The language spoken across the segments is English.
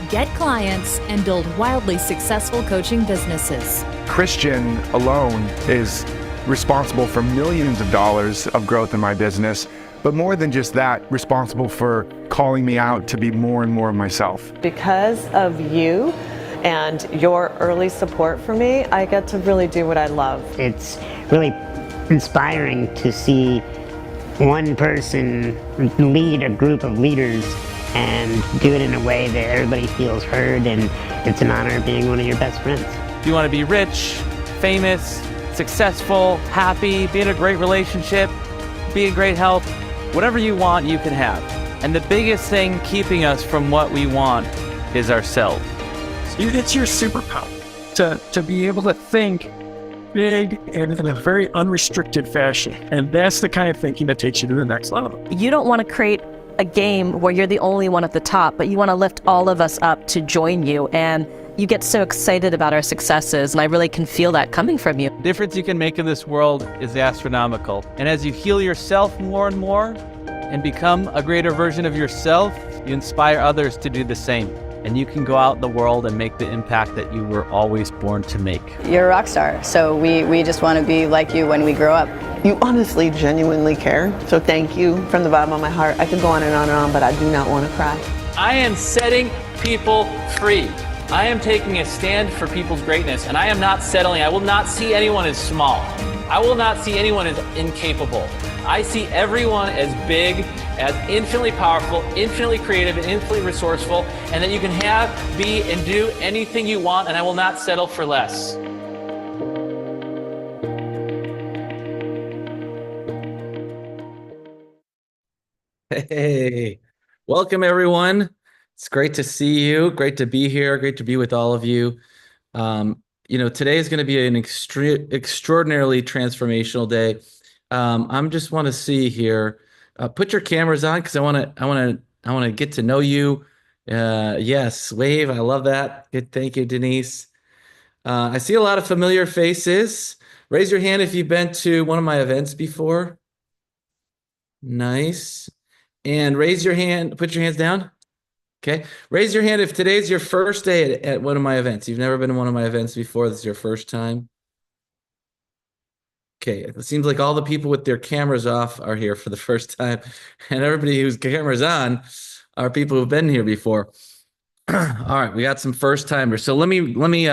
get clients, and build wildly successful coaching businesses. Christian alone is responsible for millions of dollars of growth in my business, but more than just that, responsible for calling me out to be more and more of myself. Because of you and your early support for me, I get to really do what I love. It's really inspiring to see one person lead a group of leaders and do it in a way that everybody feels heard, and it's an honor being one of your best friends. If you want to be rich, famous, successful, happy, be in a great relationship, be in great health, whatever you want, you can have. And the biggest thing keeping us from what we want is ourselves. It's your superpower to be able to think big and in a very unrestricted fashion. And that's the kind of thinking that takes you to the next level. You don't want to create a game where you're the only one at the top, but you want to lift all of us up to join you. And you get so excited about our successes, and I really can feel that coming from you. The difference you can make in this world is astronomical. And as you heal yourself more and more and become a greater version of yourself, you inspire others to do the same. And you can go out in the world and make the impact that you were always born to make. You're a rock star, so we just want to be like you when we grow up. You honestly, genuinely care. So thank you from the bottom of my heart. I could go on and on and on, but I do not want to cry. I am setting people free. I am taking a stand for people's greatness, and I am not settling. I will not see anyone as small. I will not see anyone as incapable. I see everyone as big, as infinitely powerful, infinitely creative, and infinitely resourceful, and that you can have, be, and do anything you want, and I will not settle for less. Hey, welcome everyone. It's great to see you. Great to be here. Great to be with all of you. Today is going to be an extraordinarily transformational day. I'm just want to see here. Put your cameras on because I want to get to know you. Yes, wave. I love that. Good. Thank you, Denise. I see a lot of familiar faces. Raise your hand if you've been to one of my events before. Nice. And raise your hand. Put your hands down. Okay. Raise your hand if today's your first day at one of my events. You've never been to one of my events before. This is your first time. Okay. It seems like all the people with their cameras off are here for the first time, and everybody whose cameras on are people who've been here before. All right. We got some first timers. So let me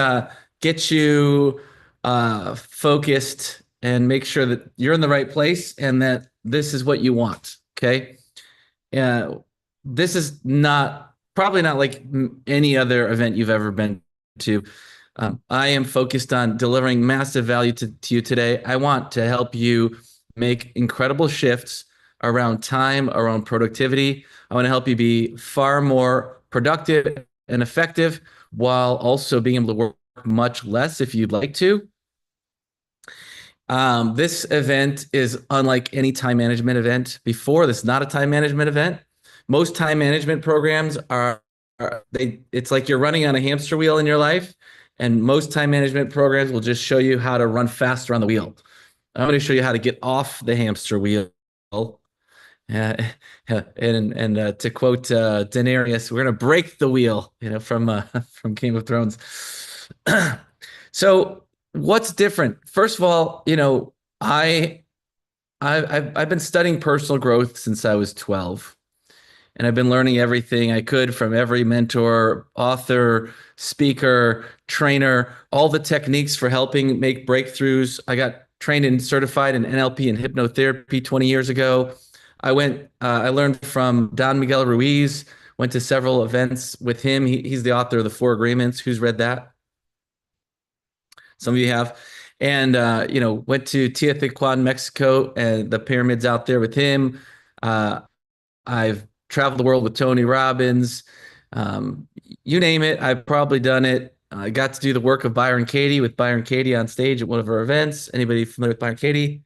get you focused and make sure that you're in the right place and that this is what you want. Okay. This is probably not like any other event you've ever been to. I am focused on delivering massive value to you today. I want to help you make incredible shifts around time, around productivity. I want to help you be far more productive and effective while also being able to work much less if you'd like to. This event is unlike any time management event before. This is not a time management event. Most time management programs it's like you're running on a hamster wheel in your life, and most time management programs will just show you how to run faster on the wheel. I'm going to show you how to get off the hamster wheel. And to quote Daenerys, we're going to break the wheel, from Game of Thrones. So what's different? First of all, I've been studying personal growth since I was 12. And I've been learning everything I could from every mentor, author, speaker, trainer, all the techniques for helping make breakthroughs. I got trained and certified in NLP and hypnotherapy 20 years ago. I learned from Don Miguel Ruiz, went to several events with him. He's the author of The Four Agreements. Who's read that? Some of you have. And, went to Teotihuacan, Mexico, and the pyramids out there with him. I've traveled the world with Tony Robbins. You name it, I've probably done it. I got to do the work of Byron Katie with Byron Katie on stage at one of our events. Anybody familiar with Byron Katie?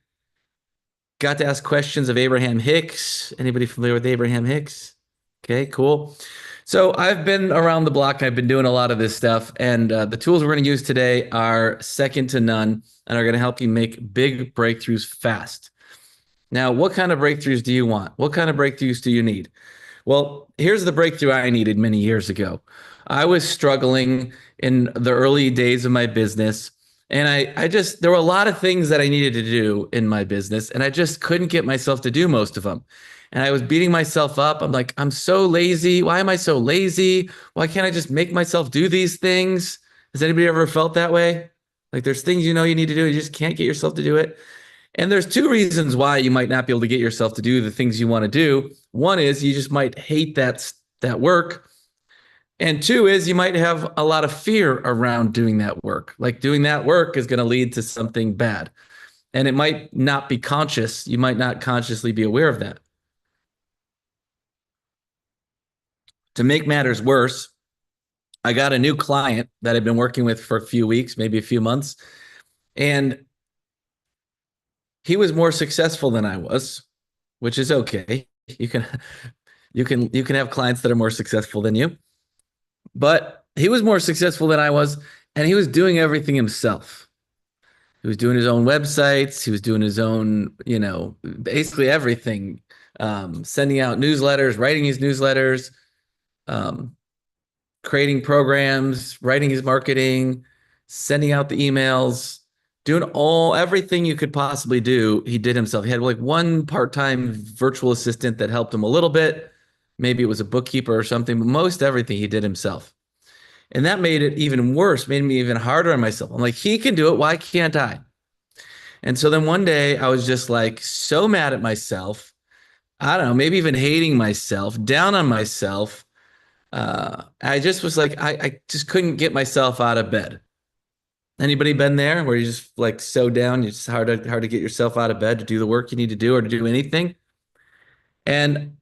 Got to ask questions of Abraham Hicks. Anybody familiar with Abraham Hicks? Okay, cool. So I've been around the block. I've been doing a lot of this stuff. And the tools we're going to use today are second to none and are going to help you make big breakthroughs fast. Now, what kind of breakthroughs do you want? What kind of breakthroughs do you need? Well, here's the breakthrough I needed many years ago. I was struggling in the early days of my business. And there were a lot of things that I needed to do in my business, and I just couldn't get myself to do most of them. And I was beating myself up. I'm like, I'm so lazy. Why am I so lazy? Why can't I just make myself do these things? Has anybody ever felt that way? Like there's things you know you need to do, you just can't get yourself to do it. And there's two reasons why you might not be able to get yourself to do the things you want to do. One is you just might hate that work. And two is you might have a lot of fear around doing that work. Like doing that work is going to lead to something bad. And it might not be conscious. You might not consciously be aware of that. To make matters worse, I got a new client that I've been working with for a few weeks, maybe a few months. And he was more successful than I was, which is okay. You can have clients that are more successful than you. But he was more successful than I was, and he was doing everything himself. He was doing his own websites. He was doing his own, basically everything. Sending out newsletters, writing his newsletters, creating programs, writing his marketing, sending out the emails, doing everything you could possibly do. He did himself. He had like one part-time virtual assistant that helped him a little bit. Maybe it was a bookkeeper or something, but most everything he did himself. And that made it even worse, made me even harder on myself. I'm like, he can do it. Why can't I? And so then one day I was just like so mad at myself. I don't know, maybe even hating myself, down on myself. I just was like, I just couldn't get myself out of bed. Anybody been there where you're just like so down, it's hard to get yourself out of bed to do the work you need to do or to do anything? And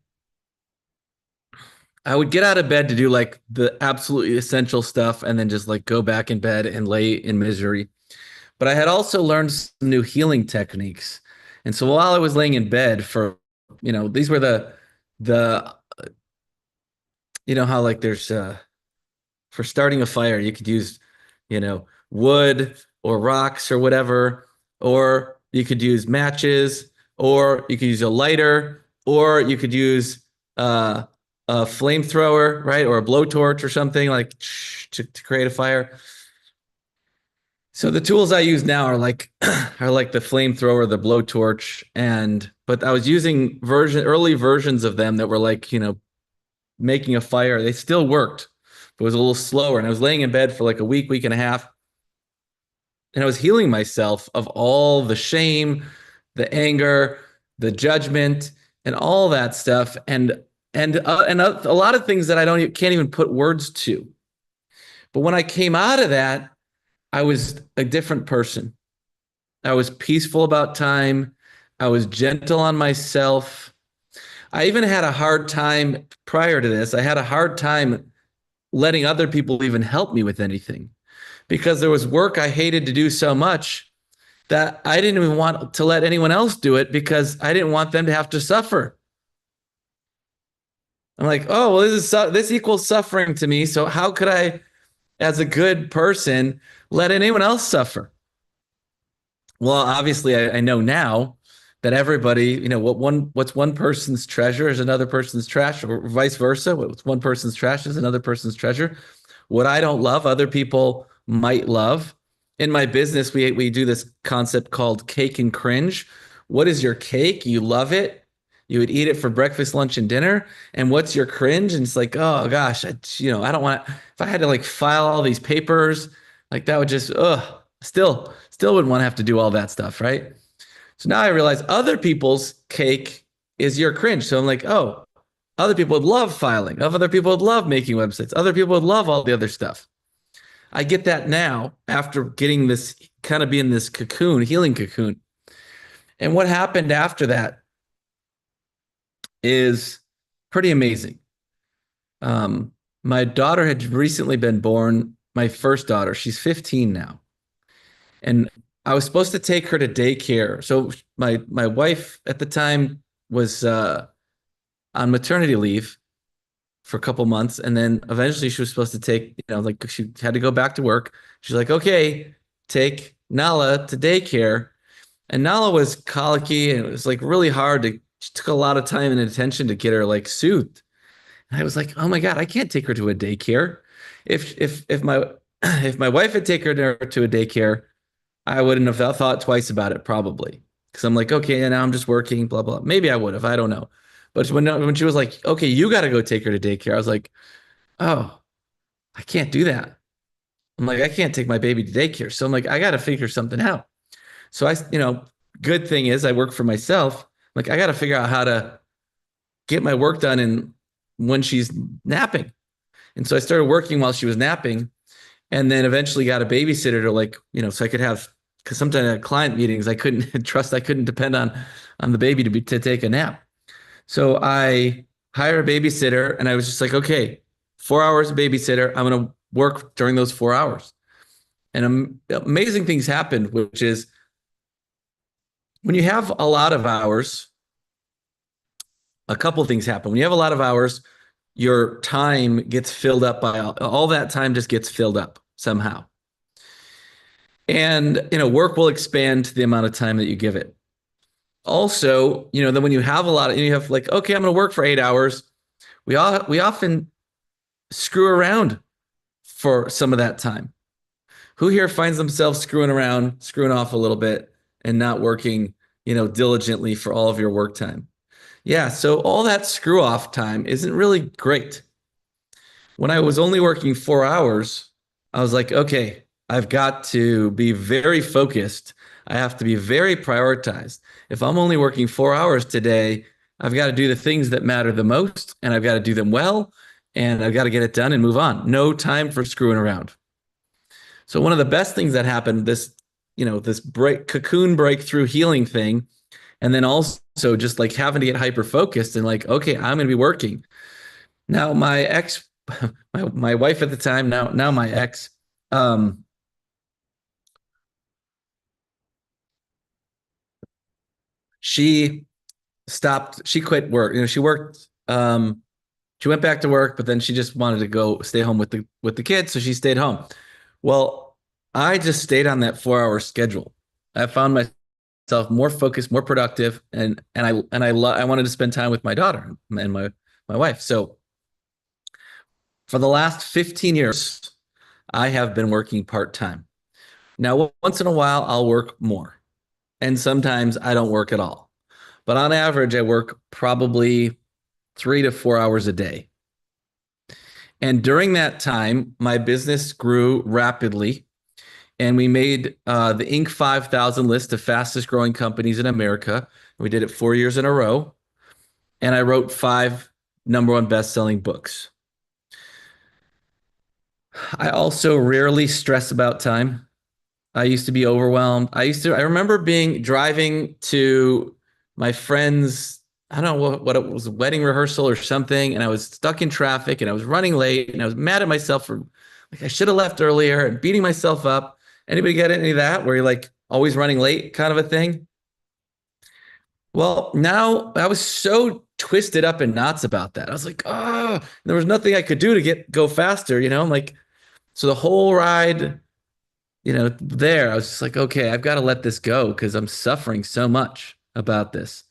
I would get out of bed to do like the absolutely essential stuff and then just like go back in bed and lay in misery. But I had also learned some new healing techniques. And so while I was laying in bed for, these were the how like there's for starting a fire, you could use, wood or rocks or whatever, or you could use matches, or you could use a lighter, or you could use a flamethrower, right? Or a blowtorch or something like to create a fire. So the tools I use now are like the flamethrower, the blowtorch, but I was using early versions of them that were like, making a fire. They still worked, but it was a little slower. And I was laying in bed for like a week and a half. And I was healing myself of all the shame, the anger, the judgment, and all that stuff. And a lot of things that can't even put words to. But when I came out of that, I was a different person. I was peaceful about time. I was gentle on myself. I even had a hard time prior to this. I had a hard time letting other people even help me with anything because there was work I hated to do so much that I didn't even want to let anyone else do it because I didn't want them to have to suffer. I'm like, oh, well, this equals suffering to me. So how could I, as a good person, let anyone else suffer? Well, obviously, I know now that everybody, what's one person's treasure is another person's trash, or vice versa. What's one person's trash is another person's treasure. What I don't love, other people might love. In my business, we do this concept called cake and cringe. What is your cake? You love it. You would eat it for breakfast, lunch, and dinner. And what's your cringe? And it's like, oh gosh, I don't want. If I had to like file all these papers, like that would just, still wouldn't want to have to do all that stuff, right? So now I realize other people's cake is your cringe. So I'm like, oh, other people would love filing. Other people would love making websites. Other people would love all the other stuff. I get that now after getting this, kind of being this cocoon, healing cocoon. And what happened after that is pretty amazing. My daughter had recently been born, my first daughter. She's 15 now. And I was supposed to take her to daycare. So my wife at the time was on maternity leave for a couple months. And then eventually she was supposed to take, she had to go back to work. She's like, okay, take Nala to daycare. And Nala was colicky and it was like really hard to, she took a lot of time and attention to get her like soothed. And I was like, oh my God, I can't take her to a daycare. if my if my wife had taken her to a daycare, I wouldn't have thought twice about it probably. Because I'm like, okay, and now I'm just working, blah, blah. Maybe I would have, I don't know. But when she was like, okay, you got to go take her to daycare, I was like, oh, I can't do that. I'm like, I can't take my baby to daycare. So I'm like, I got to figure something out. So good thing is I work for myself. Like, I got to figure out how to get my work done when she's napping. And so I started working while she was napping, and then eventually got a babysitter to so I could have, because sometimes I had client meetings, I couldn't depend on the baby to take a nap. So I hired a babysitter, and I was just like, okay, 4 hours of babysitter. I'm going to work during those 4 hours. And amazing things happened, which is when you have a lot of hours, a couple of things happen. When you have a lot of hours, your time gets filled up by all that time just gets filled up somehow. And, work will expand to the amount of time that you give it. Also, then when you have a lot of, you have like, okay, I'm going to work for 8 hours. We often screw around for some of that time. Who here finds themselves screwing off a little bit and not working, diligently for all of your work time? Yeah. So all that screw off time isn't really great. When I was only working 4 hours, I was like, okay, I've got to be very focused. I have to be very prioritized. If I'm only working 4 hours today, I've got to do the things that matter the most, and I've got to do them well, and I've got to get it done and move on. No time for screwing around. So one of the best things that happened, this cocoon breakthrough healing thing, and then also just like having to get hyper focused and like, okay, I'm going to be working. Now my ex, my wife at the time, now my ex, she quit work. She worked, she went back to work, but then she just wanted to go stay home with the kids. So she stayed home. Well, I just stayed on that 4-hour schedule. I found myself more focused, more productive, and I wanted to spend time with my daughter and my wife. So for the last 15 years, I have been working part-time. Now, once in a while, I'll work more, and sometimes I don't work at all. But on average, I work probably 3 to 4 hours a day. And during that time, my business grew rapidly, and we made the Inc. 5000 list of fastest growing companies in America. We did it 4 years in a row, and I wrote 5 #1 best-selling books. I also rarely stress about time. I used to be overwhelmed. I remember driving to my friend's, I don't know what it was, a wedding rehearsal or something, and I was stuck in traffic and I was running late and I was mad at myself for like I should have left earlier and beating myself up. Anybody get any of that where you're like always running late kind of a thing? Well, now I was so twisted up in knots about that. I was like, oh, there was nothing I could do to go faster, I'm like, so the whole ride, there, I was just like, okay, I've got to let this go because I'm suffering so much about this.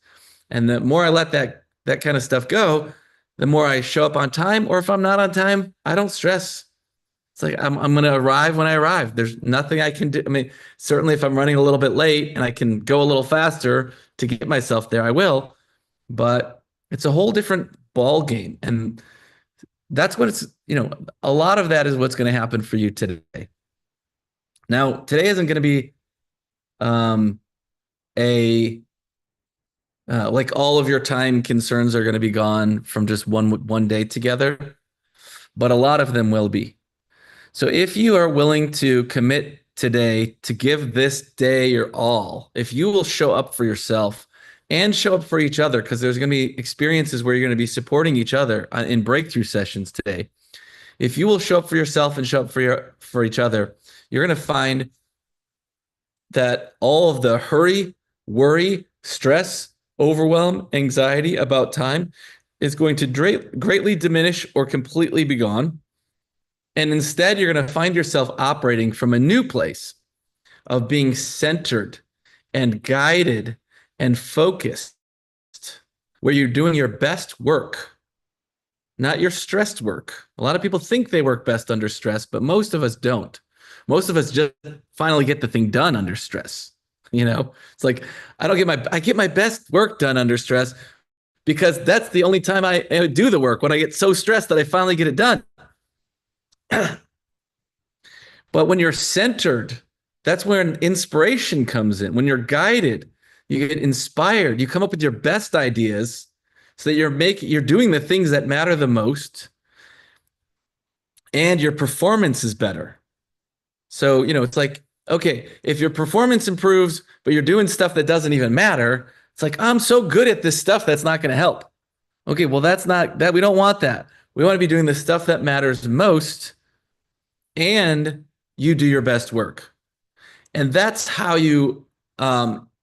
And the more I let that kind of stuff go, the more I show up on time, or if I'm not on time, I don't stress. It's like, I'm going to arrive when I arrive. There's nothing I can do. I mean, certainly if I'm running a little bit late and I can go a little faster to get myself there, I will, but it's a whole different ball game. And that's what it's, a lot of that is what's going to happen for you today. Now, today isn't going to be like all of your time concerns are going to be gone from just one day together, but a lot of them will be. So if you are willing to commit today to give this day your all, if you will show up for yourself and show up for each other, because there's going to be experiences where you're going to be supporting each other in breakthrough sessions today. If you will show up for yourself and show up for each other, you're going to find that all of the hurry, worry, stress, overwhelm, anxiety about time is going to greatly diminish or completely be gone. And instead, you're going to find yourself operating from a new place of being centered and guided and focused, where you're doing your best work not your stressed work. A lot of people think they work best under stress, but most of us don't. Most of us just finally get the thing done under stress. It's like I get my best work done under stress because that's the only time I do the work, when I get so stressed that I finally get it done. But when you're centered, that's where inspiration comes in. When you're guided, you get inspired, you come up with your best ideas so that you're doing the things that matter the most, and your performance is better. So, it's like, okay, if your performance improves, but you're doing stuff that doesn't even matter, it's like, I'm so good at this stuff that's not going to help. Okay, well, that's not that. We don't want that. We want to be doing the stuff that matters most, and you do your best work. And that's how you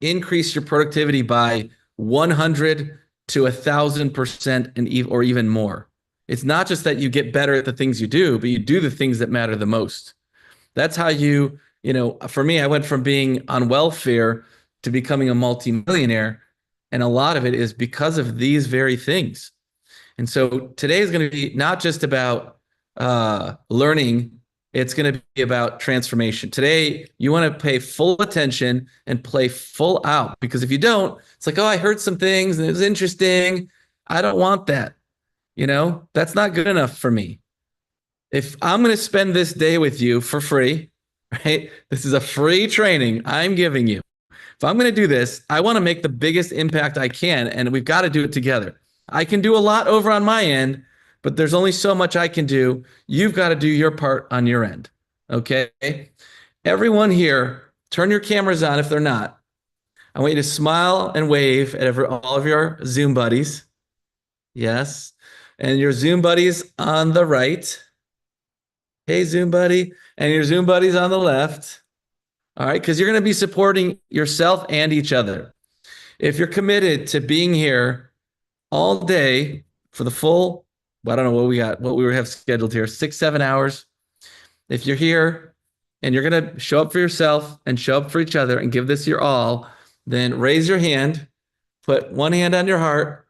increase your productivity by 100 to 1,000% or even more. It's not just that you get better at the things you do, but you do the things that matter the most. That's how for me, I went from being on welfare to becoming a multimillionaire. And a lot of it is because of these very things. And so today is going to be not just about learning. It's going to be about transformation. Today, you want to pay full attention and play full out, because if you don't, it's like, oh, I heard some things and it was interesting. I don't want that. That's not good enough for me. If I'm going to spend this day with you for free, right? This is a free training I'm giving you. If I'm going to do this, I want to make the biggest impact I can, and we've got to do it together. I can do a lot over on my end, but there's only so much I can do. You've got to do your part on your end. Okay? Everyone here, turn your cameras on if they're not. I want you to smile and wave at all of your Zoom buddies. Yes. And your Zoom buddies on the right. Hey, Zoom buddy. And your Zoom buddies on the left. All right? Because you're going to be supporting yourself and each other. If you're committed to being here all day for the full, I don't know what we have scheduled here, 6-7 hours. If you're here and you're going to show up for yourself and show up for each other and give this your all, then raise your hand, put one hand on your heart,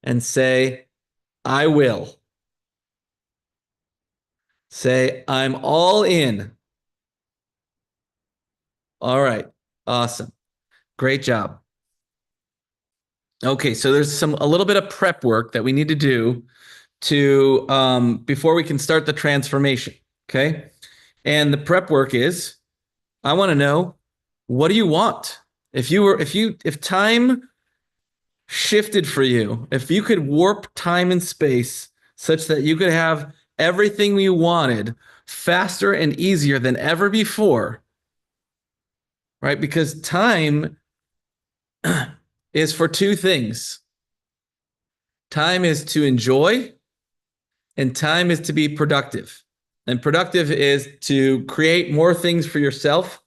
and say, I will. Say, I'm all in. All right. Awesome. Great job. Okay, so there's a little bit of prep work that we need to do before we can start the transformation. Okay. And the prep work is, I want to know, what do you want? If time shifted for you, if you could warp time and space such that you could have everything you wanted faster and easier than ever before, right? Because time is for two things. Time is to enjoy, and time is to be productive. And productive is to create more things for yourself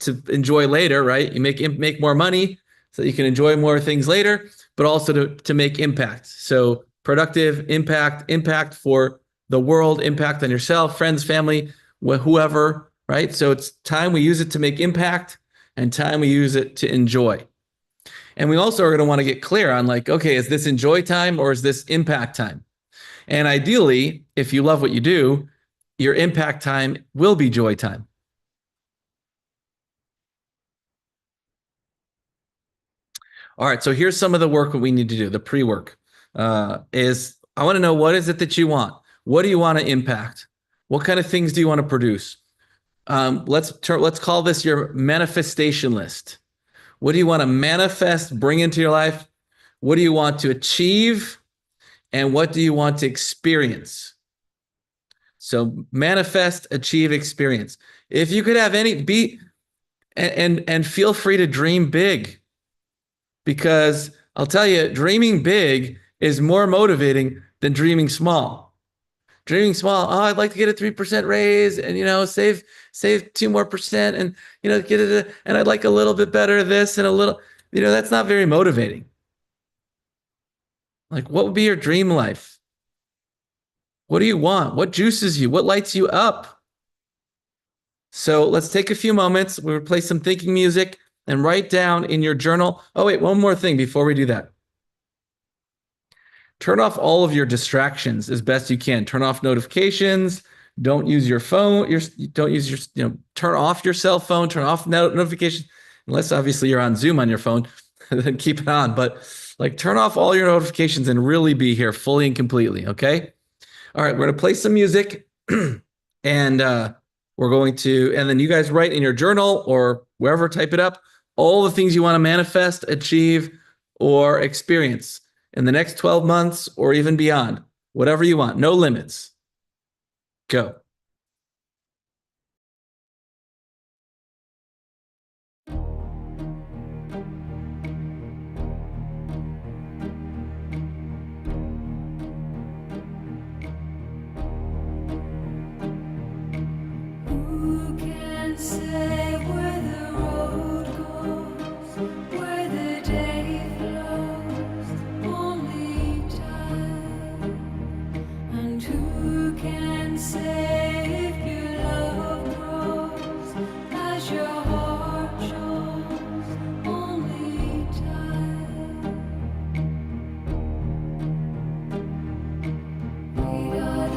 to enjoy later, right? You make more money so that you can enjoy more things later, but also to make impact. So productive, impact for the world, impact on yourself, friends, family, whoever, right? So it's time we use it to make impact, and time we use it to enjoy. And we also are going to want to get clear on, like, okay, is this enjoy time or is this impact time? And ideally, if you love what you do, your impact time will be joy time. All right, so here's some of the work that we need to do. The pre-work is, I want to know, what is it that you want? What do you want to impact? What kind of things do you want to produce? Let's call this your manifestation list. What do you want to manifest, bring into your life? What do you want to achieve? And what do you want to experience? So manifest, achieve, experience. If you could have and feel free to dream big, because I'll tell you, dreaming big is more motivating than dreaming small. Dreaming small, oh, I'd like to get a 3% raise and, save 2% more and, get it, and I'd like a little bit better this and a little, that's not very motivating. Like, what would be your dream life? What do you want? What juices you? What lights you up? So let's take a few moments. We'll play some thinking music and write down in your journal. Oh, wait, one more thing before we do that. turn off all of your distractions as best you can. Turn off notifications. Don't use your phone. Don't use your, turn off your cell phone, turn off notifications, unless obviously you're on Zoom on your phone, then keep it on. But like turn off all your notifications and really be here fully and completely. Okay. All right. We're going to play some music and we're going to, and then you guys write in your journal or wherever, type it up, all the things you want to manifest, achieve, or experience in the next 12 months or even beyond, whatever you want, no limits. Go. Who can say where the road goes, where the day flows, only time? And who can say if your love grows as your heart shows, only time? We got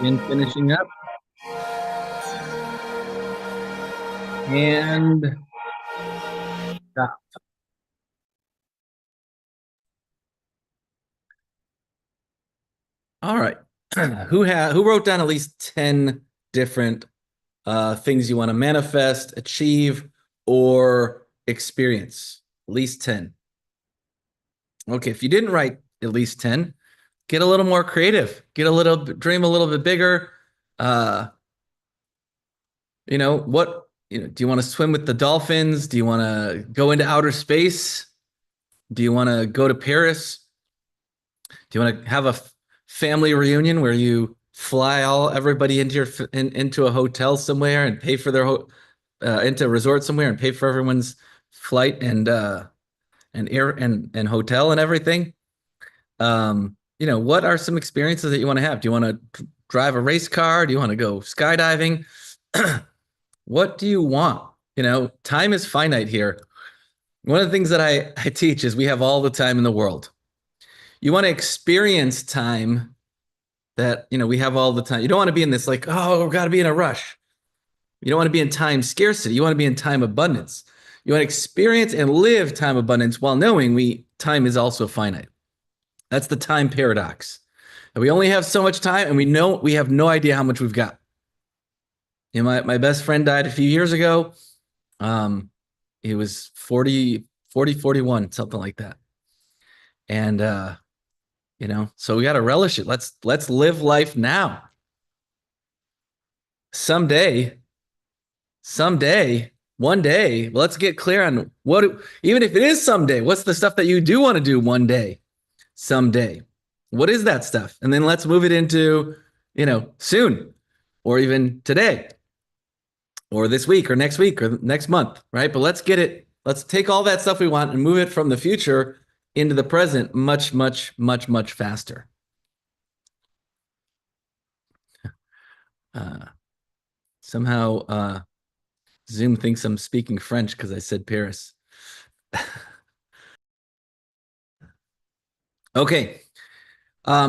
In finishing up. And stop. All right. Who wrote down at least 10 different things you want to manifest, achieve, or experience? At least 10. Okay, if you didn't write at least 10, get a little more creative. Dream a little bit bigger. Do you want to swim with the dolphins? Do you want to go into outer space? Do you want to go to Paris? Do you want to have a family reunion where you fly everybody into a hotel somewhere and pay for their into a resort somewhere and pay for everyone's flight and air and hotel and everything? What are some experiences that you want to have? Do you want to drive a race car? Do you want to go skydiving? What do you want? Time is finite here. One of the things that I teach is we have all the time in the world. You want to experience time that, we have all the time. You don't want to be in this like, oh, we've got to be in a rush. You don't want to be in time scarcity. You want to be in time abundance. You want to experience and live time abundance while knowing time is also finite. That's the time paradox. And we only have so much time, and we have no idea how much we've got. My best friend died a few years ago. He was 41, something like that. And, so we got to relish it. Let's live life now. Someday, one day, let's get clear on even if it is someday, what's the stuff that you do want to do one day, someday? What is that stuff? And then let's move it into, soon, or even today, or this week, or next month, right? But let's take all that stuff we want and move it from the future into the present much, much, much, much faster. Somehow Zoom thinks I'm speaking French because I said Paris. Okay.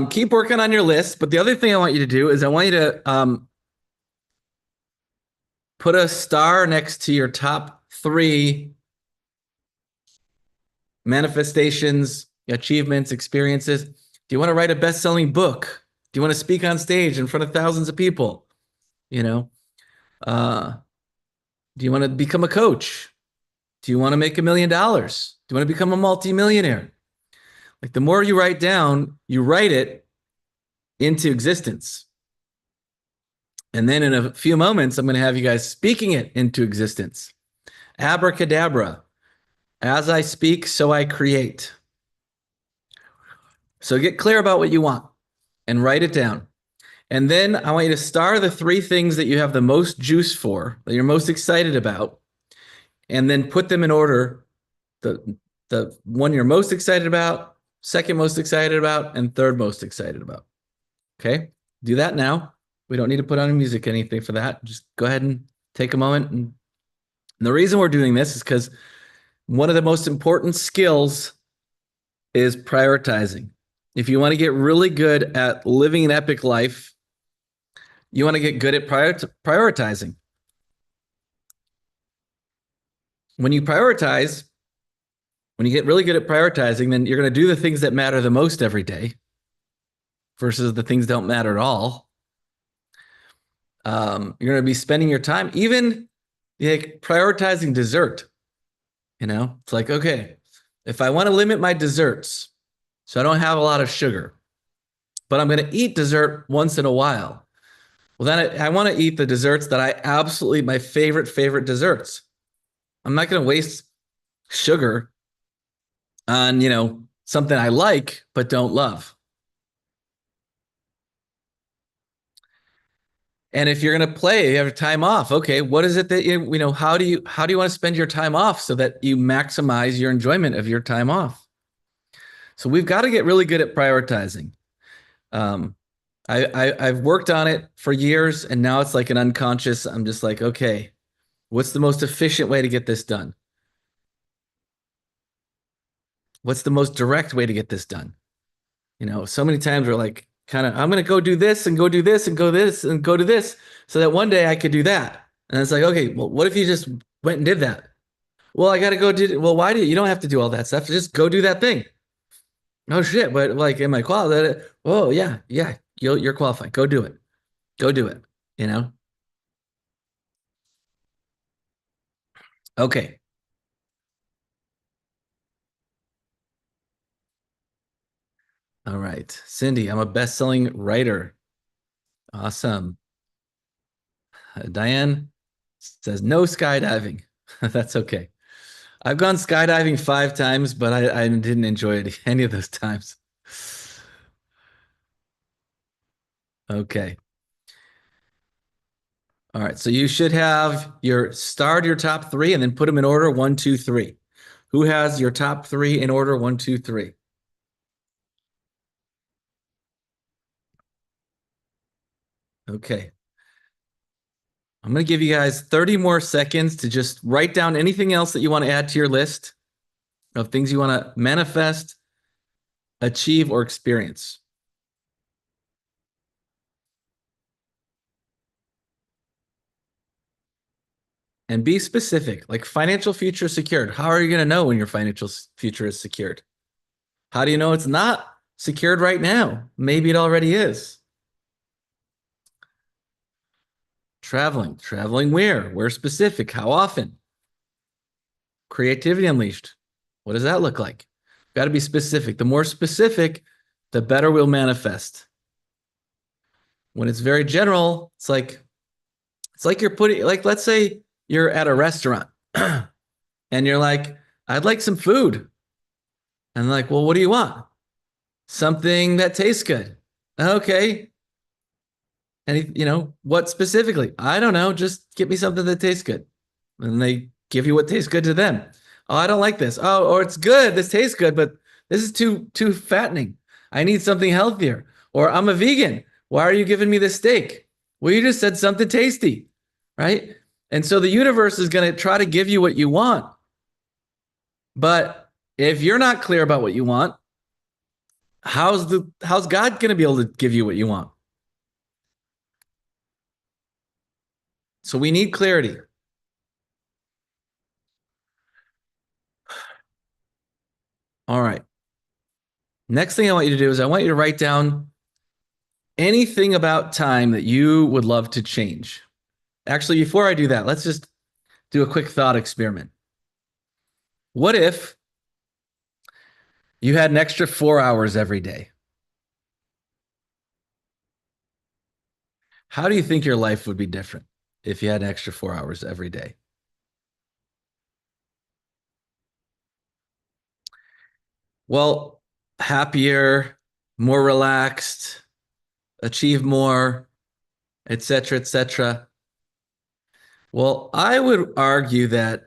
Keep working on your list. But the other thing I want you to do is I want you to put a star next to your top 3 manifestations, achievements, experiences. Do you want to write a best-selling book? Do you want to speak on stage in front of thousands of people? Do you want to become a coach? Do you want to make $1 million? Do you want to become a multimillionaire? Like, the more you write down, you write it into existence. And then in a few moments, I'm going to have you guys speaking it into existence. Abracadabra. As I speak, so I create. So get clear about what you want and write it down. And then I want you to star the 3 things that you have the most juice for, that you're most excited about, and then put them in order. The one you're most excited about, second most excited about, and third most excited about. Okay? Do that now. We don't need to put on music, anything for that. Just go ahead and take a moment. And the reason we're doing this is because one of the most important skills is prioritizing. If you want to get really good at living an epic life, you want to get good at prioritizing. When you prioritize, when you get really good at prioritizing, then you're going to do the things that matter the most every day versus the things that don't matter at all. You're going to be spending your time, even prioritizing dessert. It's like, okay, if I want to limit my desserts so I don't have a lot of sugar, but I'm going to eat dessert once in a while, well, then I want to eat the desserts that my favorite desserts. I'm not going to waste sugar on, something I like but don't love. And if you're going to play, you have time off. Okay, what is it that how do you want to spend your time off so that you maximize your enjoyment of your time off? So we've got to get really good at prioritizing. I've worked on it for years, and now it's like an unconscious. I'm just like, okay, what's the most efficient way to get this done? What's the most direct way to get this done? So many times we're like, kind of, I'm going to go do this and go do this and go this and go to this so that one day I could do that. And it's like, okay, well, what if you just went and did that? Well, I got to go do, well, why do you don't have to do all that stuff. Just go do that thing. Oh shit. But like, am I qualified? Oh yeah. Yeah. You're qualified. Go do it. Go do it. You know? Okay. All right. Cindy, I'm a best-selling writer. Awesome. Diane says no skydiving. That's okay. I've gone skydiving 5 times, but I didn't enjoy it any of those times. Okay. All right. So you should have start your top 3 and then put them in order 1, 2, 3. Who has your top 3 in order 1, 2, 3? Okay. I'm going to give you guys 30 more seconds to just write down anything else that you want to add to your list of things you want to manifest, achieve, or experience. And be specific, like financial future secured. How are you going to know when your financial future is secured? How do you know it's not secured right now? Maybe it already is. Traveling where? Where specific? How often? Creativity unleashed. What does that look like? Got to be specific. The more specific, the better we'll manifest. When it's very general, it's like you're putting, like, let's say you're at a restaurant and you're like, I'd like some food. And like, well, what do you want? Something that tastes good. Okay. And what specifically? I don't know. Just get me something that tastes good. And they give you what tastes good to them. Oh, I don't like this. Oh, or it's good. This tastes good, but this is too fattening. I need something healthier. Or I'm a vegan. Why are you giving me this steak? Well, you just said something tasty, right? And so the universe is going to try to give you what you want. But if you're not clear about what you want, how's God going to be able to give you what you want? So we need clarity. All right. Next thing I want you to do is I want you to write down anything about time that you would love to change. Actually, before I do that, let's just do a quick thought experiment. What if you had an extra 4 hours every day? How do you think your life would be different if you had an extra 4 hours every day? Well, happier, more relaxed, achieve more, etc., etc. Well, I would argue that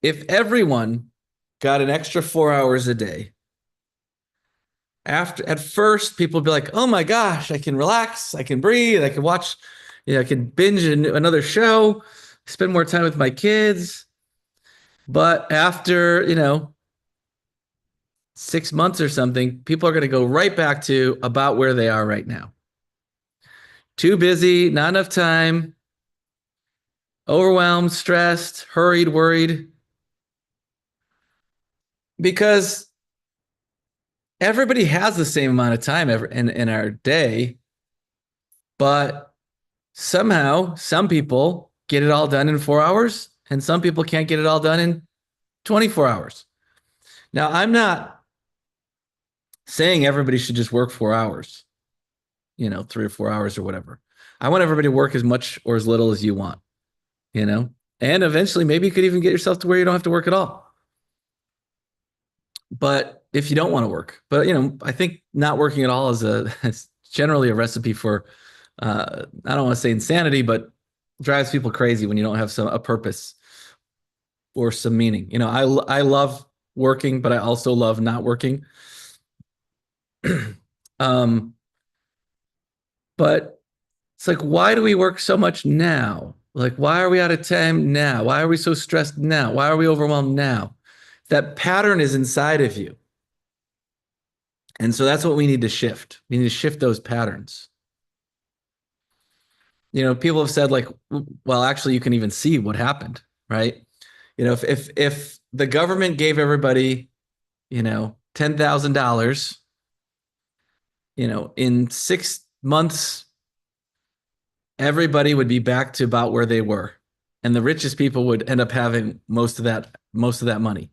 if everyone got an extra 4 hours a day, at first people would be like, oh my gosh, I can relax, I can breathe, I can watch, I can binge another show, spend more time with my kids. But after, 6 months or something, people are going to go right back to about where they are right now. Too busy, not enough time, overwhelmed, stressed, hurried, worried. Because everybody has the same amount of time in our day, but somehow some people get it all done in 4 hours and some people can't get it all done in 24 hours. Now, I'm not saying everybody should just work 4 hours, 3 or 4 hours or whatever. I want everybody to work as much or as little as you want, and eventually maybe you could even get yourself to where you don't have to work at all. But if you don't want to work, but I think not working at all is generally a recipe for, I don't want to say insanity, but drives people crazy when you don't have a purpose or some meaning. I love working, but I also love not working. But it's like, why do we work so much now? Like, why are we out of time now? Why are we so stressed now? Why are we overwhelmed now? That pattern is inside of you. And so that's what we need to shift. We need to shift those patterns. You know, people have said like, well, actually you can even see what happened, right? You know, if the government gave everybody, you know, $10,000, you know, in 6 months, everybody would be back to about where they were. And the richest people would end up having most of that money.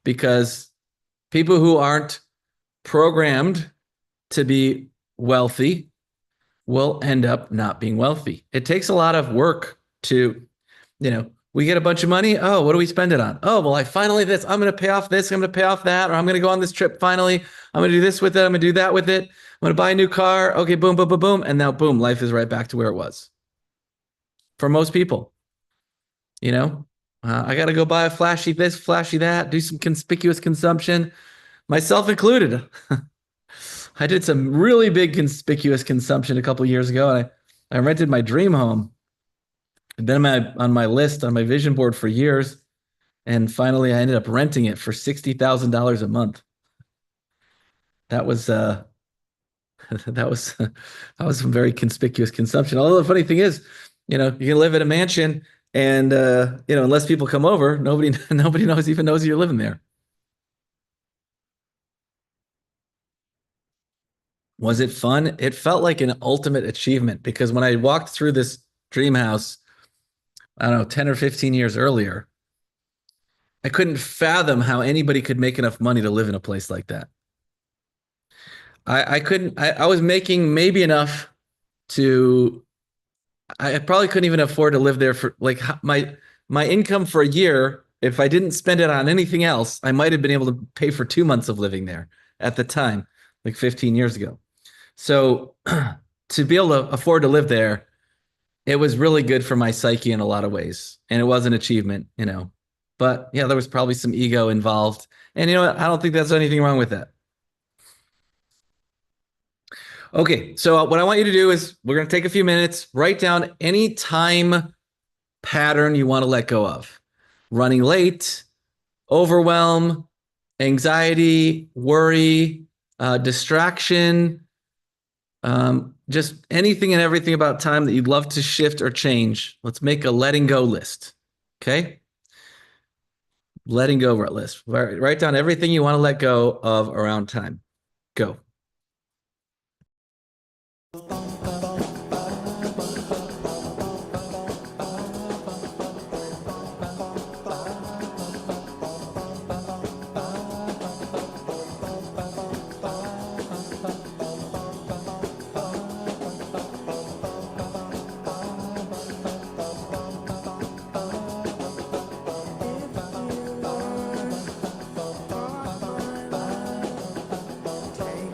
Because people who aren't programmed to be wealthy will end up not being wealthy. It takes a lot of work to, you know, we get a bunch of money. Oh, what do we spend it on? Oh, well, I'm going to pay off this. I'm going to pay off that. Or I'm going to go on this trip. Finally, I'm going to do this with it. I'm going to do that with it. I'm going to buy a new car. Okay, boom, boom, boom, boom. And now, boom, life is right back to where it was. For most people, you know, I got to go buy a flashy this, flashy that, do some conspicuous consumption, myself included. I did some really big conspicuous consumption a couple of years ago. And I rented my dream home. It'd been on my list, on my vision board for years. And finally, I ended up renting it for $60,000 a month. That was that was some very conspicuous consumption. Although the funny thing is, you know, you can live in a mansion and, you know, unless people come over, nobody even knows you're living there. Was it fun? It felt like an ultimate achievement because when I walked through this dream house, I don't know, 10 or 15 years earlier, I couldn't fathom how anybody could make enough money to live in a place like that. I was making maybe enough I probably couldn't even afford to live there for like my income for a year. If I didn't spend it on anything else, I might have been able to pay for 2 months of living there at the time, like 15 years ago. So to be able to afford to live there, it was really good for my psyche in a lot of ways. And it was an achievement, you know, but yeah, there was probably some ego involved. And you know what? I don't think there's anything wrong with that. Okay, so what I want you to do is we're going to take a few minutes, write down any time pattern you want to let go of. Running late, overwhelm, anxiety, worry, distraction, just anything and everything about time that you'd love to shift or change. Let's make a letting go list. Okay? Letting go list. Write down everything you want to let go of around time. Go. Take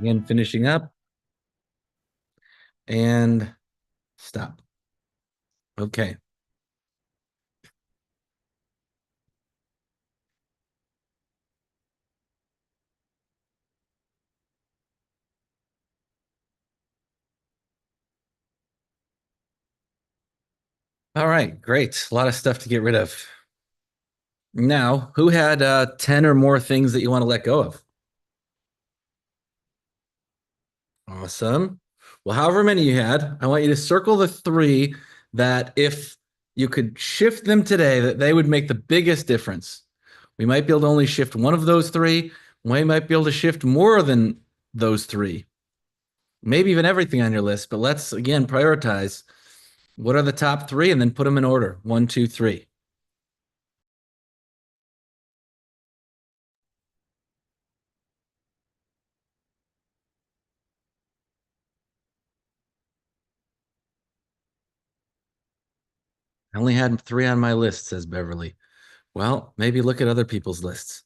Again, finishing up. And stop. Okay. All right, great. A lot of stuff to get rid of. Now, who had 10 or more things that you want to let go of? Awesome. Well, however many you had, I want you to circle the 3 that if you could shift them today, that they would make the biggest difference. We might be able to only shift one of those 3. We might be able to shift more than those 3. Maybe even everything on your list, but let's again prioritize. What are the top 3 and then put them in order. 1, 2, 3. I only had 3 on my list, says Beverly. Well, maybe look at other people's lists.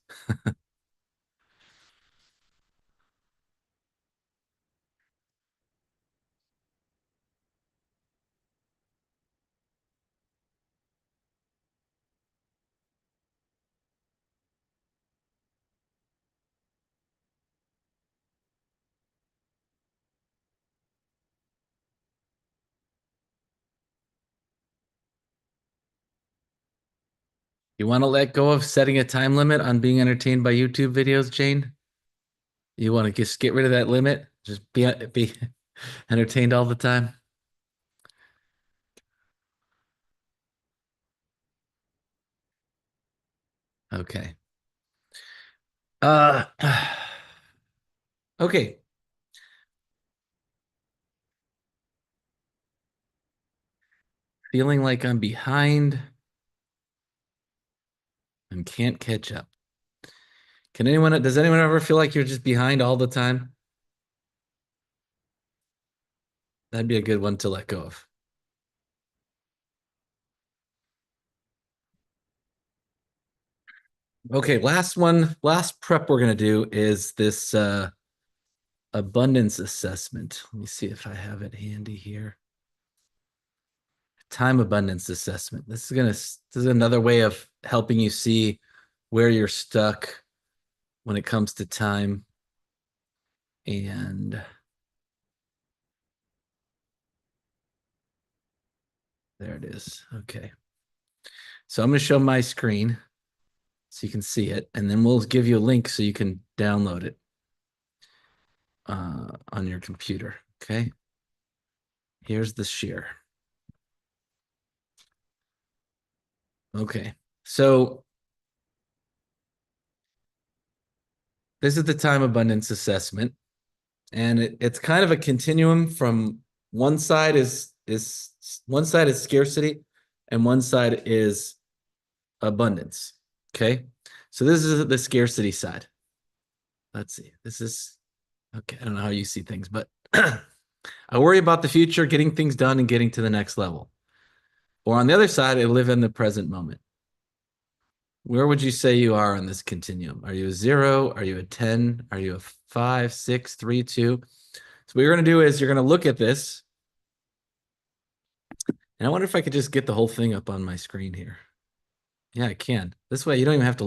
You want to let go of setting a time limit on being entertained by YouTube videos, Jane? You want to just get rid of that limit? Just be entertained all the time? Okay. Okay. Feeling like I'm behind and can't catch up. Does anyone ever feel like you're just behind all the time? That'd be a good one to let go of. Okay, last prep we're going to do is this abundance assessment. Let me see if I have it handy here. Time abundance assessment. This is another way of helping you see where you're stuck when it comes to time. And there it is. Okay. So I'm going to show my screen so you can see it, and then we'll give you a link so you can download it on your computer. Okay. Here's the share. Okay. So this is the time abundance assessment. And it's kind of a continuum from one side is scarcity and one side is abundance. Okay. So this is the scarcity side. Let's see. This is okay. I don't know how you see things, but I worry about the future, getting things done and getting to the next level. Or on the other side, I live in the present moment. Where would you say you are on this continuum? Are you a 0? Are you a 10? Are you a 5, 6, 3, 2? So what you're going to do is you're going to look at this. And I wonder if I could just get the whole thing up on my screen here. Yeah, I can. This way you don't even have to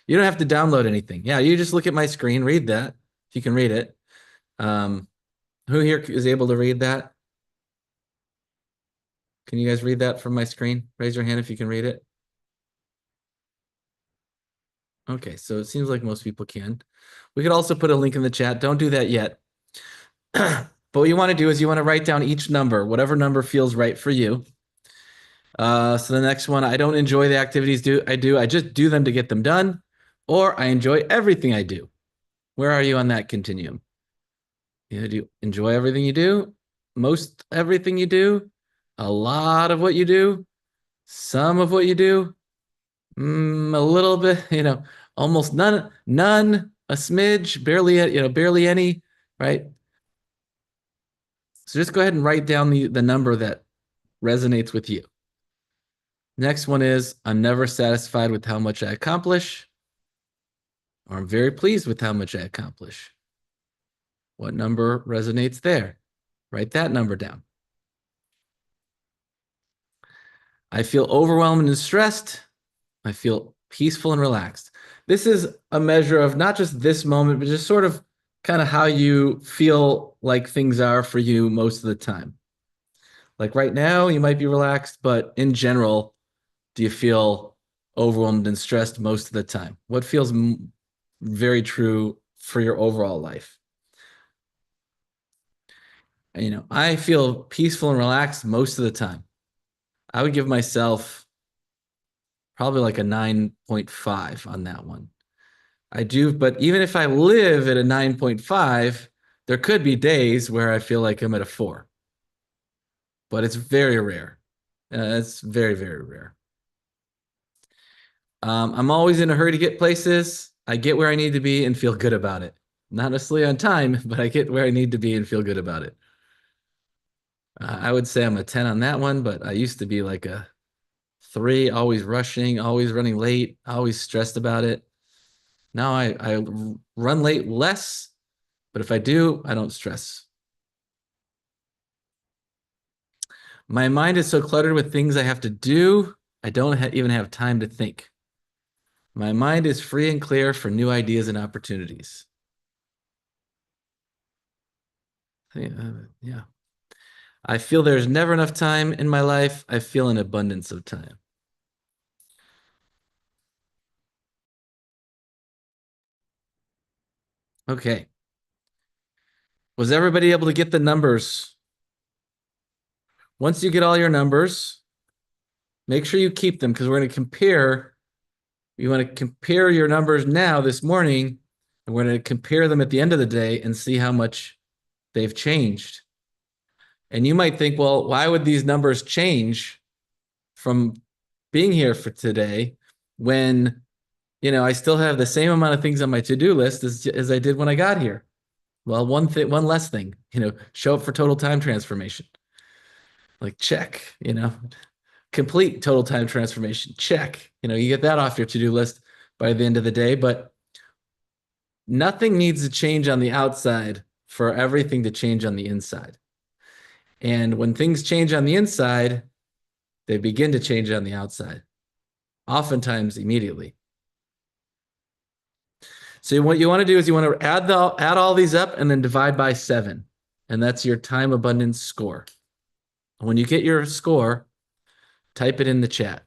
you don't have to download anything. Yeah, you just look at my screen, read that, if you can read it. Who here is able to read that? Can you guys read that from my screen? Raise your hand if you can read it. Okay, so it seems like most people can. We could also put a link in the chat. Don't do that yet. But what you want to do is you want to write down each number, whatever number feels right for you. So the next one, I don't enjoy the activities I just do them to get them done, or I enjoy everything I do. Where are you on that continuum? Do you enjoy everything you do? Most everything you do? A lot of what you do? Some of what you do? A little bit, almost none, a smidge, barely any, right? So just go ahead and write down the number that resonates with you. Next one is, I'm never satisfied with how much I accomplish, or I'm very pleased with how much I accomplish. What number resonates there? Write that number down. I feel overwhelmed and stressed. I feel peaceful and relaxed. This is a measure of not just this moment, but just sort of kind of how you feel like things are for you most of the time. Like right now, you might be relaxed, but in general, do you feel overwhelmed and stressed most of the time? What feels very true for your overall life? And, you know, I feel peaceful and relaxed most of the time. I would give myself probably like a 9.5 on that one. I do, but even if I live at a 9.5, there could be days where I feel like I'm at a 4. But it's very rare. It's very, very rare. I'm always in a hurry to get places. I get where I need to be and feel good about it. Not necessarily on time, but I get where I need to be and feel good about it. I would say I'm a 10 on that one, but I used to be like a 3, always rushing, always running late, always stressed about it. Now I run late less, but if I do, I don't stress. My mind is so cluttered with things I have to do, I don't even have time to think. My mind is free and clear for new ideas and opportunities. Yeah. I feel there's never enough time in my life. I feel an abundance of time. Okay. Was everybody able to get the numbers? Once you get all your numbers, make sure you keep them because we're going to compare. You want to compare your numbers now this morning, and we're going to compare them at the end of the day and see how much they've changed. And you might think, well, why would these numbers change from being here for today when, you know, I still have the same amount of things on my to-do list as I did when I got here? Well, one less thing, you know, show up for total time transformation. Like check, you know, complete total time transformation, check. You know, you get that off your to-do list by the end of the day, but nothing needs to change on the outside for everything to change on the inside. And when things change on the inside, they begin to change on the outside, oftentimes immediately. So what you want to do is you want to add all these up and then divide by 7. And that's your time abundance score. When you get your score, type it in the chat.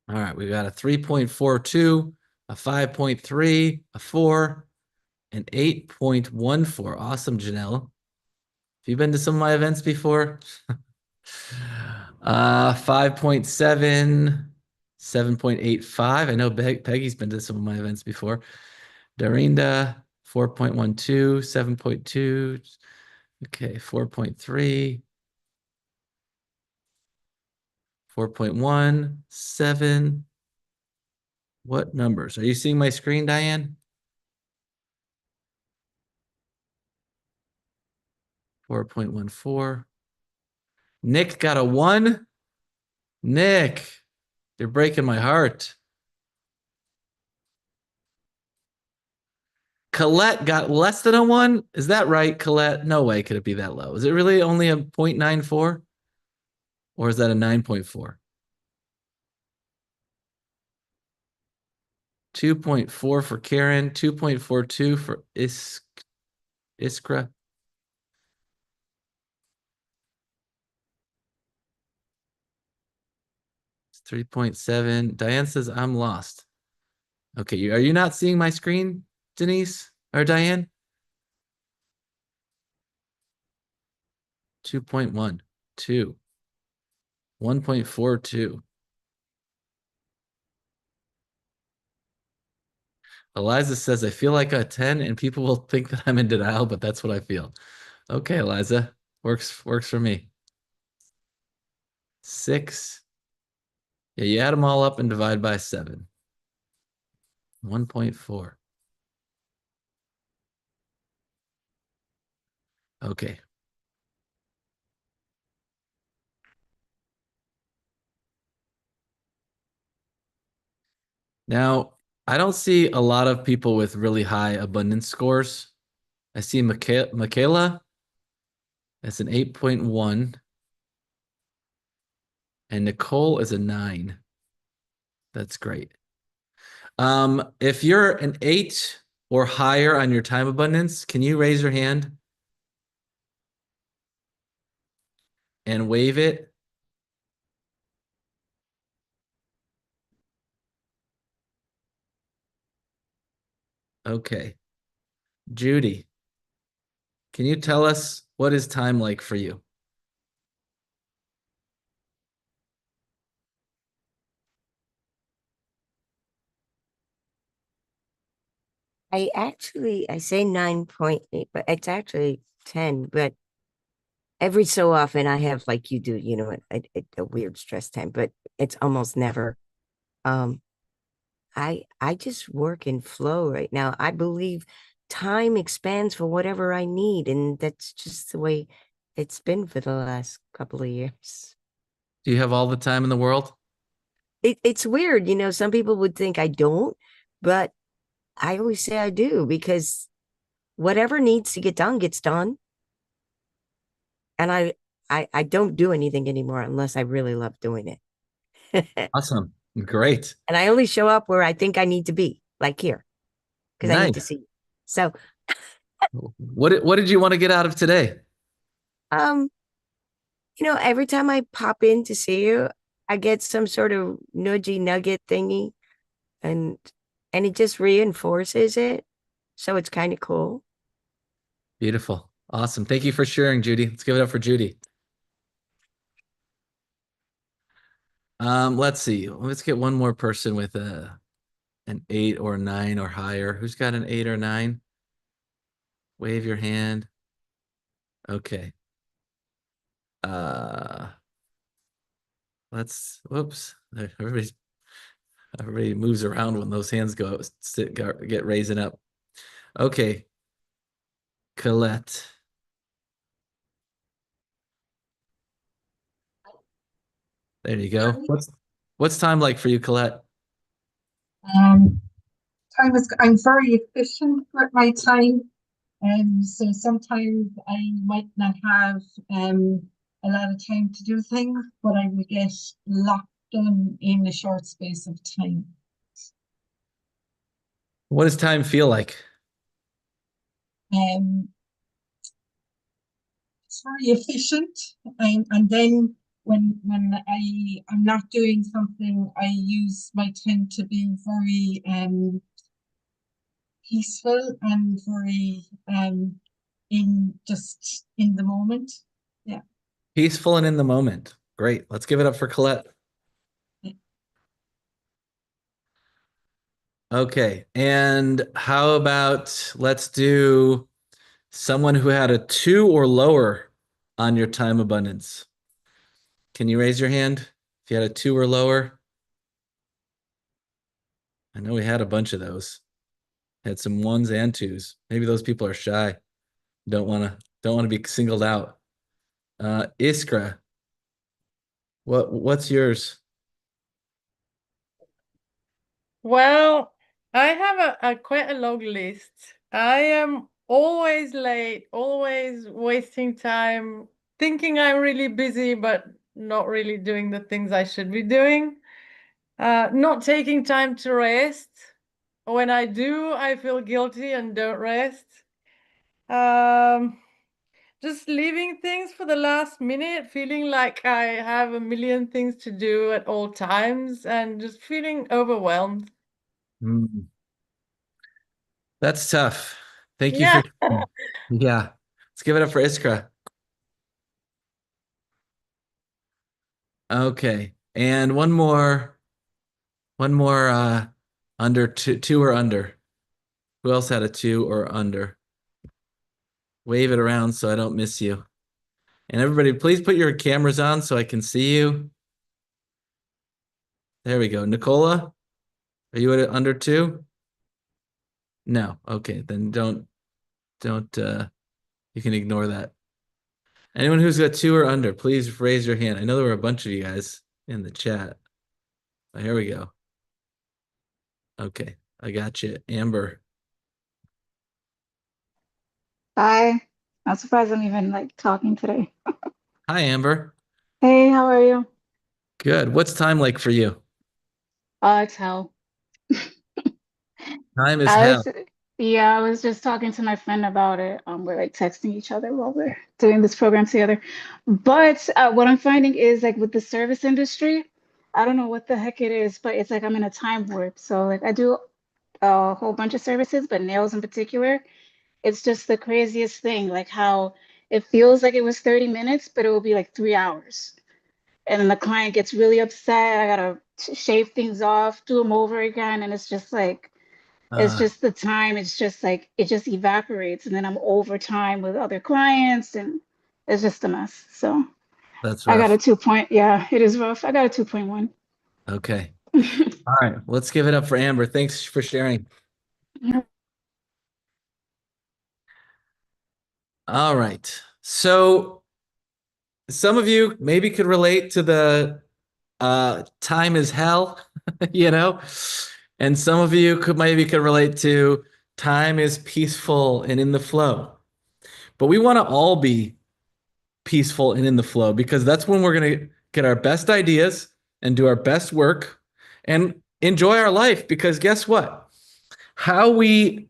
All right, we got a 3.42, a 5.3, a 4, an 8.14. Awesome, Janelle. Have you been to some of my events before? 5.7, 7.85. I know Peggy's been to some of my events before. Dorinda, 4.12, 7.2. Okay, 4.3. 4.1, 7. What numbers? Are you seeing my screen, Diane? 4.14. Nick got a 1. Nick, you're breaking my heart. Colette got less than a 1. Is that right, Colette? No way could it be that low. Is it really only a 0.94? Or is that a 9.4? 2.4 for Karen, 2.42 for Iskra. 3.7. Diane says I'm lost. Okay, are you not seeing my screen, Denise or Diane? 2.1, 2, 1.42. Eliza says, I feel like a 10 and people will think that I'm in denial, but that's what I feel. Okay, Eliza, works for me. 6. Yeah, you add them all up and divide by 7. 1.4. Okay. Now, I don't see a lot of people with really high abundance scores. I see Michaela as an 8.1 and Nicole is a 9. That's great. If you're an 8 or higher on your time abundance, can you raise your hand and wave it? Okay. Judy, can you tell us what is time like for you? I say 9.8, but it's actually 10. But every so often I have, like you do, a weird stress time, but it's almost never. Um, I just work in flow right now. I believe time expands for whatever I need, and that's just the way it's been for the last couple of years. Do you have all the time in the world? It's weird, some people would think I don't, but I always say I do because whatever needs to get done gets done. And I don't do anything anymore unless I really love doing it. Awesome. Great. And I only show up where I think I need to be, like here, because I need to Nice. see you. So, What did you want to get out of today? um, every time I pop in to see you, I get some sort of nudgy nugget thingy, and it just reinforces it. So it's kind of cool. Beautiful. Awesome. Thank you for sharing, Judy. Let's give it up for Judy. Let's see. Let's get one more person with an 8 or 9 or higher. Who's got an 8 or 9? Wave your hand. Okay. Whoops. Everybody moves around when those hands get raising up. Okay. Colette. There you go. What's time like for you, Colette? I'm very efficient with my time. So sometimes I might not have a lot of time to do things, but I will get a lot done in a short space of time. What does time feel like? It's very efficient, and then when I'm not doing something, I use my time to be very peaceful and very in the moment. Yeah. Peaceful and in the moment. Great. Let's give it up for Colette. Okay. And how about let's do someone who had a 2 or lower on your time abundance. Can you raise your hand if you had a 2 or lower? I know we had a bunch of those. Had some 1s and 2s. Maybe those people are shy. Don't want to be singled out. Iskra, what's yours? Well, I have a quite a long list. I am always late, always wasting time, thinking I'm really busy, but not really doing the things I should be doing. Not taking time to rest. When I do, I feel guilty and don't rest. Just leaving things for the last minute, feeling like I have a million things to do at all times and just feeling overwhelmed. That's tough. Thank you Yeah. for yeah. Let's give it up for Iskra. Okay. And one more under 2 or under. Who else had a 2 or under? Wave it around so I don't miss you. And everybody, please put your cameras on so I can see you. There we go. Nicola, are you at under 2? No. Okay, then don't you can ignore that. Anyone who's got 2 or under, please raise your hand. I know there were a bunch of you guys in the chat. Oh, here we go. Okay, I got you. Amber. Hi. I'm surprised I'm even like talking today. Hi, Amber. Hey, how are you? Good. What's time like for you? It's hell. Time is I hell. was, yeah, I was just talking to my friend about it. We're like texting each other while we're doing this program together. But what I'm finding is like with the service industry, I don't know what the heck it is, but it's like I'm in a time warp. So like I do a whole bunch of services, but nails in particular, it's just the craziest thing. Like how it feels like it was 30 minutes, but it will be like 3 hours. And then the client gets really upset. I gotta shave things off, do them over again, and it's just like it's Uh, just the time. It's just like it just evaporates, and then I'm overtime with other clients, and it's just a mess. So that's I got a rough. 2 point. Yeah, it is rough. I got a 2.1. Okay. All right. Let's give it up for Amber. Thanks for sharing. All right. So some of you maybe could relate to the time is hell, you know, and some of you could relate to time is peaceful and in the flow. But we want to all be peaceful and in the flow because that's when we're going to get our best ideas and do our best work and enjoy our life. Because guess what? How we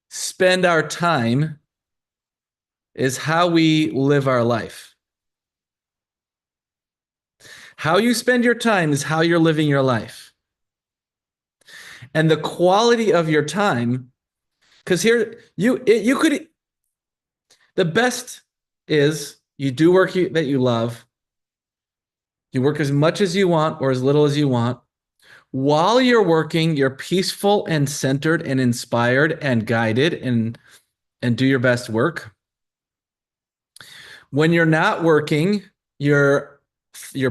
spend our time is how we live our life. How you spend your time is how you're living your life. And the quality of your time, because here you could, the best is you do work that you love. You work as much as you want or as little as you want. While you're working, you're peaceful and centered and inspired and guided and do your best work. When you're not working, you're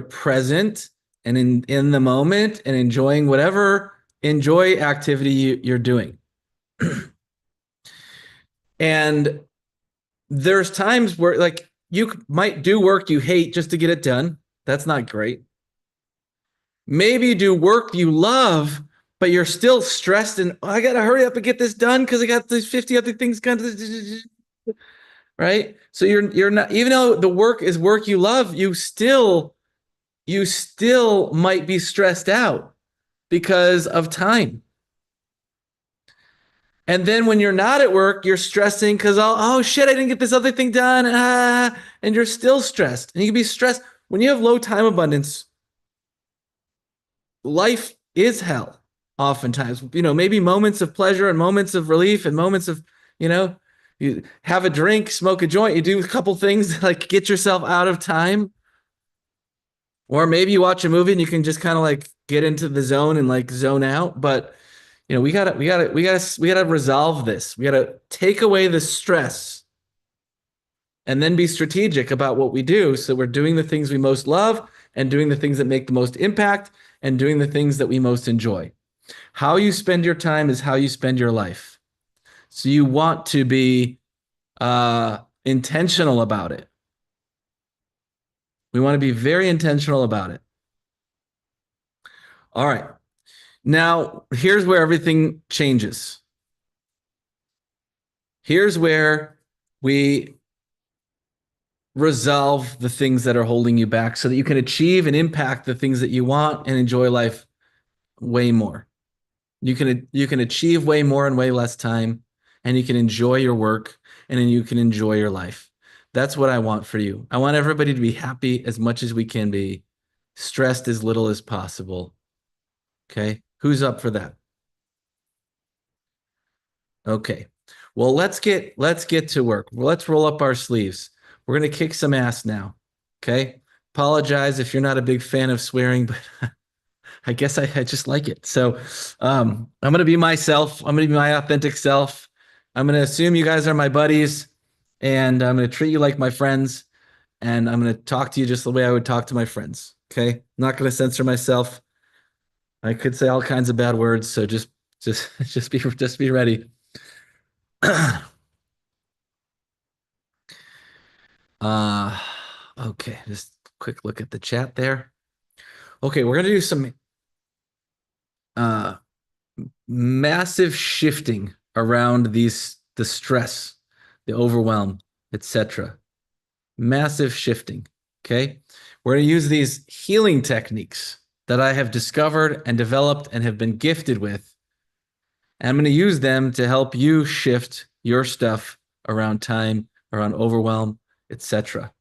present and in the moment and enjoying whatever activity you're doing. And there's times where like you might do work you hate just to get it done. That's not great. Maybe you do work you love, but you're still stressed and I got to hurry up and get this done because I got these 50 other things right? So you're not, even though the work is work you love, you still might be stressed out because of time. And then when you're not at work, you're stressing because, oh shit, I didn't get this other thing done. And you're still stressed. And you can be stressed. When you have low time abundance, life is hell oftentimes. You know, maybe moments of pleasure and moments of relief and moments of, you know, you have a drink, smoke a joint, you do a couple things to like get yourself out of time. Or maybe you watch a movie and you can just kind of like get into the zone and like zone out. But you know, we gotta resolve this. We gotta take away the stress and then be strategic about what we do. So we're doing the things we most love and doing the things that make the most impact and doing the things that we most enjoy. How you spend your time is how you spend your life. So you want to be intentional about it. We want to be very intentional about it. All right. Now, here's where everything changes. Here's where we resolve the things that are holding you back so that you can achieve and impact the things that you want and enjoy life way more. You can achieve way more in way less time, and you can enjoy your work, and then you can enjoy your life. That's what I want for you. I want everybody to be happy as much as we can be, stressed as little as possible. Okay? Who's up for that? Okay. Well, let's get to work. Well, let's roll up our sleeves. We're going to kick some ass now. Okay? Apologize if you're not a big fan of swearing, but I guess I just like it. So I'm going to be myself. I'm going to be my authentic self. I'm going to assume you guys are my buddies, and I'm going to treat you like my friends, and I'm going to talk to you just the way I would talk to my friends. Okay? I'm not going to censor myself. I could say all kinds of bad words, so just be ready. Okay, just quick look at the chat there. Okay, we're gonna do some massive shifting around the stress, the overwhelm, etc. Massive shifting. Okay. We're going to use these healing techniques that I have discovered and developed and have been gifted with. And I'm going to use them to help you shift your stuff around time, around overwhelm, etc.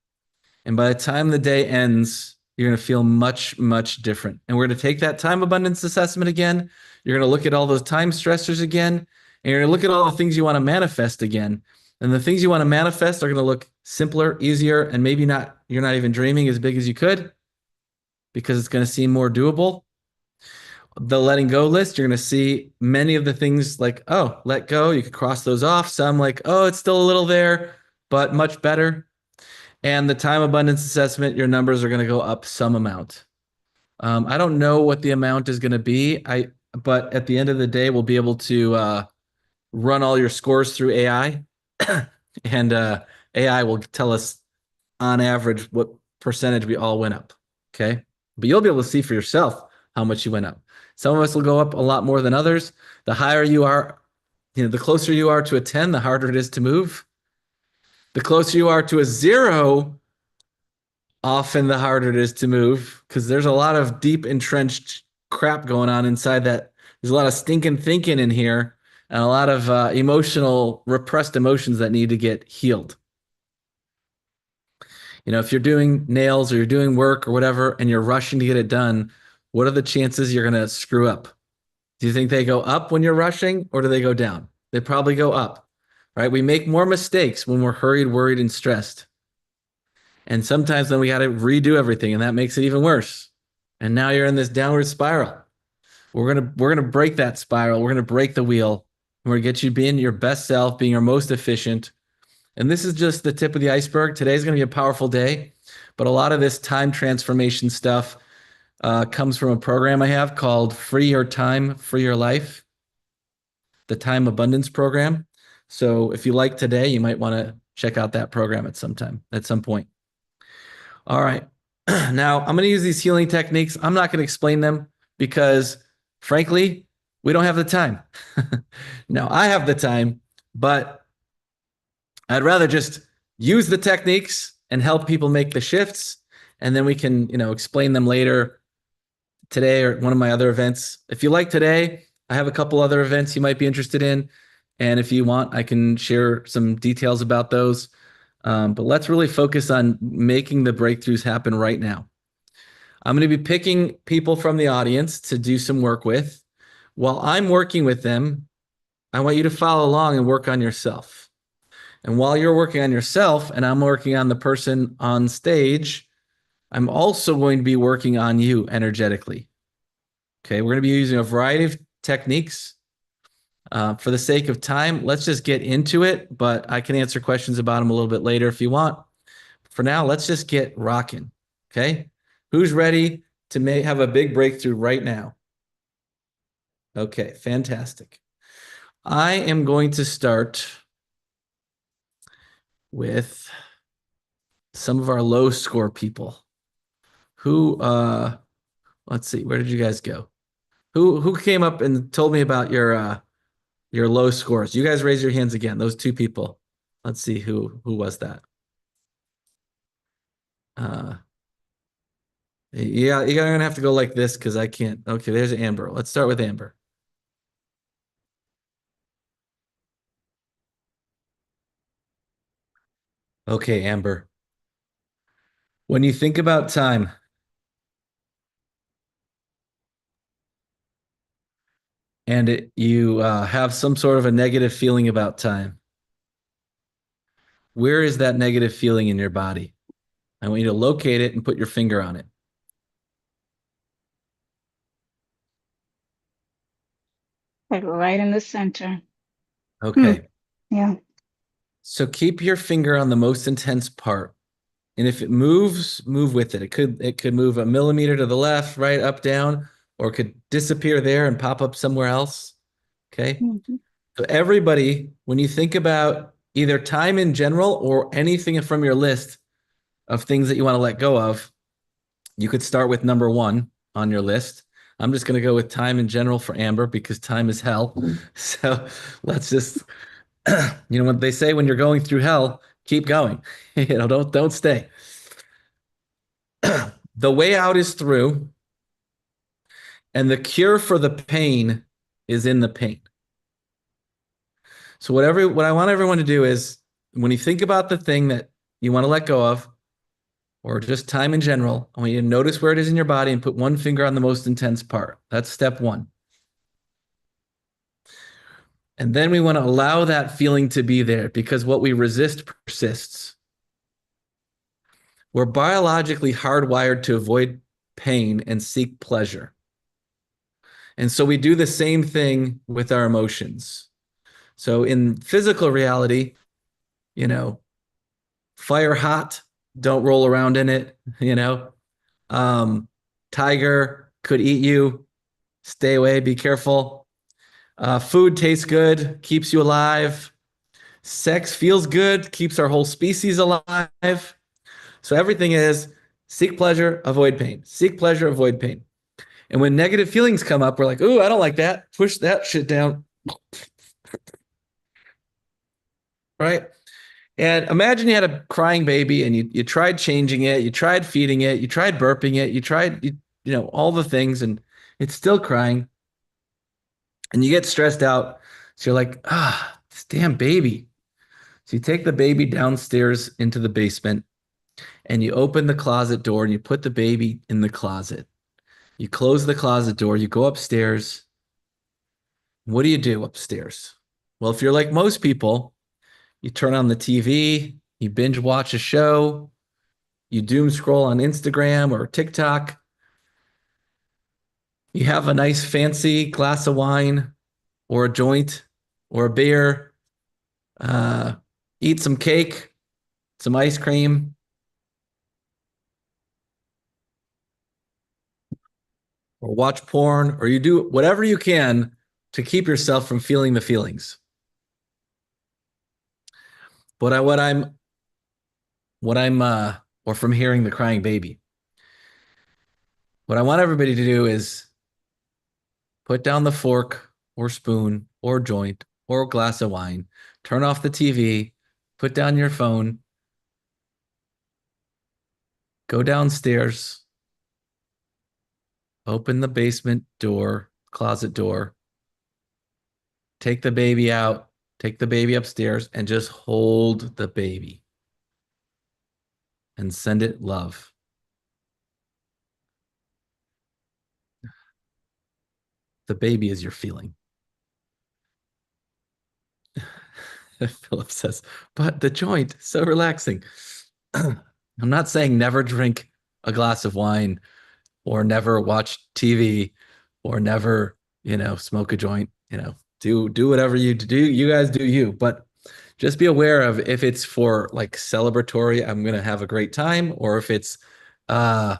And by the time the day ends, you're going to feel much, much different. And we're going to take that time abundance assessment again. You're going to look at all those time stressors again. And you're going to look at all the things you want to manifest again. And the things you want to manifest are going to look simpler, easier, and maybe you're not even dreaming as big as you could, because it's going to seem more doable. The letting go list, you're going to see many of the things like, oh, let go. You could cross those off. Some like, oh, it's still a little there, but much better. And the time abundance assessment, your numbers are going to go up some amount. I don't know what the amount is going to be. But at the end of the day, we'll be able to run all your scores through AI. And AI will tell us on average what percentage we all went up. Okay. But you'll be able to see for yourself how much you went up. Some of us will go up a lot more than others. The higher you are, the closer you are to a 10, the harder it is to move. The closer you are to a 0, often the harder it is to move, because there's a lot of deep entrenched crap going on inside that. There's a lot of stinking thinking in here, and a lot of repressed emotions that need to get healed. If you're doing nails or you're doing work or whatever, and you're rushing to get it done, what are the chances you're going to screw up? Do you think they go up when you're rushing, or do they go down? They probably go up, right? We make more mistakes when we're hurried, worried, and stressed. And sometimes then we got to redo everything, and that makes it even worse. And now you're in this downward spiral. We're gonna break that spiral. We're gonna break the wheel. We're gonna get you being your best self, being your most efficient. And this is just the tip of the iceberg. Today's gonna be a powerful day, but a lot of this time transformation stuff comes from a program I have called Free Your Time, Free Your Life, the Time Abundance Program. So if you like today, you might want to check out that program at some point. All right. Now I'm going to use these healing techniques. I'm not going to explain them because, frankly, we don't have the time. Now I have the time, but I'd rather just use the techniques and help people make the shifts. And then we can, explain them later today or at one of my other events. If you like today, I have a couple other events you might be interested in. And if you want, I can share some details about those. But let's really focus on making the breakthroughs happen right now. I'm going to be picking people from the audience to do some work with. While I'm working with them, I want you to follow along and work on yourself. And while you're working on yourself and I'm working on the person on stage, I'm also going to be working on you energetically. Okay, we're going to be using a variety of techniques. For the sake of time, let's just get into it, but I can answer questions about them a little bit later if you want. For now, let's just get rocking, okay? Who's ready to have a big breakthrough right now? Okay, fantastic. I am going to start with some of our low score people who, let's see, where did you guys go? Who came up and told me about your low scores? You guys raise your hands again. Those two people. Let's see who was that. Yeah, you're gonna have to go like this because I can't. Okay, there's Amber. Let's start with Amber. Okay, Amber. When you think about time, and you have some sort of a negative feeling about time, where is that negative feeling in your body? I want you to locate it and put your finger on it. Like right in the center. Okay. Yeah. So keep your finger on the most intense part. And if it moves, move with it. It could move a millimeter to the left, right, up, down, or it could disappear there and pop up somewhere else. Okay. Mm-hmm. So everybody, when you think about either time in general or anything from your list of things that you want to let go of, you could start with number 1 on your list. I'm just going to go with time in general for Amber because time is hell. So let's just, what they say when you're going through hell, keep going. Don't stay. The way out is through, and the cure for the pain is in the pain. So what I want everyone to do is, when you think about the thing that you want to let go of, or just time in general, I want you to notice where it is in your body and put one finger on the most intense part. That's step one. And then we want to allow that feeling to be there, because what we resist persists. We're biologically hardwired to avoid pain and seek pleasure. And so we do the same thing with our emotions. So in physical reality, fire hot, don't roll around in it, tiger could eat you, stay away, be careful. Food tastes good, keeps you alive. Sex feels good, keeps our whole species alive. So everything is seek pleasure, avoid pain. Seek pleasure, avoid pain. And when negative feelings come up, we're like, ooh, I don't like that. Push that shit down. Right? And imagine you had a crying baby and you tried changing it, you tried feeding it, you tried burping it, you tried, all the things, and it's still crying. And you get stressed out. So you're like, this damn baby. So you take the baby downstairs into the basement and you open the closet door and you put the baby in the closet. You close the closet door, you go upstairs. What do you do upstairs? Well, if you're like most people, you turn on the TV, you binge watch a show, you doom scroll on Instagram or TikTok. You have a nice fancy glass of wine or a joint or a beer, eat some cake, some ice cream. Or watch porn, or you do whatever you can to keep yourself from feeling the feelings. But or from hearing the crying baby. What I want everybody to do is put down the fork or spoon or joint or glass of wine, turn off the TV, put down your phone, go downstairs, open the basement door, closet door, take the baby out, take the baby upstairs, and just hold the baby and send it love. The baby is your feeling. Philip says, but the joint, so relaxing. I'm not saying never drink a glass of wine or never watch TV or never, smoke a joint, do whatever you do. You guys do you, but just be aware of if it's for like celebratory, I'm going to have a great time, or if it's, oh,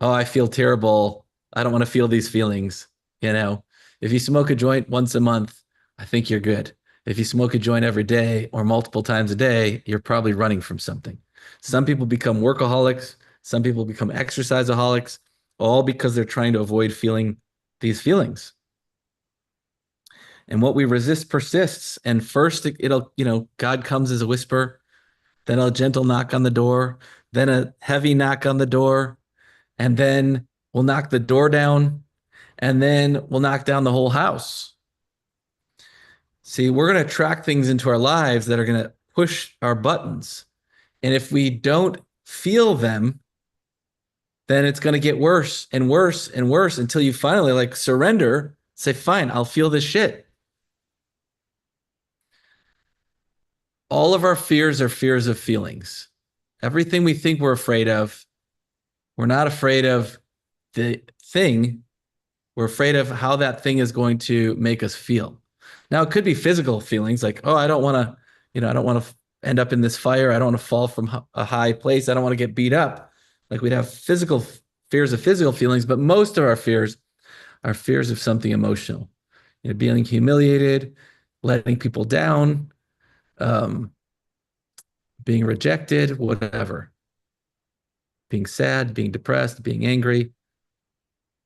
I feel terrible. I don't want to feel these feelings. If you smoke a joint once a month, I think you're good. If you smoke a joint every day or multiple times a day, you're probably running from something. Some people become workaholics. Some people become exerciseaholics, all because they're trying to avoid feeling these feelings. And what we resist persists. And first it'll, God comes as a whisper, then a gentle knock on the door, then a heavy knock on the door, and then we'll knock the door down, and then we'll knock down the whole house. See, we're going to attract things into our lives that are going to push our buttons. And if we don't feel them, then it's going to get worse and worse and worse until you finally surrender, say, fine, I'll feel this shit. All of our fears are fears of feelings. Everything we think we're afraid of, we're not afraid of the thing. We're afraid of how that thing is going to make us feel. Now, it could be physical feelings like, oh, I don't want to, I don't want to end up in this fire. I don't want to fall from a high place. I don't want to get beat up. Like we'd have physical fears of physical feelings, but most of our fears are fears of something emotional. Being humiliated, letting people down, being rejected, whatever. Being sad, being depressed, being angry.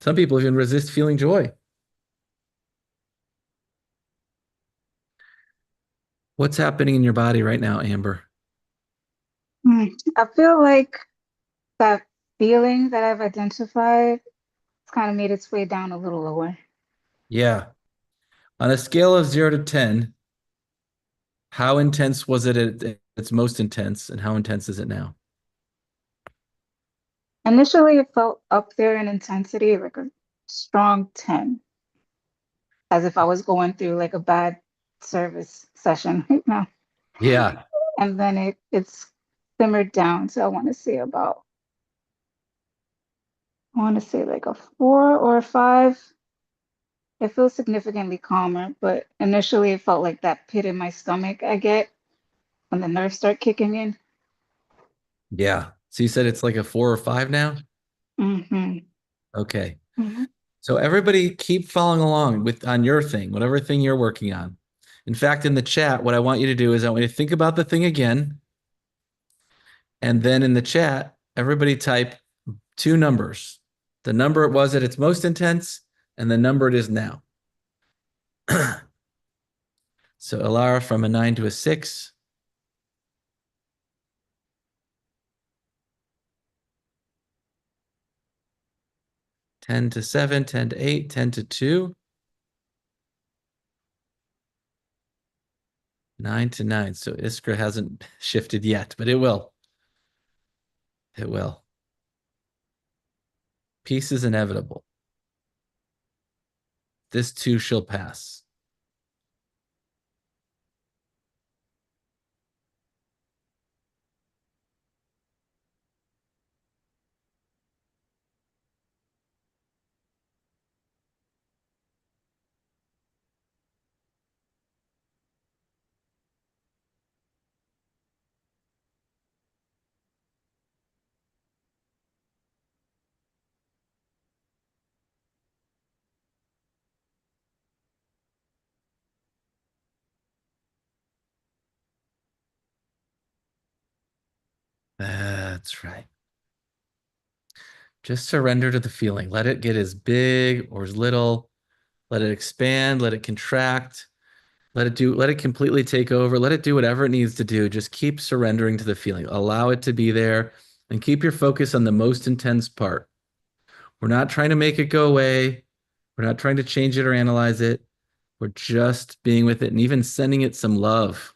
Some people even resist feeling joy. What's happening in your body right now, Amber? I feel like that feeling that I've identified, it's kind of made its way down a little lower. Yeah. On a scale of 0 to 10, how intense was it at its most intense, and how intense is it now? Initially, it felt up there in intensity, like a strong 10, as if I was going through like a bad service session right now. Yeah. And then it's simmered down. So I want to say like a 4 or a 5. It feels significantly calmer, but initially it felt like that pit in my stomach I get when the nerves start kicking in. Yeah. So you said it's like a 4 or 5 now? Mm-hmm. Okay. Mm-hmm. So everybody keep following along on your thing, whatever thing you're working on. In fact, in the chat, what I want you to do is I want you to think about the thing again. And then in the chat, everybody type 2 numbers. The number it was at its most intense and the number it is now. So Alara, from a 9 to a 6. Ten to 7, 10 to 8, 10 to 2. 9 to 9. So Iskra hasn't shifted yet, but it will. It will. Peace is inevitable. This too shall pass. That's right. Just surrender to the feeling. Let it get as big or as little. Let it expand, let it contract. Let it completely take over. Let it do whatever it needs to do. Just keep surrendering to the feeling. Allow it to be there and keep your focus on the most intense part. We're not trying to make it go away. We're not trying to change it or analyze it. We're just being with it and even sending it some love.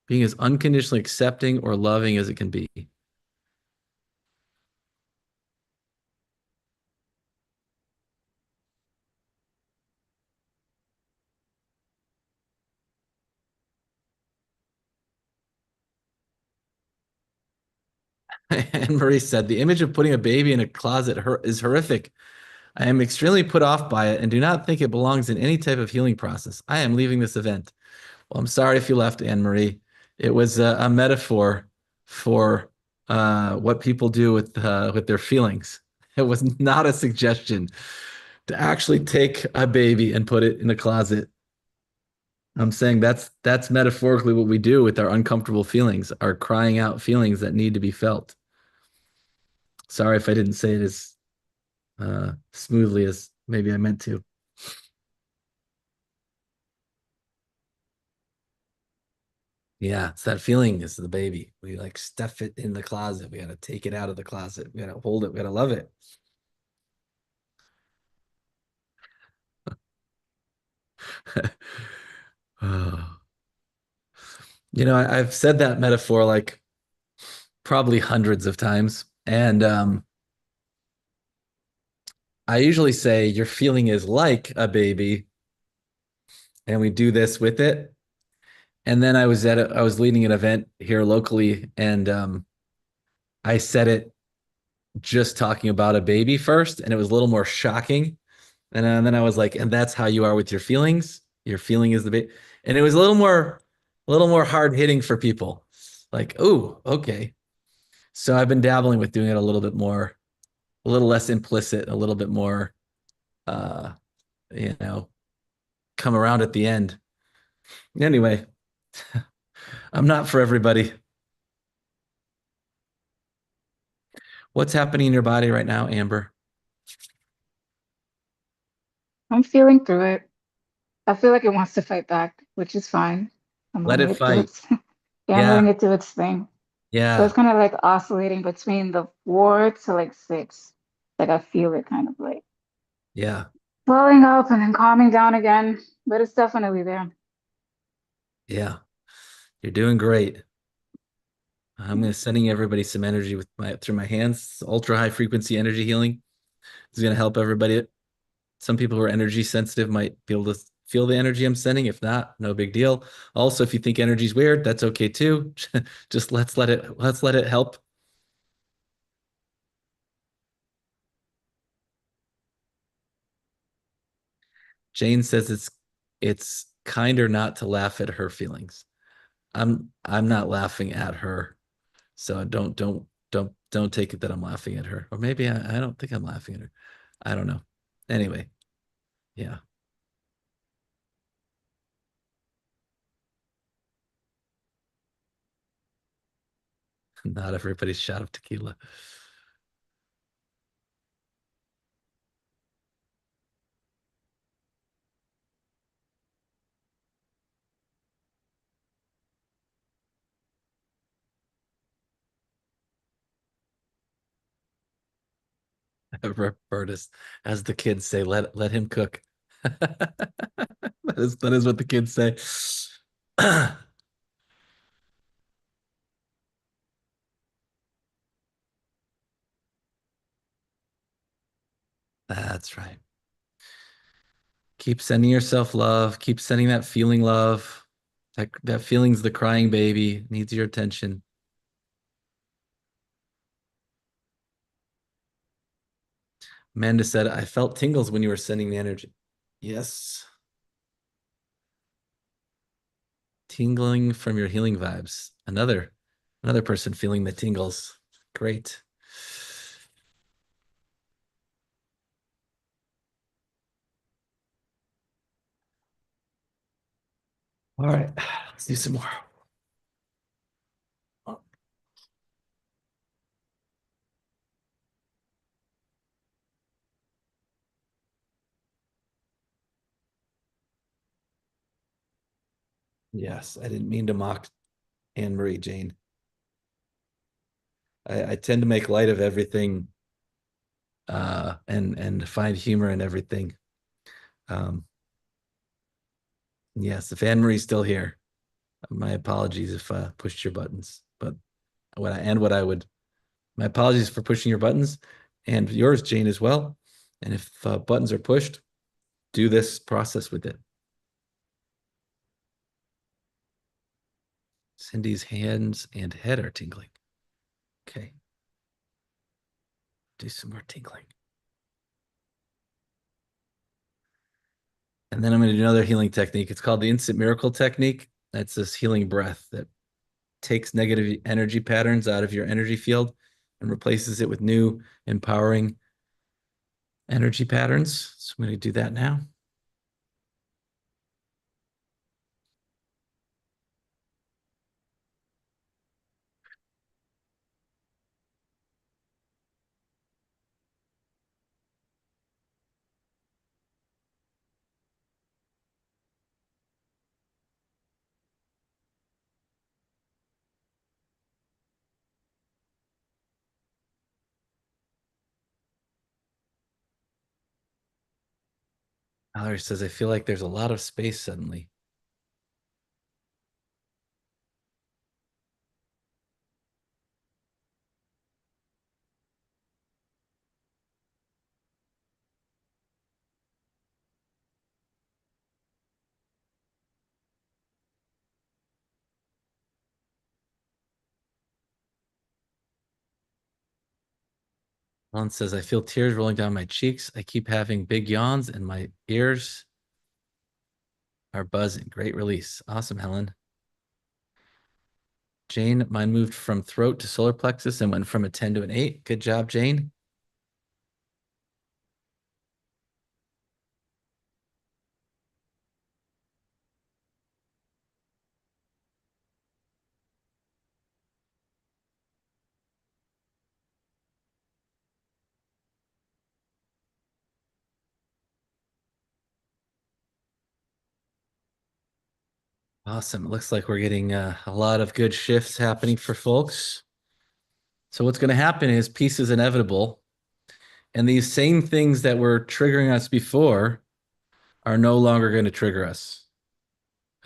Being as unconditionally accepting or loving as it can be. Anne Marie said, the image of putting a baby in a closet is horrific. I am extremely put off by it and do not think it belongs in any type of healing process. I am leaving this event. Well, I'm sorry if you left, Anne Marie. It was a metaphor for what people do with their feelings. It was not a suggestion to actually take a baby and put it in a closet. I'm saying that's metaphorically what we do with our uncomfortable feelings, our crying out feelings that need to be felt. Sorry if I didn't say it as smoothly as maybe I meant to. Yeah, it's that feeling is the baby. We like stuff it in the closet. We got to take it out of the closet. We got to hold it. We got to love it. You know, I've said that metaphor like probably hundreds of times. And I usually say your feeling is like a baby. And we do this with it. And then I was leading an event here locally, and I said it just talking about a baby first, and it was a little more shocking. And then I was like, and that's how you are with your feelings. Your feeling is the baby. And it was a little more hard hitting for people. Like, oh, okay. So I've been dabbling with doing it a little bit more, a little less implicit, a little bit more, come around at the end. Anyway, I'm not for everybody. What's happening in your body right now, Amber? I'm feeling through it. I feel like it wants to fight back, which is fine. I'm Let letting it it do fight. its yeah, I'm letting Yeah. it do its thing. So it's Yeah. kind of like oscillating between the 4 to like 6. Like I feel it kind of like Yeah. blowing up and then calming down again. But it's definitely there. Yeah. You're doing great. I'm gonna sending everybody some energy with my through my hands. Ultra high frequency energy healing is gonna help everybody. Some people who are energy sensitive might be able to feel the energy I'm sending. If not, no big deal. Also, if you think energy is weird, that's okay too. Just let's let it help. Jane says it's kinder not to laugh at her feelings. I'm not laughing at her. So don't take it that I'm laughing at her. Or maybe I don't think I'm laughing at her. I don't know. Anyway, yeah. Not everybody's shot of tequila. Robertus, as the kids say, let him cook. That is what the kids say. That's right. Keep sending yourself love. Keep sending that feeling love. That feeling's the crying baby, needs your attention. Amanda said, I felt tingles when you were sending the energy. Yes. Tingling from your healing vibes. Another person feeling the tingles. Great. All right, let's do some more. Yes, I didn't mean to mock Anne Marie Jane. I tend to make light of everything and find humor in everything. Um, yes, if Anne Marie's still here, my apologies if I pushed your buttons. But what I would, my apologies for pushing your buttons and yours, Jane, as well. And if buttons are pushed, do this process with it. Cindy's hands and head are tingling. Okay. Do some more tingling. And then I'm going to do another healing technique. It's called the instant miracle technique. That's this healing breath that takes negative energy patterns out of your energy field and replaces it with new empowering energy patterns. So I'm going to do that now. Mallory says, I feel like there's a lot of space suddenly. Helen says, I feel tears rolling down my cheeks. I keep having big yawns and my ears are buzzing. Great release. Awesome, Helen. Jane, mine moved from throat to solar plexus and went from a 10 to an 8. Good job, Jane. Awesome. It looks like we're getting a lot of good shifts happening for folks. So what's going to happen is peace is inevitable. And these same things that were triggering us before are no longer going to trigger us.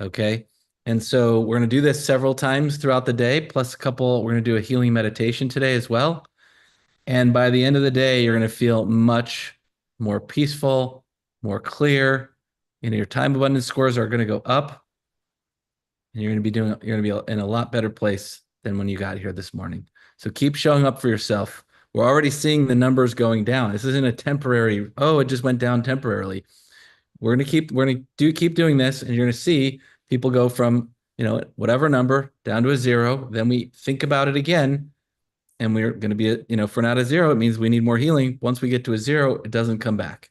Okay. And so we're going to do this several times throughout the day, plus a couple, we're going to do a healing meditation today as well. And by the end of the day, you're going to feel much more peaceful, more clear. Your time abundance scores are going to go up. And you're going to be in a lot better place than when you got here this morning. So keep showing up for yourself. We're already seeing the numbers going down. This isn't a temporary, oh, it just went down temporarily. We're going to keep doing this, and you're going to see people go from, whatever number down to a 0. Then we think about it again, and we're going to be, if we're not a 0, it means we need more healing. Once we get to a 0, it doesn't come back.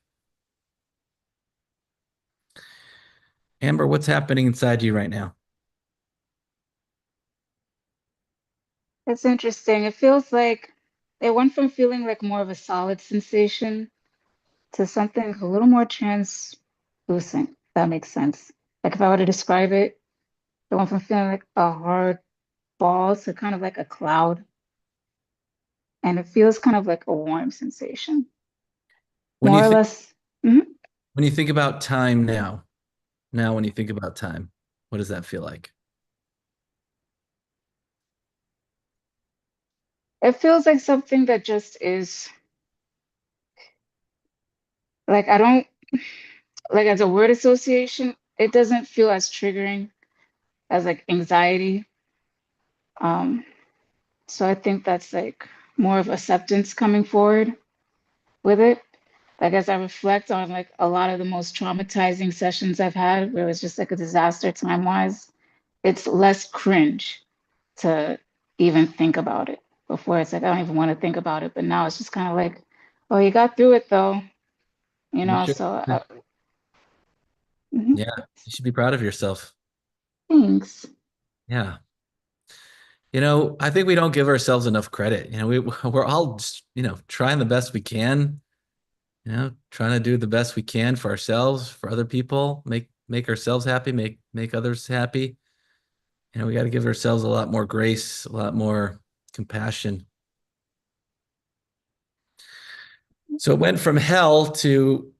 Amber, what's happening inside you right now? It's interesting. It feels like it went from feeling like more of a solid sensation to something a little more translucent, if that makes sense. Like if I were to describe it, it went from feeling like a hard ball to kind of like a cloud. And it feels kind of like a warm sensation. More or less. When you think about time now, when you think about time, what does that feel like? It feels like something that just is like, I don't like as a word association, it doesn't feel as triggering as like anxiety. So I think that's like more of acceptance coming forward with it. Like as I reflect on like a lot of the most traumatizing sessions I've had where it was just like a disaster time-wise, it's less cringe to even think about it. Before it's like I don't even want to think about it, but now it's just kind of like, oh, you got through it though, so yeah, you should be proud of yourself. Thanks. Yeah. I think we don't give ourselves enough credit. We're all just, trying the best we can, trying to do the best we can for ourselves, for other people, make ourselves happy, make others happy. We got to give ourselves a lot more grace, a lot more compassion. So it went from hell to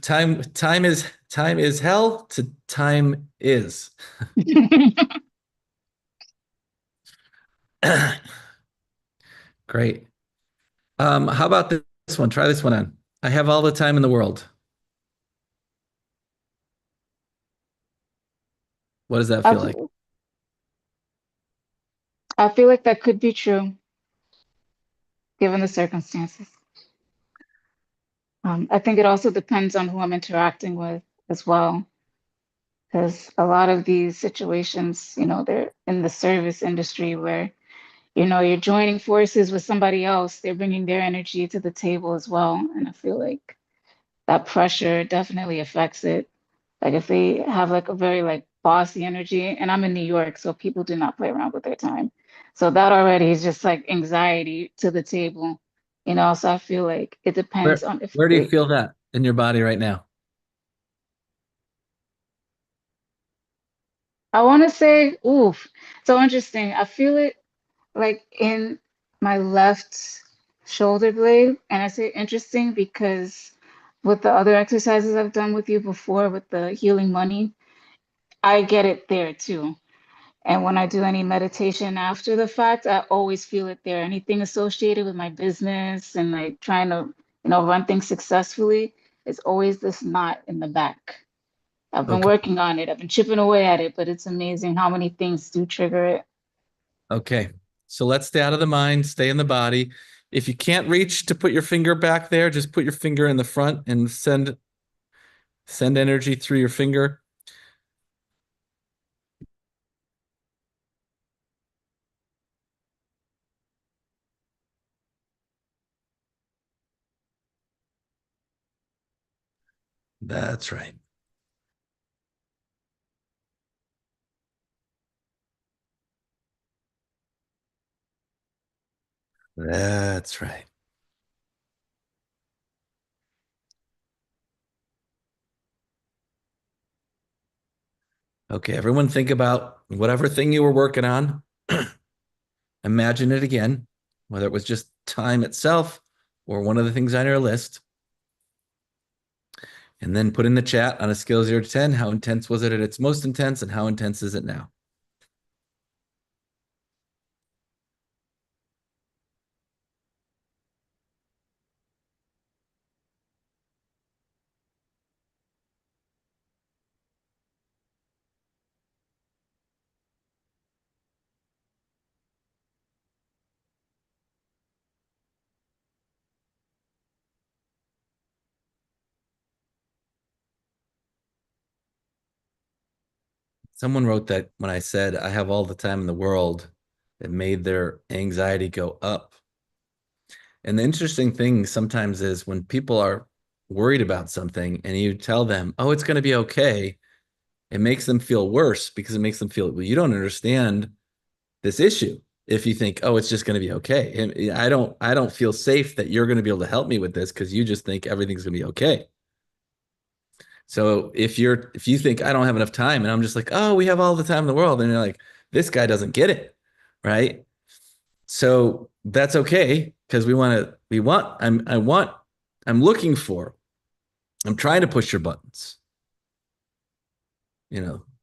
time is hell to time is. Great. How about this one? Try this one on. I have all the time in the world. What does that feel like? I feel like that could be true, given the circumstances. I think it also depends on who I'm interacting with as well. Because a lot of these situations, they're in the service industry where, you're joining forces with somebody else, they're bringing their energy to the table as well. And I feel like that pressure definitely affects it. Like if they have like a very like bossy energy, and I'm in New York, so people do not play around with their time. So that already is just like anxiety to the table, so I feel like it depends on if Where do you feel that in your body right now? I want to say, oof, so interesting. I feel it like in my left shoulder blade. And I say interesting because with the other exercises I've done with you before with the healing money, I get it there too. And when I do any meditation after the fact, I always feel it there. Anything associated with my business and like trying to, run things successfully, it's always this knot in the back. I've been working on it. I've been chipping away at it, but it's amazing how many things do trigger it. Okay. So let's stay out of the mind, stay in the body. If you can't reach to put your finger back there, just put your finger in the front and send energy through your finger. That's right. That's right. Okay, everyone think about whatever thing you were working on. Imagine it again, whether it was just time itself or one of the things on your list. And then put in the chat on a scale of 0 to 10, how intense was it at its most intense and how intense is it now? Someone wrote that when I said I have all the time in the world, it made their anxiety go up. And the interesting thing sometimes is when people are worried about something and you tell them, oh, it's going to be okay, it makes them feel worse because it makes them feel, well, you don't understand this issue. If you think, oh, it's just going to be okay. And I don't feel safe that you're going to be able to help me with this because you just think everything's going to be okay. So if you think I don't have enough time and I'm just like, oh, we have all the time in the world, and you're like, this guy doesn't get it, right? So that's okay because I'm looking for, I'm trying to push your buttons,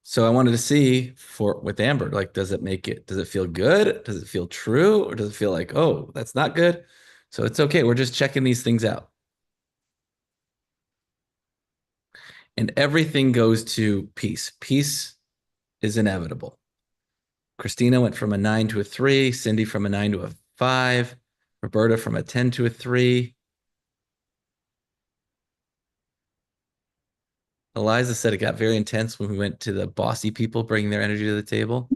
So I wanted to see with Amber, like, does it feel good? Does it feel true? Or does it feel like, oh, that's not good? So it's okay. We're just checking these things out. And everything goes to peace. Peace is inevitable. Christina went from a 9 to a 3, Cindy from a 9 to a 5, Roberta from a 10 to a 3. Eliza said it got very intense when we went to the bossy people bringing their energy to the table.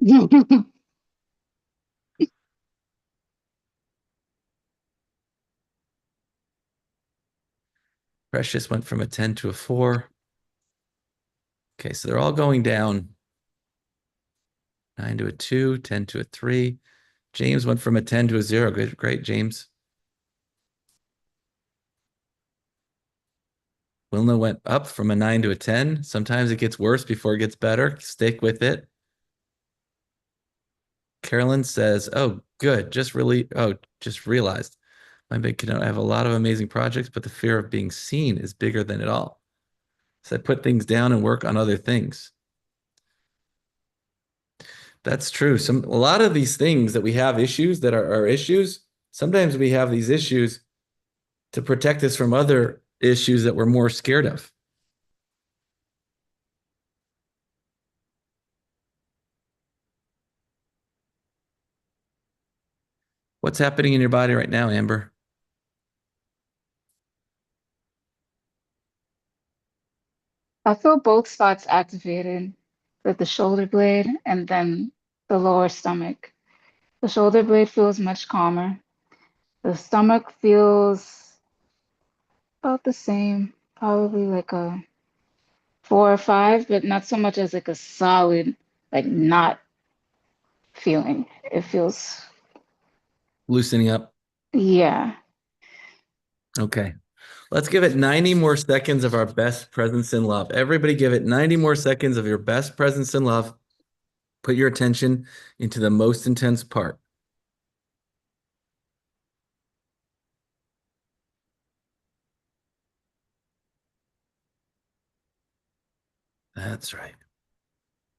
Precious went from a 10 to a 4. Okay, so they're all going down. 9 to a 2, 10 to a 3. James went from a 10 to a 0. Great, James. Wilna went up from a 9 to a 10. Sometimes it gets worse before it gets better. Stick with it. Carolyn says, oh, good. Just realized my big kiddo. I have a lot of amazing projects, but the fear of being seen is bigger than it all. So I put things down and work on other things. That's true. A lot of these things that we have issues that are issues, sometimes we have these issues to protect us from other issues that we're more scared of. What's happening in your body right now, Amber? I feel both spots activated with the shoulder blade and then the lower stomach. The shoulder blade feels much calmer. The stomach feels about the same, probably like a 4 or 5, but not so much as like a solid, like not feeling. It feels, Loosening up. yeah. Okay. Let's give it 90 more seconds of our best presence in love. Everybody give it 90 more seconds of your best presence in love. Put your attention into the most intense part. That's right.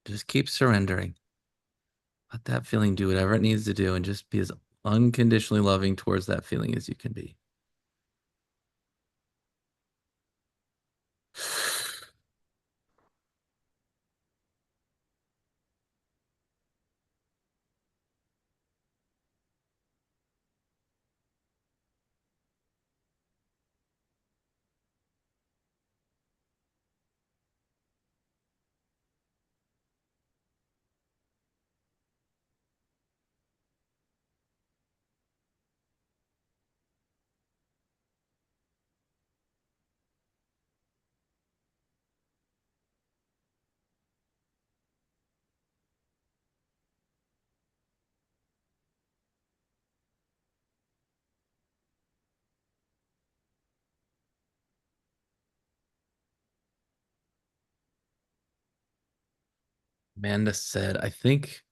Just keep surrendering. Let that feeling do whatever it needs to do and just be as unconditionally loving towards that feeling as you can be. Amanda said, I think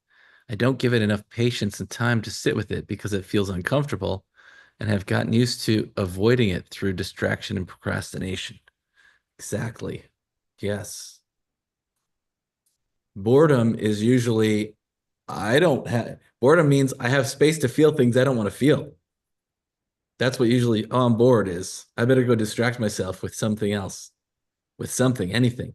I don't give it enough patience and time to sit with it because it feels uncomfortable and have gotten used to avoiding it through distraction and procrastination. Exactly. Yes. Boredom is usually, boredom means I have space to feel things I don't want to feel. That's what usually on board is. I better go distract myself with something else, with something, anything.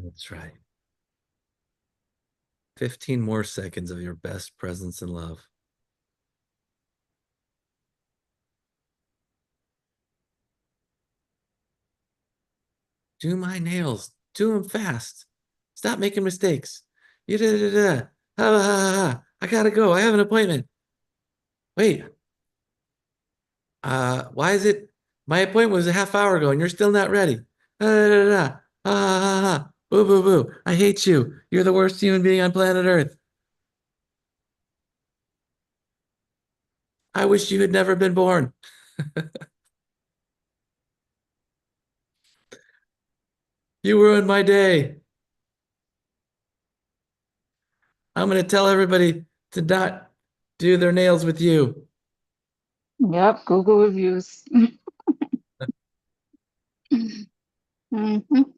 That's right. 15 more seconds of your best presence and love. Do my nails. Do them fast. Stop making mistakes. You da da da. Ha, ha, ha, ha. I gotta go. I have an appointment. Wait. Why is it? My appointment was a half hour ago and you're still not ready. Da da da da. Ha ha ha ha. Boo boo boo. I hate you. You're the worst human being on planet Earth. I wish you had never been born. You ruined my day. I'm gonna tell everybody to not do their nails with you. Yep, Google reviews. Mhm.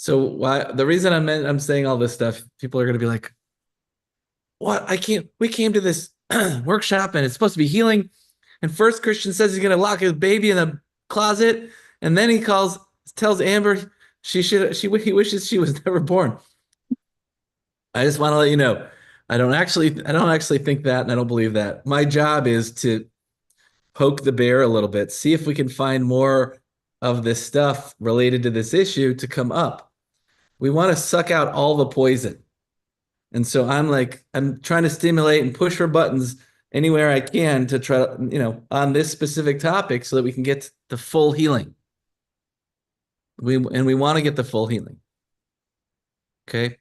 So why the reason I'm saying all this stuff, people are gonna be like, what? We came to this workshop and it's supposed to be healing. And first Christian says he's gonna lock his baby in a closet, and then he tells Amber he wishes she was never born. I just want to let you know, I don't actually think that, and I don't believe that. My job is to poke the bear a little bit, see if we can find more of this stuff related to this issue to come up. We want to suck out all the poison. And so I'm trying to stimulate and push for buttons anywhere I can to try to, on this specific topic so that we can get the full healing. We want to get the full healing. Okay.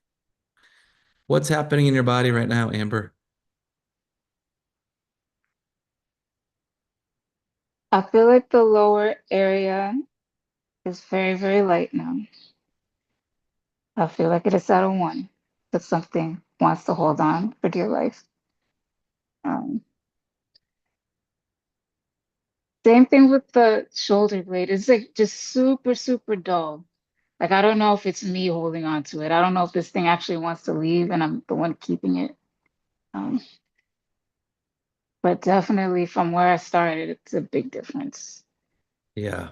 What's happening in your body right now, Amber? I feel like the lower area is very, very light now. I feel like it is at a 1, that something wants to hold on for dear life. Same thing with the shoulder blade. It's like just super, super dull. Like I don't know if it's me holding on to it. I don't know if this thing actually wants to leave and I'm the one keeping it. But definitely from where I started, it's a big difference. Yeah.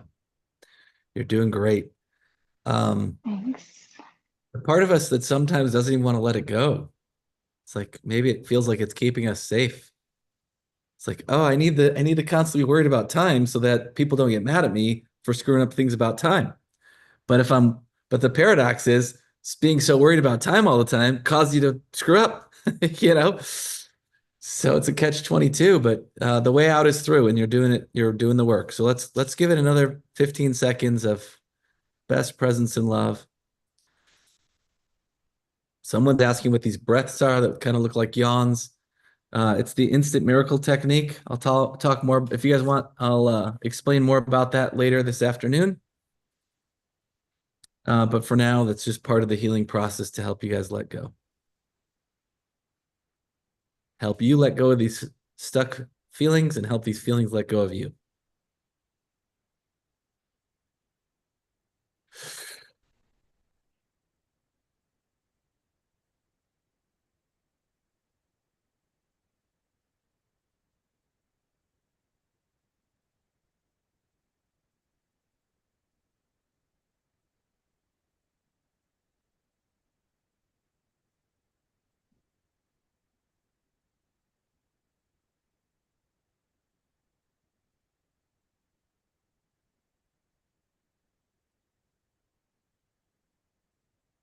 You're doing great. Thanks. The part of us that sometimes doesn't even want to let it go. It's like maybe it feels like it's keeping us safe. It's like, oh, I need to constantly be worried about time so that people don't get mad at me for screwing up things about time. But the paradox is being so worried about time all the time causes you to screw up, So it's a catch-22, but the way out is through, and you're doing the work. So let's give it another 15 seconds of best presence and love. Someone's asking what these breaths are that kind of look like yawns. It's the instant miracle technique. I'll talk more. If you guys want, I'll explain more about that later this afternoon. But for now, that's just part of the healing process to help you guys let go. Help you let go of these stuck feelings and help these feelings let go of you.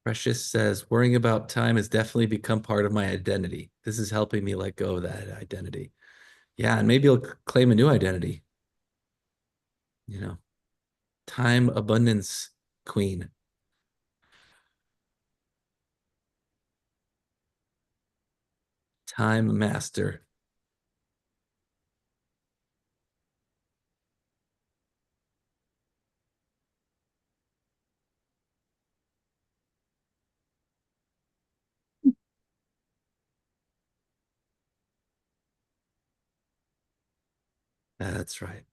Precious says, worrying about time has definitely become part of my identity. This is helping me let go of that identity. Yeah, and maybe you'll claim a new identity. You know, time abundance queen. Time master. That's right.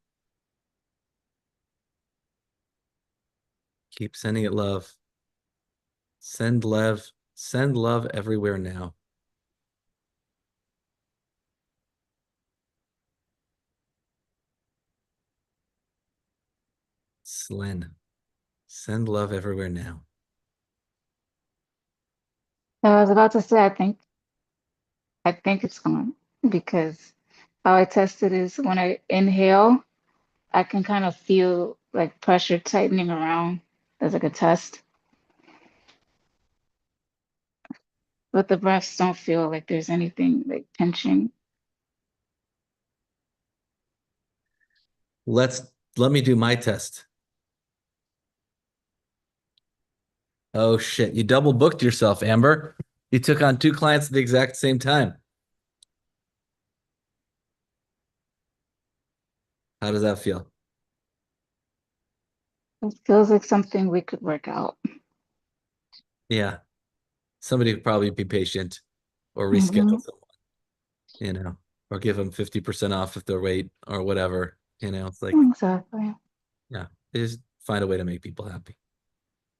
Keep sending it love. Send love everywhere now. Slen. Send love everywhere now. I was about to say, I think it's gone because how I test it is when I inhale, I can kind of feel like pressure tightening around. There's like a test, but the breaths don't feel like there's anything like pinching. Let me do my test. Oh shit, you double booked yourself, Amber. You took on 2 clients at the exact same time. How does that feel? It feels like something we could work out. Yeah. Somebody would probably be patient or Mhm. reschedule someone, or give them 50% off if they're late or whatever. It's like, Exactly. yeah, they just find a way to make people happy.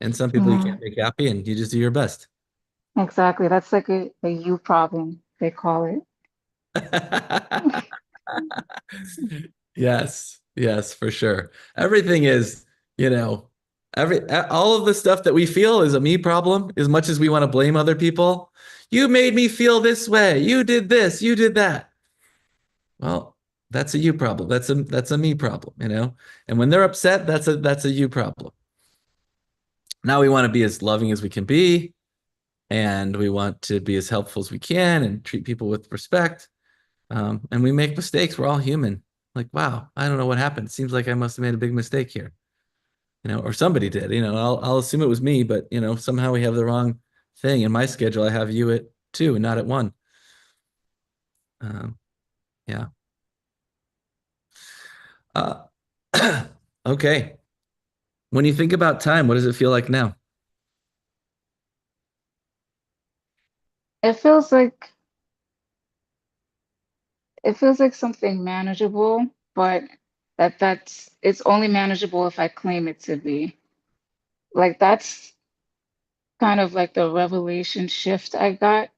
And some people you Yeah, can't make happy and you just do your best. exactly. That's like a you problem, they call it. Yes, for sure. Everything is, all of the stuff that we feel is a me problem, as much as we want to blame other people. You made me feel this way. You did this, you did that. Well, that's a you problem. That's a me problem. And when they're upset, that's a you problem. Now we want to be as loving as we can be, and we want to be as helpful as we can and treat people with respect. And we make mistakes. We're all human. Like, wow, I don't know what happened. It seems like I must have made a big mistake here, or somebody did. I'll assume it was me, but somehow we have the wrong thing. In my schedule, I have you at 2 and not at 1. Yeah. Okay. When you think about time, what does it feel like now? It feels like something manageable, but it's only manageable if I claim it to be. Like that's kind of like the revelation shift I got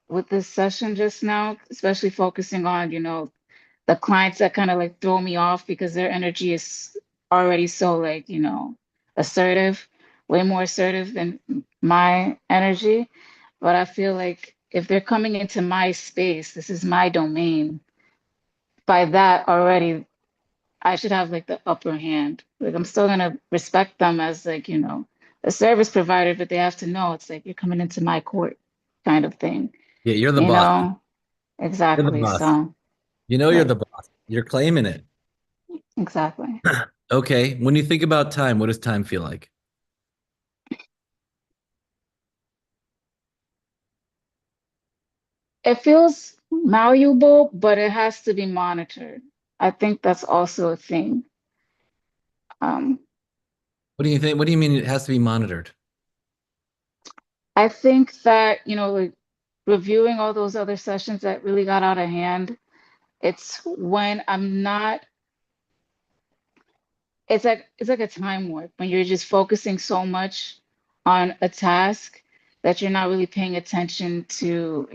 with this session just now, especially focusing on, the clients that kind of like throw me off because their energy is already so like, assertive, way more assertive than my energy. But I feel like if they're coming into my space, this is my domain. By that already, I should have like the upper hand. Like I'm still gonna respect them as like, a service provider, but they have to know it's like you're coming into my court kind of thing. Yeah, you're the You boss. know? You're the Exactly. boss. So You're right. the boss. You're claiming it. Exactly. Okay. When you think about time, what does time feel like? It feels malleable, but it has to be monitored. I think that's also a thing. Um, What do you think? What do you mean it has to be monitored? I think that, like reviewing all those other sessions that really got out of hand, it's when I'm not, it's like a time warp when you're just focusing so much on a task that you're not really paying attention to,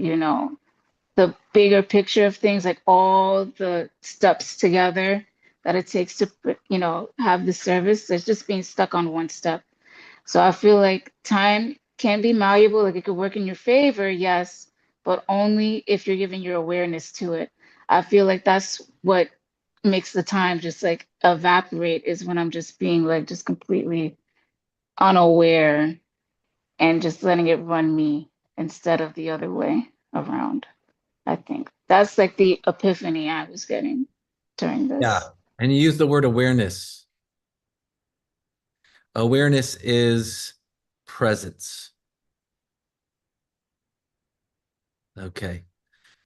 the bigger picture of things, like all the steps together that it takes to, have the service. There's just being stuck on one step. So I feel like time can be malleable, like it could work in your favor, yes, but only if you're giving your awareness to it. I feel like that's what makes the time just like evaporate is when I'm just being like just completely unaware and just letting it run me instead of the other way around, I think. That's like the epiphany I was getting during this. Yeah. And you use the word awareness. Awareness is presence. Okay.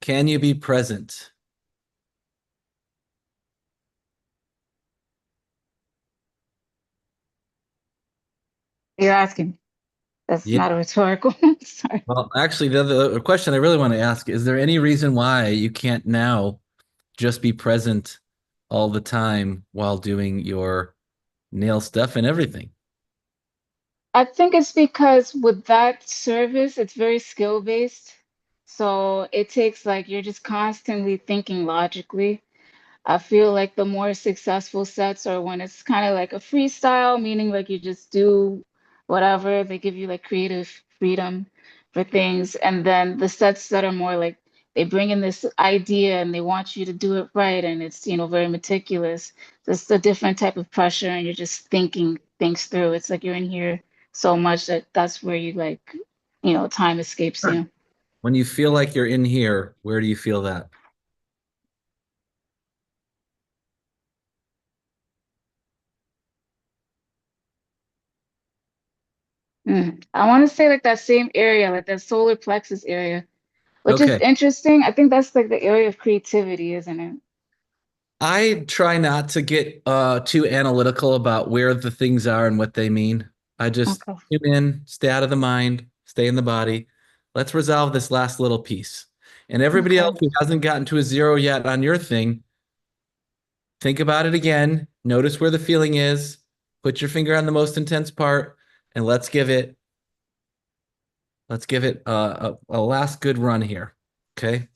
Can you be present? You're asking. That's Yeah. not a rhetorical. Sorry. Well, actually, the other question I really want to ask, is there any reason why you can't now just be present all the time while doing your nail stuff and everything? I think it's because with that service, it's very skill based. So it takes like you're just constantly thinking logically. I feel like the more successful sets are when it's kind of like a freestyle, meaning like you just do whatever. They give you like creative freedom for things. And then the sets that are more like they bring in this idea and they want you to do it right. And it's, very meticulous. It's a different type of pressure and you're just thinking things through. It's like you're in here so much that that's where you like, time escapes you. When you feel like you're in here, where do you feel that? I want to say like that same area, like that solar plexus area, which is Okay. interesting. I think that's like the area of creativity, isn't it? I try not to get too analytical about where the things are and what they mean. I just Okay. tune in, stay out of the mind, stay in the body. Let's resolve this last little piece. And everybody Okay. else who hasn't gotten to a zero yet on your thing, think about it again. Notice where the feeling is. Put your finger on the most intense part, and let's give it a last good run here. Okay.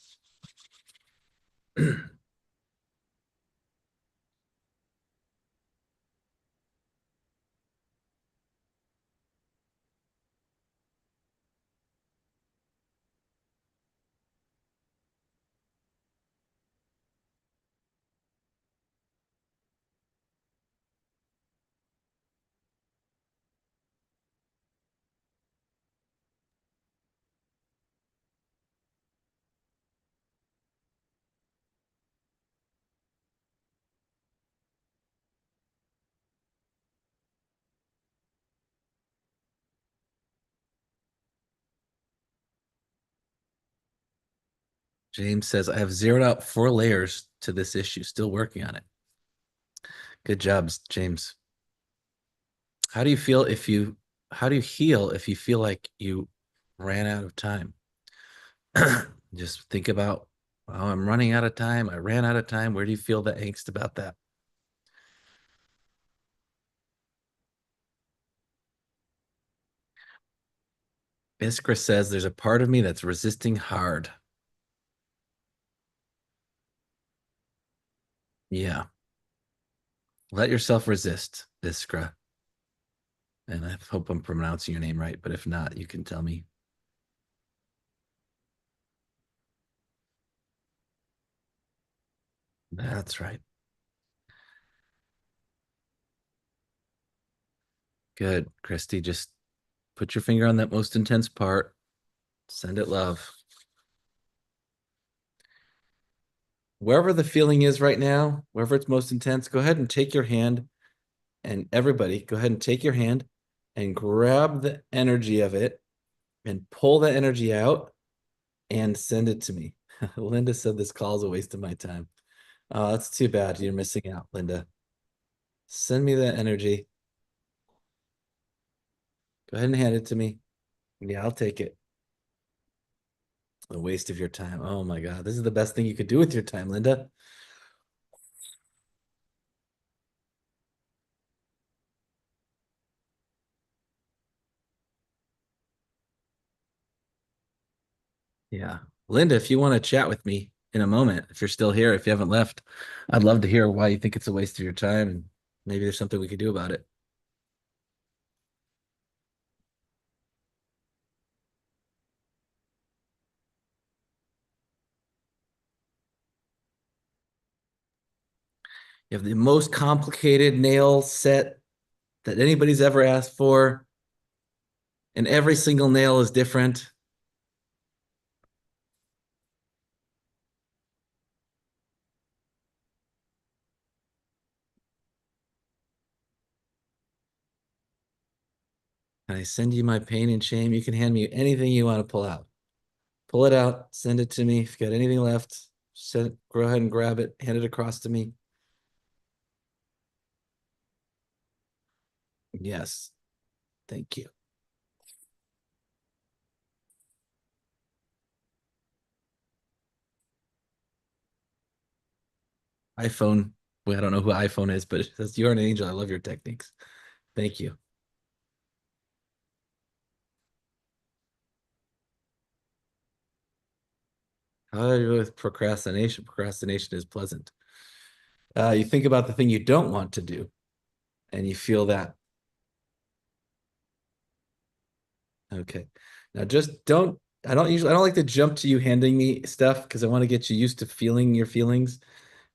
James says, I have zeroed out 4 layers to this issue, still working on it. Good jobs, James. How do you heal if you feel like you ran out of time? Just think about, oh, I'm running out of time. I ran out of time. Where do you feel the angst about that? Iskra says, there's a part of me that's resisting hard. Yeah. Let yourself resist, Iskra. And I hope I'm pronouncing your name right, but if not, you can tell me. That's right. Good, Christy. Just put your finger on that most intense part. Send it love. Wherever the feeling is right now, wherever it's most intense, go ahead and take your hand, and everybody go ahead and take your hand and grab the energy of it and pull the energy out and send it to me. Linda said this call is a waste of my time. Oh, that's too bad. You're missing out, Linda. Send me that energy. Go ahead and hand it to me. Yeah, I'll take it. A waste of your time. Oh my God. This is the best thing you could do with your time, Linda. Yeah. Linda, if you want to chat with me in a moment, if you're still here, if you haven't left, I'd love to hear why you think it's a waste of your time and maybe there's something we could do about it. You have the most complicated nail set that anybody's ever asked for, and every single nail is different. And I send you my pain and shame. You can hand me anything you want to pull out. Pull it out, send it to me. If you got anything left, go ahead and grab it, hand it across to me. Yes. Thank you. iPhone. Well, I don't know who iPhone is, but it says you're an angel. I love your techniques. Thank you. How do I do with procrastination? Procrastination is pleasant. You think about the thing you don't want to do, and you feel that. Okay. Now just don't, I don't like to jump to you handing me stuff because I want to get you used to feeling your feelings,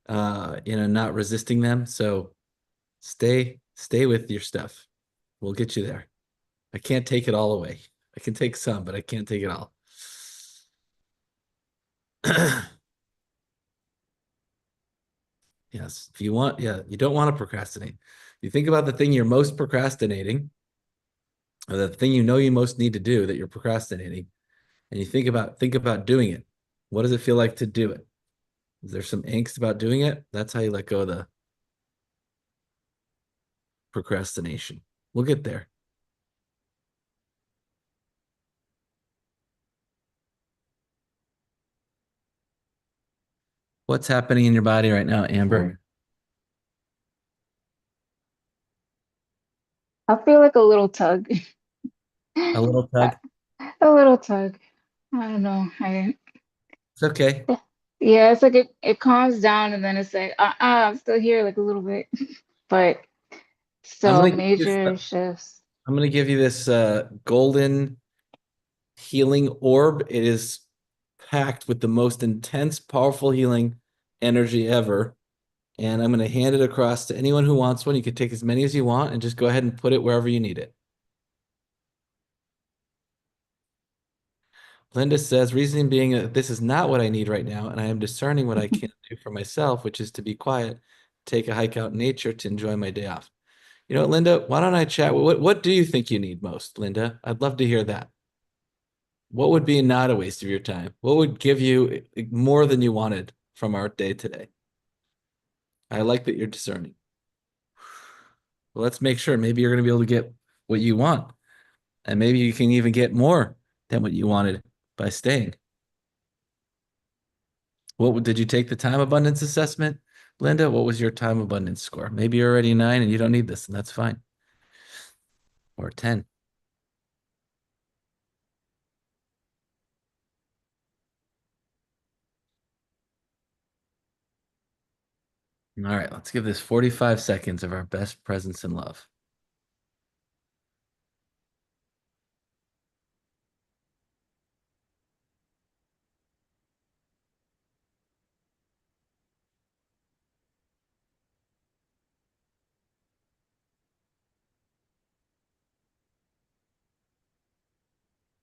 not resisting them. So stay with your stuff. We'll get you there. I can't take it all away. I can take some, but I can't take it all. Yes, if you want, you don't want to procrastinate. You think about the thing you're most procrastinating, or the thing you know you most need to do that you're procrastinating, and you think about doing it. What does it feel like to do it? Is there some angst about doing it? That's how you let go of the procrastination. We'll get there. What's happening in your body right now, Amber? I feel like a little tug. A little tug? A little tug. I don't know. It's okay. Yeah, it's like it calms down and then it's like, I'm still here like a little bit. But still major shifts. I'm going to give you this golden healing orb. It is packed with the most intense, powerful healing energy ever. And I'm going to hand it across to anyone who wants one. You can take as many as you want and just go ahead and put it wherever you need it. Linda says, reasoning being that this is not what I need right now, and I am discerning what I can do for myself, which is to be quiet, take a hike out in nature to enjoy my day off. You know what, Linda, why don't I chat? What do you think you need most, Linda? I'd love to hear that. What would be not a waste of your time? What would give you more than you wanted from our day today? I like that you're discerning. Well, let's make sure. Maybe you're going to be able to get what you want. And maybe you can even get more than what you wanted by staying. Did you take the time abundance assessment, Linda? What was your time abundance score? Maybe you're already 9 and you don't need this, and that's fine. Or 10. All right, let's give this 45 seconds of our best presence and love.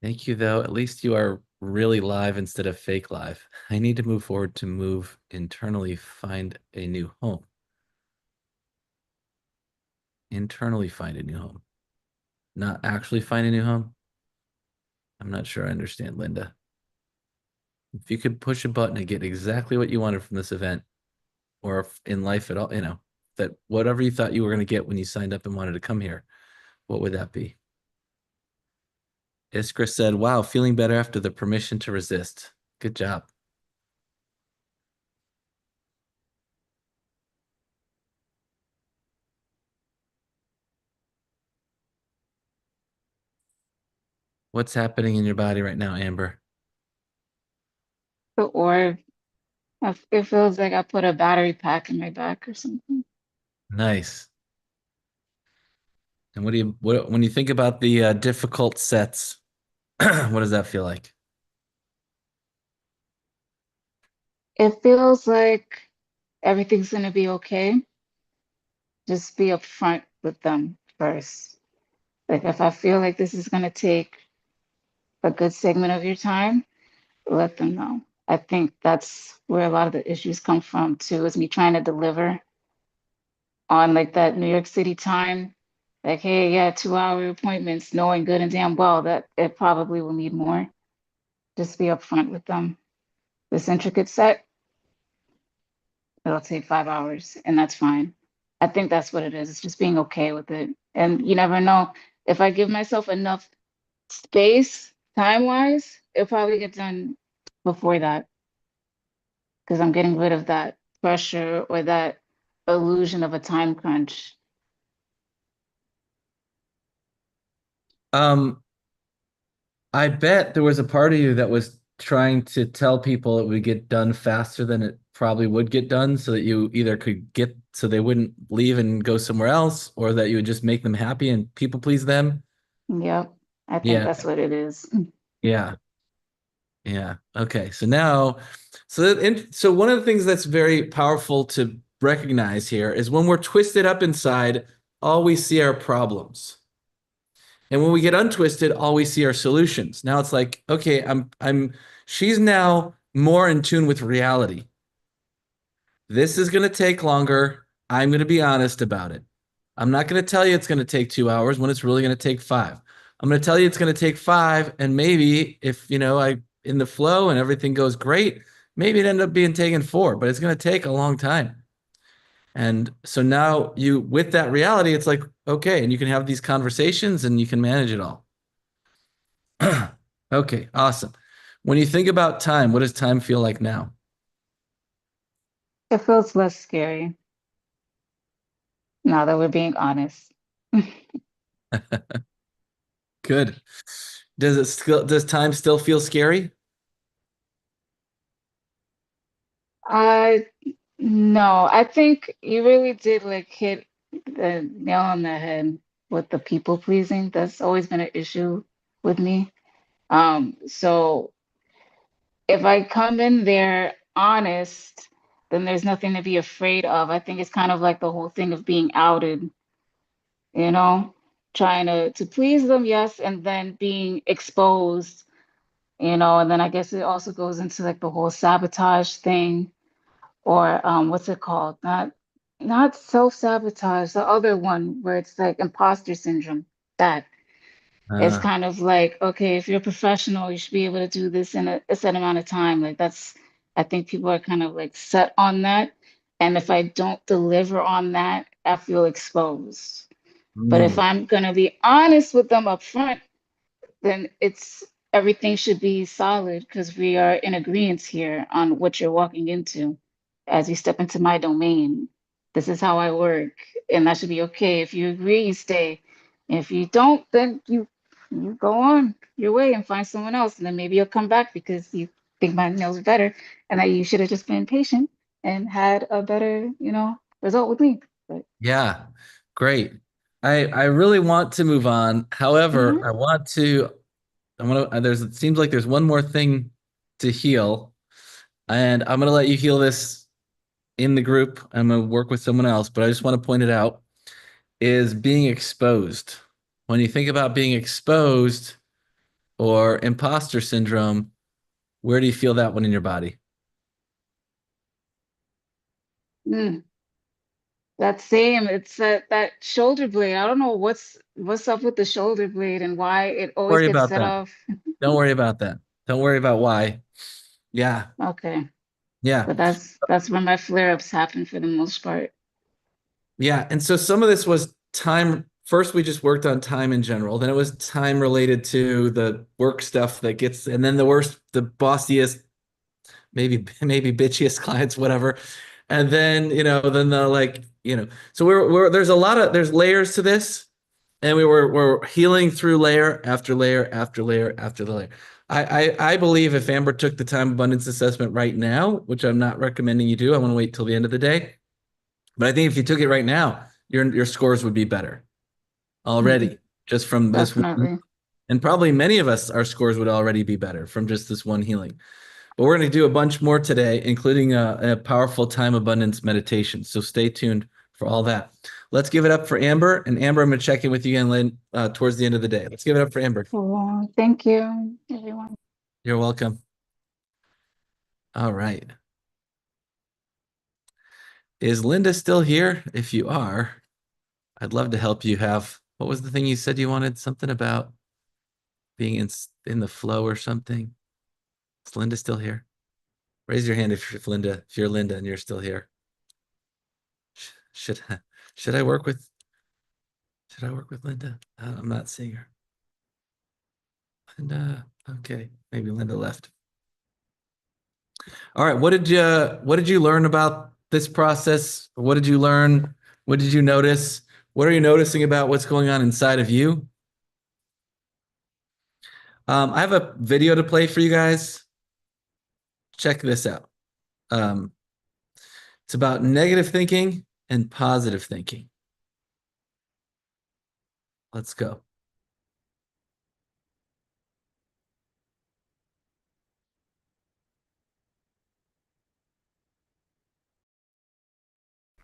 Thank you, though. At least you are really live instead of fake live. I need to move forward to move internally, find a new home. Internally find a new home. Not actually find a new home. I'm not sure I understand, Linda. If you could push a button and get exactly what you wanted from this event, or in life at all, that whatever you thought you were going to get when you signed up and wanted to come here, what would that be? Iskra said, wow, feeling better after the permission to resist. Good job. What's happening in your body right now, Amber? The orb. It feels like I put a battery pack in my back or something. Nice. And when you think about the difficult sets, what does that feel like? It feels like everything's gonna be okay. Just be upfront with them first. Like if I feel like this is gonna take a good segment of your time, let them know. I think that's where a lot of the issues come from too, is me trying to deliver on like that New York City time Like, hey, yeah, 2 hour appointments, knowing good and damn well that it probably will need more. Just be upfront with them. This intricate set, it'll take 5 hours, and that's fine. I think that's what it is. It's just being okay with it. And you never know. If I give myself enough space, time-wise, it'll probably get done before that. Because I'm getting rid of that pressure or that illusion of a time crunch. I bet there was a part of you that was trying to tell people it would get done faster than it probably would get done, so that you either could get so they wouldn't leave and go somewhere else, or that you would just make them happy and people please them. Yep, I think Yeah. that's what it is. Yeah. Yeah. Okay. So now, so one of the things that's very powerful to recognize here is when we're twisted up inside, all we see are problems. And when we get untwisted, all we see are solutions. Now it's like, okay, she's now more in tune with reality. This is going to take longer. I'm going to be honest about it. I'm not going to tell you it's going to take 2 hours when it's really going to take 5. I'm going to tell you it's going to take 5. And maybe if, I in the flow and everything goes great, maybe it ended up being taken 4, but it's going to take a long time. And so now with that reality, it's like, okay, and you can have these conversations and you can manage it all. Okay, awesome. When you think about time, what does time feel like now? It feels less scary now that we're being honest. Good. Does time still feel scary? No, I think you really did hit the nail on the head with the people pleasing. That's always been an issue with me. So if I come in there honest, then there's nothing to be afraid of. I think it's kind of like the whole thing of being outed, trying to please them, yes, and then being exposed, and then I guess it also goes into the whole sabotage thing. Or what's it called? Not self-sabotage, the other one where it's like imposter syndrome. That it's kind of like, okay, if you're a professional, you should be able to do this in a set amount of time. I think people are kind of set on that. And if I don't deliver on that, I feel exposed. But if I'm gonna be honest with them up front, then everything should be solid because we are in agreement here on what you're walking into as you step into my domain. This is how I work, and that should be okay. If you agree, you stay. If you don't, then you go on your way and find someone else, and then maybe you'll come back because you think my nails are better, and that you should have just been patient and had a better, result with me. But yeah, great. I really want to move on. However, it seems like there's one more thing to heal, and I'm going to let you heal this in the group. I'm going to work with someone else, but I just want to point it out, is being exposed. When you think about being exposed or imposter syndrome, where do you feel that one in your body? That same, it's that shoulder blade. I don't know what's up with the shoulder blade and why it always gets set off. Don't worry about that. Don't worry about why. Yeah. Okay. Yeah. But that's where my flare-ups happen for the most part. Yeah. And so some of this was time. First, we just worked on time in general. Then it was time related to the work stuff and then the bossiest, maybe bitchiest clients, whatever. And then, so there's layers to this, and we're healing through layer after layer after layer after the layer. I believe if Amber took the time abundance assessment right now, which I'm not recommending you do, I want to wait till the end of the day. But I think if you took it right now, your scores would be better already, just from this one. And probably many of us, our scores would already be better from just this one healing. But we're going to do a bunch more today, including a powerful time abundance meditation. So stay tuned for all that. Let's give it up for Amber. And Amber, I'm going to check in with you again towards the end of the day. Let's give it up for Amber. Thank you, everyone. You're welcome. All right. Is Linda still here? If you are, I'd love to help you have What was the thing you said you wanted? Something about being in the flow or something. Is Linda still here? Raise your hand if you're Linda and you're still here. Should I work with Linda? I'm not seeing her. Linda, okay, maybe Linda left. All right, what did you learn about this process? What did you learn? What did you notice? What are you noticing about what's going on inside of you? I have a video to play for you guys. Check this out. It's about negative thinking and positive thinking. Let's go.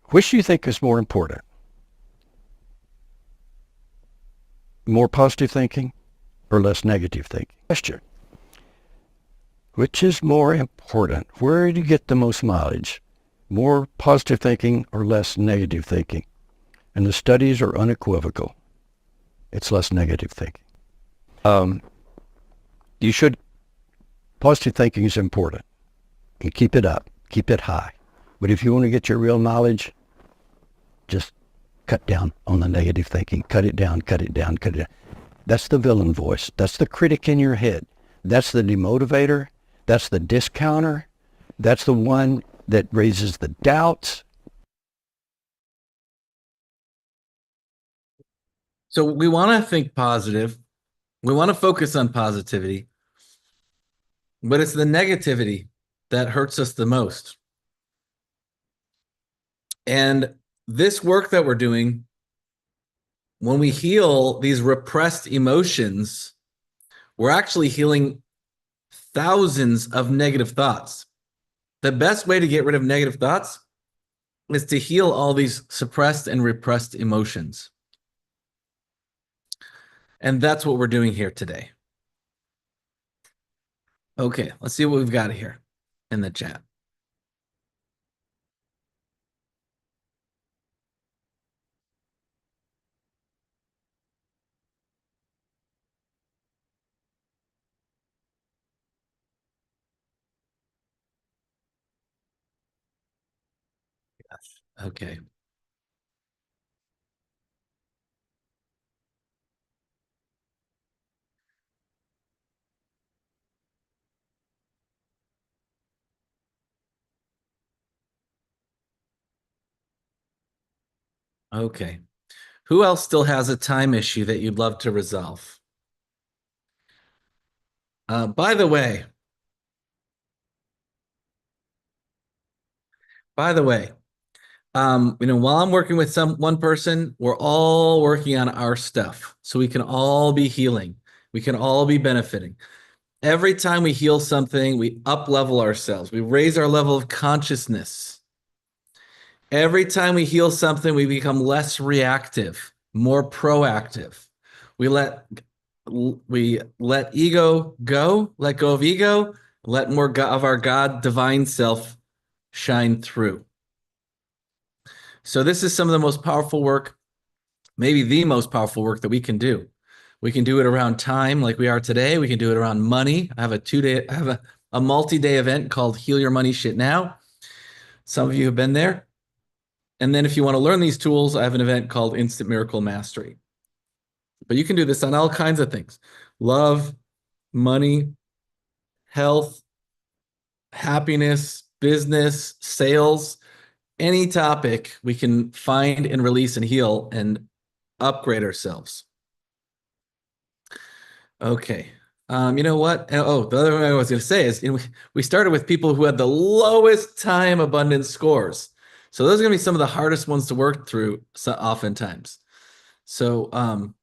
Which do you think is more important? More positive thinking or less negative thinking? Question. Which is more important? Where do you get the most mileage? More positive thinking or less negative thinking? And the studies are unequivocal. It's less negative thinking. Positive thinking is important. You keep it up, keep it high. But if you want to get your real knowledge, just cut down on the negative thinking. Cut it down, cut it down, cut it down. That's the villain voice. That's the critic in your head. That's the demotivator. That's the discounter. That's the one that raises the doubts. So we want to think positive. We want to focus on positivity. But it's the negativity that hurts us the most. And this work that we're doing, when we heal these repressed emotions, we're actually healing thousands of negative thoughts. The best way to get rid of negative thoughts is to heal all these suppressed and repressed emotions. And that's what we're doing here today. Okay, let's see what we've got here in the chat. Okay. Okay. Who else still has a time issue that you'd love to resolve? By the way, while I'm working with one person, we're all working on our stuff. So we can all be healing. We can all be benefiting. Every time we heal something, we up-level ourselves. We raise our level of consciousness. Every time we heal something, we become less reactive, more proactive. We let ego go, let go of ego, let more of our God divine self shine through. So this is some of the most powerful work, maybe the most powerful work that we can do. We can do it around time like we are today. We can do it around money. I have a multi-day event called Heal Your Money Shit Now. Some of you have been there. And then if you want to learn these tools, I have an event called Instant Miracle Mastery. But you can do this on all kinds of things. Love, money, health, happiness, business, sales, any topic we can find and release and heal and upgrade ourselves. Okay. You know what? Oh, the other thing I was going to say is we started with people who had the lowest time abundance scores. So those are going to be some of the hardest ones to work through oftentimes. So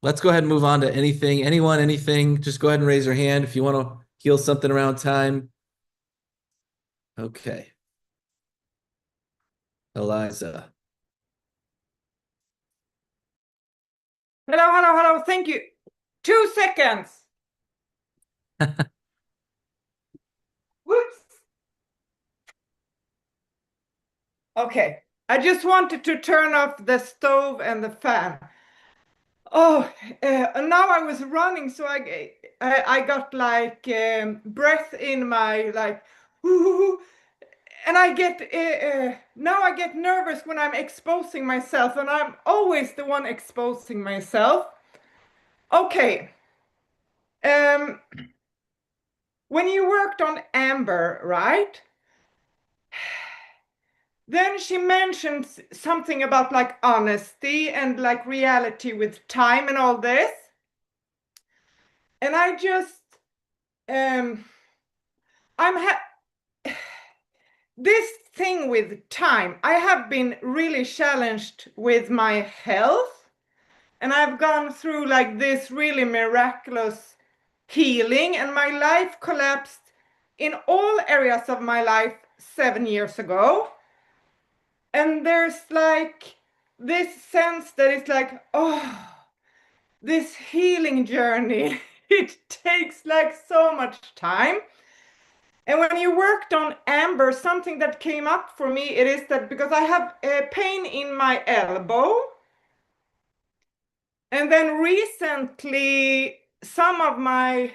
let's go ahead and move on to anything. Anyone, anything, just go ahead and raise your hand if you want to heal something around time. Okay. Eliza. Hello. Thank you. 2 seconds. Whoops. Okay. I just wanted to turn off the stove and the fan. Oh, now I was running, so I got like breath in my like, and I get now I get nervous when I'm exposing myself, and I'm always the one exposing myself. Okay. When you worked on Amber, right? Then she mentioned something about like honesty and like reality with time and all this. And I just this thing with time, I have been really challenged with my health, and I've gone through like this really miraculous healing, and my life collapsed in all areas of my life 7 years ago. And there's like this sense that it's like, oh, this healing journey, it takes like so much time. And when you worked on Amber, something that came up for me, it is that because I have a pain in my elbow, and then recently some of my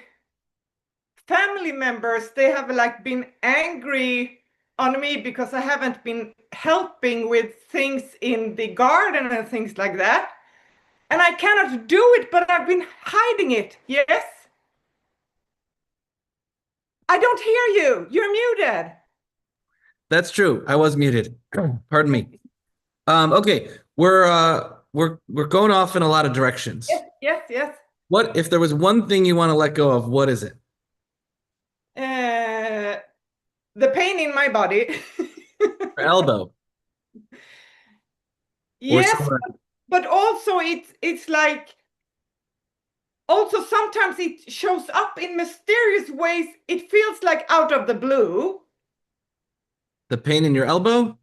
family members, they have like been angry on me because I haven't been helping with things in the garden and things like that. And I cannot do it, but I've been hiding it. Yes? I don't hear you. You're muted. That's true. I was muted. Pardon me. Okay, we're going off in a lot of directions. Yes. What if there was one thing you want to let go of? What is it? The pain in my body. Your elbow. Yes, somewhere. but also it's like also sometimes it shows up in mysterious ways. It feels like out of the blue. The pain in your elbow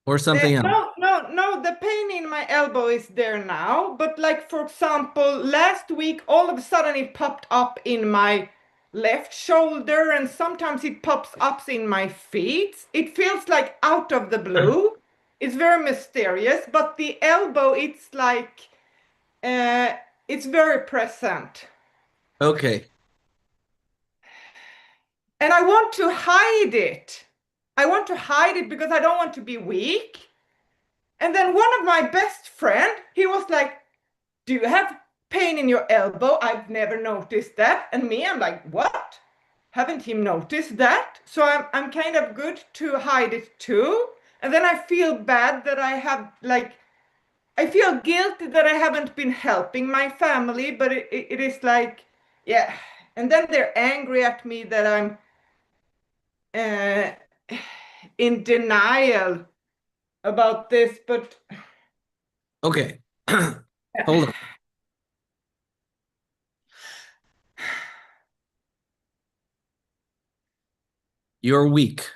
or something else? No, the pain in my elbow is there now. But like, for example, last week, all of a sudden it popped up in my left shoulder, and sometimes it pops up in my feet. It feels like out of the blue. It's very mysterious, but the elbow, it's like, it's very present. Okay. And I want to hide it. I want to hide it because I don't want to be weak. And then one of my best friend, he was like, do you have pain in your elbow? I've never noticed that. And me, I'm like, what? Haven't you noticed that? So I'm kind of good to hide it too. And then I feel bad that I have like, I feel guilty that I haven't been helping my family, but it is like, yeah. And then they're angry at me that I'm in denial about this, but okay. Hold on. You're weak.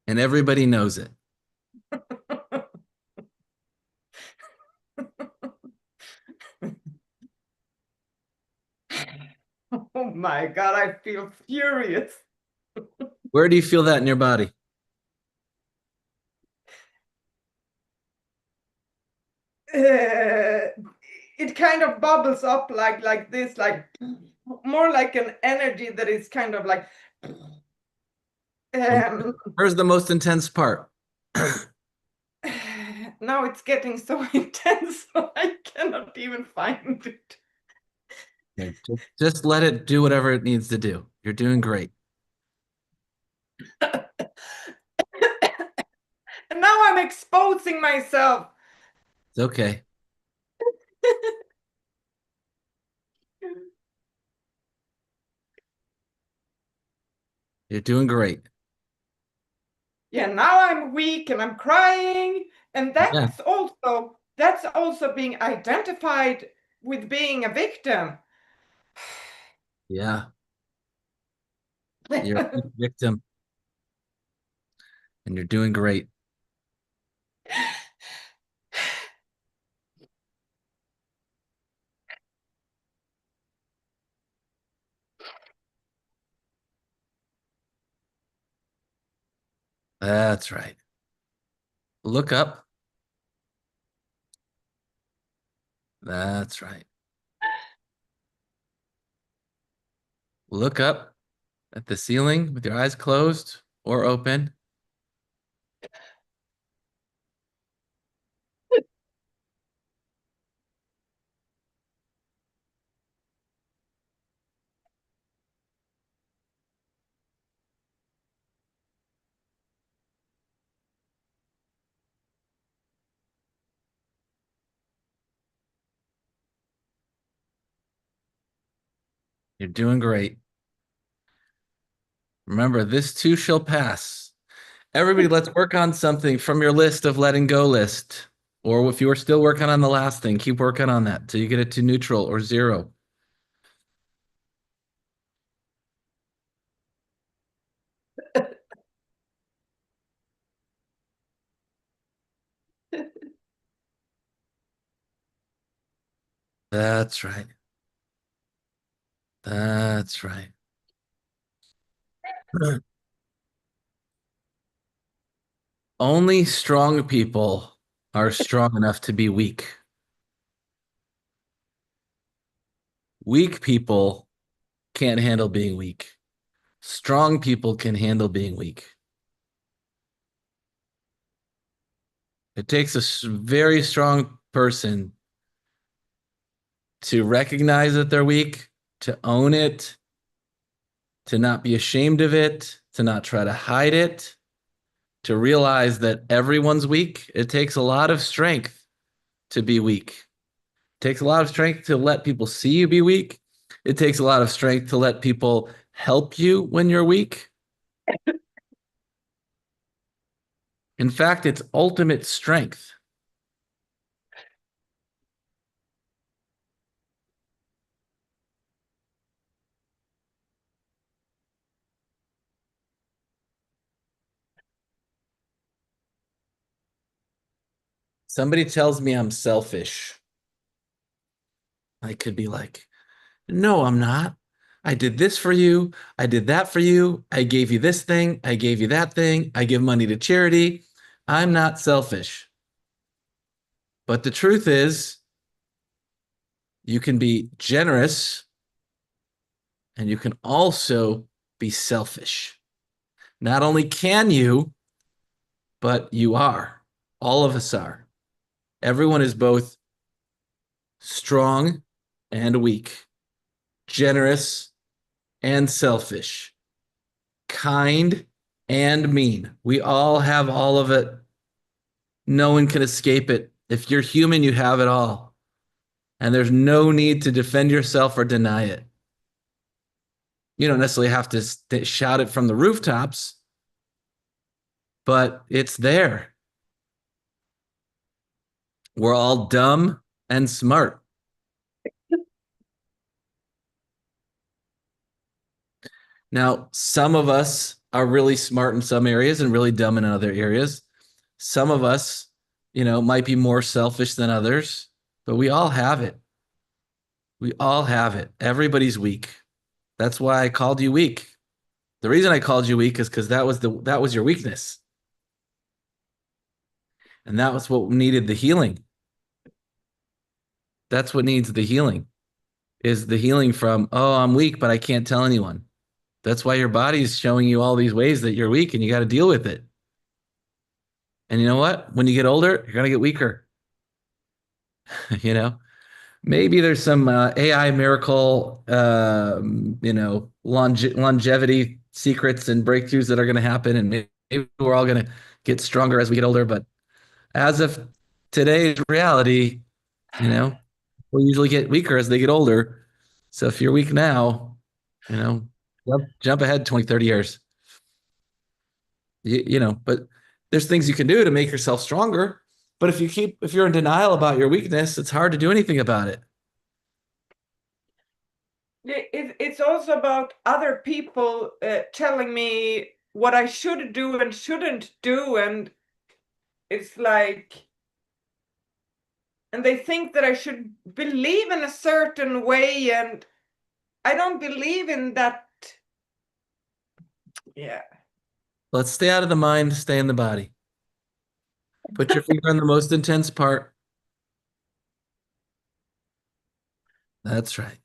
And everybody knows it. oh my God, I feel furious. Where do you feel that in your body? It kind of bubbles up like this, like more like an energy that is kind of like. Where's the most intense part? Now it's getting so intense, so I cannot even find it. Okay, just let it do whatever it needs to do. You're doing great. And now I'm exposing myself. It's okay. You're doing great. Yeah, now I'm weak and I'm crying, and that's also being identified with being a victim. Yeah. You're a victim. And you're doing great. That's right. Look up That's right. Look up at the ceiling with your eyes closed or open. You're doing great. Remember, this too shall pass. Everybody, let's work on something from your list of letting go list. Or if you are still working on the last thing, keep working on that till you get it to neutral or 0. That's right. That's right. Only strong people are strong enough to be weak. Weak people can't handle being weak. Strong people can handle being weak. It takes a very strong person to recognize that they're weak, to own it, to not be ashamed of it, to not try to hide it, to realize that everyone's weak. It takes a lot of strength to be weak. It takes a lot of strength to let people see you be weak. It takes a lot of strength to let people help you when you're weak. In fact, it's ultimate strength. Somebody tells me I'm selfish. I could be like, no, I'm not. I did this for you. I did that for you. I gave you this thing. I gave you that thing. I give money to charity. I'm not selfish. But the truth is, you can be generous and you can also be selfish. Not only can you, but you are. All of us are. Everyone is both strong and weak, generous and selfish, kind and mean. We all have all of it. No one can escape it. If you're human, you have it all. And there's no need to defend yourself or deny it. You don't necessarily have to shout it from the rooftops, but it's there. We're all dumb and smart. Now, some of us are really smart in some areas and really dumb in other areas. Some of us, might be more selfish than others, but we all have it. We all have it. Everybody's weak. That's why I called you weak. The reason I called you weak is because that was your weakness. And that was what needed the healing. That's what needs the healing, is the healing from, oh, I'm weak, but I can't tell anyone. That's why your body's showing you all these ways that you're weak and you got to deal with it. And you know what? When you get older, you're going to get weaker. Maybe there's some AI miracle, longevity secrets and breakthroughs that are going to happen. And maybe we're all going to get stronger as we get older. But as of today's reality, we'll usually get weaker as they get older. So if you're weak now, jump ahead 20, 30 years. But there's things you can do to make yourself stronger. But if you're in denial about your weakness, it's hard to do anything about it. It's also about other people telling me what I should do and shouldn't do. And it's like, and they think that I should believe in a certain way. And I don't believe in that. Yeah. Let's stay out of the mind, stay in the body. Put your finger on the most intense part. That's right.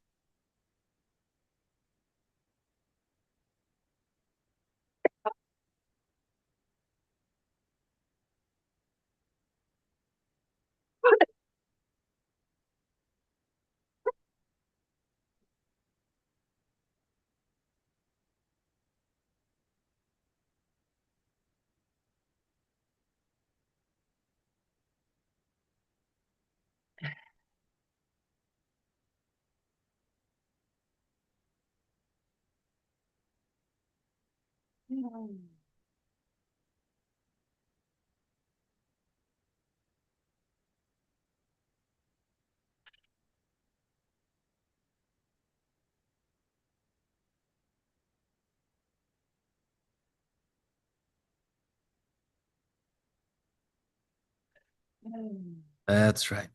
That's right.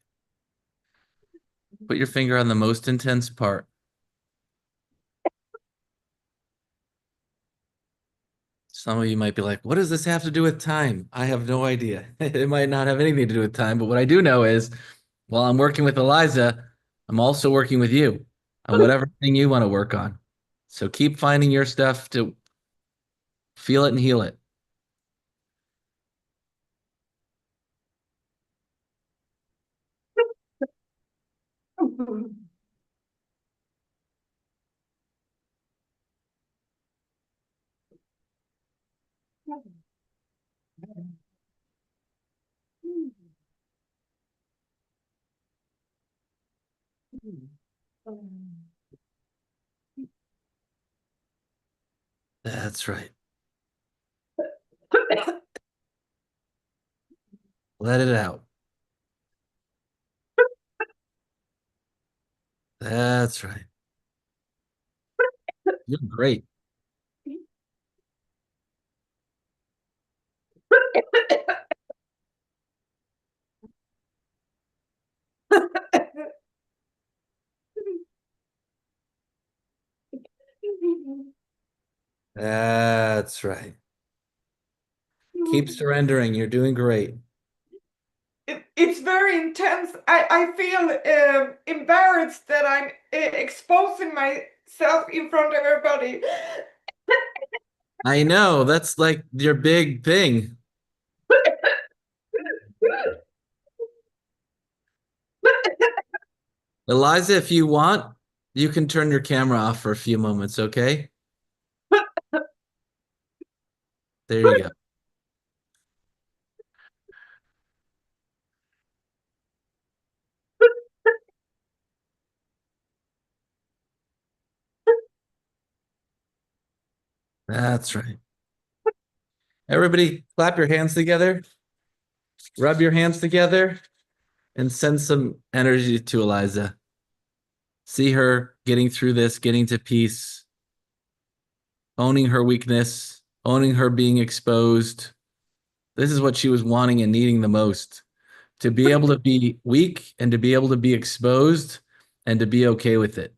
Put your finger on the most intense part. Some of you might be like, what does this have to do with time? I have no idea. It might not have anything to do with time, but what I do know is while I'm working with Eliza, I'm also working with you on whatever thing you want to work on. So keep finding your stuff to feel it and heal it. That's right. Let it out. That's right. You're great. That's right. Keep surrendering. You're doing great. It's very intense. I feel embarrassed that I'm exposing myself in front of everybody. I know. That's like your big thing. Eliza, if you want, you can turn your camera off for a few moments, okay? There you go. That's right. Everybody clap your hands together, rub your hands together, and send some energy to Eliza. See her getting through this, getting to peace, owning her weakness, owning her being exposed. This is what she was wanting and needing the most. To be able to be weak and to be able to be exposed and to be okay with it.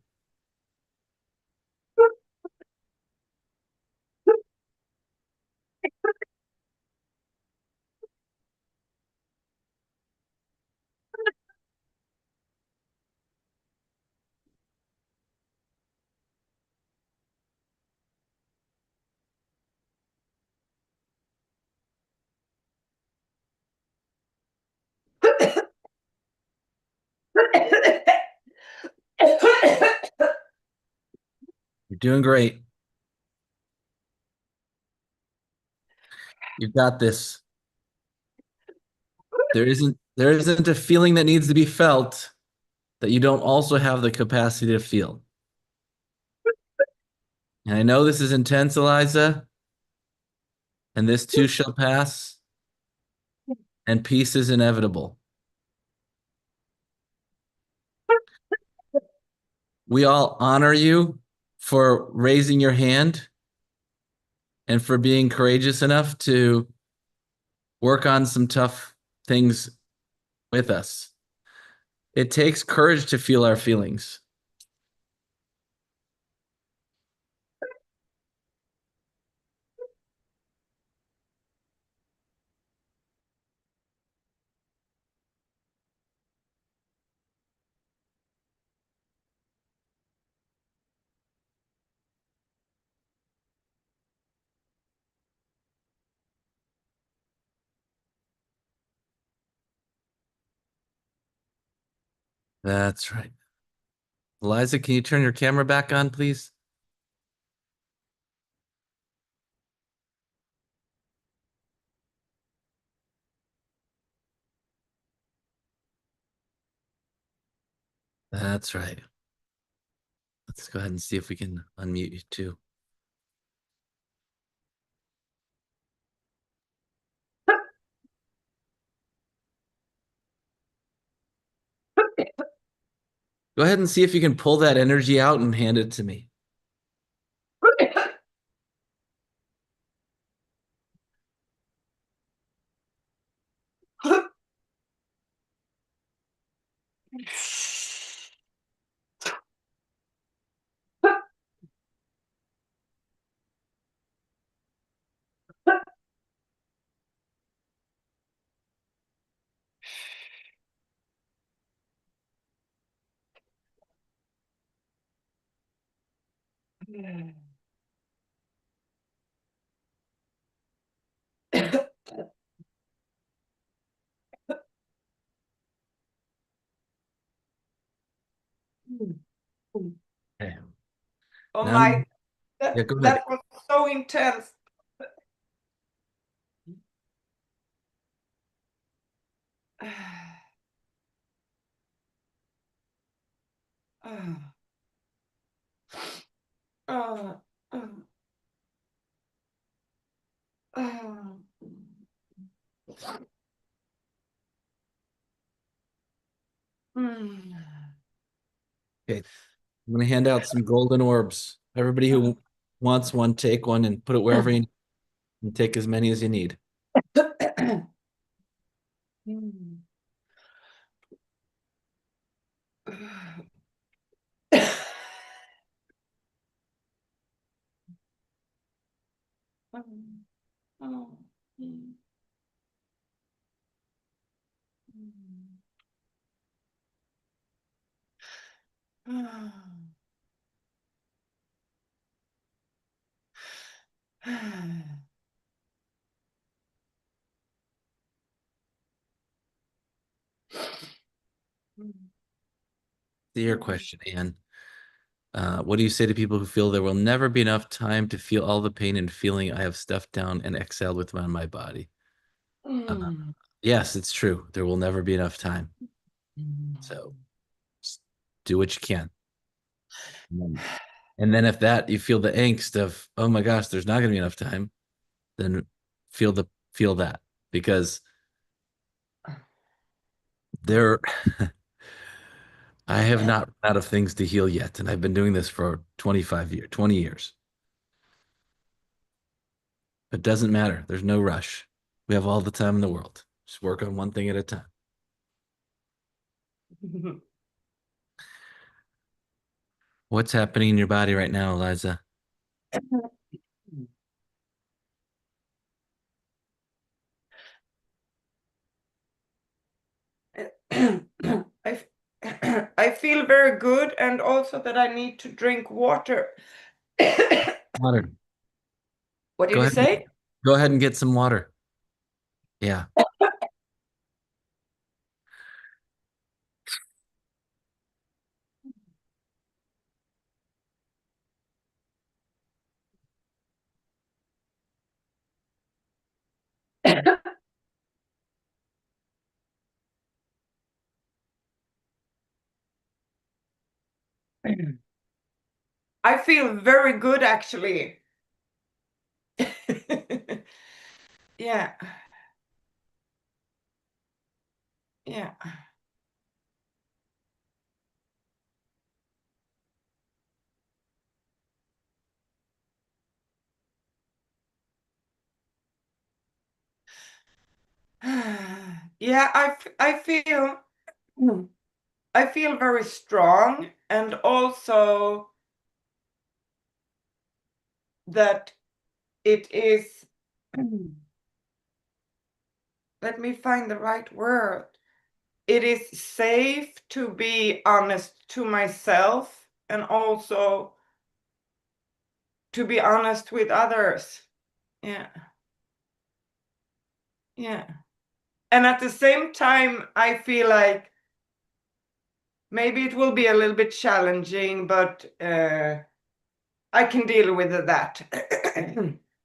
You're doing great. You've got this. There isn't a feeling that needs to be felt that you don't also have the capacity to feel. And I know this is intense, Eliza, and this too shall pass, and peace is inevitable. We all honor you for raising your hand and for being courageous enough to work on some tough things with us. It takes courage to feel our feelings. That's right. Eliza, can you turn your camera back on, please? That's right. Let's go ahead and see if we can unmute you too. Go ahead and see if you can pull that energy out and hand it to me. Okay. Oh Now, my, yeah, go ahead. that was so intense. Okay. I'm going to hand out some golden orbs. Everybody who wants one, take one and put it wherever you need, and take as many as you need. Your question, Anne. What do you say to people who feel there will never be enough time to feel all the pain and feeling I have stuffed down and exhaled with my body? Yes, it's true. There will never be enough time. So just do what you can. And then if that you feel the angst of, oh my gosh, there's not going to be enough time, then feel that, because there I have not run out of things to heal yet, and I've been doing this for 20 years. It doesn't matter. There's no rush. We have all the time in the world. Just work on one thing at a time. What's happening in your body right now, Eliza? I feel very good, and also that I need to drink water. Water. What did you say? Go ahead and get some water. Yeah. I feel very good, actually. Yeah. Yeah. Yeah, I feel very strong, and also that it is, let me find the right word. It is safe to be honest to myself, and also to be honest with others. Yeah. Yeah. And at the same time, I feel like maybe it will be a little bit challenging, but I can deal with that.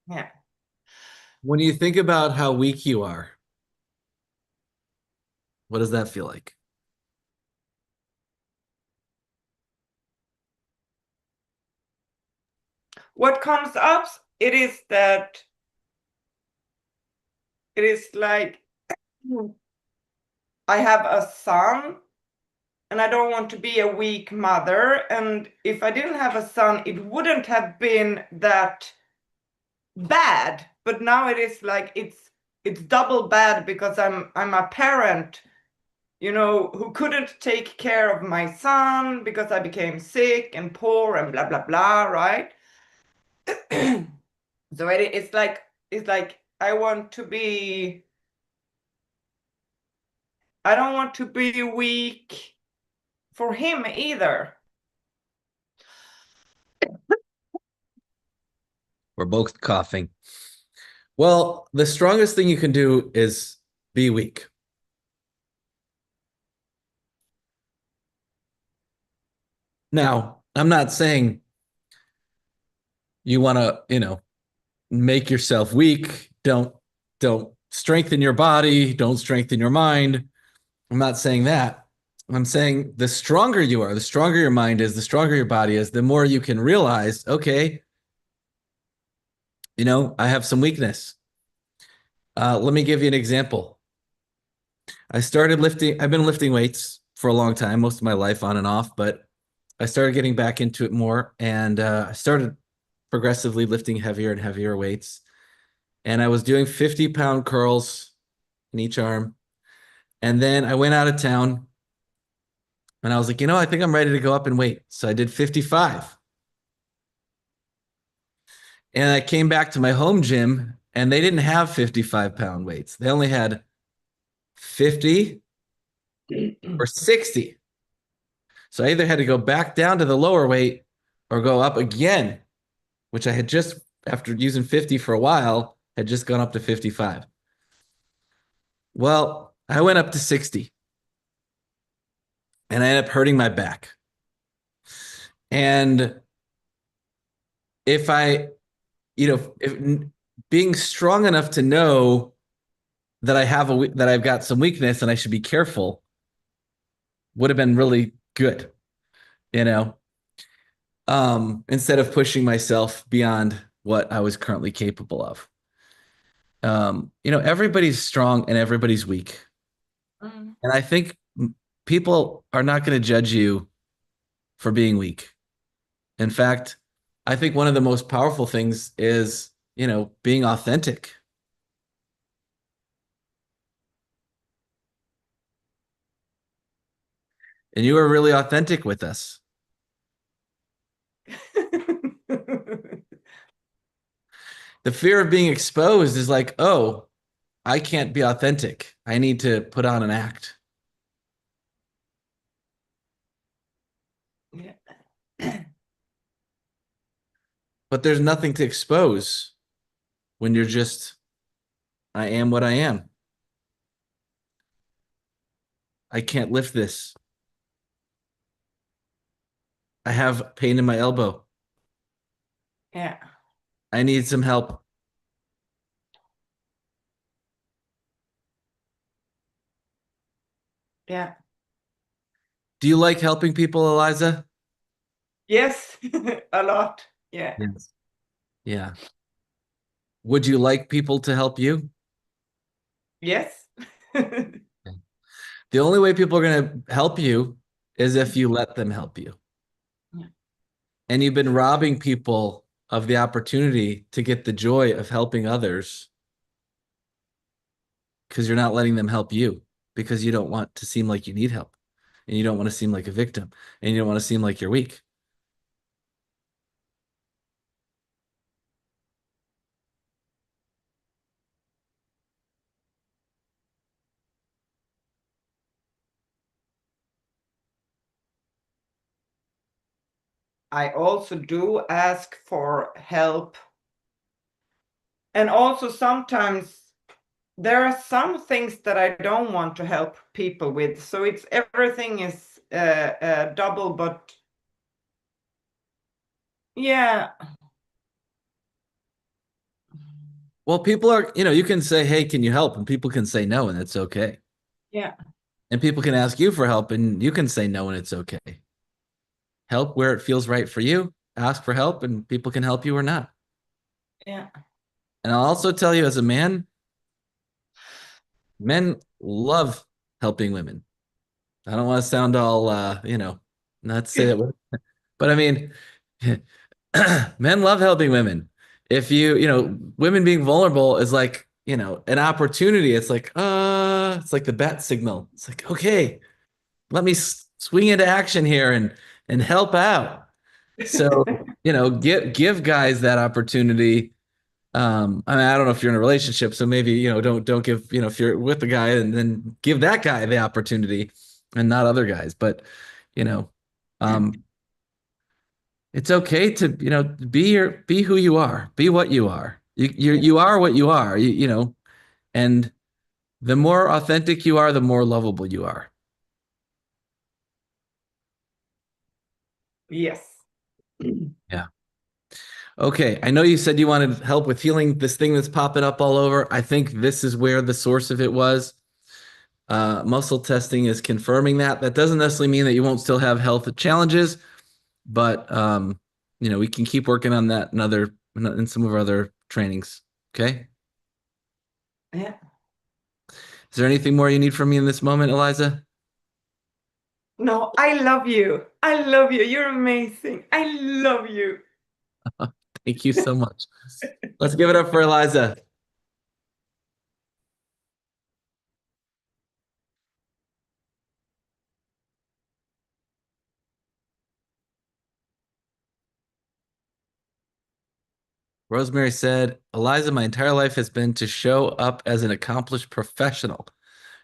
Yeah. When you think about how weak you are, what does that feel like? What comes up, it is that it is like I have a son and I don't want to be a weak mother. And if I didn't have a son, it wouldn't have been that bad. But now it is like it's double bad because I'm a parent, you know, who couldn't take care of my son because I became sick and poor and blah blah blah, right? So it's like I don't want to be weak for him either. We're both coughing. Well, the strongest thing you can do is be weak. Now, I'm not saying you want to, you know, make yourself weak. Don't strengthen your body. Don't strengthen your mind. I'm not saying that. I'm saying the stronger you are, the stronger your mind is, the stronger your body is, the more you can realize, okay, you know, I have some weakness. Let me give you an example. I've been lifting weights for a long time, most of my life on and off, but I started getting back into it more, and I started progressively lifting heavier and heavier weights. And I was doing 50-pound curls in each arm. And then I went out of town and I was like, you know, I think I'm ready to go up in weight. So I did 55. And I came back to my home gym and they didn't have 55-pound weights. They only had 50 or 60. So I either had to go back down to the lower weight or go up again, which I had just, after using 50 for a while, had just gone up to 55. Well, I went up to 60 and I ended up hurting my back. And if being strong enough to know that I've got some weakness and I should be careful would have been really good, you know, instead of pushing myself beyond what I was currently capable of. You know, everybody's strong and everybody's weak. And I think people are not going to judge you for being weak. In fact, I think one of the most powerful things is, you know, being authentic. And you were really authentic with us. The fear of being exposed is like, oh, I can't be authentic. I need to put on an act. Yeah. But there's nothing to expose when you're just, I am what I am. I can't lift this. I have pain in my elbow. Yeah. I need some help. Yeah. Do you like helping people, Eliza? Yes, a lot. Yeah. Yes. Yeah. Would you like people to help you? Yes. The only way people are going to help you is if you let them help you. Yeah. And you've been robbing people of the opportunity to get the joy of helping others because you're not letting them help you, because you don't want to seem like you need help, and you don't want to seem like a victim, and you don't want to seem like you're weak. I also do ask for help. And also sometimes there are some things that I don't want to help people with. So everything is double, but yeah. Well, people are, you can say, hey, can you help? And people can say no, and it's okay. Yeah. And people can ask you for help, and you can say no, and it's okay. Help where it feels right for you. Ask for help, and people can help you or not. Yeah. And I'll also tell you, as a man, men love helping women. I don't want to sound all, not to say that, but I mean, men love helping women. If women being vulnerable is like, an opportunity. It's like the bat signal. It's like, okay, let me swing into action here and help out. So, give guys that opportunity. I mean, I don't know if you're in a relationship, so maybe, don't give, if you're with a guy, and then give that guy the opportunity and not other guys. But, it's okay to, be who you are, be what you are. You are what you are, and the more authentic you are, the more lovable you are. Yes. Yeah. Okay. I know you said you wanted help with healing this thing that's popping up all over. I think this is where the source of it was. Muscle testing is confirming that. That doesn't necessarily mean that you won't still have health challenges, but we can keep working on that in some of our other trainings. Okay. Yeah. Is there anything more you need from me in this moment, Eliza? No, I love you. I love you. You're amazing. I love you. Thank you so much. Let's give it up for Eliza. Rosemary said, Eliza, my entire life has been to show up as an accomplished professional.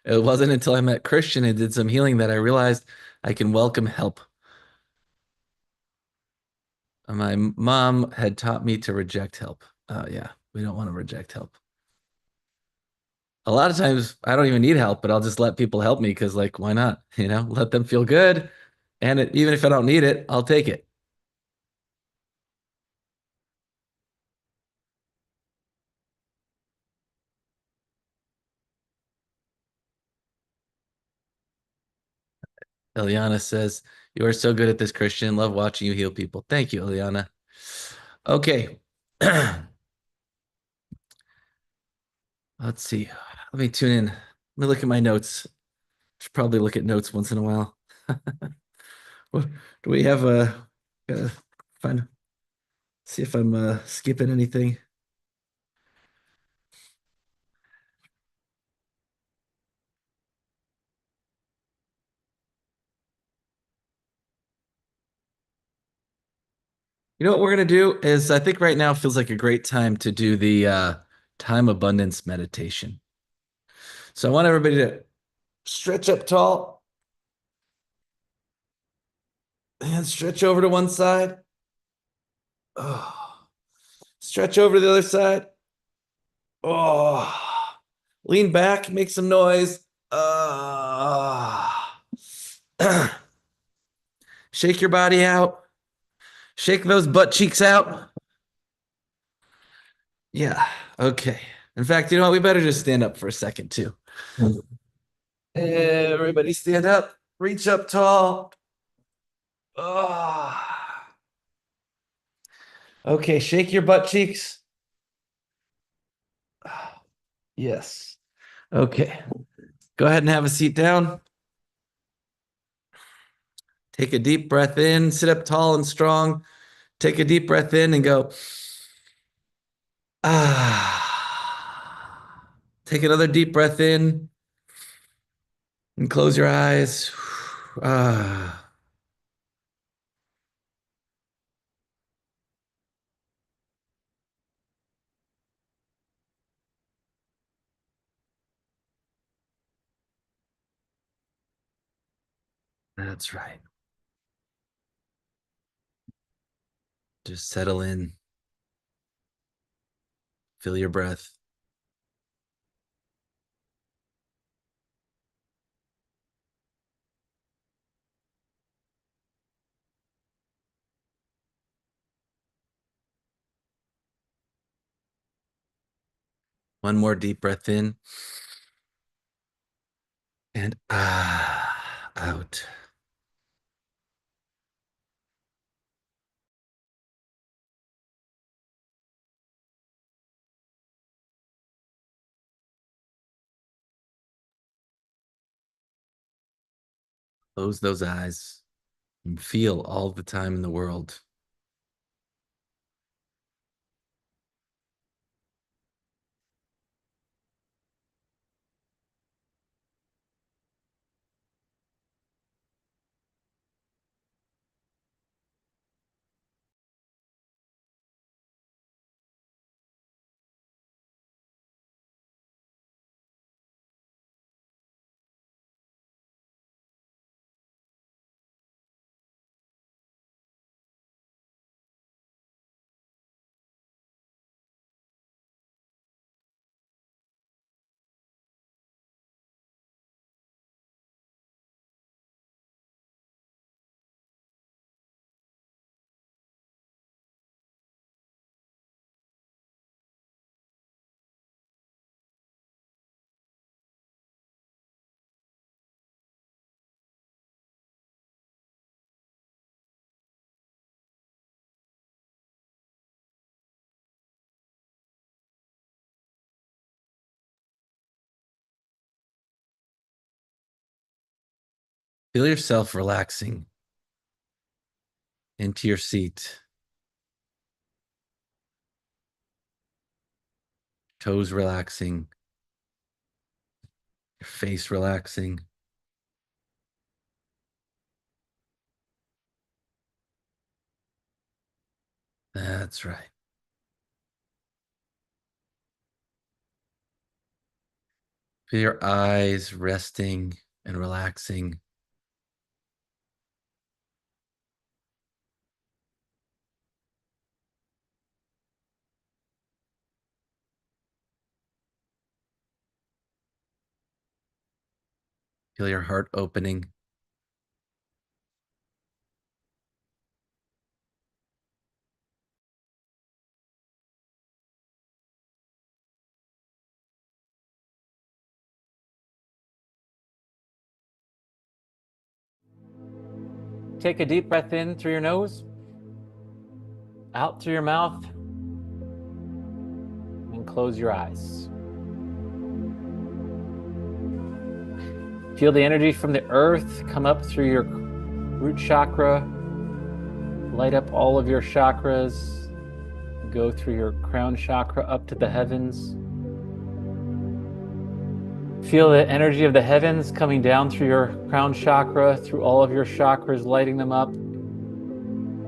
It wasn't until I met Christian and did some healing that I realized I can welcome help. My mom had taught me to reject help. Yeah, we don't want to reject help. A lot of times I don't even need help, but I'll just let people help me because, like, why not? Let them feel good. And even if I don't need it, I'll take it. Eliana says, you are so good at this, Christian. Love watching you heal people. Thank you, Eliana. Okay. Let's see. Let me tune in. Let me look at my notes. Should probably look at notes once in a while. What do we have? Find, see if I'm skipping anything. You know what we're gonna do is, I think right now feels like a great time to do the time abundance meditation. So I want everybody to stretch up tall and stretch over to one side. Oh, stretch over to the other side. Oh, lean back, make some noise. Shake your body out. Shake those butt cheeks out. Yeah. Okay. In fact, you know what? We better just stand up for a second too. Everybody stand up. Reach up tall. Oh. Okay. Shake your butt cheeks. Yes. Okay. Go ahead and have a seat down. Take a deep breath in. Sit up tall and strong. Take a deep breath in and go. Take another deep breath in and close your eyes. That's right. Just settle in. Feel your breath. One more deep breath in. And out. Close those eyes and feel all the time in the world. Feel yourself relaxing into your seat. Toes relaxing. Your face relaxing. That's right. Feel your eyes resting and relaxing. Feel your heart opening. Take a deep breath in through your nose, out through your mouth, and close your eyes. Feel the energy from the earth come up through your root chakra, light up all of your chakras, go through your crown chakra up to the heavens. Feel the energy of the heavens coming down through your crown chakra, through all of your chakras, lighting them up,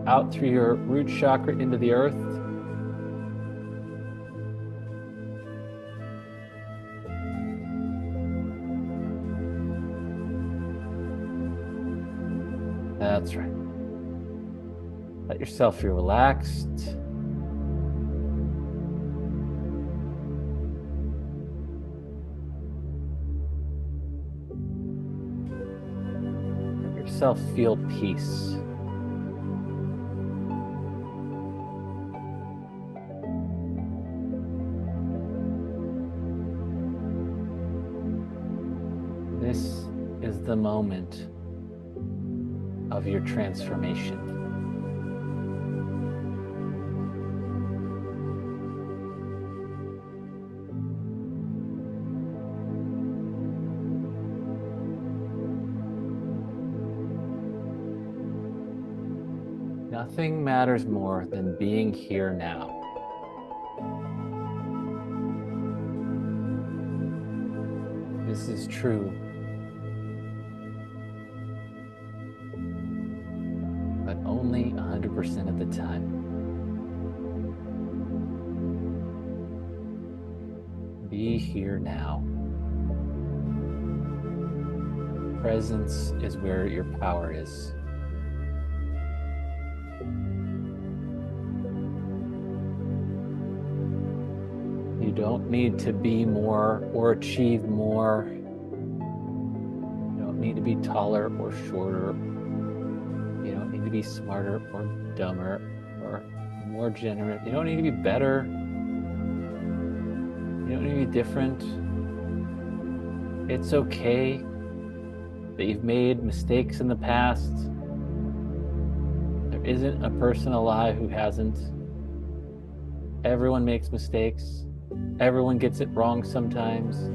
out through your root chakra into the earth. That's right. Let yourself feel relaxed. Let yourself feel peace. This is the moment of your transformation. Nothing matters more than being here now. This is true. But only 100% of the time. Be here now. Presence is where your power is. You don't need to be more or achieve more. You don't need to be taller or shorter. You don't need to be smarter or dumber or more generous. You don't need to be better. You don't need to be different. It's okay that you've made mistakes in the past. There isn't a person alive who hasn't. Everyone makes mistakes. Everyone gets it wrong sometimes.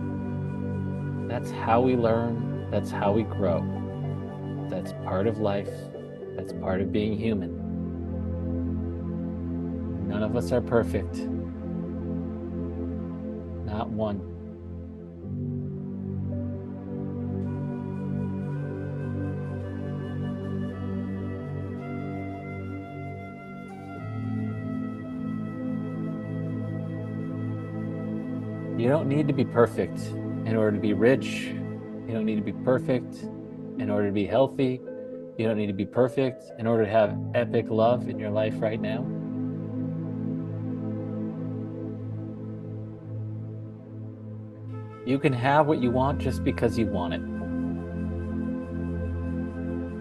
That's how we learn. That's how we grow. That's part of life. That's part of being human. None of us are perfect. Not one. You don't need to be perfect in order to be rich. You don't need to be perfect in order to be healthy. You don't need to be perfect in order to have epic love in your life right now. You can have what you want just because you want it.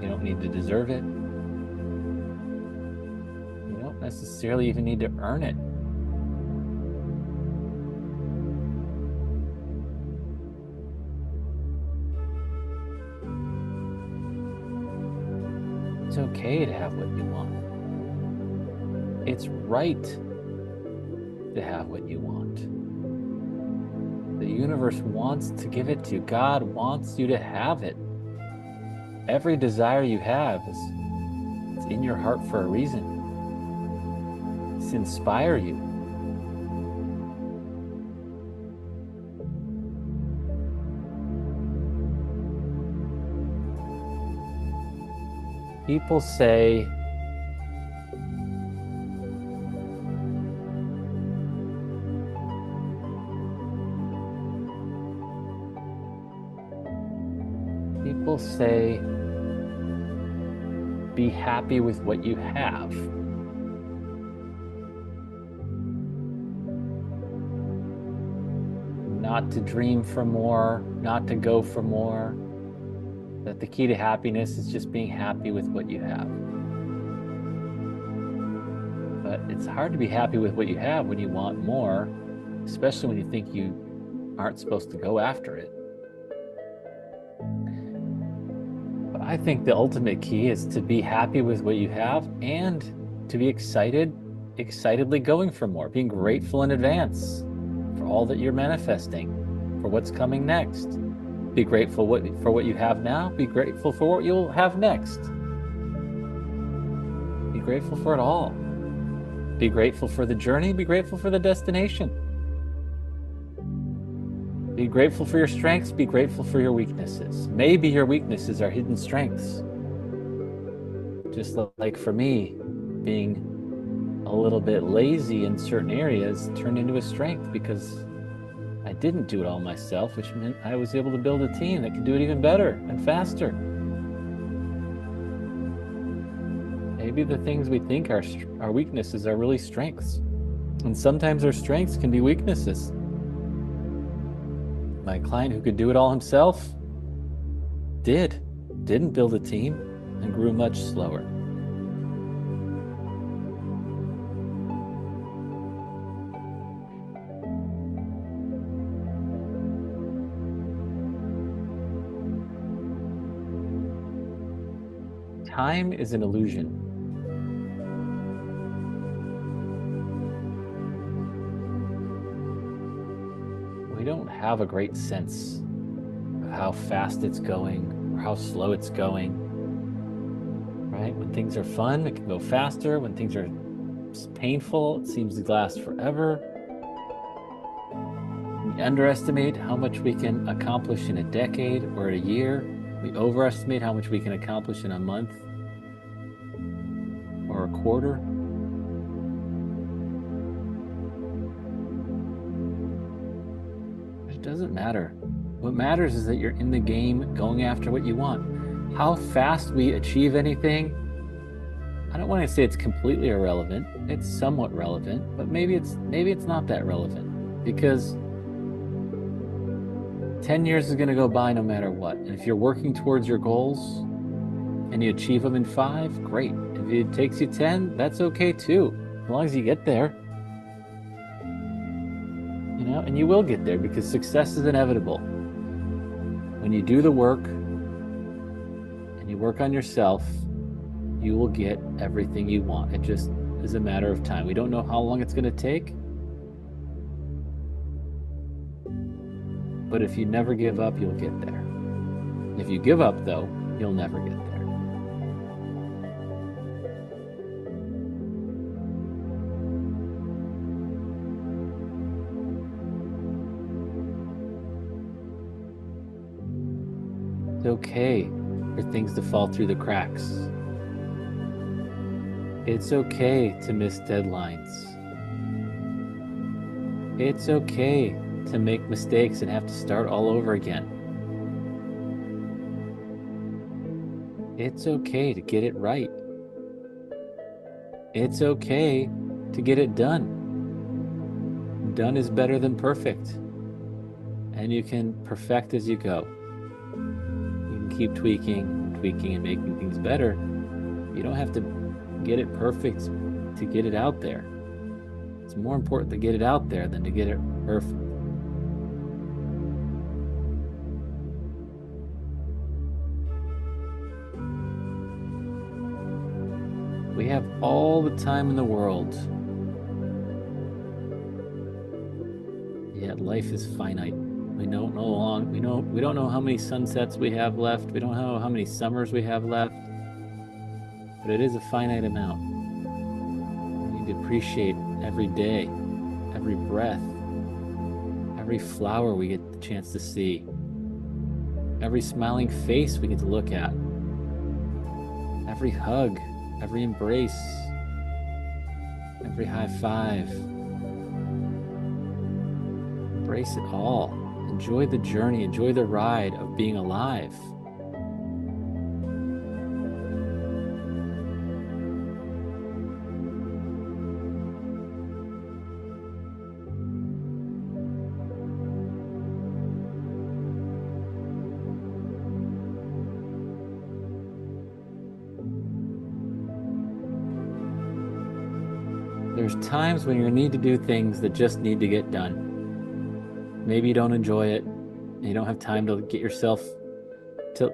You don't need to deserve it. You don't necessarily even need to earn it. It's okay to have what you want. It's right to have what you want. The universe wants to give it to you. God wants you to have it. Every desire you have is it's in your heart for a reason. It's to inspire you. People say, be happy with what you have. Not to dream for more, not to go for more. That the key to happiness is just being happy with what you have. But it's hard to be happy with what you have when you want more, especially when you think you aren't supposed to go after it. But I think the ultimate key is to be happy with what you have and to be excitedly going for more, being grateful in advance for all that you're manifesting, for what's coming next. Be grateful for what you have now. Be grateful for what you'll have next. Be grateful for it all. Be grateful for the journey. Be grateful for the destination. Be grateful for your strengths. Be grateful for your weaknesses. Maybe your weaknesses are hidden strengths. Just like for me, being a little bit lazy in certain areas turned into a strength because I didn't do it all myself, which meant I was able to build a team that could do it even better and faster. Maybe the things we think are weaknesses are really strengths. And sometimes our strengths can be weaknesses. My client who could do it all himself didn't build a team and grew much slower. Time is an illusion. We don't have a great sense of how fast it's going or how slow it's going, right? When things are fun, it can go faster. When things are painful, it seems to last forever. We underestimate how much we can accomplish in a decade or a year. We overestimate how much we can accomplish in a month or a quarter. It doesn't matter. What matters is that you're in the game going after what you want. How fast we achieve anything, I don't want to say it's completely irrelevant. It's somewhat relevant, but maybe it's not that relevant because 10 years is going to go by no matter what. And if you're working towards your goals and you achieve them in 5, great. If it takes you 10, that's okay too, as long as you get there. You know, and you will get there because success is inevitable. When you do the work and you work on yourself, you will get everything you want. It just is a matter of time. We don't know how long it's going to take. But if you never give up, you'll get there. If you give up, though, you'll never get there. It's okay for things to fall through the cracks. It's okay to miss deadlines. It's okay to make mistakes and have to start all over again. It's okay to get it right. It's okay to get it done. Done is better than perfect. And you can perfect as you go. You can keep tweaking and making things better. You don't have to get it perfect to get it out there. It's more important to get it out there than to get it perfect. We have all the time in the world, yet life is finite. We don't know how many sunsets we have left. We don't know how many summers we have left, but it is a finite amount. We need to appreciate every day, every breath, every flower we get the chance to see, every smiling face we get to look at, every hug, every embrace, every high five. Embrace it all. Enjoy the journey, enjoy the ride of being alive. There's times when you need to do things that just need to get done. Maybe you don't enjoy it, and you don't have time to get yourself to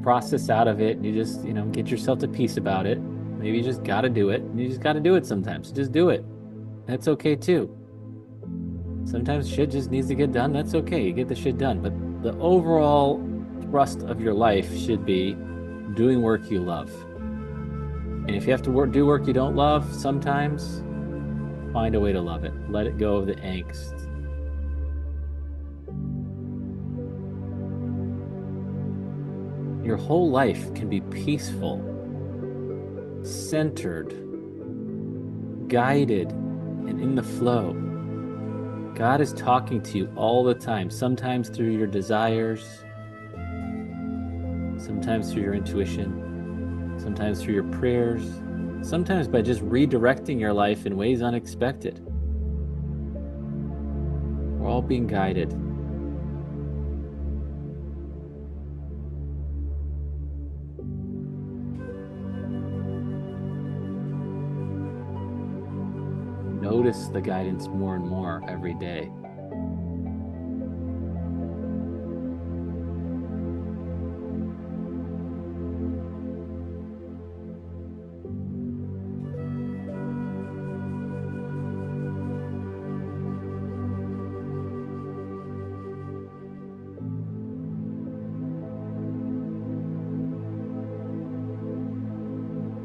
process out of it, and you just, get yourself to peace about it. Maybe you just gotta do it, and you just gotta do it sometimes. Just do it. That's okay too. Sometimes shit just needs to get done. That's okay. You get the shit done. But the overall thrust of your life should be doing work you love. And if you have to do work you don't love, sometimes find a way to love it. Let it go of the angst. Your whole life can be peaceful, centered, guided, and in the flow. God is talking to you all the time, sometimes through your desires, sometimes through your intuition, sometimes through your prayers, sometimes by just redirecting your life in ways unexpected. We're all being guided. Notice the guidance more and more every day.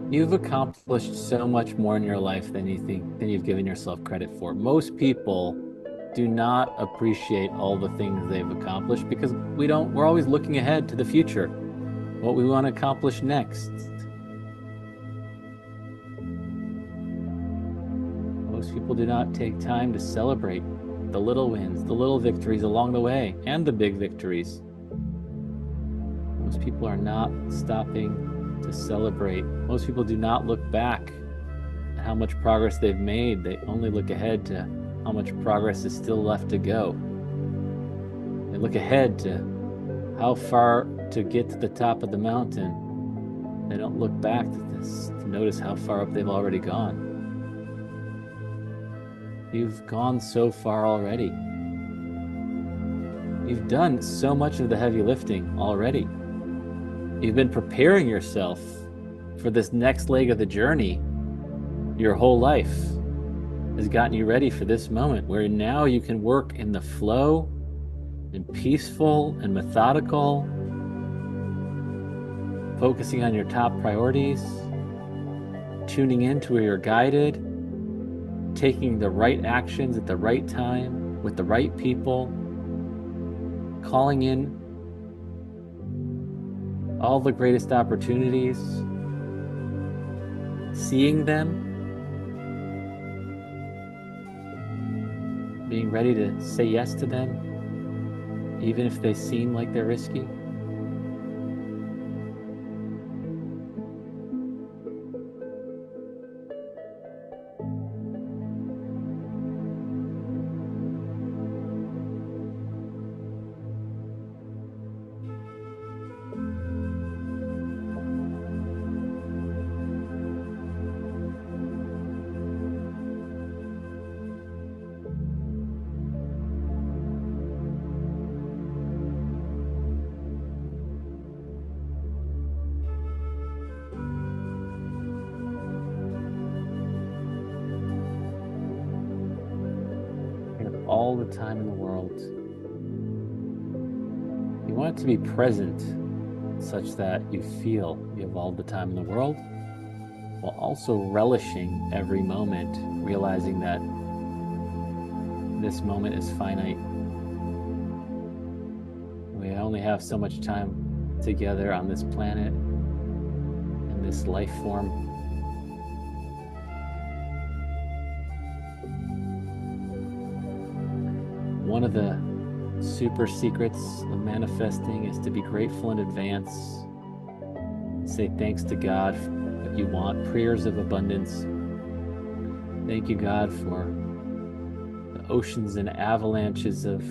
You've accomplished so much more in your life than you've given yourself credit for. Most people do not appreciate all the things they've accomplished because we're always looking ahead to the future, what we want to accomplish next. Most people do not take time to celebrate the little wins, the little victories along the way, and the big victories. Most people are not stopping to celebrate. Most people do not look back at how much progress they've made. They only look ahead to how much progress is still left to go. They look ahead to how far to get to the top of the mountain. They don't look back to notice how far up they've already gone. You've gone so far already. You've done so much of the heavy lifting already. You've been preparing yourself for this next leg of the journey. Your whole life has gotten you ready for this moment where now you can work in the flow and peaceful and methodical, focusing on your top priorities, tuning in to where you're guided, taking the right actions at the right time with the right people, calling in all the greatest opportunities, seeing them, being ready to say yes to them, even if they seem like they're risky. All the time in the world. You want it to be present such that you feel you have all the time in the world, while also relishing every moment, realizing that this moment is finite. We only have so much time together on this planet, in this life form. One of the super secrets of manifesting is to be grateful in advance. Say thanks to God for what you want, prayers of abundance. Thank you, God, for the oceans and avalanches of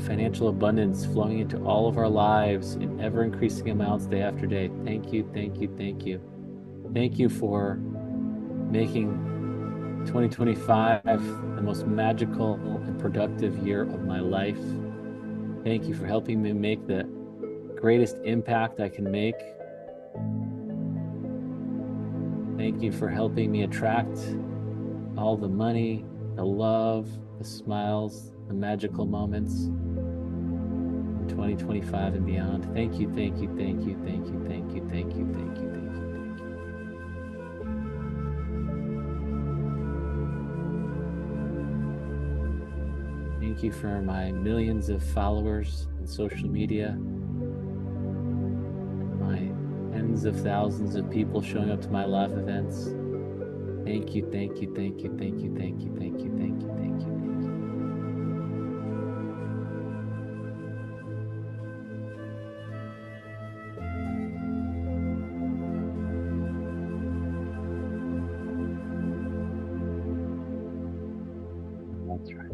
financial abundance flowing into all of our lives in ever-increasing amounts day after day. Thank you, thank you, thank you. Thank you for making 2025 the most magical and productive year of my life. Thank you for helping me make the greatest impact I can make. Thank you for helping me attract all the money, the love, the smiles, the magical moments in 2025 and beyond. Thank you, thank you, thank you, thank you, thank you, thank you, thank you, thank you. Thank you for my millions of followers on social media, my tens of thousands of people showing up to my live events. Thank you, thank you, thank you, thank you, thank you, thank you, thank you, thank you, thank you. That's right.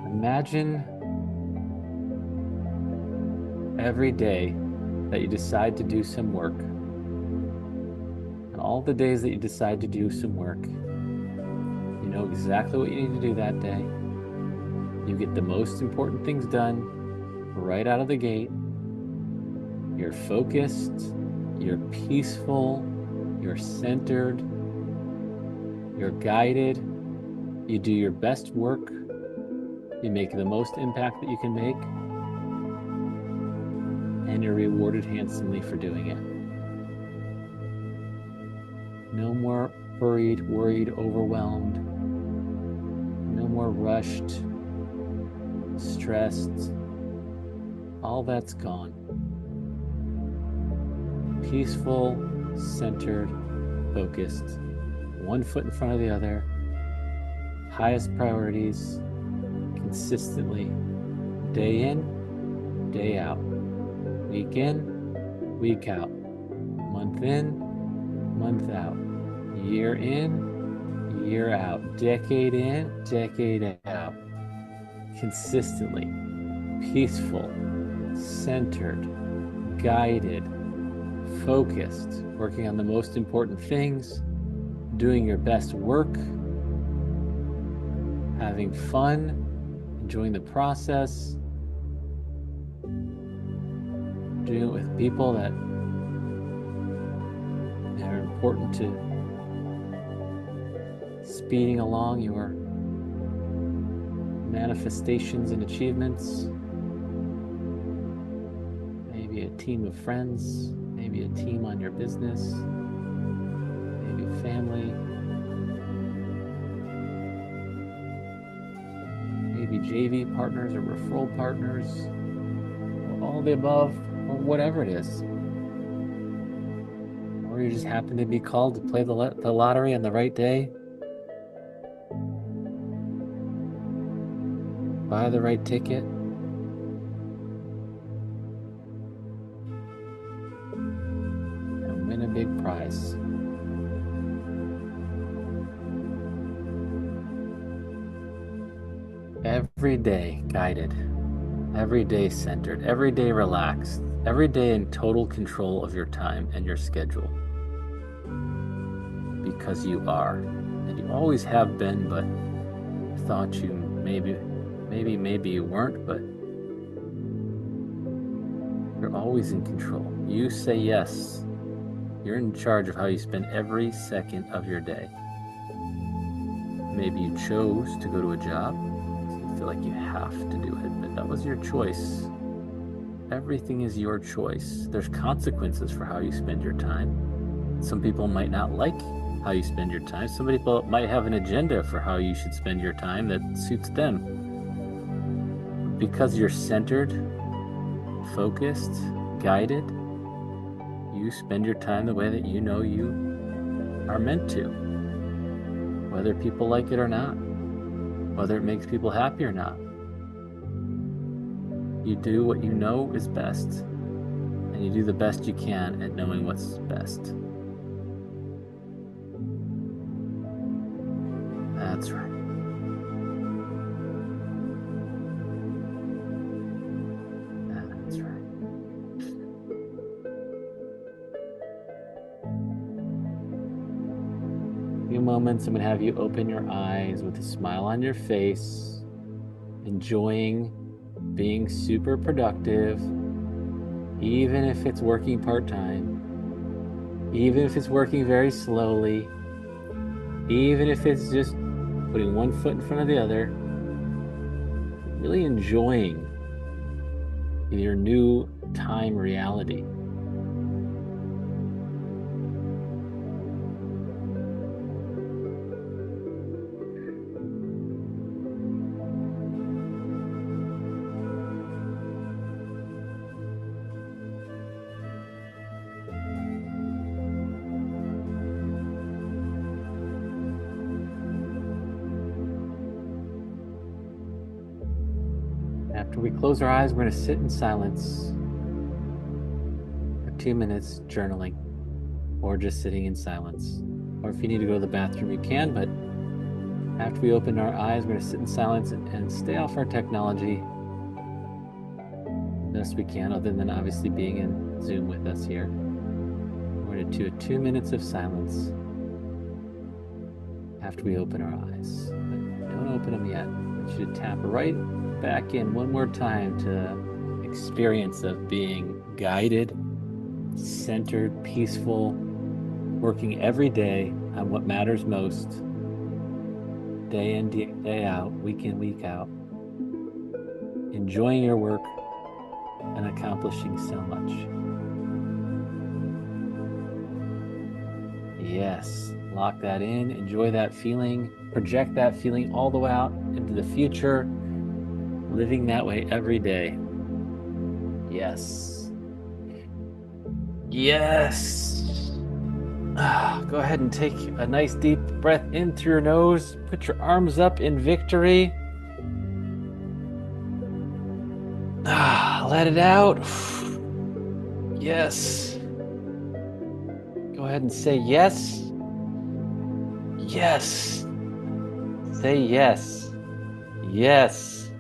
Imagine every day that you decide to do some work, and all the days that you decide to do some work, you know exactly what you need to do that day. You get the most important things done right out of the gate. You're focused, you're peaceful, you're centered, you're guided, you do your best work. You make the most impact that you can make, and you're rewarded handsomely for doing it. No more hurried, worried, overwhelmed. No more rushed, stressed. All that's gone. Peaceful, centered, focused. One foot in front of the other. Highest priorities. Consistently, day in, day out, week in, week out, month in, month out, year in, year out, decade in, decade out, consistently peaceful, centered, guided, focused, working on the most important things, doing your best work, having fun, enjoying the process, doing it with people that are important to speeding along your manifestations and achievements. Maybe a team of friends, maybe a team on your business, maybe family, maybe JV partners or referral partners, or all the above, or whatever it is. Or you just happen to be called to play the lottery on the right day, buy the right ticket, and win a big prize. Every day guided, every day centered, every day relaxed, every day in total control of your time and your schedule. Because you are, and you always have been, but thought you maybe you weren't, but you're always in control. You say yes. You're in charge of how you spend every second of your day. Maybe you chose to go to a job. You feel like you have to do it, but that was your choice. Everything is your choice. There's consequences for how you spend your time. Some people might not like how you spend your time. Some people might have an agenda for how you should spend your time that suits them. Because you're centered, focused, guided, you spend your time the way that you know you are meant to. Whether people like it or not, whether it makes people happy or not. You do what you know is best, and you do the best you can at knowing what's best. That's right. That's right. A few moments, I'm going to have you open your eyes with a smile on your face, enjoying being super productive, even if it's working part-time, even if it's working very slowly, even if it's just putting one foot in front of the other, really enjoying your new time reality. After we close our eyes, we're going to sit in silence for 2 minutes journaling, or just sitting in silence. Or if you need to go to the bathroom, you can, but after we open our eyes, we're going to sit in silence and stay off our technology best we can, other than obviously being in Zoom with us here. We're going to do 2 minutes of silence after we open our eyes. But don't open them yet. I want you to tap right back in one more time to experience of being guided, centered, peaceful, working every day on what matters most, day in, day out, week in, week out, enjoying your work and accomplishing so much. Yes, lock that in, enjoy that feeling, project that feeling all the way out into the future, living that way every day. Yes. Yes. Go ahead and take a nice deep breath in through your nose. Put your arms up in victory. Let it out. Yes. Go ahead and say yes. Yes. Say yes. Yes.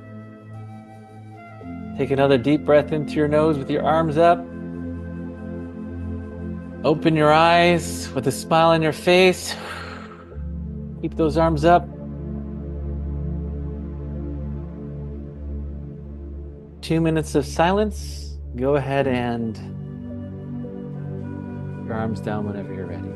Take another deep breath into your nose with your arms up. Open your eyes with a smile on your face. Keep those arms up. 2 minutes of silence. Go ahead and your arms down whenever you're ready.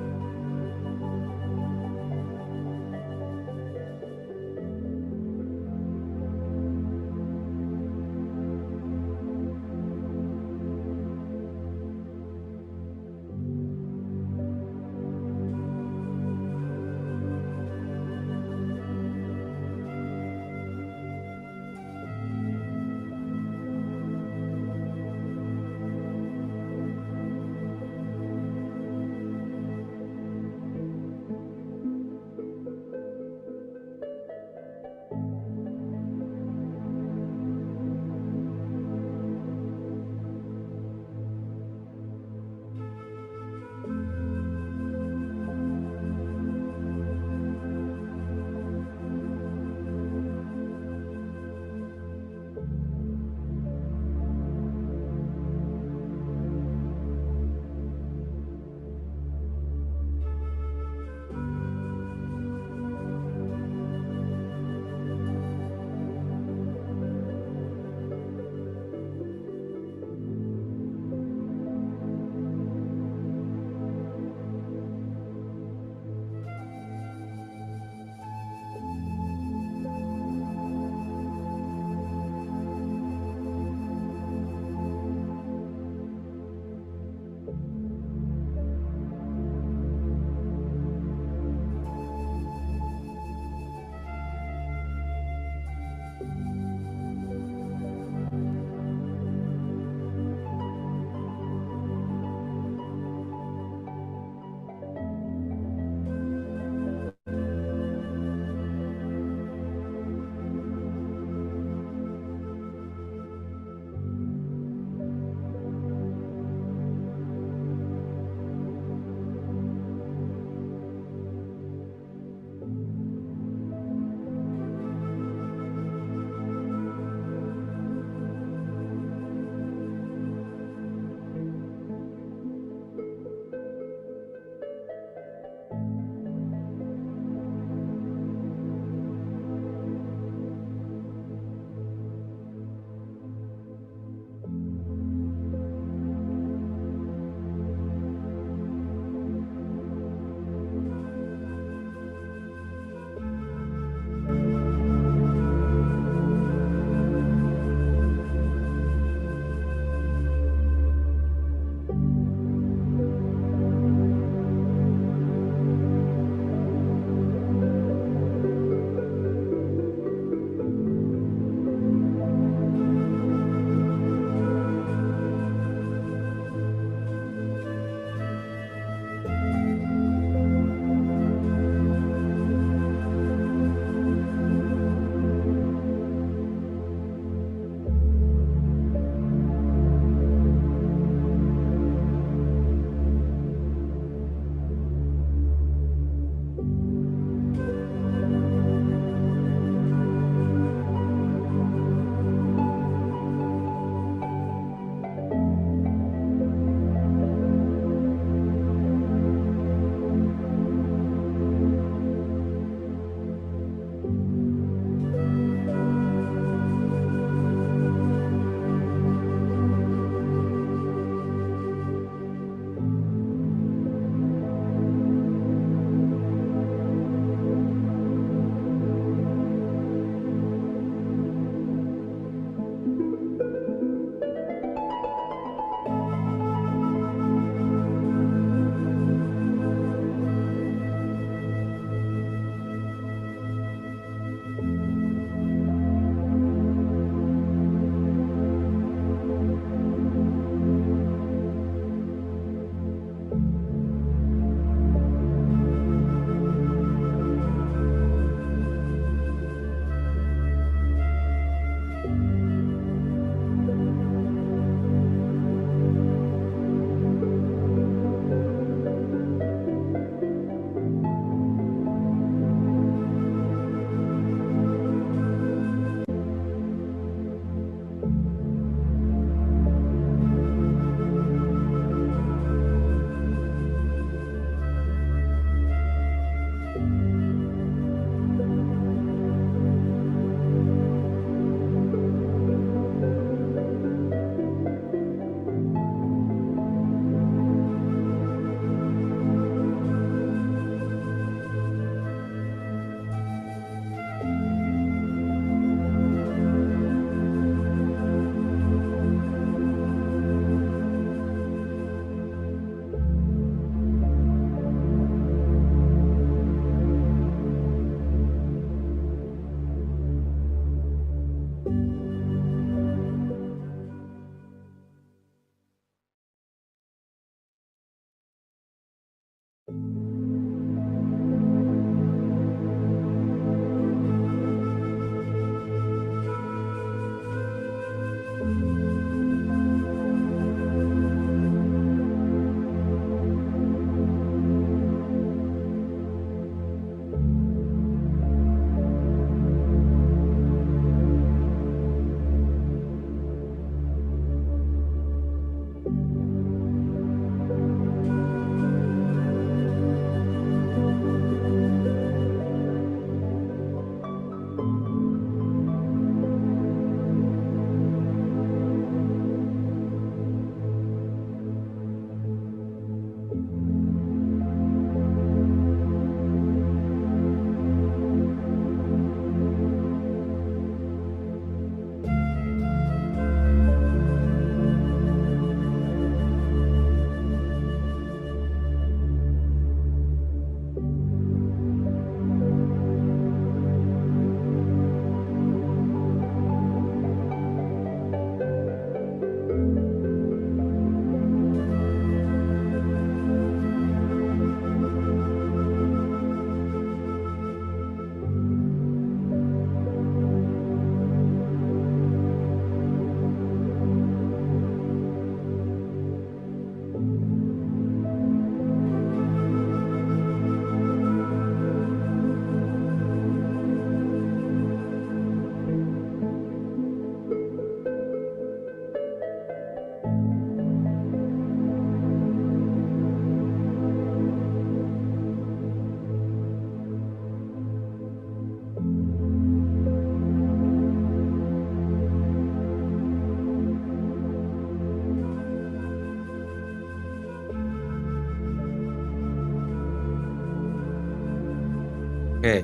Okay.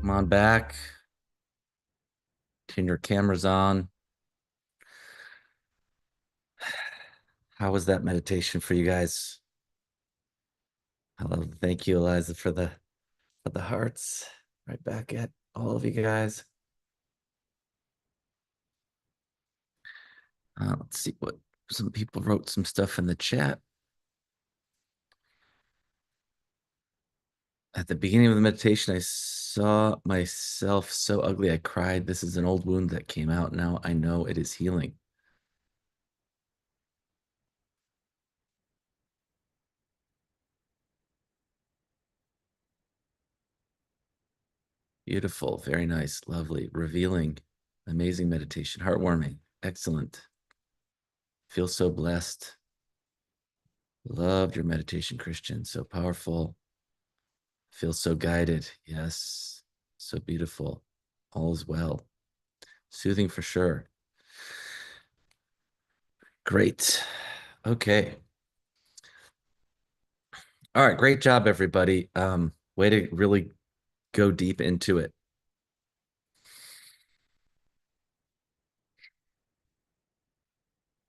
Come on back. Turn your cameras on. How was that meditation for you guys? Hello. Thank you, Eliza, for the hearts. Right back at all of you guys. Let's see what some people wrote some stuff in the chat. At the beginning of the meditation, I saw myself so ugly I cried. This is an old wound that came out. Now I know it is healing. Beautiful, very nice, lovely, revealing, amazing meditation, heartwarming, excellent. Feel so blessed. Loved your meditation, Christian. So powerful. Feel so guided. Yes, so beautiful. All is well. Soothing for sure. Great. Okay. All right, great job, everybody. Way to really go deep into it.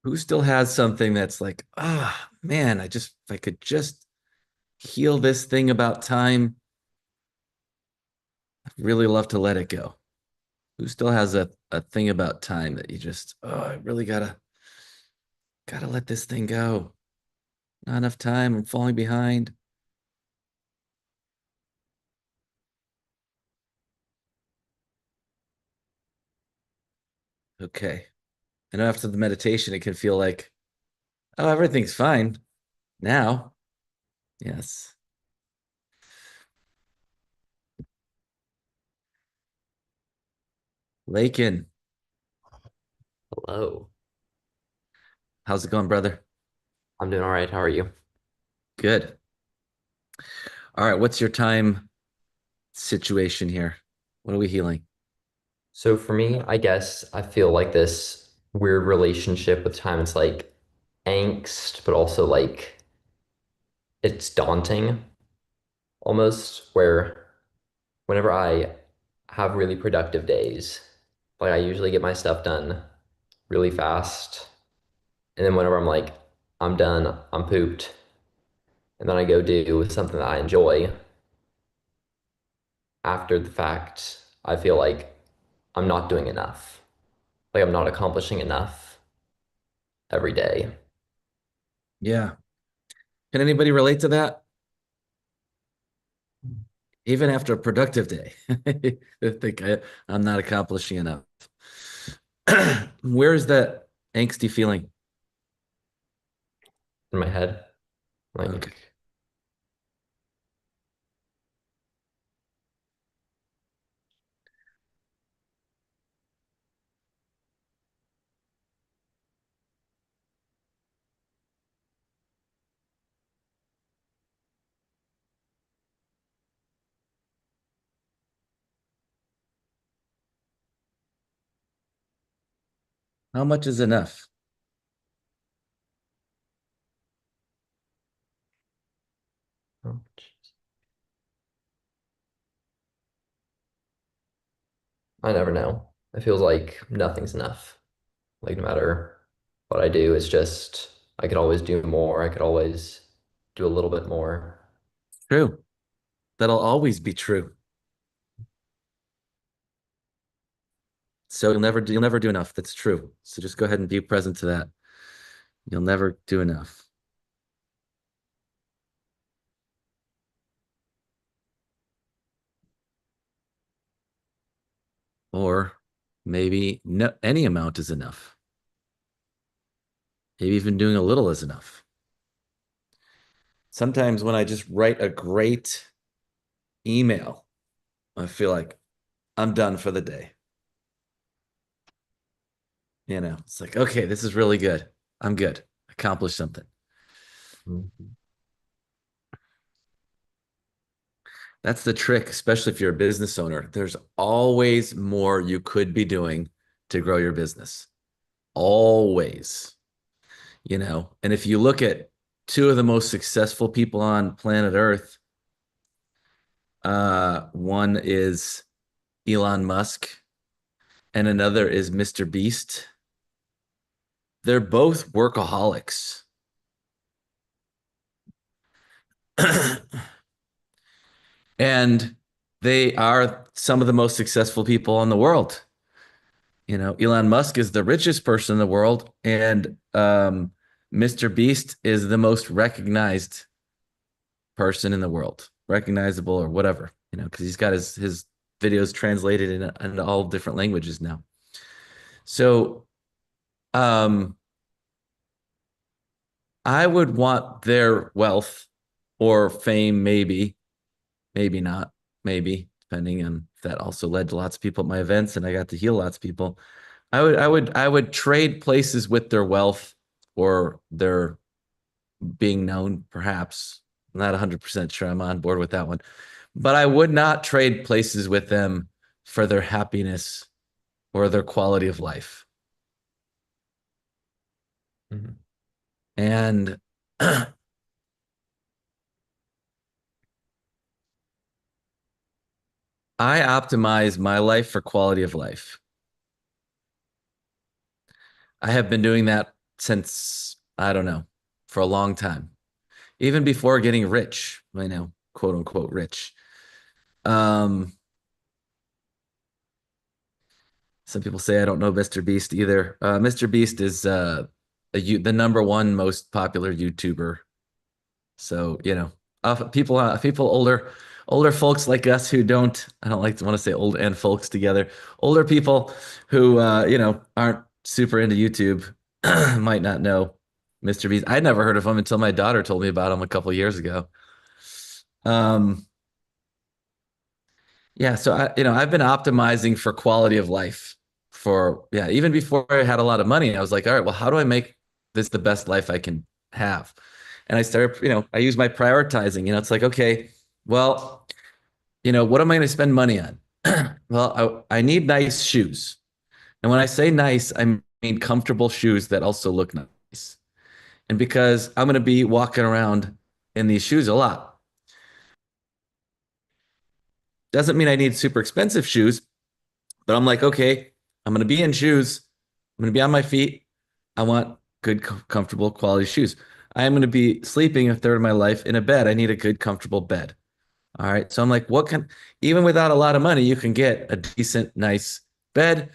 Who still has something that's like, man, if I could just heal this thing about time, I'd really love to let it go. Who still has a thing about time that you just, I really gotta let this thing go. Not enough time, I'm falling behind. Okay. And after the meditation, it can feel like, oh, everything's fine now. Yes. Lakin. Hello. How's it going, brother? I'm doing all right. How are you? Good. All right. What's your time situation here? What are we healing? So for me, I guess I feel like this weird relationship with time. It's like angst, but also like it's daunting almost, where whenever I have really productive days, like I usually get my stuff done really fast. And then whenever I'm like, I'm done, I'm pooped, and then I go do something that I enjoy, after the fact, I feel like I'm not doing enough. Like I'm not accomplishing enough every day. Yeah. Can anybody relate to that? Even after a productive day, I think I'm not accomplishing enough. Where is that angsty feeling? In my head. Like, okay. How much is enough? oh, I never know. It feels like nothing's enough. Like no matter what I do, it's just I could always do more. I could always do a little bit more. True. That'll always be true. So you'll never do enough. That's true. So just go ahead and be present to that. You'll never do enough. Or maybe no, any amount is enough. Maybe even doing a little is enough. Sometimes when I just write a great email, I feel like I'm done for the day. You know, it's like, okay, this is really good. I'm good. Accomplished something. That's the trick, especially if you're a business owner. There's always more you could be doing to grow your business. Always. You know, and if you look at two of the most successful people on planet Earth, One is Elon Musk, and another is Mr. Beast. They're both workaholics. And they are some of the most successful people in the world. You know, Elon Musk is the richest person in the world, and Mr. Beast is the most recognized person in the world, recognizable or whatever, you know, because he's got his videos translated into all different languages now. So I would want their wealth or fame, maybe not, maybe, depending on if that also led to lots of people at my events and I got to heal lots of people. I would trade places with their wealth or their being known, perhaps. I'm not 100% sure I'm on board with that one. But I would not trade places with them for their happiness or their quality of life. Mhm. And I optimize my life for quality of life. I have been doing that since, I don't know, for a long time. Even before getting rich, I know, quote unquote rich. Some people say I don't know Mr. Beast either. Mr. Beast is the number one most popular YouTuber. So, you know, people older folks like us who don't, I don't like to want to say old and folks together. Older people who you know, aren't super into YouTube might not know Mr. Beast. I'd never heard of him until my daughter told me about him a couple years ago. Yeah, so you know, I've been optimizing for quality of life for, yeah, even before I had a lot of money. I was like, all right, well, how do I make this the best life I can have? And I started, you know, I use my prioritizing. You know, it's like, okay, well, you know, what am I going to spend money on? Well, I need nice shoes. And when I say nice, I mean comfortable shoes that also look nice. And because I'm going to be walking around in these shoes a lot, doesn't mean I need super expensive shoes, but I'm like, okay, I'm going to be in shoes. I'm going to be on my feet. I want good, comfortable, quality shoes. I am going to be sleeping a third of my life in a bed. I need a good, comfortable bed. All right. So I'm like, even without a lot of money, you can get a decent, nice bed,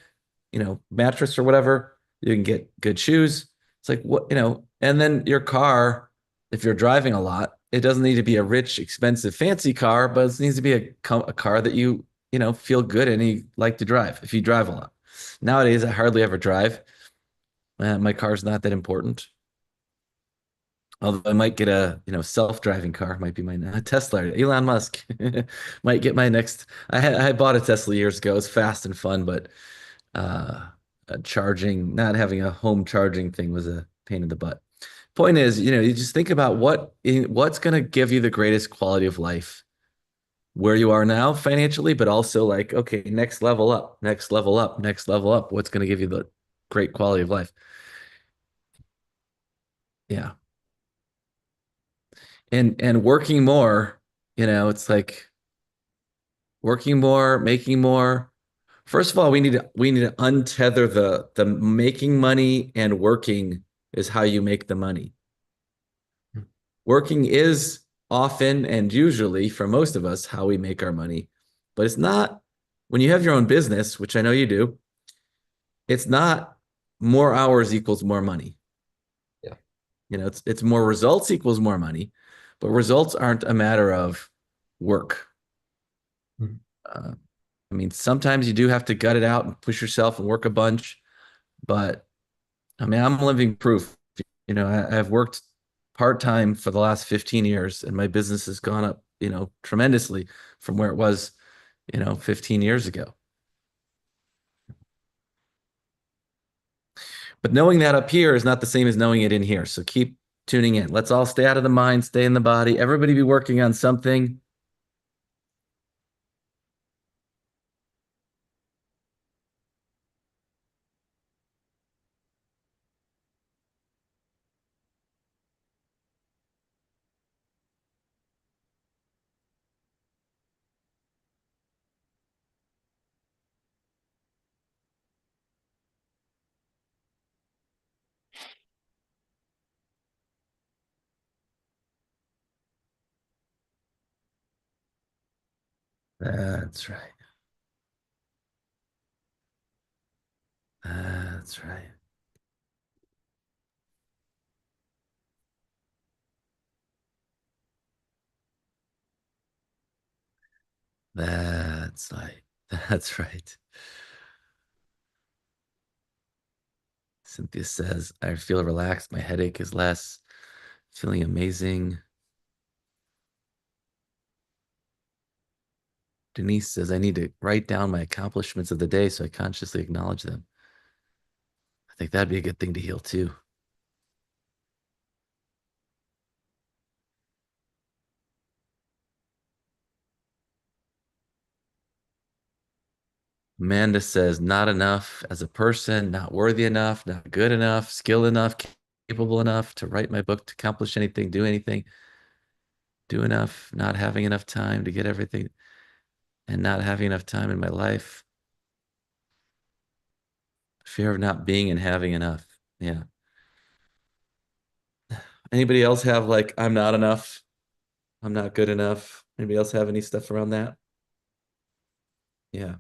you know, mattress or whatever. You can get good shoes. It's like, what, you know, and then your car, if you're driving a lot, it doesn't need to be a rich, expensive, fancy car, but it needs to be a car that you know, feel good and you like to drive if you drive a lot. Nowadays, I hardly ever drive. My car's not that important. Although I might get a, you know, self-driving car, might be my Tesla. Elon Musk might get my next. I bought a Tesla years ago. It's fast and fun, but not having a home charging thing was a pain in the butt. Point is, you know, you just think about what's going to give you the greatest quality of life where you are now financially, but also like, okay, next level up, next level up, next level up. What's going to give you the great quality of life? Yeah. And working more, you know, it's like working more, making more. First of all, we need to untether the making money, and working is how you make the money. Working is often and usually for most of us how we make our money, but it's not when you have your own business, which I know you do. It's not more hours equals more money. Yeah. You know, it's more results equals more money, but results aren't a matter of work. Mhm. I mean, sometimes you do have to gut it out and push yourself and work a bunch, but I mean, I'm living proof. You know, I've worked part-time for the last 15 years and my business has gone up, you know, tremendously from where it was, you know, 15 years ago. But knowing that up here is not the same as knowing it in here. So keep tuning in. Let's all stay out of the mind, stay in the body. Everybody be working on something. That's right. That's right. That's right. That's right. Cynthia says, I feel relaxed. My headache is less. Feeling amazing. Denise says, I need to write down my accomplishments of the day so I consciously acknowledge them. I think that'd be a good thing to heal too. Amanda says, not enough as a person, not worthy enough, not good enough, skilled enough, capable enough to write my book, to accomplish anything, do anything, do enough, not having enough time to get everything, and not having enough time in my life. Fear of not being and having enough. Yeah. Anybody else have like, I'm not enough, I'm not good enough? Anybody else have any stuff around that? Yeah.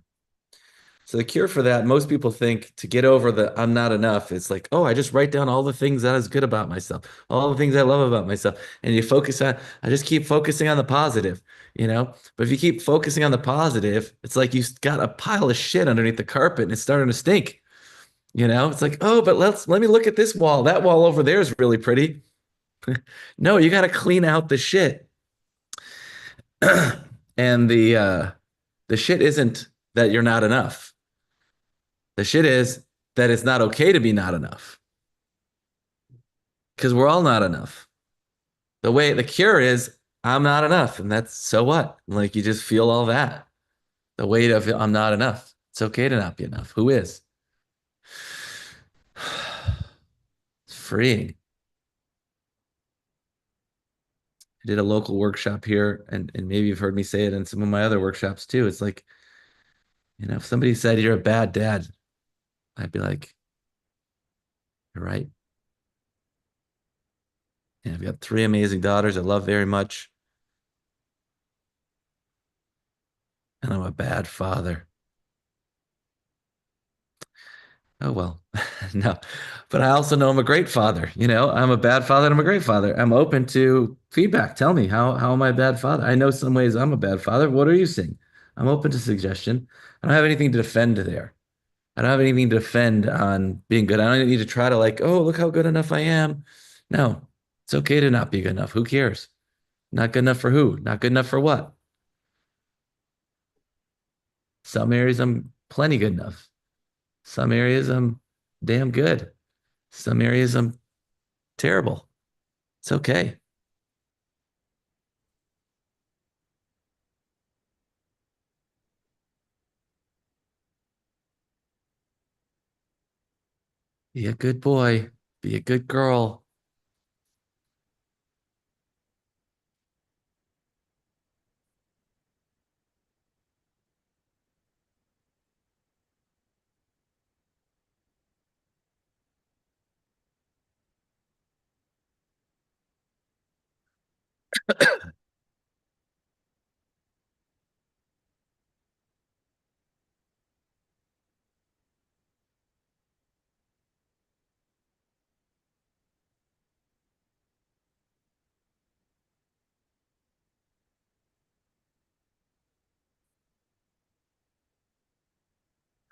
So the cure for that, most people think to get over the I'm not enough, it's like, oh, I just write down all the things that is good about myself, all the things I love about myself. And you focus on, I just keep focusing on the positive, you know? But if you keep focusing on the positive, it's like you got a pile of shit underneath the carpet and it's starting to stink. You know, it's like, oh, but let me look at this wall. That wall over there is really pretty. No, you got to clean out the shit. And the shit isn't that you're not enough. The shit is that it's not okay to be not enough. Because we're all not enough. The cure is I'm not enough. And that's so what? Like you just feel all that. The weight of I'm not enough. It's okay to not be enough. Who is? It's freeing. I did a local workshop here, and maybe you've heard me say it in some of my other workshops too. It's like, you know, if somebody said you're a bad dad, I'd be like, you're right. And I've got 3 amazing daughters I love very much. And I'm a bad father. Oh, well, no. But I also know I'm a great father. You know, I'm a bad father and I'm a great father. I'm open to feedback. Tell me, how am I a bad father? I know some ways I'm a bad father. What are you seeing? I'm open to suggestion. I don't have anything to defend there. I don't have anything to defend on being good. I don't need to try to like, oh, look how good enough I am. No, it's okay to not be good enough. Who cares? Not good enough for who? Not good enough for what? Some areas I'm plenty good enough. Some areas I'm damn good. Some areas I'm terrible. It's okay. Be a good boy. Be a good girl.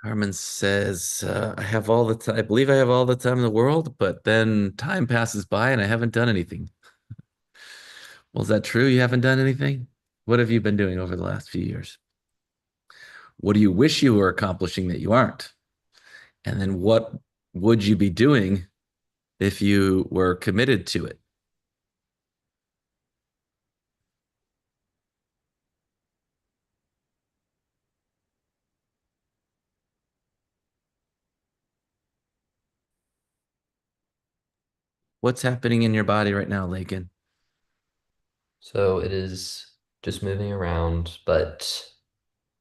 Carmen says, I have all the time. I believe I have all the time in the world, but then time passes by and I haven't done anything. Well, is that true? You haven't done anything? What have you been doing over the last few years? What do you wish you were accomplishing that you aren't? And then what would you be doing if you were committed to it? What's happening in your body right now, Lakin? So it is just moving around, but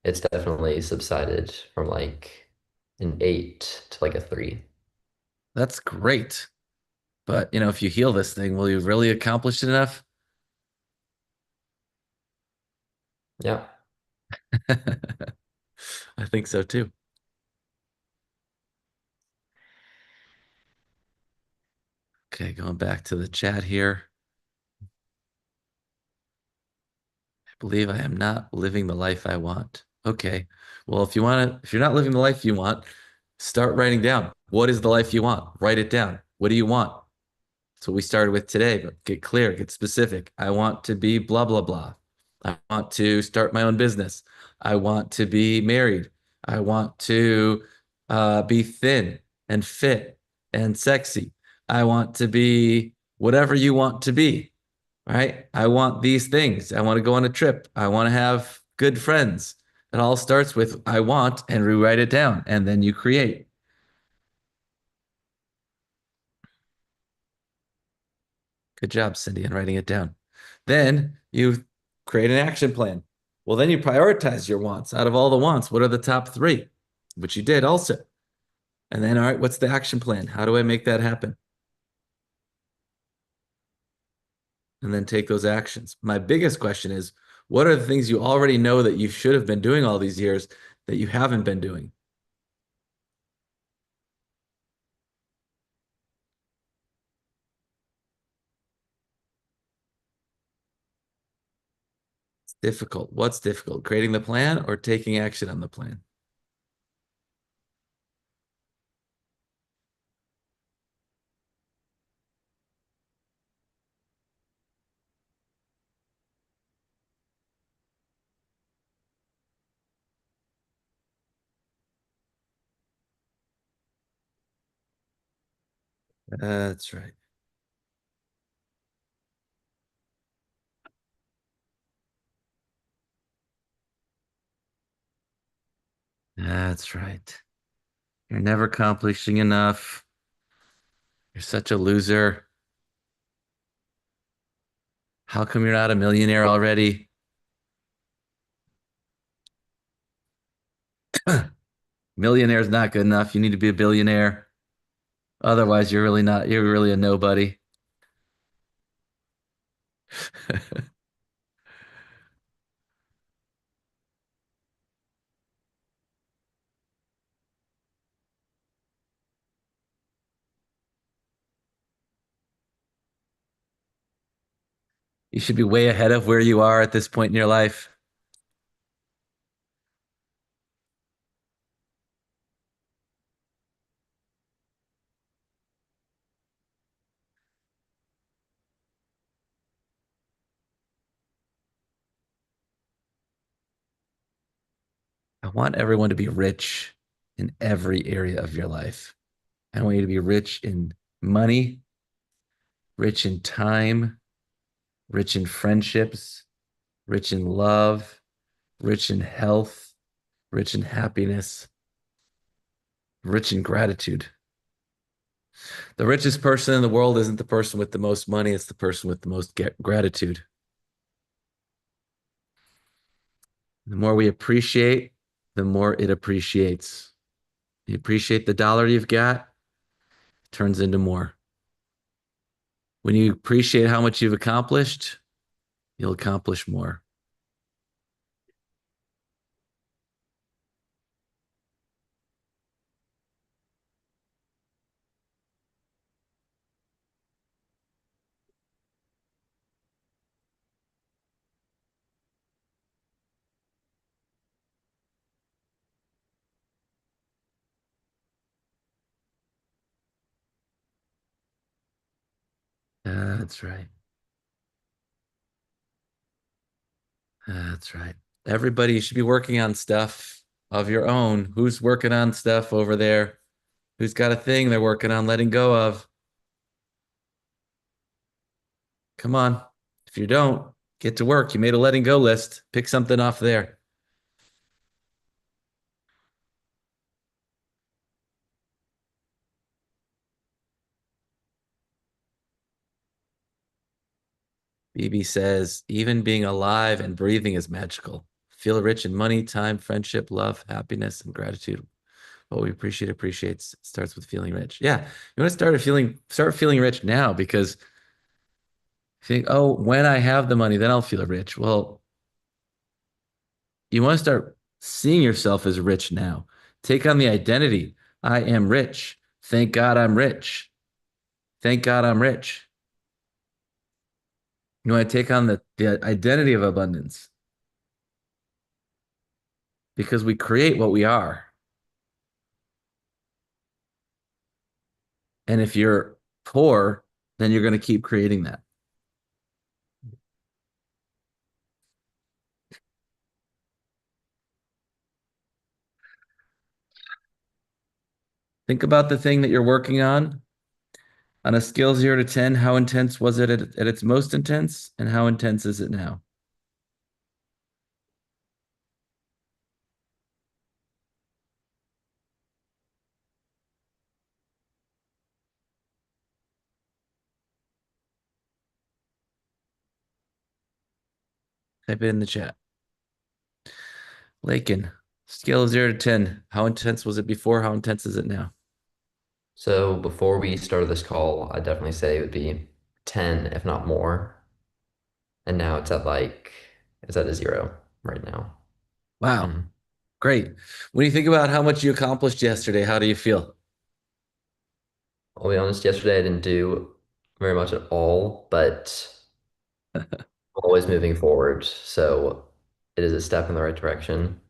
it's definitely subsided from like an 8 to like a 3. That's great. But, you know, if you heal this thing, will you really accomplish enough? Yeah. I think so too. Okay, going back to the chat here. I believe I am not living the life I want. Okay. Well, if you're not living the life you want, start writing down. What is the life you want? Write it down. What do you want? That's what we started with today, but get clear, get specific. I want to be blah, blah, blah. I want to start my own business. I want to be married. I want to be thin and fit and sexy. I want to be whatever you want to be, right? I want these things. I want to go on a trip. I want to have good friends. It all starts with I want, and we write it down, and then you create. Good job, Cindy, in writing it down. Then you create an action plan. Well, then you prioritize your wants. Out of all the wants, what are the top 3? Which you did also. And then, all right, what's the action plan? How do I make that happen? And then take those actions. My biggest question is, what are the things you already know that you should have been doing all these years that you haven't been doing? It's difficult. What's difficult? Creating the plan or taking action on the plan? That's right. That's right. You're never accomplishing enough. You're such a loser. How come you're not a millionaire already? Millionaire is not good enough. You need to be a billionaire. Otherwise, you're really a nobody. You should be way ahead of where you are at this point in your life. I want everyone to be rich in every area of your life. I want you to be rich in money, rich in time, rich in friendships, rich in love, rich in health, rich in happiness, rich in gratitude. The richest person in the world isn't the person with the most money, it's the person with the most gratitude. The more we appreciate, the more it appreciates. You appreciate the dollar you've got, it turns into more. When you appreciate how much you've accomplished, you'll accomplish more. That's right. That's right. Everybody should be working on stuff of your own. Who's working on stuff over there? Who's got a thing they're working on letting go of? Come on. If you don't, get to work. You made a letting go list. Pick something off there. BB says, even being alive and breathing is magical. Feel rich in money, time, friendship, love, happiness, and gratitude. What we appreciate appreciates. It starts with feeling rich. Yeah. You want to start feeling rich now, because you think, oh, when I have the money, then I'll feel rich. Well, You want to start seeing yourself as rich now. Take on the identity. I am rich. Thank God I'm rich. Thank God I'm rich. You want to take on the identity of abundance. Because we create what we are. And if you're poor, then you're going to keep creating that. Think about the thing that you're working on. On a scale 0 to 10, how intense was it at its most intense? And how intense is it now? Type it in the chat. Lakin, scale of 0 to 10. How intense was it before? How intense is it now? So before we started this call, I'd definitely say it would be 10, if not more. And now it's at a 0 right now. Wow. Great. When you think about how much you accomplished yesterday, how do you feel? I'll be honest, yesterday I didn't do very much at all, but I'm always moving forward. So it is a step in the right direction.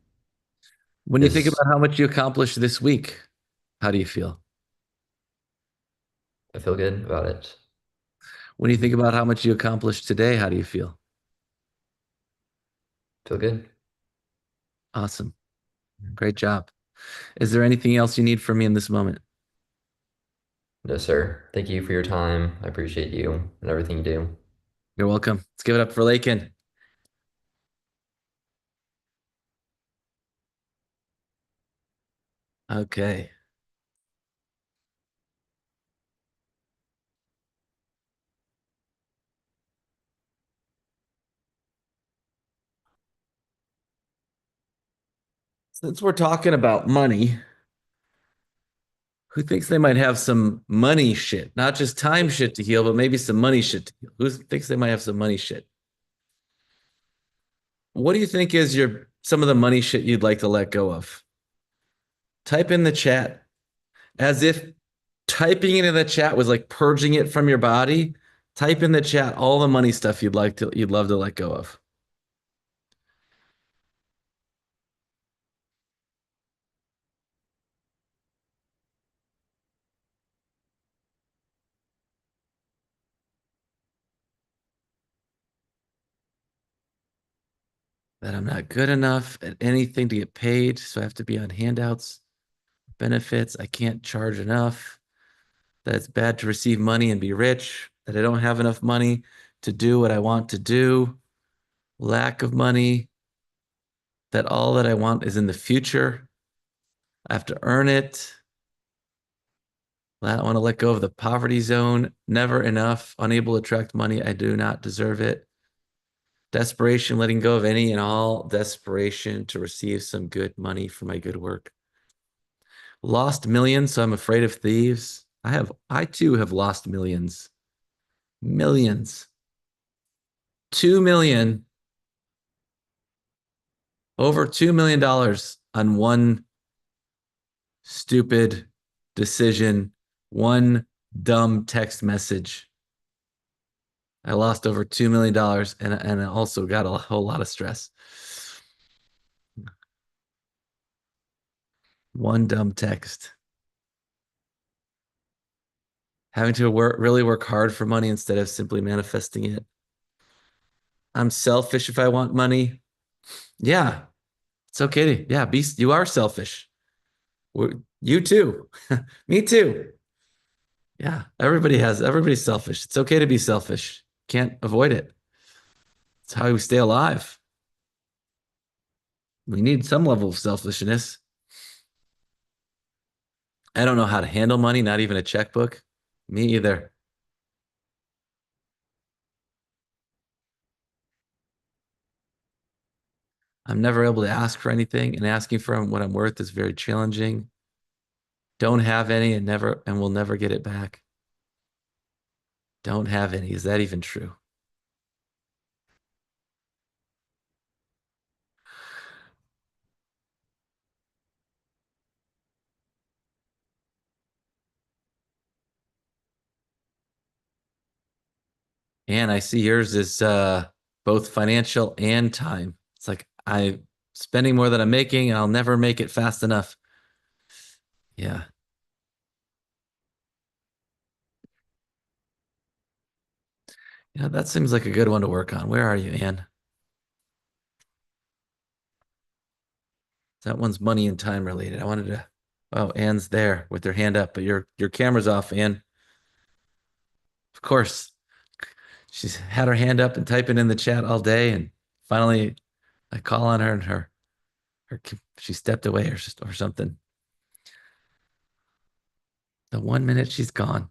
When you think about how much you accomplished this week, how do you feel? I feel good about it. When you think about how much you accomplished today, how do you feel? Feel good. Awesome. Great job. Is there anything else you need from me in this moment? No, sir. Thank you for your time. I appreciate you and everything you do. You're welcome. Let's give it up for Lakin. Okay. Since we're talking about money, who thinks they might have some money shit? Not just time shit to heal, but maybe some money shit to heal. Who thinks they might have some money shit? What do you think is some of the money shit you'd like to let go of? Type in the chat. As if typing it in the chat was like purging it from your body. Type in the chat all the money stuff you'd love to let go of. That I'm not good enough at anything to get paid, so I have to be on handouts, benefits. I can't charge enough. That it's bad to receive money and be rich. That I don't have enough money to do what I want to do. Lack of money. That all that I want is in the future. I have to earn it. I want to let go of the poverty zone. Never enough. Unable to attract money. I do not deserve it. Desperation, letting go of any and all desperation to receive some good money for my good work. Lost millions, so I'm afraid of thieves. I too have lost millions. Millions. 2 million. Over $2 million on one stupid decision, one dumb text message. I lost over $2 million and I also got a whole lot of stress. One dumb text. Having to really work hard for money instead of simply manifesting it. I'm selfish if I want money. Yeah, it's okay to, you are selfish. You too. Me too. Yeah, everybody's selfish. It's okay to be selfish. Can't avoid it. It's how we stay alive. We need some level of selfishness. I don't know how to handle money, not even a checkbook. Me either. I'm never able to ask for anything, and asking for what I'm worth is very challenging. Don't have any and will never get it back. Don't have any. Is that even true? And I see yours is both financial and time. It's like I'm spending more than I'm making, and I'll never make it fast enough. Yeah. Yeah, that seems like a good one to work on. Where are you, Anne? That one's money and time related. I wanted to. Oh, Anne's there with her hand up, but your camera's off, Anne. Of course. She's had her hand up and typing in the chat all day, and finally I call on her and her she stepped away or something. The 1 minute she's gone.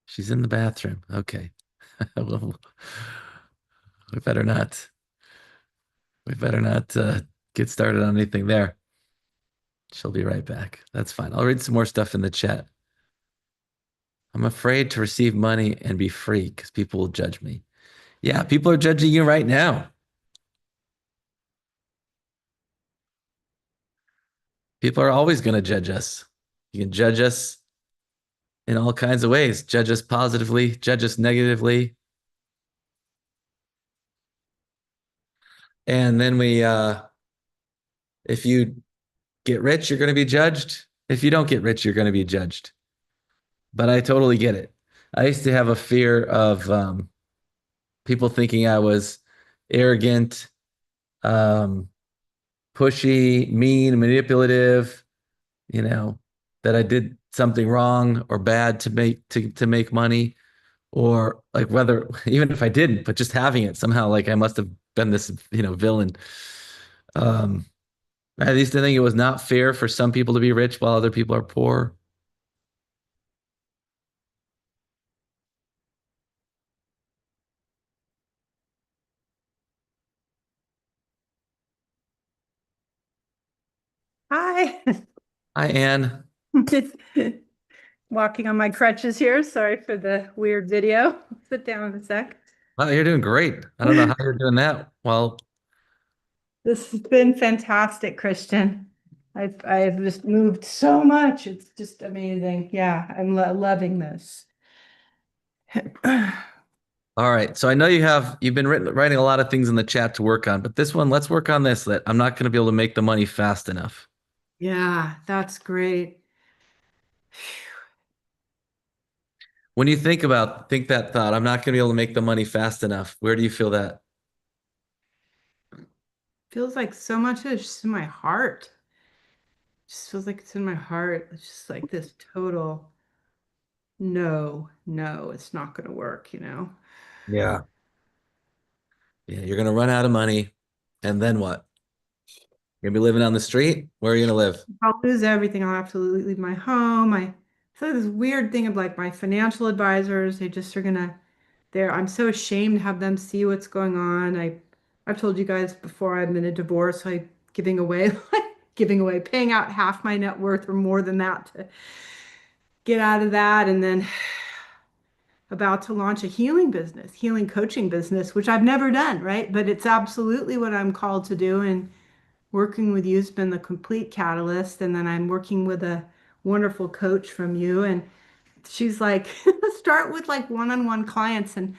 She's in the bathroom. Okay. Well, we better not get started on anything there. She'll be right back. That's fine. I'll read some more stuff in the chat. I'm afraid to receive money and be free because people will judge me. Yeah, people are judging you right now. People are always going to judge us. You can judge us in all kinds of ways. Judge us positively, judge us negatively. And then if you get rich, you're going to be judged. If you don't get rich, you're going to be judged. But I totally get it. I used to have a fear of people thinking I was arrogant, pushy, mean, manipulative, that I did something wrong or bad to make money, or like whether even if I didn't, but just having it somehow, like I must have been this, villain. I used to think it was not fair for some people to be rich while other people are poor. Hi. Hi, Anne. Walking on my crutches here. Sorry for the weird video. Sit down in a sec. Wow, you're doing great. I don't know how you're doing that. Well, This has been fantastic, Christian. I've just moved so much. It's just amazing. Yeah, I'm loving this. all right. So I know you've been writing a lot of things in the chat to work on, but this one, let's work on this. That I'm not going to be able to make the money fast enough. Yeah, that's great. When you think that thought, I'm not going to be able to make the money fast enough. Where do you feel that? Feels like so much is just in my heart. Just feels like it's in my heart. It's just like this total no, it's not going to work, Yeah. Yeah, you're going to run out of money, and then what? You're going to be living on the street? Where are you going to live? I'll lose everything. I'll have to leave my home. I feel like this weird thing of like my financial advisors, they just are gonna I'm so ashamed to have them see what's going on. I've told you guys before I'm in a divorce, giving away paying out half my net worth or more than that to get out of that, and then about to launch a healing coaching business, which I've never done, right? But it's absolutely what I'm called to do. And working with you has been the complete catalyst. And then I'm working with a wonderful coach from you. And she's like, start with like one-on-one clients. And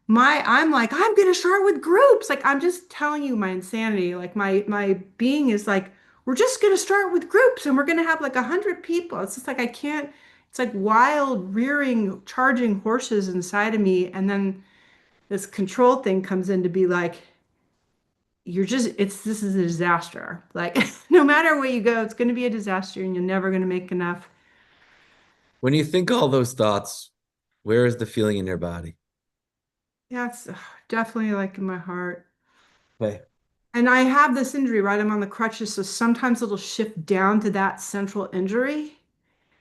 I'm like, I'm going to start with groups. Like, I'm just telling you my insanity. Like my being is like, we're just going to start with groups and we're going to have like 100 people. It's just like, I can't, it's like wild rearing, charging horses inside of me. And then this control thing comes in to be like, this is a disaster. Like no matter where you go, it's going to be a disaster and you're never going to make enough. When you think all those thoughts, where is the feeling in your body? Yeah, it's definitely like in my heart. Okay. And I have this injury, right? I'm on the crutches. So sometimes it'll shift down to that central injury.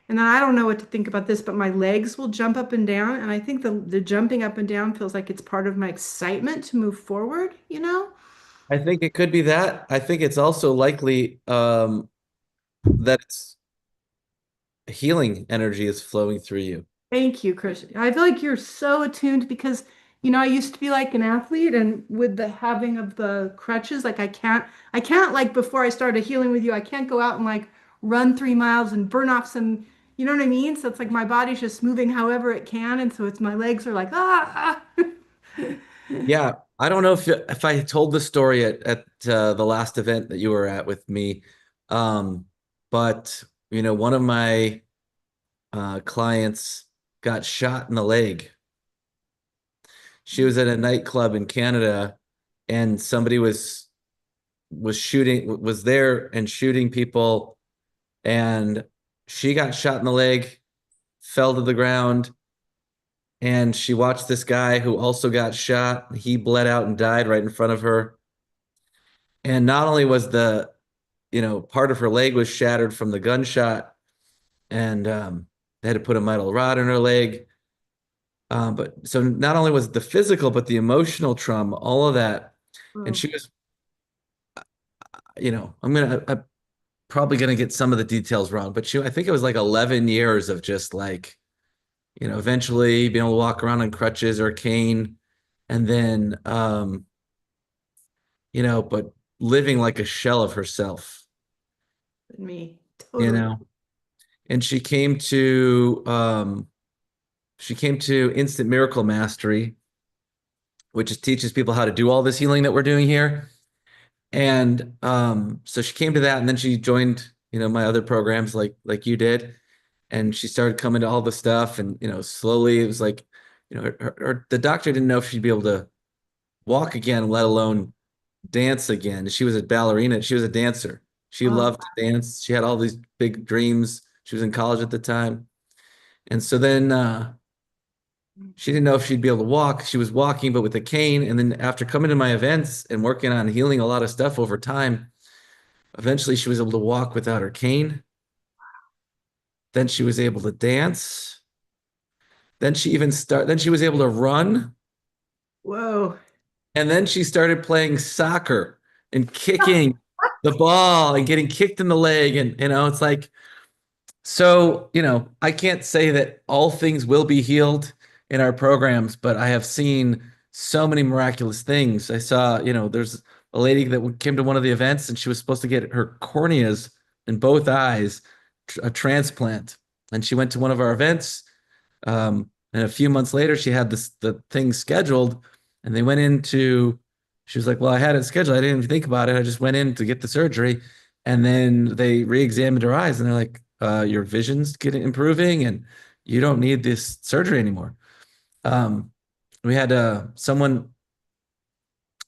And then I don't know what to think about this, but my legs will jump up and down. And I think the jumping up and down feels like it's part of my excitement to move forward, I think it could be that. I think it's also likely that it's healing energy is flowing through you. Thank you, Christian. I feel like you're so attuned because, I used to be like an athlete, and with the having of the crutches, like I can't like before I started healing with you, I can't go out and like run 3 miles and burn off some, You know what I mean? So it's like my body's just moving however it can, and so it's my legs are like ah. Yeah, I don't know if I told the story at the last event that you were at with me, but one of my clients got shot in the leg. She was at a nightclub in Canada, and somebody was there and shooting people, and she got shot in the leg, fell to the ground. And she watched this guy who also got shot. He bled out and died right in front of her. And not only was the, part of her leg was shattered from the gunshot, and they had to put a metal rod in her leg. But so not only was the physical, but the emotional trauma, all of that. And she was, I'm probably gonna get some of the details wrong, but I think it was like 11 years of just like, eventually being able to walk around on crutches or a cane, and then, but living like a shell of herself. Me, totally. And she came to Instant Miracle Mastery, which teaches people how to do all this healing that we're doing here. And so she came to that, and then she joined, my other programs like you did. And she started coming to all the stuff, and slowly it was like, the doctor didn't know if she'd be able to walk again, let alone dance again. She was a ballerina. She was a dancer. She loved to dance. She had all these big dreams. She was in college at the time, and so then she didn't know if she'd be able to walk. She was walking, but with a cane. And then after coming to my events and working on healing a lot of stuff over time, eventually she was able to walk without her cane. Then she was able to dance. Then she was able to run. Whoa. And then she started playing soccer and kicking the ball and getting kicked in the leg. And, it's like, so, I can't say that all things will be healed in our programs, but I have seen so many miraculous things. I saw, there's a lady that came to one of the events, and she was supposed to get her corneas in both eyes a transplant, and she went to one of our events, and a few months later she had the thing scheduled, and they went into, she was like, well, I had it scheduled, I didn't even think about it, I just went in to get the surgery. And then they re-examined her eyes, and they're like, your vision's improving, and you don't need this surgery anymore. We had someone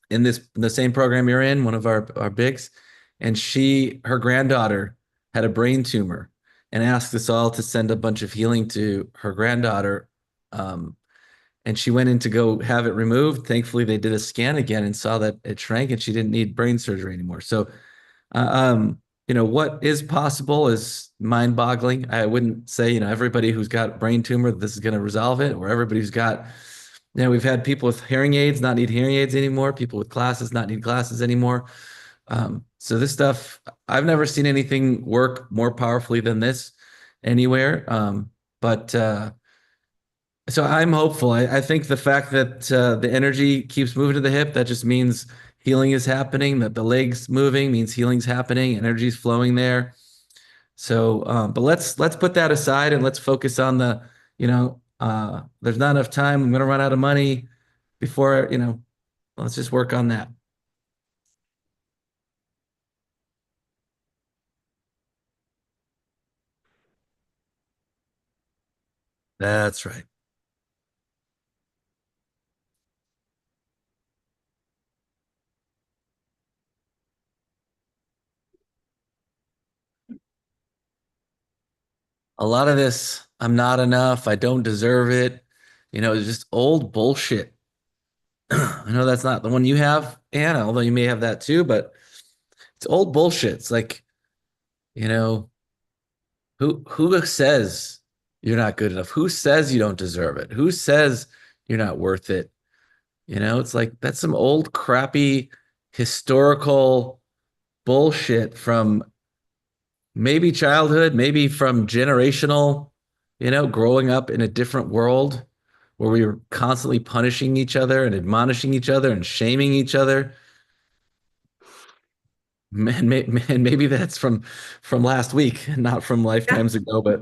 in the same program you're in, one of our bigs, and her granddaughter had a brain tumor, and asked us all to send a bunch of healing to her granddaughter. And she went in to go have it removed. Thankfully, they did a scan again and saw that it shrank, and she didn't need brain surgery anymore. So, what is possible is mind-boggling. I wouldn't say, everybody who's got brain tumor, this is going to resolve it, or everybody who's got, we've had people with hearing aids not need hearing aids anymore, people with glasses not need glasses anymore. So this stuff, I've never seen anything work more powerfully than this anywhere. So I'm hopeful. I think the fact that the energy keeps moving to the hip, that just means healing is happening, that the legs moving means healing's happening, energy's flowing there. So, but let's put that aside, and let's focus on the, there's not enough time. I'm going to run out of money before, let's just work on that. That's right. A lot of this, I'm not enough, I don't deserve it. It's just old bullshit. I know that's not the one you have, Anna, although you may have that too, but it's old bullshit. It's like, who says you're not good enough? Who says you don't deserve it? Who says you're not worth it? It's like, that's some old crappy historical bullshit from maybe childhood, maybe from generational, growing up in a different world where we were constantly punishing each other and admonishing each other and shaming each other. Man, maybe that's from last week, not from lifetimes ago, but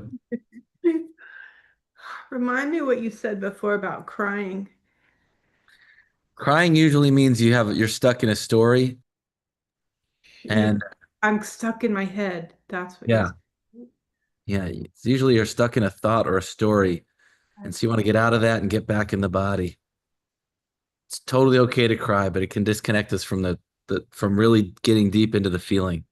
Remind me what you said before about crying. Crying usually means you're stuck in a story. And I'm stuck in my head. That's what you yeah, said. yeah, it's usually you're stuck in a thought or a story. And so you want to get out of that and get back in the body. It's totally okay to cry, but it can disconnect us from from really getting deep into the feeling.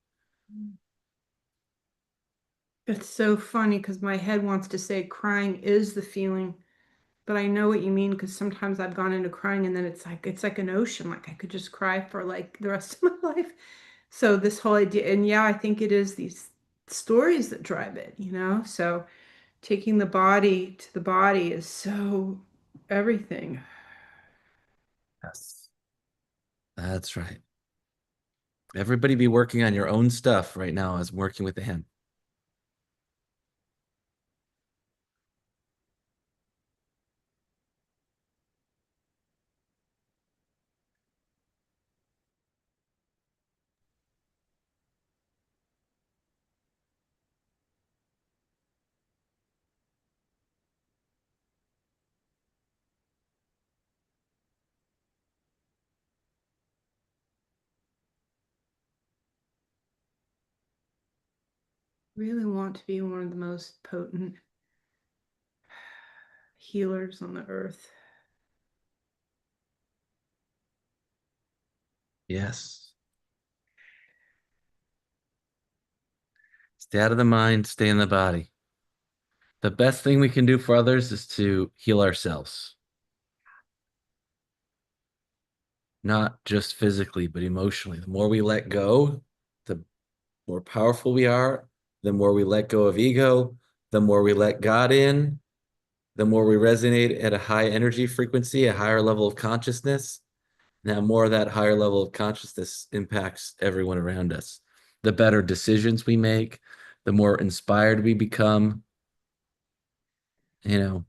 It's so funny because my head wants to say crying is the feeling, but I know what you mean because sometimes I've gone into crying and then it's like an ocean. Like I could just cry for like the rest of my life. So this whole idea, and yeah, I think it is these stories that drive it, you know? So taking the body to the body is so everything. Yes. That's right. Everybody be working on your own stuff right now as I'm working with the hand. Really want to be one of the most potent healers on the earth. Yes. Stay out of the mind, stay in the body. The best thing we can do for others is to heal ourselves. Not just physically, but emotionally. The more we let go, the more powerful we are. The more we let go of ego, the more we let God in, the more we resonate at a high energy frequency, a higher level of consciousness. Now, more of that higher level of consciousness impacts everyone around us. The better decisions we make, the more inspired we become. You know,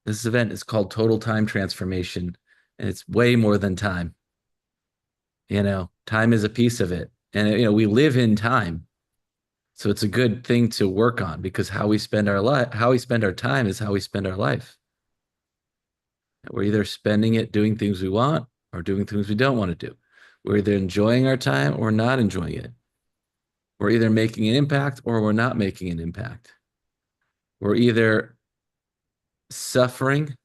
this event is called Total Time Transformation, and it's way more than time. You know, time is a piece of it. And, we live in time. So it's a good thing to work on because how we spend our life, how we spend our time is how we spend our life. We're either spending it doing things we want or doing things we don't want to do. We're either enjoying our time or not enjoying it. We're either making an impact or we're not making an impact. We're either suffering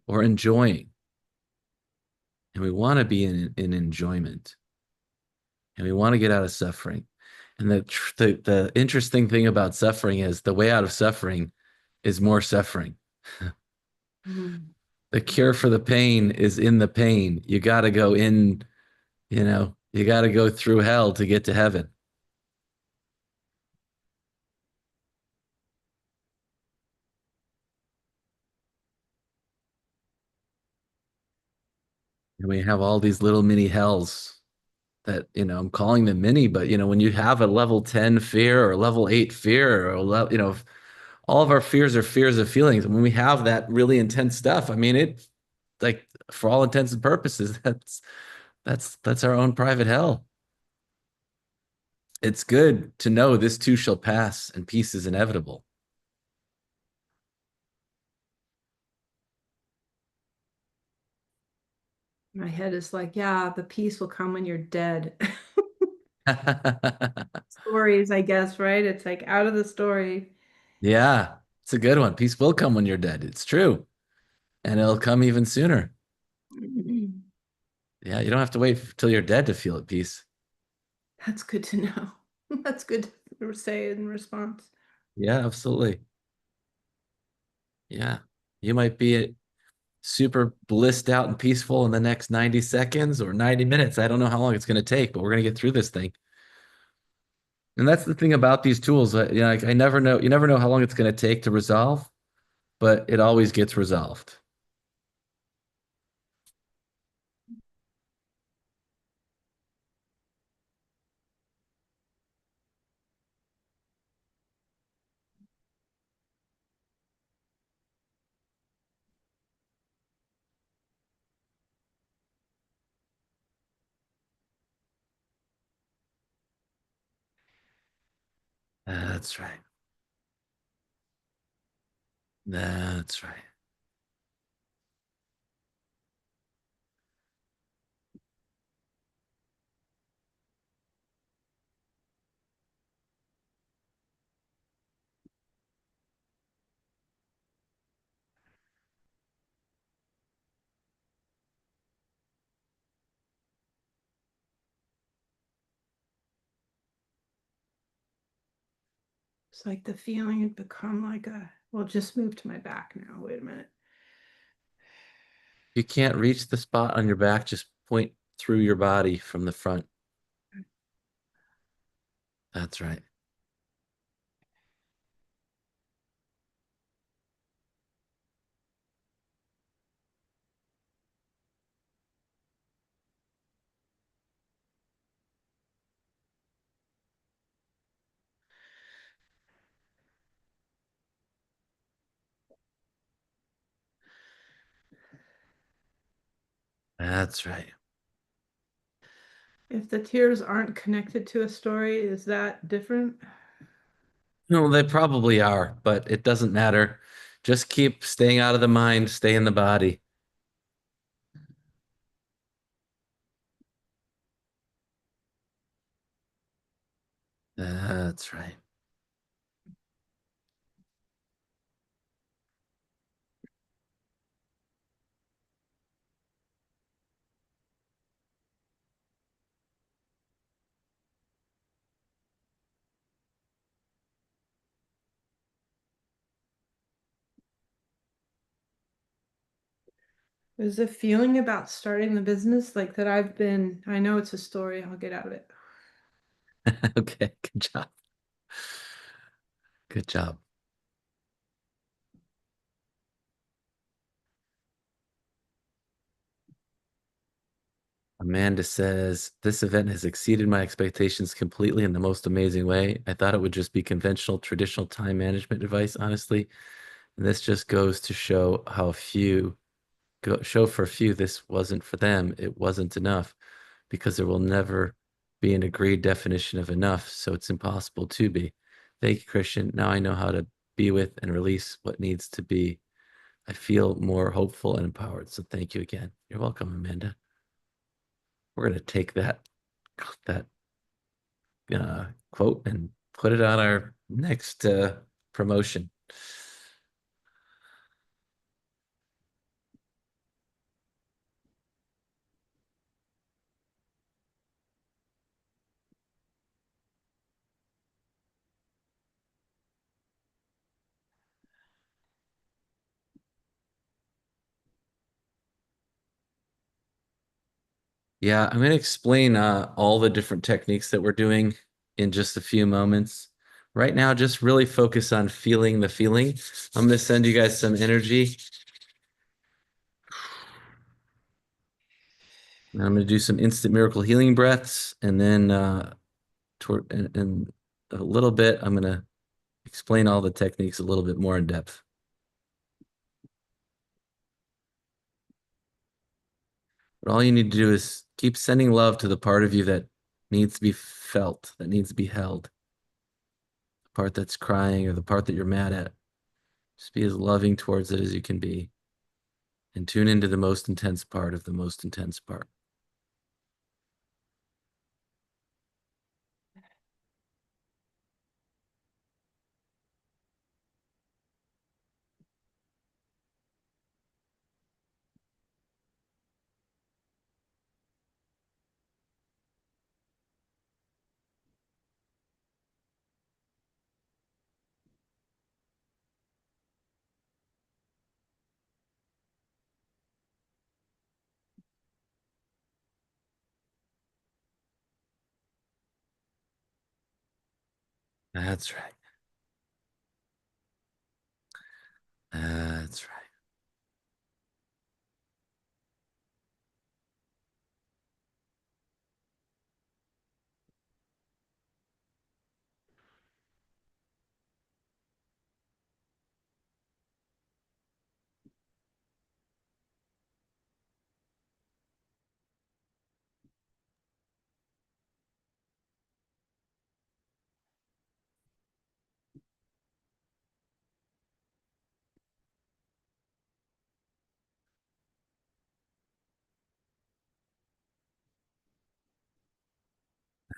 or enjoying. And we want to be in enjoyment. And we want to get out of suffering. And the interesting thing about suffering is the way out of suffering is more suffering. The cure for the pain is in the pain. You got to go in, you got to go through hell to get to heaven. And we have all these little mini hells that, I'm calling them mini, but, when you have a level 10 fear or level 8 fear or, all of our fears are fears of feelings. And when we have that really intense stuff, I mean, it like for all intents and purposes, that's our own private hell. It's good to know this too shall pass and peace is inevitable. My head is like, yeah, the peace will come when you're dead. Stories, I guess, right? It's like out of the story. Yeah, it's a good one. Peace will come when you're dead. It's true. And it'll come even sooner. Yeah, you don't have to wait till you're dead to feel at peace. That's good to know. That's good to say in response. Yeah, absolutely. Yeah. You might be super blissed out and peaceful in the next 90 seconds or 90 minutes. I don't know how long it's going to take, but we're going to get through this thing. And that's the thing about these tools. Like I never know, you never know how long it's going to take to resolve, but it always gets resolved. That's right. That's right. It's like the feeling had become like well, just moved to my back now. Wait a minute. You can't reach the spot on your back, just point through your body from the front. That's right. That's right. If the tears aren't connected to a story, is that different? No, they probably are, but it doesn't matter. Just keep staying out of the mind, stay in the body. That's right. There's a feeling about starting the business like that I know it's a story, I'll get out of it. Okay, good job. Good job. Amanda says, this event has exceeded my expectations completely in the most amazing way. I thought it would just be conventional, traditional time management advice, honestly. And this just goes to show how show for few this wasn't for them. It wasn't enough because there will never be an agreed definition of enough. So it's impossible to be. Thank you, Christian. Now I know how to be with and release what needs to be. I feel more hopeful and empowered. So thank you again. You're welcome, Amanda. We're going to take that quote and put it on our next promotion. Yeah, I'm going to explain all the different techniques that we're doing in just a few moments. Right now, just really focus on feeling the feeling. I'm going to send you guys some energy. And I'm going to do some instant miracle healing breaths, and then in a little bit, I'm going to explain all the techniques a little bit more in depth. But all you need to do is keep sending love to the part of you that needs to be felt, that needs to be held. The part that's crying or the part that you're mad at. Just be as loving towards it as you can be. And tune into the most intense part of the most intense part. That's right. That's right.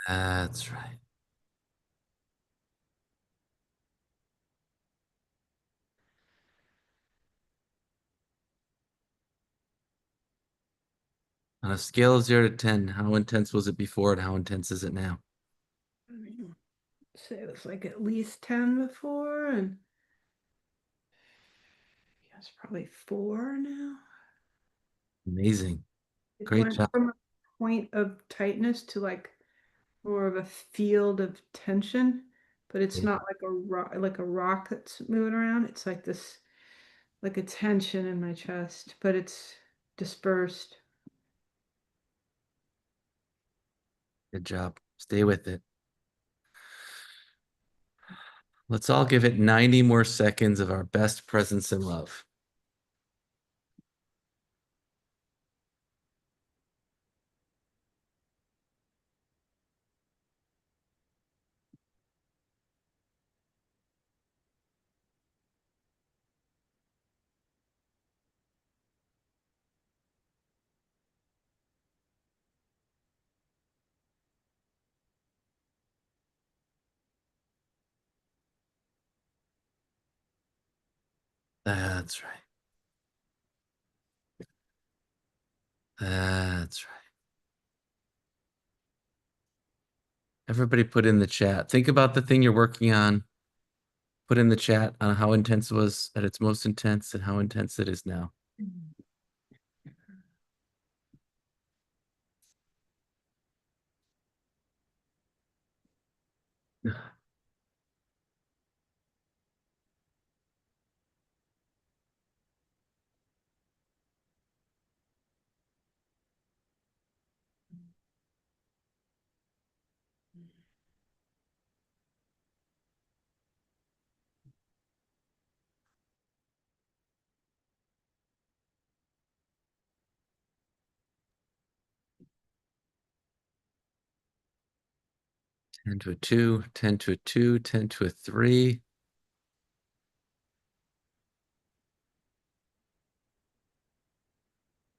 That's right. On a scale of 0 to 10, how intense was it before and how intense is it now? I mean, say it was like at least 10 before, and yeah, it's probably 4 now. Amazing. It Great went job. from a point of tightness to like more of a field of tension, but it's Yeah. not like a rock that's moving around. It's like this, like a tension in my chest, but it's dispersed. Good job. Stay with it. Let's all give it 90 more seconds of our best presence and love. That's right. That's right. Everybody put in the chat. Think about the thing you're working on. Put in the chat on how intense it was at its most intense and how intense it is now. Ten to a 2, 10 to a 2, 10 to a 3.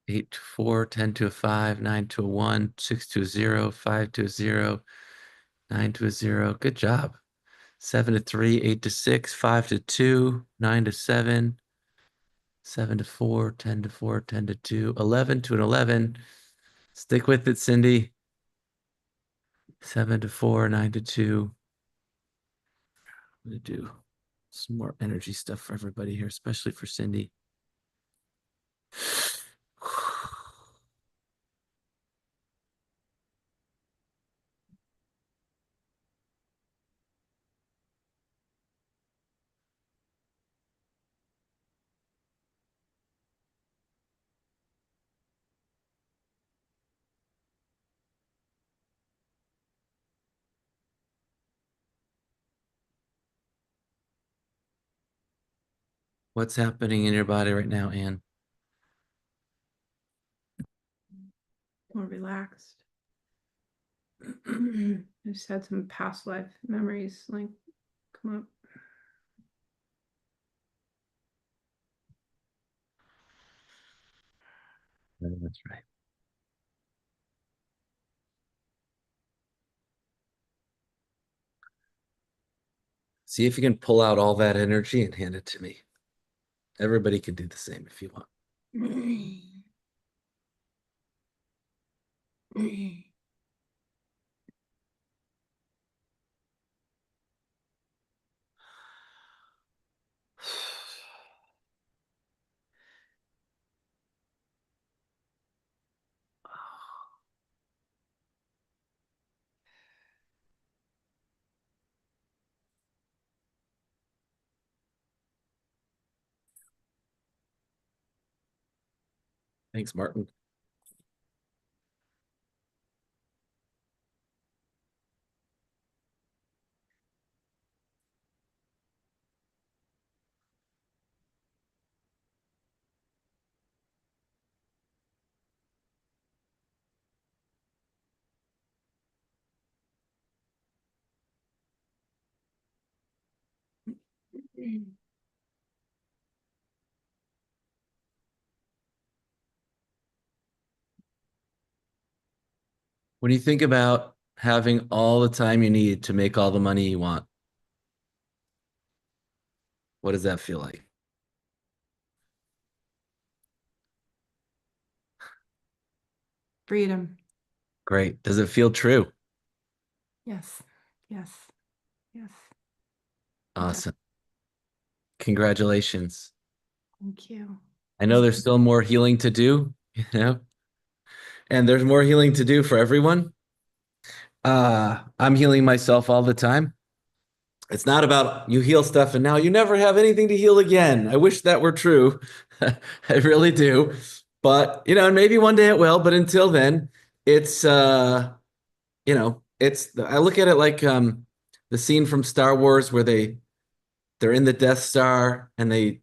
8 to 4, 10 to a 5, 9 to a 1, 6 to a 0, 5 to a 0, 9 to a 0. Good job. 7 to 3, 8 to 6, 5 to 2, 9 to 7, 7 to 4, 10 to 4, 10 to 2, 11 to an 11. Stick with it, Cindy. 7 to 4, 9 to 2. I'm going to do some more energy stuff for everybody here, especially for Cindy. What's happening in your body right now, Anne? More relaxed. I just had some past life memories like come up. That's right. See if you can pull out all that energy and hand it to me. Everybody can do the same if you want. Thanks, Martin. When you think about having all the time you need to make all the money you want? What does that feel like? Freedom. Great. Does it feel true? Yes. Yes. Yes. Awesome. Congratulations. Thank you. I know there's still more healing to do, you know, and there's more healing to do for everyone. I'm healing myself all the time. It's not about you heal stuff and now you never have anything to heal again. I wish that were true. I really do. But, you know, maybe one day it will. But until then, it's, you know, I look at it like the scene from Star Wars where they're in the Death Star and they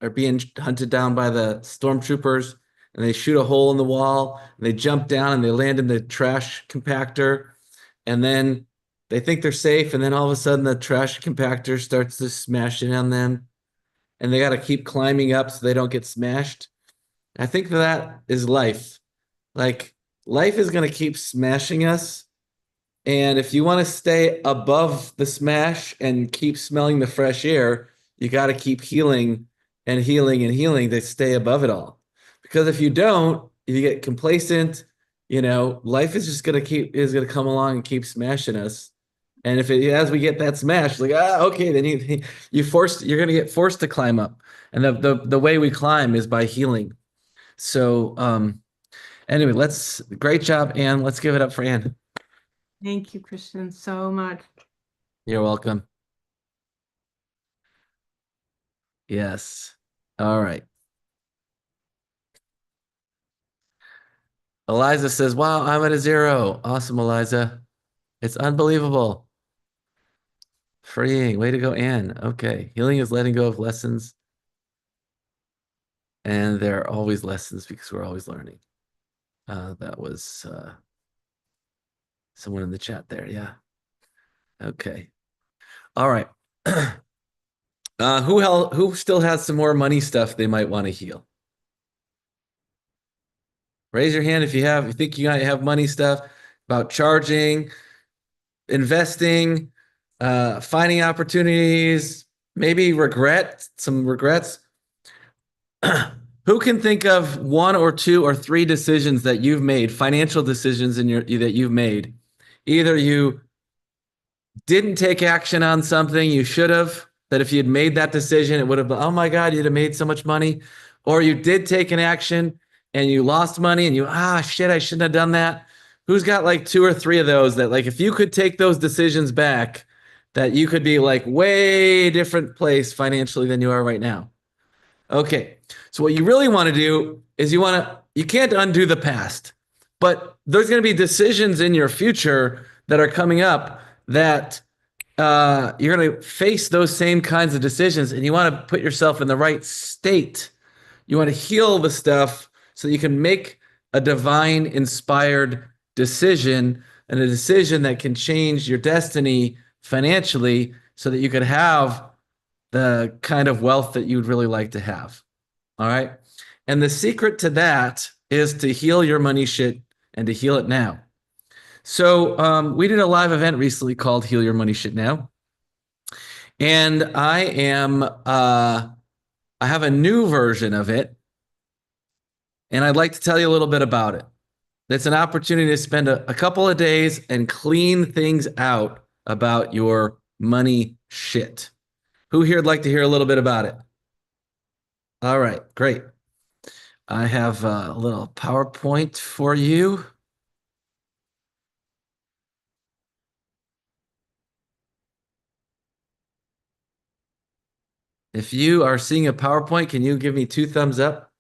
are being hunted down by the stormtroopers and they shoot a hole in the wall and they jump down and they land in the trash compactor. And then they think they're safe, and then all of a sudden the trash compactor starts to smash in on them, and they got to keep climbing up so they don't get smashed. I think that is life. Like, life is going to keep smashing us, and if you want to stay above the smash and keep smelling the fresh air, you got to keep healing and healing and healing to stay above it all. Because if you don't, if you get complacent, you know, life is just going to come along and keep smashing us. And as we get that smash, like, okay, then you're going to get forced to climb up. And the way we climb is by healing. So anyway, great job, Anne. Let's give it up for Anne. Thank you, Christian, so much. You're welcome. Yes. All right. Eliza says, wow, I'm at a 0. Awesome, Eliza. It's unbelievable. Freeing. Way to go, Anne. Okay. Healing is letting go of lessons. And there are always lessons because we're always learning. That was someone in the chat there. Yeah. Okay. All right. Who still has some more money stuff they might want to heal? Raise your hand if you think you have money stuff about charging, investing, finding opportunities, maybe some regrets. Who can think of 1 or 2 or 3 decisions that you've made, financial decisions that you've made? Either you didn't take action on something you should have, that if you'd made that decision, it would have been, oh my God, you'd have made so much money. Or you did take an action and you lost money and shit, I shouldn't have done that. Who's got like 2 or 3 of those that, like, if you could take those decisions back, that you could be like way different place financially than you are right now? Okay. So what you really want to do is you can't undo the past, but there's going to be decisions in your future that are coming up that you're going to face those same kinds of decisions, and you want to put yourself in the right state. You want to heal the stuff so you can make a divine inspired decision, and a decision that can change your destiny financially so that you could have the kind of wealth that you'd really like to have. All right. And the secret to that is to heal your money shit and to heal it now. So we did a live event recently called Heal Your Money Shit Now. And I have a new version of it. And I'd like to tell you a little bit about it. It's an opportunity to spend a couple of days and clean things out about your money shit. Who here would like to hear a little bit about it? All right, great. I have a little PowerPoint for you. If you are seeing a PowerPoint, can you give me 2 thumbs up?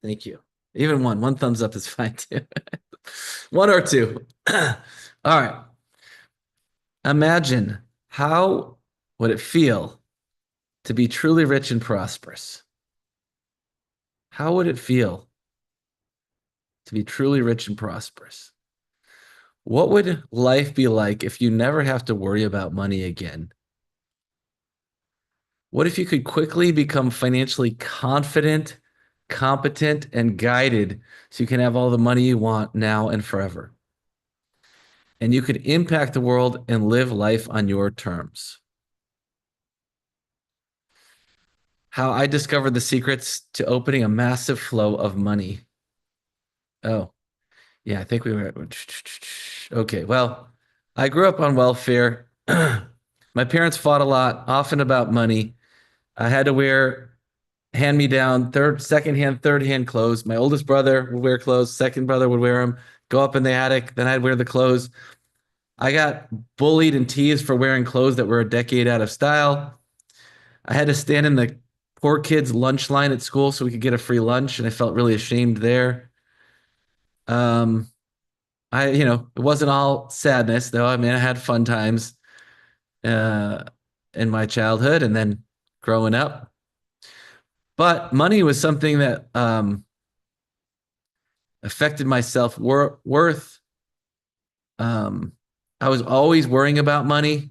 Thank you. Even one thumbs up is fine too. 1 or 2. All right. Imagine how would it feel to be truly rich and prosperous? How would it feel to be truly rich and prosperous? What would life be like if you never have to worry about money again? What if you could quickly become financially confident, competent, and guided so you can have all the money you want now and forever? and you can impact the world and live life on your terms. How I discovered the secrets to opening a massive flow of money. Oh, yeah, I think we were. Okay, well, I grew up on welfare. My parents fought a lot, often about money. I had to wear hand-me-down, second-hand, third-hand clothes. My oldest brother would wear clothes. Second brother would wear them. Go up in the attic. Then I'd wear the clothes. I got bullied and teased for wearing clothes that were a decade out of style. I had to stand in the poor kids' lunch line at school so we could get a free lunch, and I felt really ashamed there. It wasn't all sadness though. I mean, I had fun times in my childhood and then growing up. But money was something that affected my self-worth. I was always worrying about money.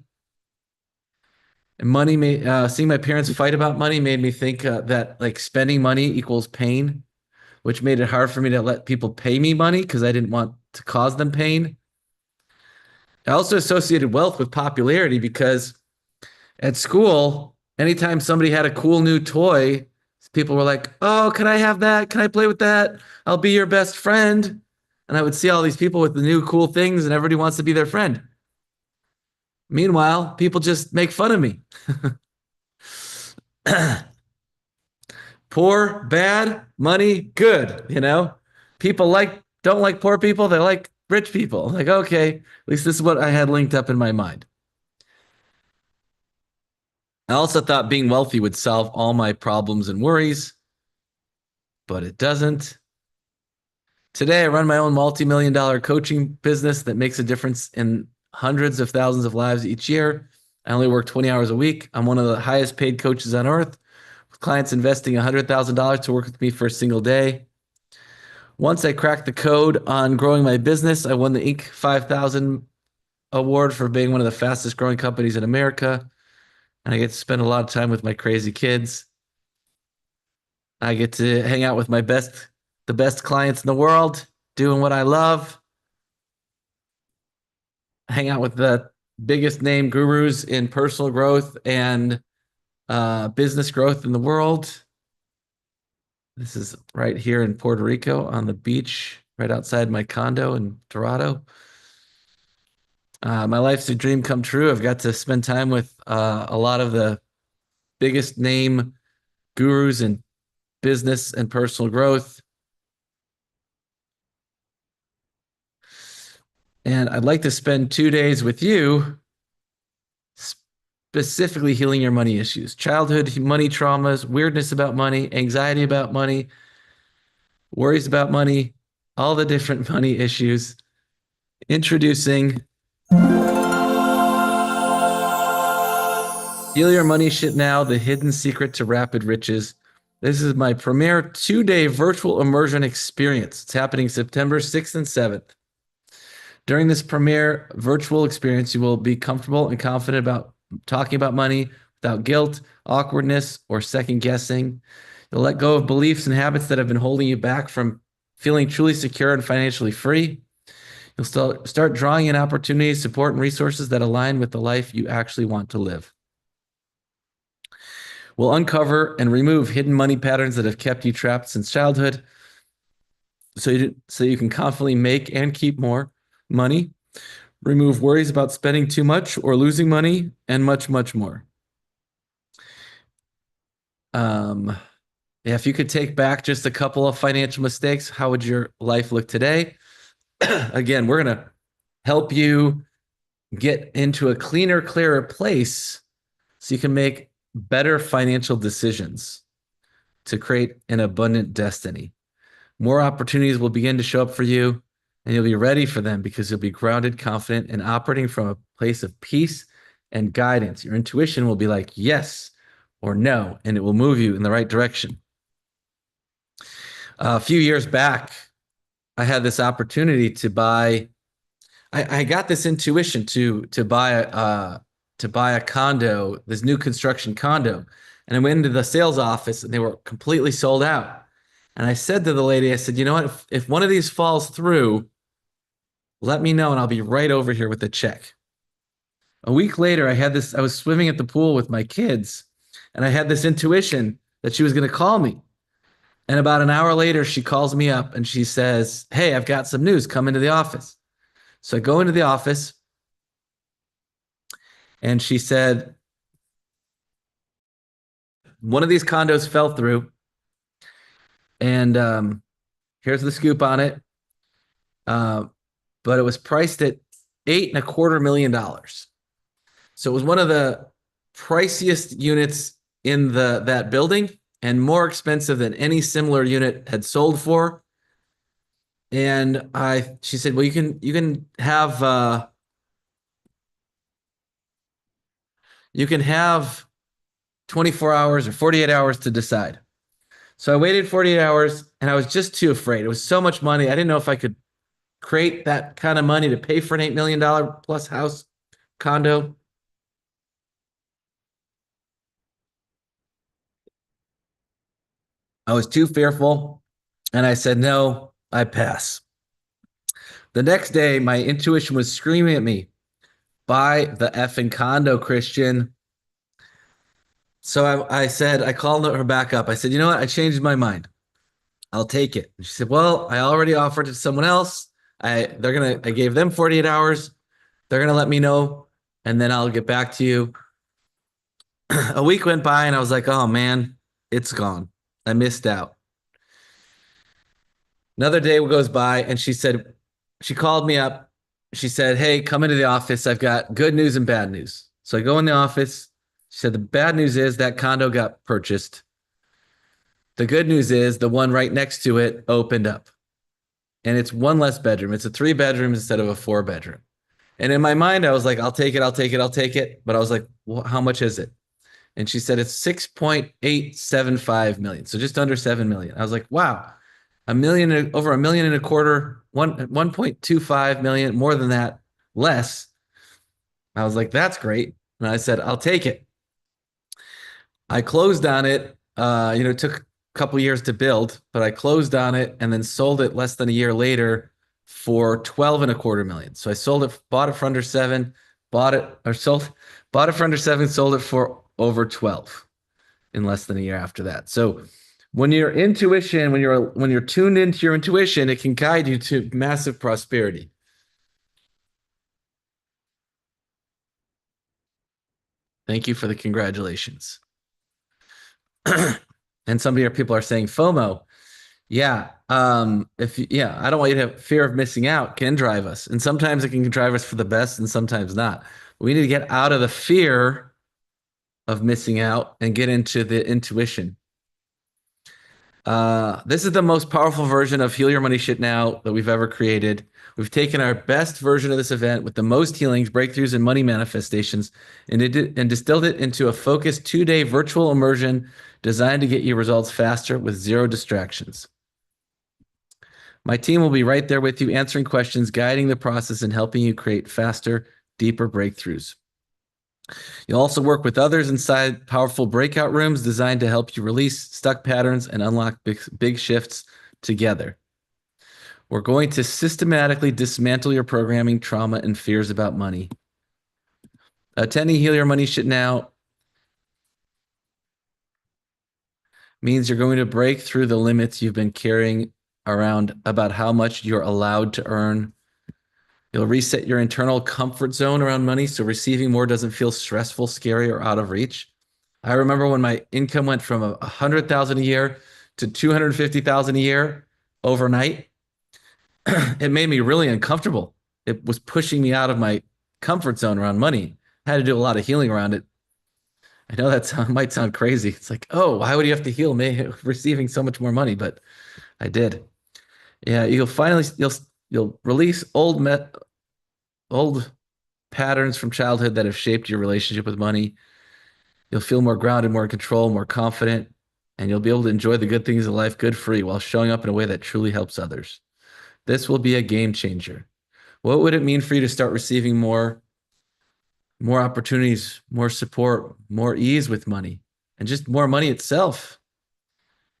And seeing my parents fight about money made me think that like spending money equals pain, which made it hard for me to let people pay me money because I didn't want to cause them pain. I also associated wealth with popularity because at school, anytime somebody had a cool new toy, people were like, oh, can I have that? Can I play with that? I'll be your best friend. And I would see all these people with the new cool things and everybody wants to be their friend. Meanwhile, people just make fun of me. Poor, bad, money, good, People don't like poor people, they like rich people. Like, okay, at least this is what I had linked up in my mind. I also thought being wealthy would solve all my problems and worries, but it doesn't. Today, I run my own multi-million-dollar coaching business that makes a difference in hundreds of thousands of lives each year. I only work 20 hours a week. I'm one of the highest paid coaches on earth, with clients investing $100,000 to work with me for a single day. Once I cracked the code on growing my business, I won the Inc. 5000 award for being one of the fastest growing companies in America. And I get to spend a lot of time with my crazy kids. I get to hang out with the best clients in the world, doing what I love. Hang out with the biggest name gurus in personal growth and business growth in the world. This is right here in Puerto Rico on the beach, right outside my condo in Dorado. My life's a dream come true. I've got to spend time with a lot of the biggest name gurus in business and personal growth. And I'd like to spend 2 days with you specifically healing your money issues, childhood money traumas, weirdness about money, anxiety about money, worries about money, all the different money issues. Introducing Heal Your Money Shit Now, the hidden secret to rapid riches. This is my premier 2-day virtual immersion experience. It's happening September 6th and 7th. During this premier virtual experience, you will be comfortable and confident about talking about money without guilt, awkwardness, or second guessing. You'll let go of beliefs and habits that have been holding you back from feeling truly secure and financially free. You'll start drawing in opportunities, support, and resources that align with the life you actually want to live. We'll uncover and remove hidden money patterns that have kept you trapped since childhood, so you can confidently make and keep more money, remove worries about spending too much or losing money, and much, much more. If you could take back just a couple of financial mistakes, how would your life look today? Again, we're going to help you get into a cleaner, clearer place so you can make better financial decisions to create an abundant destiny. More opportunities will begin to show up for you, and you'll be ready for them because you'll be grounded, confident, and operating from a place of peace and guidance. Your intuition will be like yes or no, and it will move you in the right direction. A few years back, I had this opportunity to buy. I got this intuition to buy a condo, this new construction condo, and I went into the sales office, and they were completely sold out. And I said to the lady, I said, you know what? If one of these falls through, Let me know and I'll be right over here with the check. A week later, I was swimming at the pool with my kids, and I had this intuition that she was going to call me. And about an hour later, she calls me up and she says, hey, I've got some news. Come into the office. So I go into the office and she said, one of these condos fell through, and here's the scoop on it. But it was priced at $8.25 million. So it was one of the priciest units in that building and more expensive than any similar unit had sold for. And she said, well, you can have 24 hours or 48 hours to decide. So I waited 48 hours and I was just too afraid. It was so much money. I didn't know if I could create that kind of money to pay for an $8 million plus house condo. I was too fearful and I said, no, I pass. The next day, my intuition was screaming at me, buy the effing condo, Christian. So I called her back up. I said, you know what? I changed my mind. I'll take it. And she said, well, I already offered it to someone else. I gave them 48 hours. They're going to let me know, and then I'll get back to you. A week went by and I was like, oh man, it's gone. I missed out. Another day goes by and she called me up. She said, hey, come into the office. I've got good news and bad news. So I go in the office. She said, the bad news is that condo got purchased. The good news is the one right next to it opened up. And it's one less bedroom. It's a 3-bedroom instead of a 4-bedroom. And in my mind, I was like, I'll take it, I'll take it, I'll take it. But I was like, well, how much is it? And she said, it's 6.875 million. So just under 7 million. I was like, wow, over $1.25 million, 1.25 million, more than that, less. I was like, that's great. And I said, I'll take it. I closed on it. It took a couple years to build, but I closed on it and then sold it less than a year later for $12.25 million. So I bought it for under 7, bought it for under 7, sold it for over 12 in less than a year after that. So when you're tuned into your intuition, it can guide you to massive prosperity. Thank you for the congratulations. And some of your people are saying FOMO. Yeah. I don't want you to have fear of missing out. It can drive us. And sometimes it can drive us for the best and sometimes not. We need to get out of the fear of missing out and get into the intuition. This is the most powerful version of Heal Your Money Shit Now that we've ever created. We've taken our best version of this event with the most healings, breakthroughs, and money manifestations and distilled it into a focused 2-day virtual immersion designed to get you results faster with 0 distractions. My team will be right there with you, answering questions, guiding the process, and helping you create faster, deeper breakthroughs. You'll also work with others inside powerful breakout rooms designed to help you release stuck patterns and unlock big shifts together. We're going to systematically dismantle your programming, trauma, and fears about money. Attending Heal Your Money Shit Now means you're going to break through the limits you've been carrying around about how much you're allowed to earn. You'll reset your internal comfort zone around money so receiving more doesn't feel stressful, scary, or out of reach. I remember when my income went from $100,000 a year to $250,000 a year overnight. It made me really uncomfortable. It was pushing me out of my comfort zone around money. I had to do a lot of healing around it. I know that might sound crazy. It's like, oh, why would you have to heal me receiving so much more money? But I did. Yeah, you'll release old patterns from childhood that have shaped your relationship with money. You'll feel more grounded, more in control, more confident, and you'll be able to enjoy the good things of life good free while showing up in a way that truly helps others. This will be a game changer. What would it mean for you to start receiving more opportunities, more support, more ease with money, and just more money itself?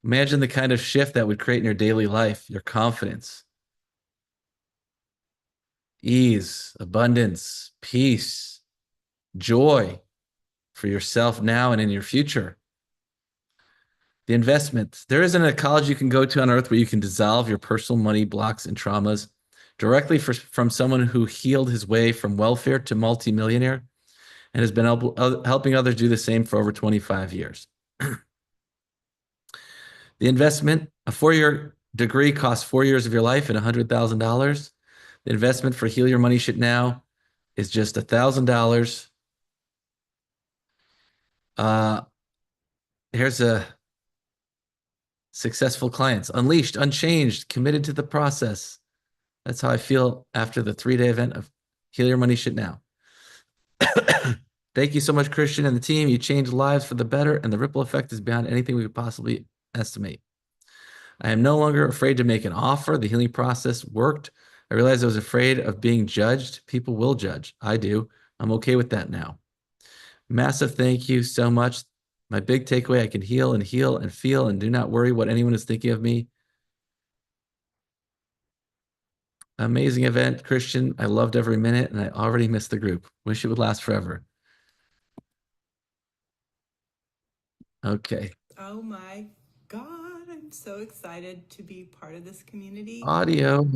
Imagine the kind of shift that would create in your daily life, your confidence. ease, abundance, peace, joy for yourself now and in your future. The investment. There isn't a college you can go to on earth where you can dissolve your personal money blocks and traumas directly from someone who healed his way from welfare to multimillionaire and has been helping others do the same for over 25 years. The investment, a 4-year degree costs 4 years of your life and $100,000. The investment for Heal Your Money Shit Now is just $1,000. Here's a successful clients, unleashed, unchanged, committed to the process. That's how I feel after the 3-day event of Heal Your Money Shit Now. Thank you so much, Christian and the team. You changed lives for the better, and the ripple effect is beyond anything we could possibly estimate. I am no longer afraid to make an offer. The healing process worked. I realized I was afraid of being judged. People will judge. I do. I'm okay with that now. Massive thank you so much. My big takeaway, I can heal and feel and do not worry what anyone is thinking of me. Amazing event, Christian. I loved every minute, and I already missed the group. Wish it would last forever. Okay. Oh my God, I'm so excited to be part of this community. Audio.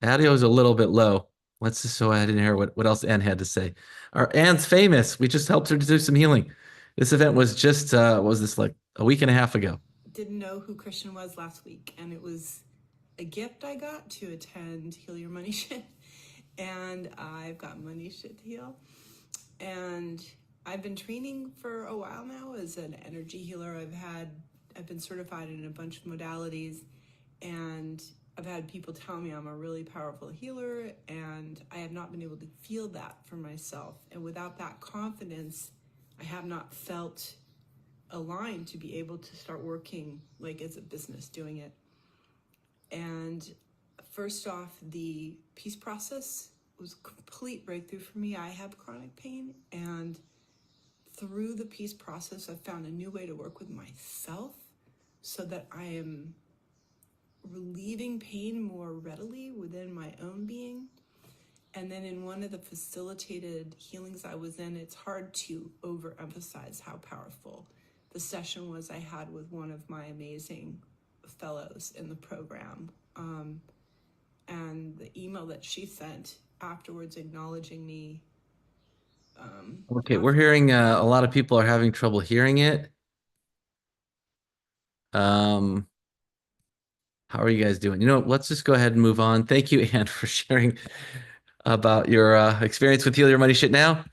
Audio is a little bit low. Let's just so I didn't hear what else Anne had to say. Anne's famous. We just helped her to do some healing. This event was just, what was this, like a week and a half ago? Didn't know who Christian was last week, and it was a gift I got to attend Heal Your Money Shit. And I've got money shit to heal. And I've been training for a while now as an energy healer. I've been certified in a bunch of modalities, and I've had people tell me I'm a really powerful healer, and I have not been able to feel that for myself. And without that confidence, I have not felt aligned to be able to start working like as a business doing it. And first off, the peace process was a complete breakthrough for me. I have chronic pain, and through the peace process, I've found a new way to work with myself so that I am relieving pain more readily within my own being. And then in one of the facilitated healings I was in, it's hard to overemphasize how powerful the session was I had with one of my amazing fellows in the program. And the email that she sent afterwards acknowledging me. Okay, we're hearing a lot of people are having trouble hearing it. How are you guys doing? You know, let's just go ahead and move on. Thank you, Anne, for sharing about your experience with Heal Your Money Shit Now.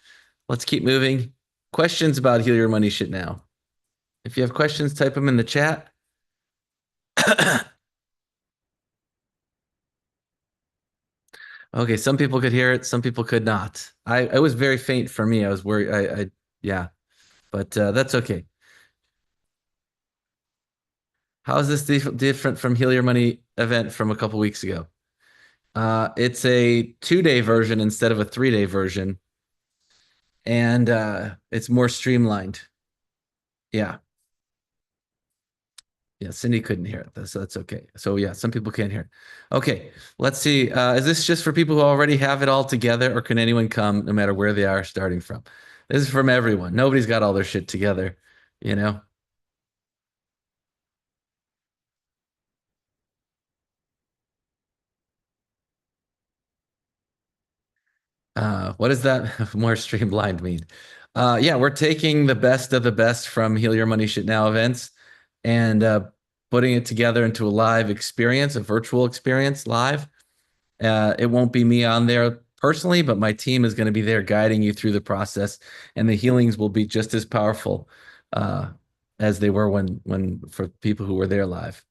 Let's keep moving. Questions about Heal Your Money Shit Now. If you have questions, type them in the chat. Okay, some people could hear it, some people could not. I was very faint for me. I was worried. Yeah, but that's okay. How is this different from Heal Your Money event from a couple weeks ago? It's a 2-day version instead of a 3-day version, and it's more streamlined. Yeah. Yeah, Cindy couldn't hear it, so that's okay. So yeah, some people can't hear it. Okay, let's see. Is this just for people who already have it all together, or can anyone come no matter where they are starting from? This is from everyone. Nobody's got all their shit together, you know? What does that more streamlined mean? Yeah, we're taking the best of the best from Heal Your Money Shit Now events and putting it together into a live experience, a virtual experience live. It won't be me on there personally, but my team is going to be there guiding you through the process, and the healings will be just as powerful as they were when for people who were there live.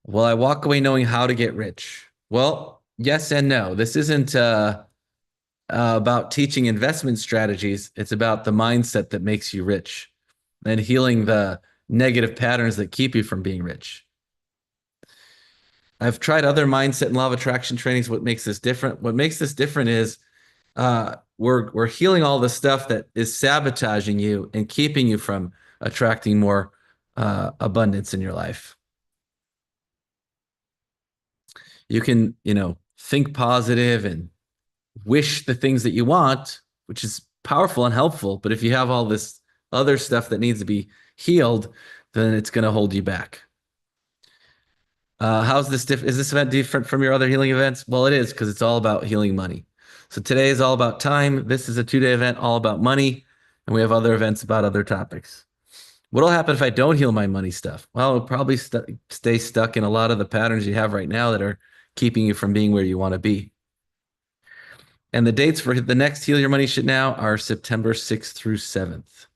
Will I walk away knowing how to get rich? Well, yes and no. This isn't about teaching investment strategies. It's about the mindset that makes you rich and healing the negative patterns that keep you from being rich. I've tried other mindset and law of attraction trainings. What makes this different? What makes this different is we're healing all the stuff that is sabotaging you and keeping you from attracting more abundance in your life. You can, think positive and wish the things that you want, which is powerful and helpful. But if you have all this other stuff that needs to be healed, then it's going to hold you back. How's this is this event different from your other healing events? Well, it is, because it's all about healing money. So today is all about time. This is a 2-day event all about money, and we have other events about other topics. What'll happen if I don't heal my money stuff? Well, it'll probably stay stuck in a lot of the patterns you have right now that are keeping you from being where you want to be. And the dates for the next Heal Your Money Shit Now are September 6th through 7th.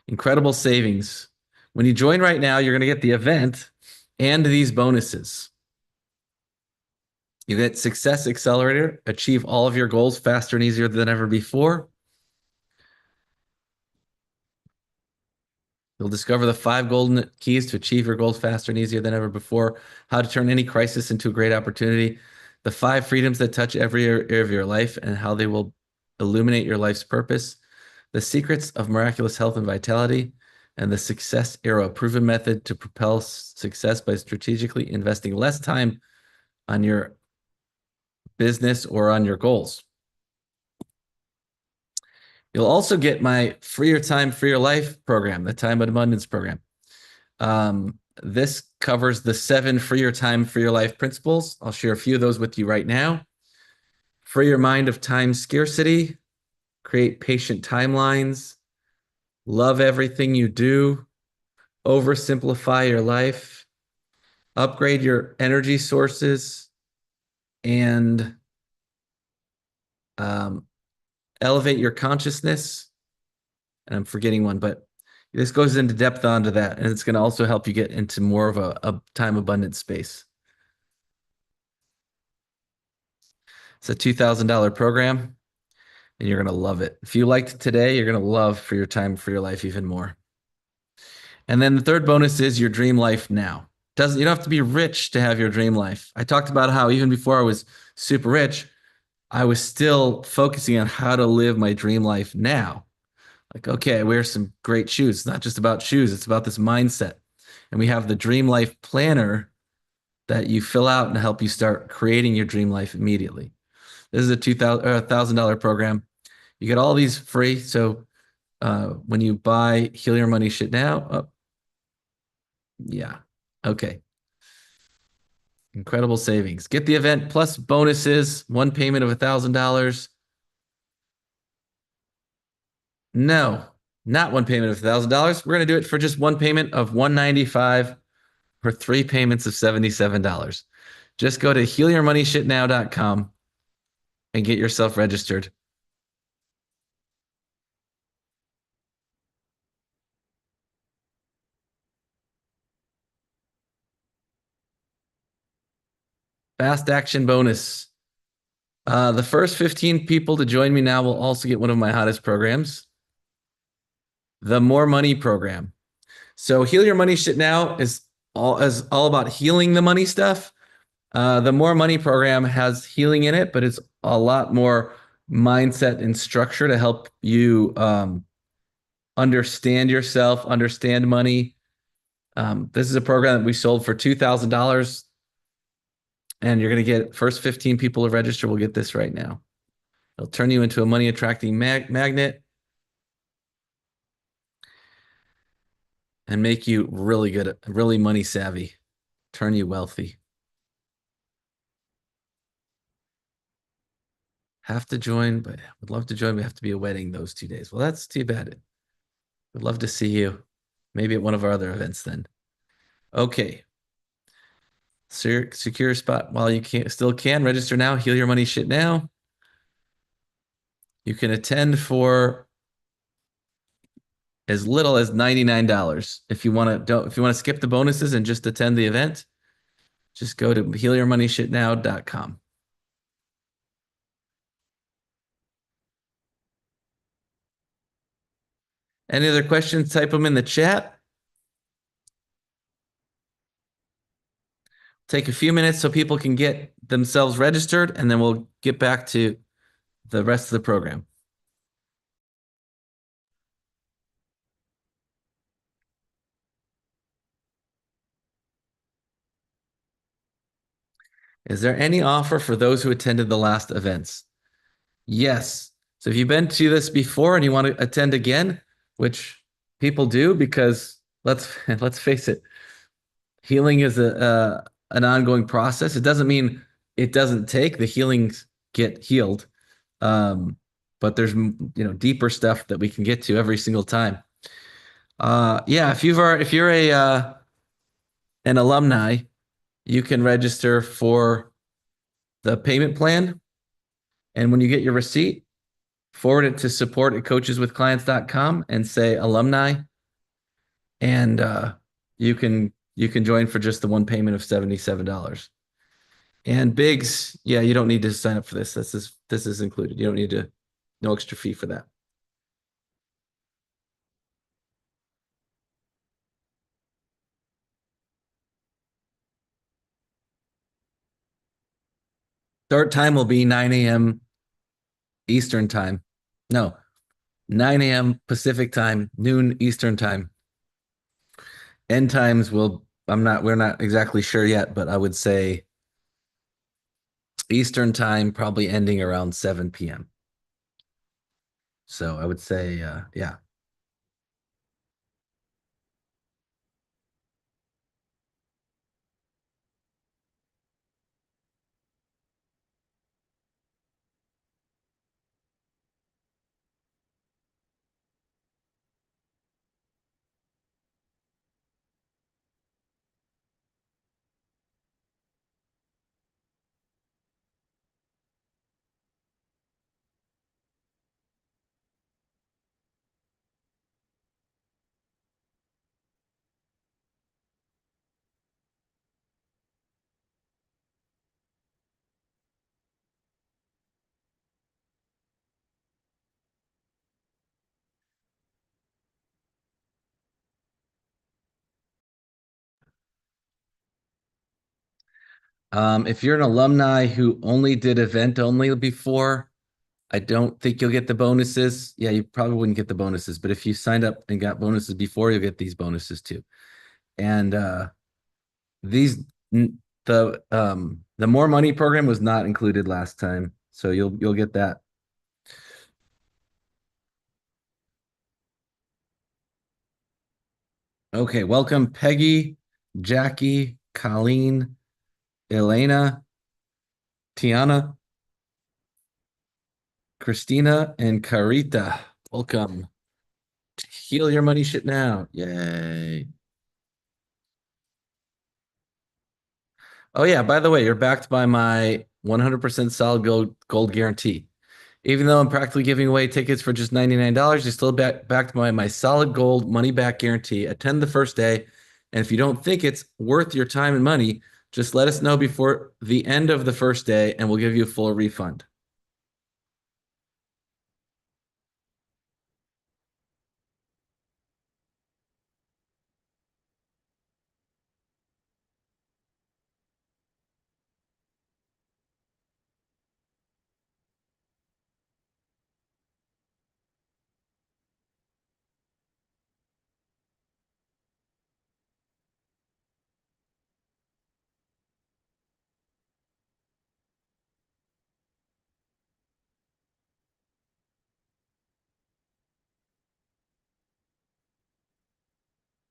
Incredible savings. When you join right now, you're going to get the event and these bonuses. You get Success Accelerator, achieve all of your goals faster and easier than ever before. You'll discover the 5 golden keys to achieve your goals faster and easier than ever before, how to turn any crisis into a great opportunity, the 5 freedoms that touch every area of your life and how they will illuminate your life's purpose, the secrets of miraculous health and vitality, and the Success Arrow, a proven method to propel success by strategically investing less time on your business or on your goals. You'll also get my Free Your Time, Free Your Life program, the Time Abundance program. This covers the 7 Free Your Time, Free Your Life principles. I'll share a few of those with you right now. Free your mind of time scarcity, create patient timelines, love everything you do, oversimplify your life, upgrade your energy sources, and elevate your consciousness. And I'm forgetting one, but this goes into depth onto that. And it's going to also help you get into more of a time abundance space. It's a $2,000 program, and you're going to love it. If you liked it today, you're going to love For Your Time, For Your Life even more. And then the third bonus is your dream life now. You don't have to be rich to have your dream life. I talked about how even before I was super rich, I was still focusing on how to live my dream life now. Like, okay, I wear some great shoes. It's not just about shoes. It's about this mindset. And we have the Dream Life Planner that you fill out and help you start creating your dream life immediately. This is a $1,000 program. You get all these free. So when you buy Heal Your Money Shit Now, yeah, okay. Incredible savings. Get the event plus bonuses, one payment of $1,000. No, not one payment of $1,000. We're going to do it for just one payment of $195 for 3 payments of $77. Just go to healyourmoneyshitnow.com and get yourself registered. Fast action bonus. The first 15 people to join me now will also get one of my hottest programs, the More Money program. So Heal Your Money Shit Now is all about healing the money stuff. The More Money program has healing in it, but it's a lot more mindset and structure to help you understand yourself, understand money. This is a program that we sold for $2,000. And you're going to get first 15 people to register will get this right now. It'll turn you into a money attracting magnet and make you really good, really money savvy, turn you wealthy. Have to join, but would love to join. We have to be a wedding those 2 days. Well, that's too bad. We'd love to see you. Maybe at one of our other events then. Okay. Secure spot while you still can. Register now. Heal Your Money Shit Now. You can attend for as little as $99. If you want to skip the bonuses and just attend the event, just go to healyourmoneyshitnow.com. Any other questions? Type them in the chat. Take a few minutes so people can get themselves registered, and then we'll get back to the rest of the program. Is there any offer for those who attended the last events? Yes. So if you've been to this before and you want to attend again, which people do, because let's face it, healing is an ongoing process. It doesn't mean it doesn't take. The healings get healed, but there's deeper stuff that we can get to every single time. Yeah, if you're an alumni, you can register for the payment plan, and when you get your receipt, forward it to support@coacheswithclients.com and say alumni, and you can join for just the one payment of $77. And Biggs, yeah, you don't need to sign up for this. This is included. You don't need no extra fee for that. Start time will be 9 a.m. Eastern time. No, 9 a.m. Pacific time, noon Eastern time. End times we're not exactly sure yet, but I would say Eastern time, probably ending around 7 p.m. So I would say, yeah. If you're an alumni who only did event only before, I don't think you'll get the bonuses. Yeah, you probably wouldn't get the bonuses, but if you signed up and got bonuses before, you'll get these bonuses too. And the more money program was not included last time, so you'll get that. Okay, welcome Peggy, Jackie, Colleen, Elena, Tiana, Christina, and Carita. Welcome to Heal Your Money Shit Now. Yay. Oh yeah, by the way, you're backed by my 100% solid gold guarantee. Even though I'm practically giving away tickets for just $99, you're still backed by my solid gold money back guarantee. Attend the first day, and if you don't think it's worth your time and money, just let us know before the end of the first day, and we'll give you a full refund.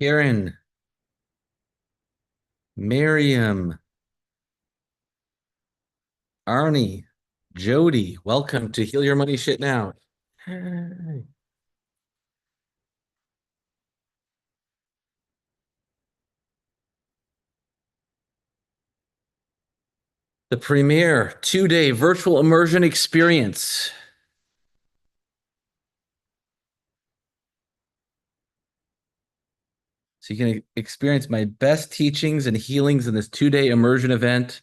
Karen, Miriam, Arnie, Jody, welcome to Heal Your Money Shit Now. Hey. The premier 2-day virtual immersion experience. So you can experience my best teachings and healings in this 2-day immersion event.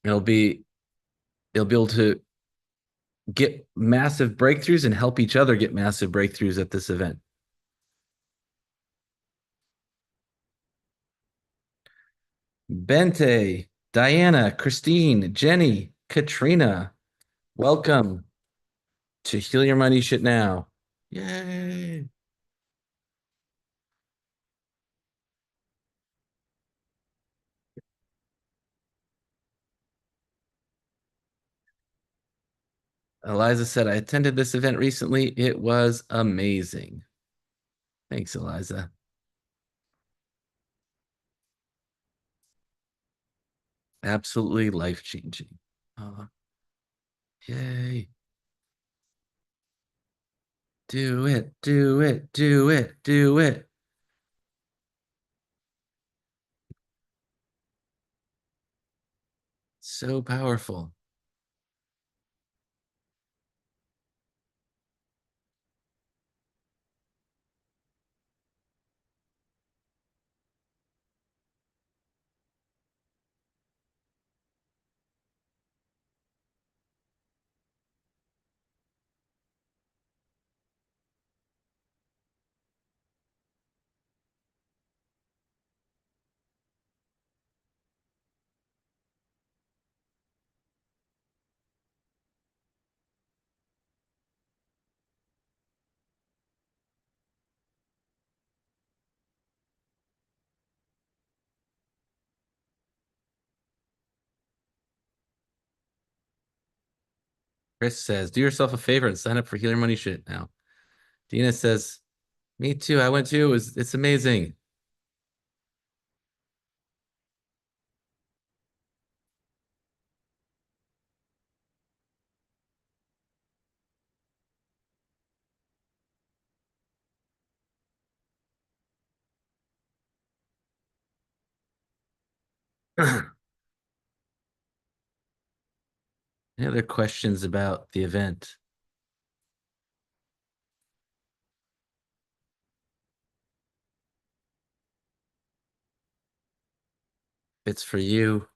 You'll be able to get massive breakthroughs and help each other get massive breakthroughs at this event. Bente, Diana, Christine, Jenny, Katrina, welcome to Heal Your Money Shit Now. Yay. Eliza said, I attended this event recently. It was amazing. Thanks, Eliza. Absolutely life-changing. Yay. Do it, do it, do it, do it. So powerful. Chris says, do yourself a favor and sign up for Heal Your Money Shit now. Dina says, me too. I went too. It's amazing. Any other questions about the event? It's for you.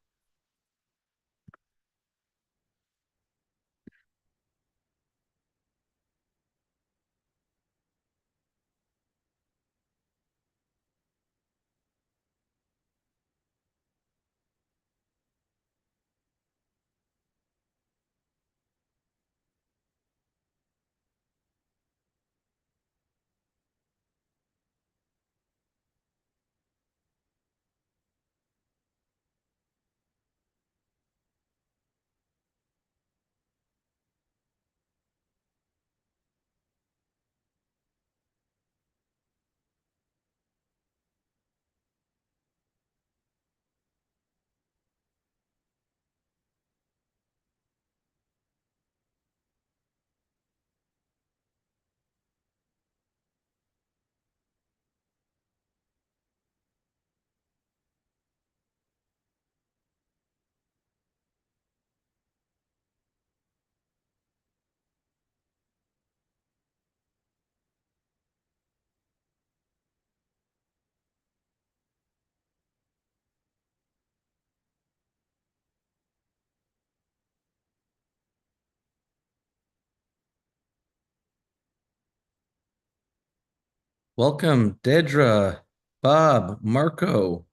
Welcome, Dedra, Bob, Marco,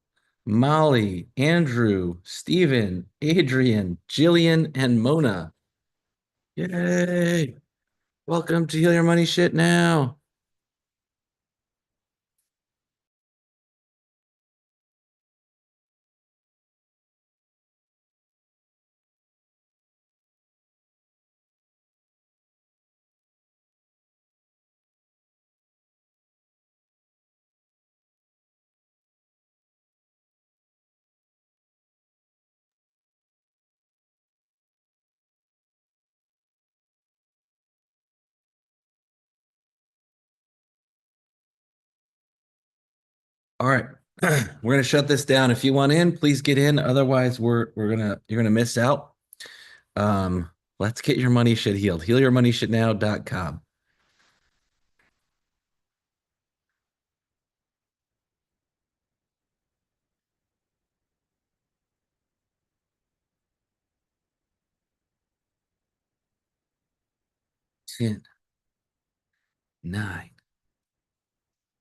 Molly, Andrew, Stephen, Adrian, Jillian, and Mona. Yay! Welcome to Heal Your Money Shit now. All right. We're gonna shut this down. If you want in, please get in. Otherwise, you're gonna miss out. Let's get your money shit healed. HealYourMoneyShitNow.com. Ten, 9,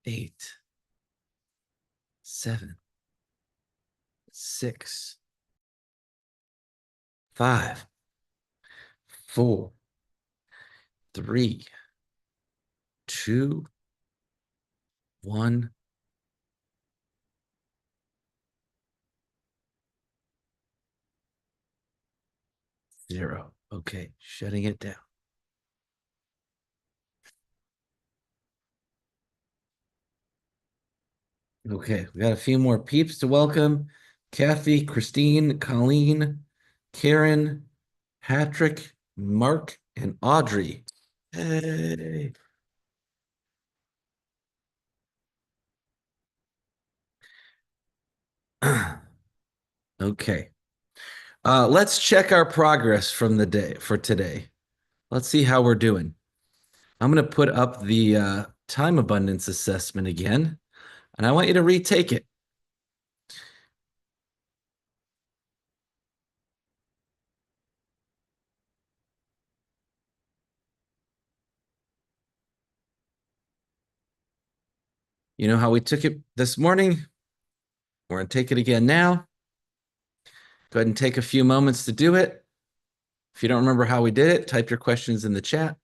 8, 7, 6, 5, 4, 3, 2, 1. 0. Okay, shutting it down. Okay, we got a few more peeps to welcome. Kathy, Christine, Colleen, Karen, Patrick, Mark, and Audrey. Hey. Okay. Let's check our progress from the day for today. Let's see how we're doing. I'm going to put up the time abundance assessment again, and I want you to retake it. You know how we took it this morning? We're going to take it again now. Go ahead and take a few moments to do it. If you don't remember how we did it, type your questions in the chat.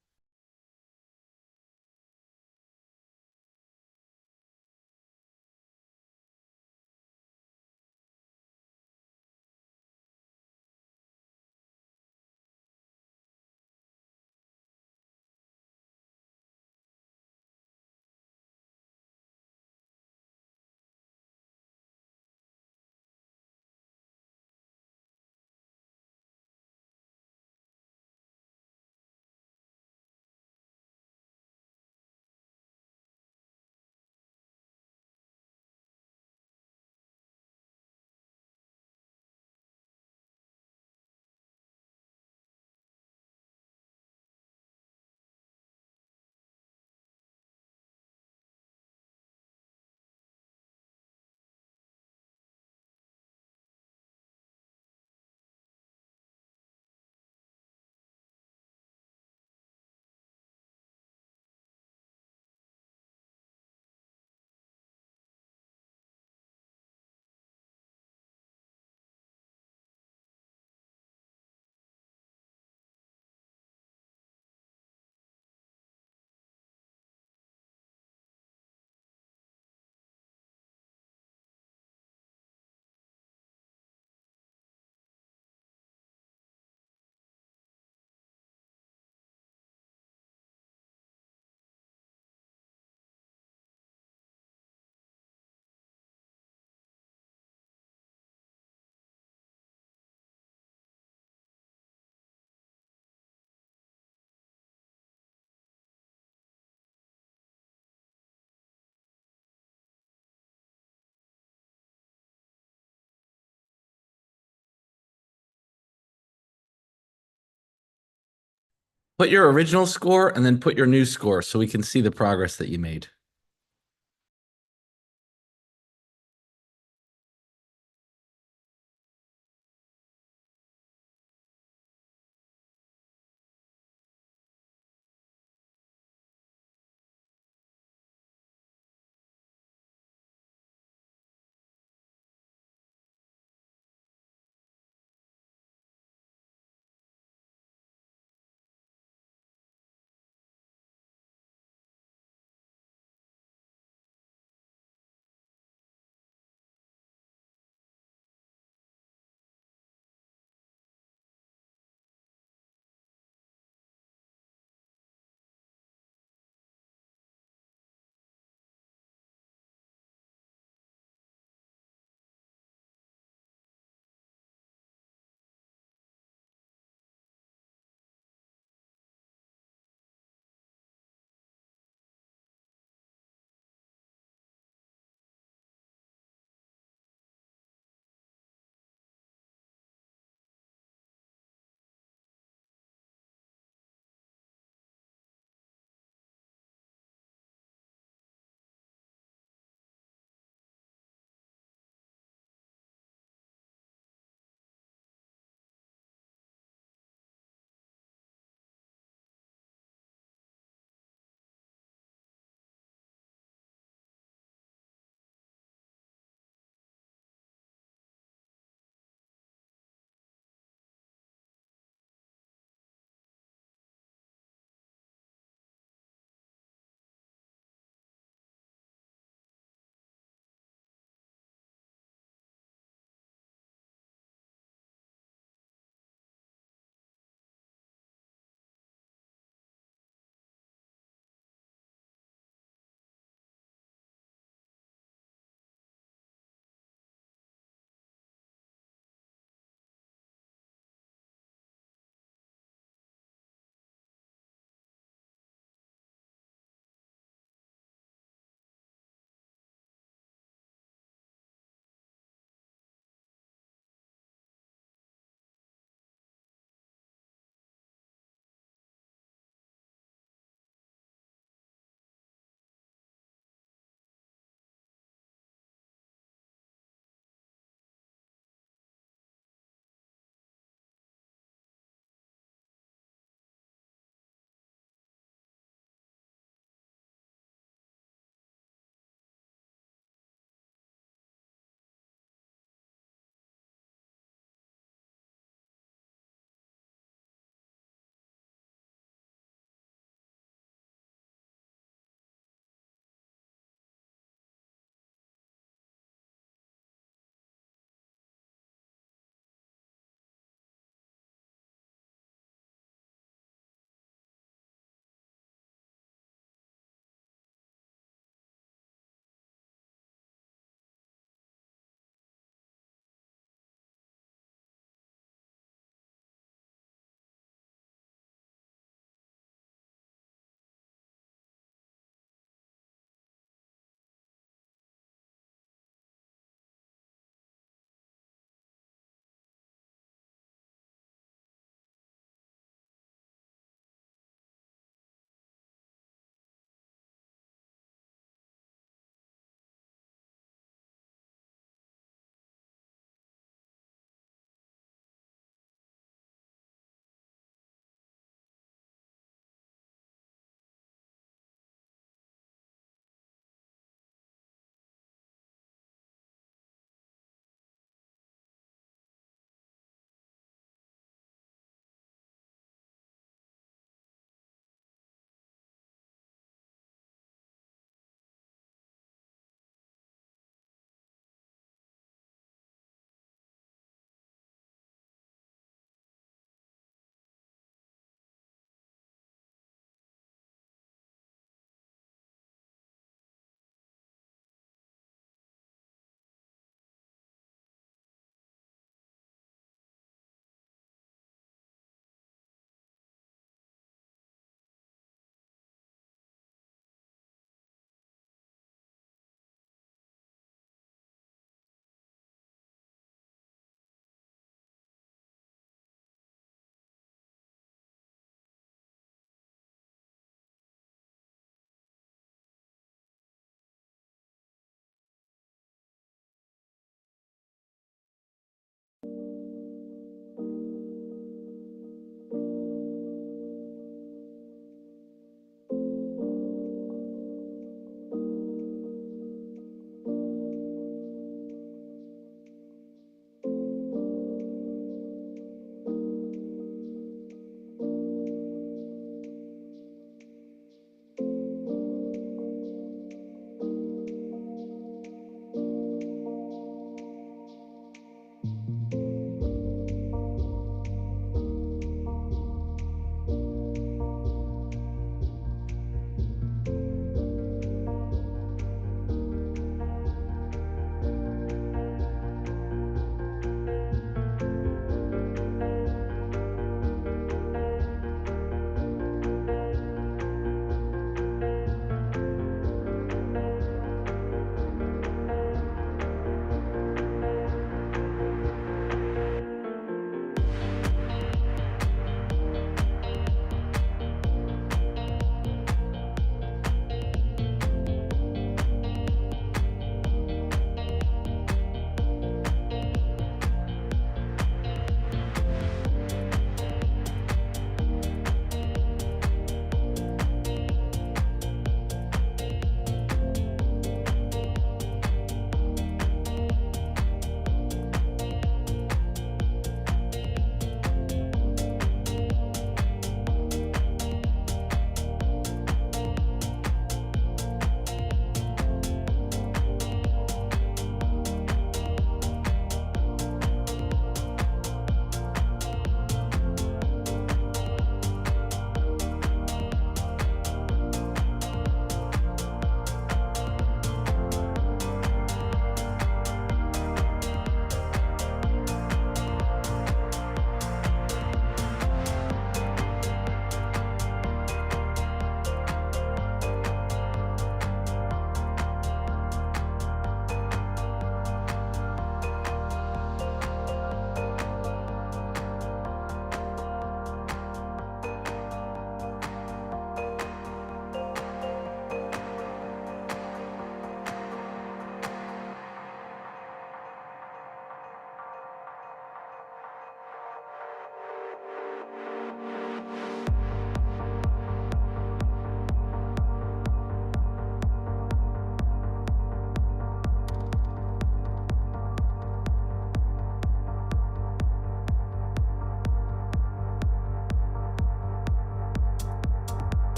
Put your original score and then put your new score so we can see the progress that you made.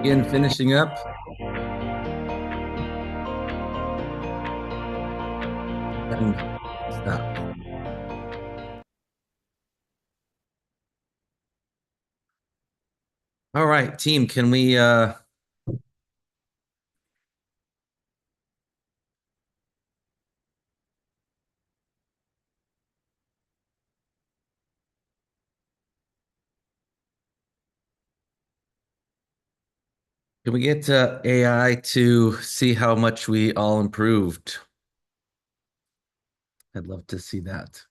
Again, finishing up. And stop. All right, team, can we can we get AI to see how much we all improved? I'd love to see that.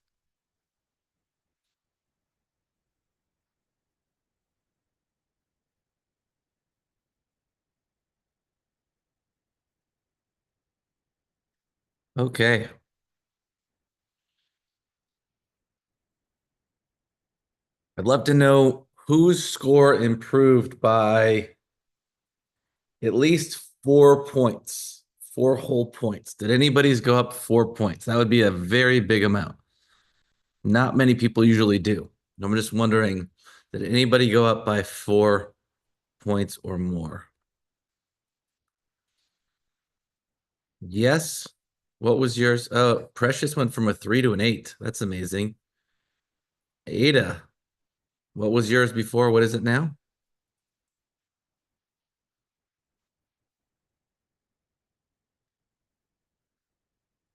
Okay. I'd love to know whose score improved by at least 4 points, 4 whole points. Did anybody's go up 4 points? That would be a very big amount. Not many people usually do. I'm just wondering, did anybody go up by 4 points or more? Yes. What was yours? Oh, Precious went from a 3 to an 8. That's amazing. Ada, what was yours before? What is it now?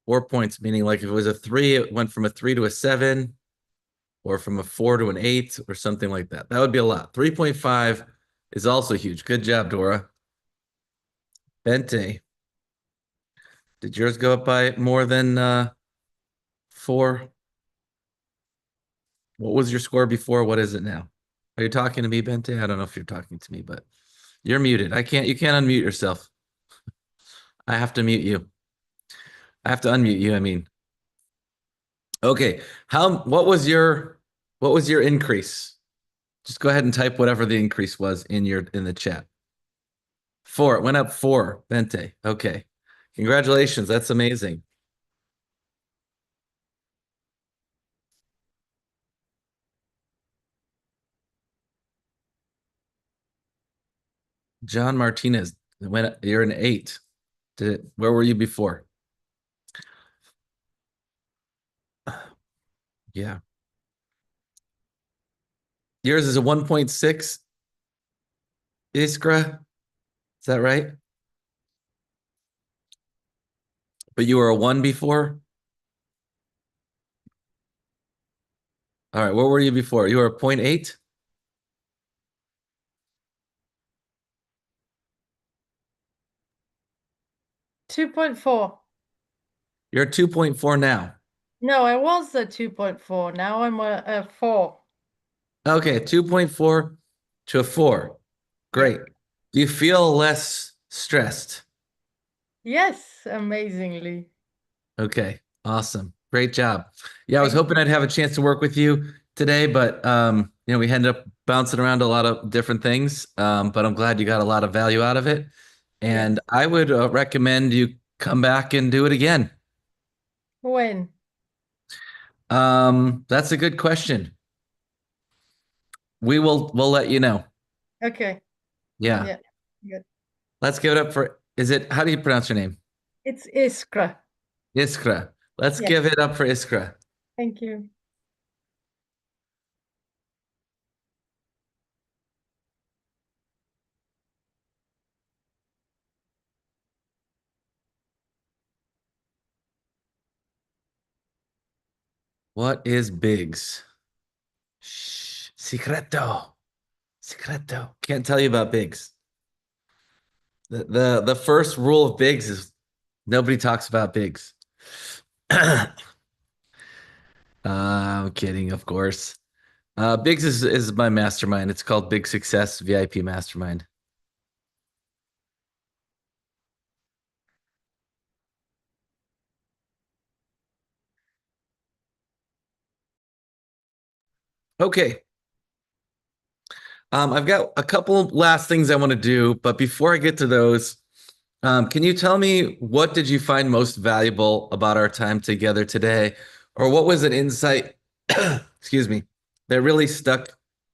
Four points, meaning like if it was a 3, it went from a 3 to a 7, or from a 4 to an 8, or something like that. That would be a lot. 3.5 is also huge. Good job, Dora. Bente, did yours go up by more than 4? What was your score before? What is it now? Are you talking to me, Bente? I don't know if you're talking to me, but you're muted. You can't unmute yourself. I have to mute you. I have to unmute you, I mean. Okay. What was your increase? Just go ahead and type whatever the increase was in the chat. 4. It went up 4, Bente. Okay. Congratulations. That's amazing. John Martinez, you're an 8. Where were you before? Yeah. Yours is a 1.6. Iskra, is that right? But you were a 1 before? All right, where were you before? You were a 0.8? $2.4. You're a 2.4 now. No, I was a 2.4. Now I'm a 4. Okay, 2.4 to a 4. Great. Do you feel less stressed? Yes, amazingly. Okay, awesome. Great job. Yeah, I was hoping I'd have a chance to work with you today, but we ended up bouncing around a lot of different things. But I'm glad you got a lot of value out of it. And I would recommend you come back and do it again. When? That's a good question. We'll let you know. Okay. Yeah. Yeah. Good. Let's give it up for, how do you pronounce your name? It's Iskra. Iskra. Let's Yes. give it up for Iskra. Thank you. What is Biggs? Shh, secreto. Secreto. Can't tell you about Biggs. The first rule of Biggs is nobody talks about Biggs. I'm kidding, of course. Biggs is my mastermind. It's called Big Success VIP Mastermind. Okay. I've got a couple last things I want to do, but before I get to those, can you tell me what did you find most valuable about our time together today? Or what was an insight, excuse me, that really stuck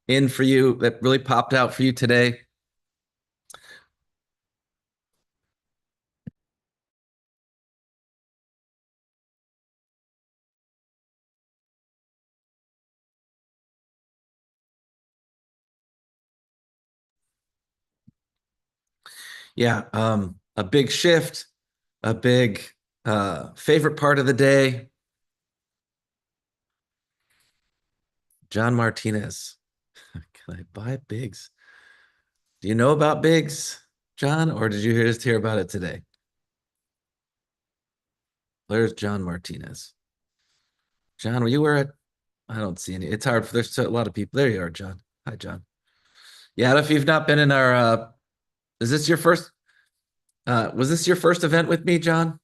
in for you, that really popped out for you today? Yeah, a big shift, a big favorite part of the day. John Martinez. Can I buy Biggs? Do you know about Biggs, John, or did you just hear about it today? There's John Martinez. John, were you where it? I don't see any. It's hard. There's a lot of people. There you are, John. Hi, John. Yeah, if you've not been in our, is this your first, was this your first event with me, John?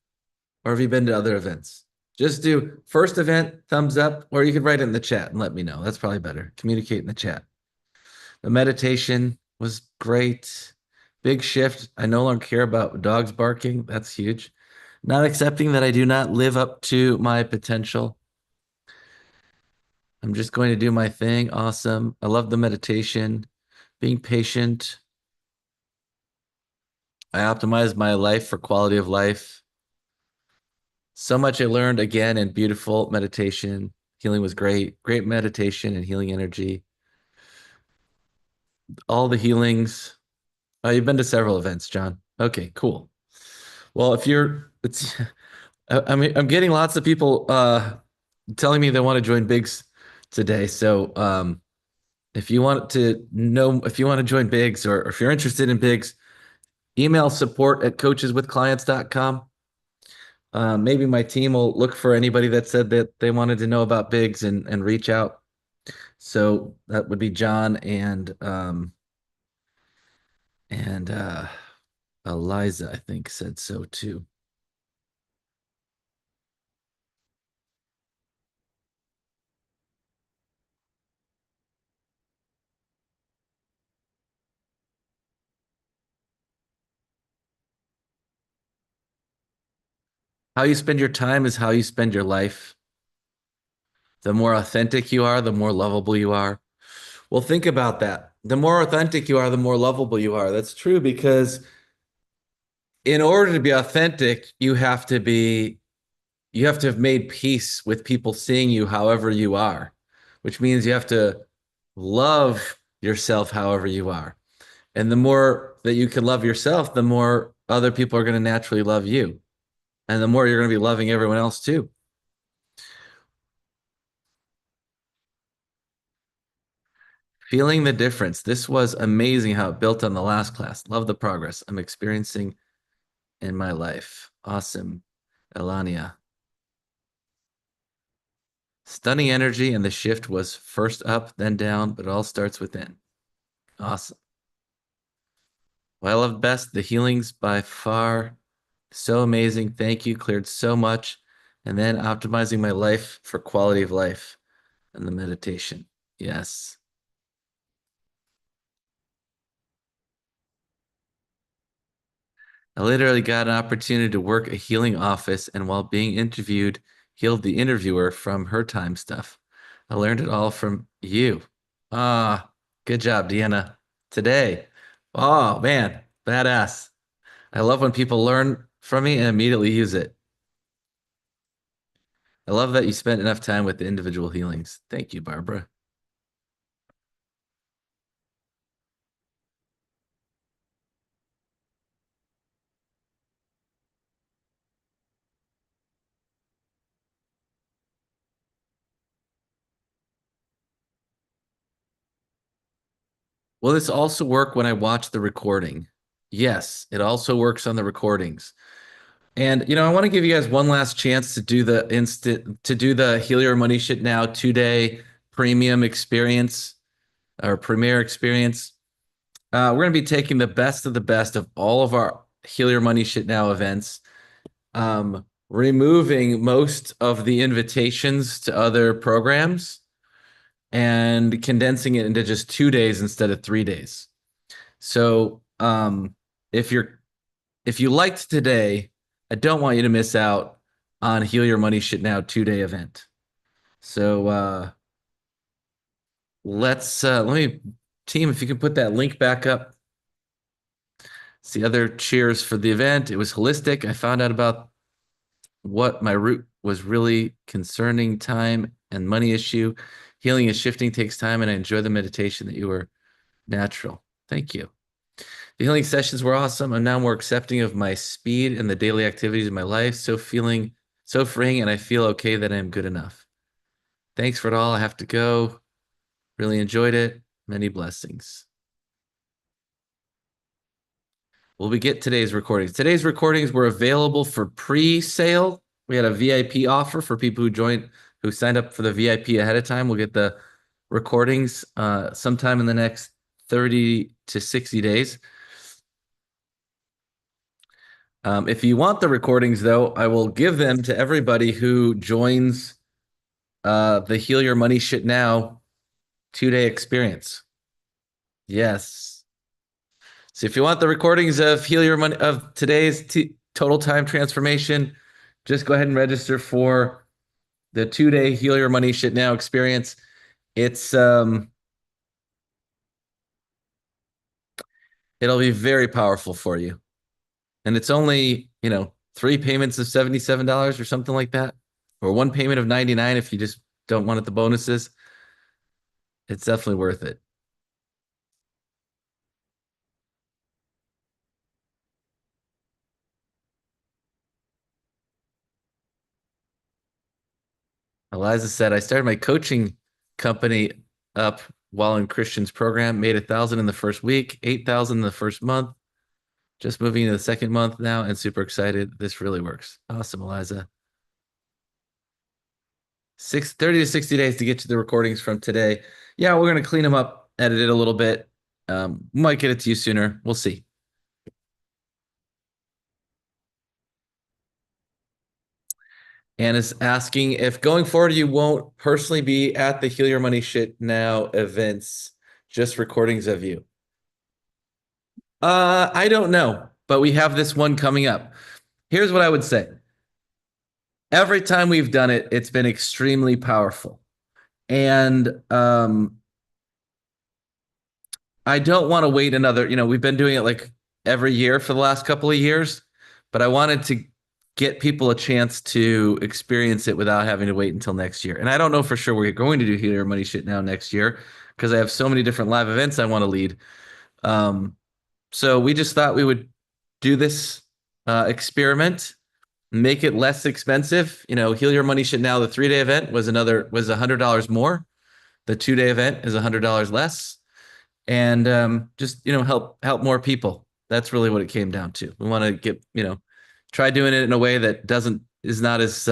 Or have you been to other events? Just do first event, thumbs up, or you could write it in the chat and let me know. That's probably better. Communicate in the chat. The meditation was great. Big shift. I no longer care about dogs barking. That's huge. Not accepting that I do not live up to my potential. I'm just going to do my thing. Awesome. I love the meditation. Being patient. I optimize my life for quality of life. So much I learned again in beautiful meditation. Healing was great. Great meditation and healing energy. All the healings. Oh, you've been to several events, John. Okay, cool. Well, if you're, I mean, I'm getting lots of people telling me they want to join Biggs today. So if you want to know, if you want to join Biggs or if you're interested in Biggs, email support@coacheswithclients.com. Maybe my team will look for anybody that said that they wanted to know about Biggs and reach out. So that would be John and Eliza, I think, said so too. How you spend your time is how you spend your life. The more authentic you are, the more lovable you are. Well, think about that. The more authentic you are, the more lovable you are. That's true because in order to be authentic, you have to have made peace with people seeing you however you are, which means you have to love yourself however you are. And the more that you can love yourself, the more other people are going to naturally love you. And the more you're going to be loving everyone else too. Feeling the difference. This was amazing how it built on the last class. Love the progress I'm experiencing in my life. Awesome. Elania. Stunning energy, and the shift was first up, then down, but it all starts within. Awesome. What I loved best, the healings by far. So amazing. Thank you. Cleared so much. And then optimizing my life for quality of life and the meditation. Yes. I literally got an opportunity to work a healing office, and while being interviewed, healed the interviewer from her time stuff. I learned it all from you. Ah, good job, Deanna. Today. Oh, man, badass. I love when people learn from me and immediately use it. I love that you spent enough time with the individual healings. Thank you, Barbara. Will this also work when I watch the recording? Yes, it also works on the recordings. And I want to give you guys one last chance to do the Heal Your Money Shit Now 2-day premium experience or premier experience. We're going to be taking the best of all of our Heal Your Money Shit Now events, removing most of the invitations to other programs and condensing it into just 2 days instead of 3 days. So if you liked today, I don't want you to miss out on Heal Your Money Shit Now 2-day event. So let me, team, if you can put that link back up. It's the other cheers for the event. It was holistic. I found out about what my root was really concerning, time and money issue. Healing is shifting, takes time, and I enjoy the meditation that you were natural. Thank you. The healing sessions were awesome. I'm now more accepting of my speed and the daily activities of my life. So feeling so freeing, and I feel okay that I'm good enough. Thanks for it all. I have to go. Really enjoyed it. Many blessings. Will we get today's recordings? Today's recordings were available for pre-sale. We had a VIP offer for people who signed up for the VIP ahead of time. We'll get the recordings sometime in the next 30 to 60 days. If you want the recordings, though, I will give them to everybody who joins the Heal Your Money Shit Now 2-day experience. Yes. So if you want the recordings of Heal Your Money of today's Total Time Transformation, just go ahead and register for the 2-day Heal Your Money Shit Now experience. It's it'll be very powerful for you. And it's only, 3 payments of $77 or something like that, or 1 payment of $99 if you just don't want it the bonuses. It's definitely worth it. Eliza said, I started my coaching company up while in Christian's program, made 1,000 in the first week, 8,000 in the first month, just moving into the second month now, and super excited. This really works. Awesome, Eliza. 30 to 60 days to get to the recordings from today. Yeah, we're going to clean them up, edit it a little bit. Might get it to you sooner. We'll see. Anna's asking if going forward you won't personally be at the Heal Your Money Shit Now events, just recordings of you. I don't know, but we have this one coming up. Here's what I would say. Every time we've done it, it's been extremely powerful. And I don't want to wait another, we've been doing it like every year for the last couple of years, but I wanted to get people a chance to experience it without having to wait until next year. And I don't know for sure we're going to do Heal Your Money Shit Now next year because I have so many different live events I want to lead. So we just thought we would do this experiment, make it less expensive. Heal Your Money Shit Now, the 3-day event was $100 more. The 2-day event is $100 less. And just, help more people. That's really what it came down to. We want to get, try doing it in a way that is not as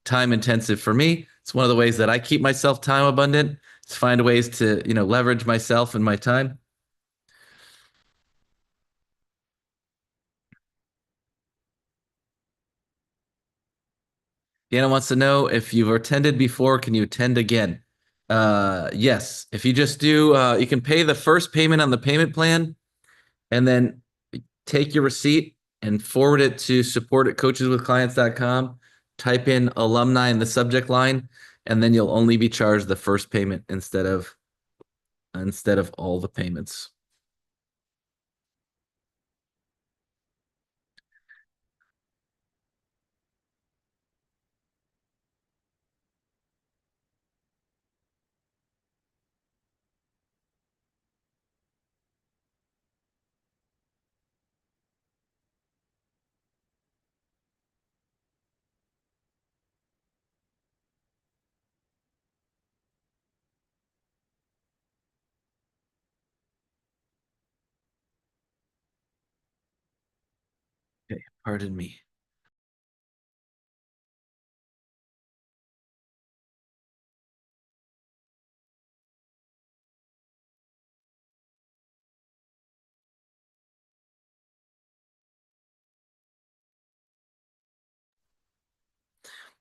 time intensive for me. It's one of the ways that I keep myself time abundant. Is find ways to, leverage myself and my time. Deanna wants to know if you've attended before, can you attend again? Yes. If you just do, you can pay the first payment on the payment plan and then take your receipt and forward it to support@coacheswithclients.com. Type in alumni in the subject line, and then you'll only be charged the first payment instead of all the payments. Okay, pardon me.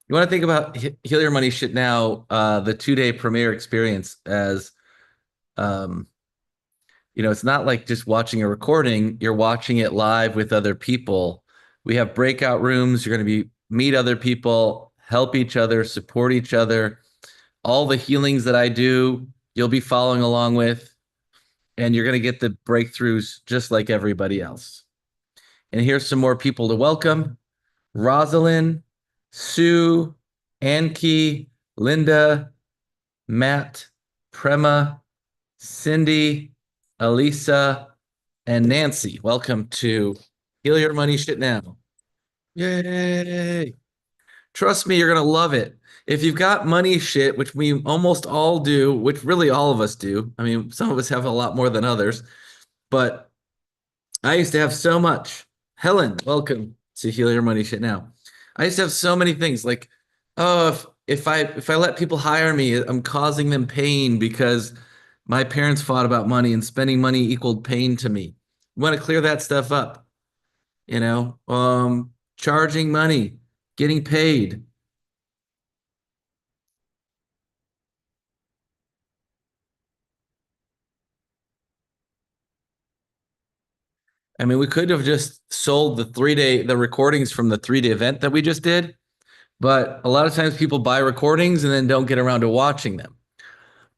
You want to think about Heal Your Money Shit Now, the 2-day premiere experience as, it's not like just watching a recording. You're watching it live with other people. We have breakout rooms. You're going to meet other people, help each other, support each other. All the healings that I do, you'll be following along with, and you're going to get the breakthroughs just like everybody else. And here's some more people to welcome. Rosalind, Sue, Anki, Linda, Matt, Prema, Cindy, Elisa, And Nancy, welcome to Heal Your Money Shit Now. Yay. Trust me, you're going to love it. If you've got money shit, which we almost all do, which really all of us do. I mean, some of us have a lot more than others, but I used to have so much. Helen, welcome to Heal Your Money Shit Now. I used to have so many things like, oh, if I let people hire me, I'm causing them pain because my parents fought about money and spending money equaled pain to me. You want to clear that stuff up, charging money, getting paid. I mean, we could have just sold the recordings from the 3-day event that we just did, but a lot of times people buy recordings and then don't get around to watching them.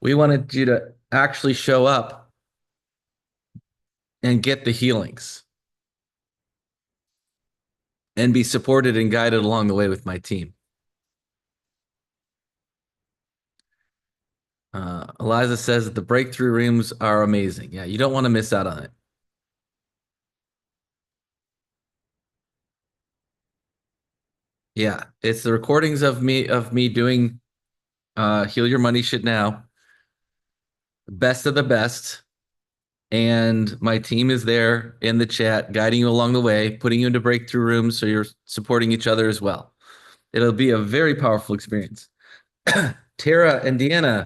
We wanted you to actually show up and get the healings and be supported and guided along the way with my team. Eliza says that the breakthrough rooms are amazing. Yeah, you don't want to miss out on it. Yeah, it's the recordings of me doing Heal Your Money Shit Now. Best of the best. And my team is there in the chat, guiding you along the way, putting you into breakthrough rooms so you're supporting each other as well. It'll be a very powerful experience. Tara and Deanna,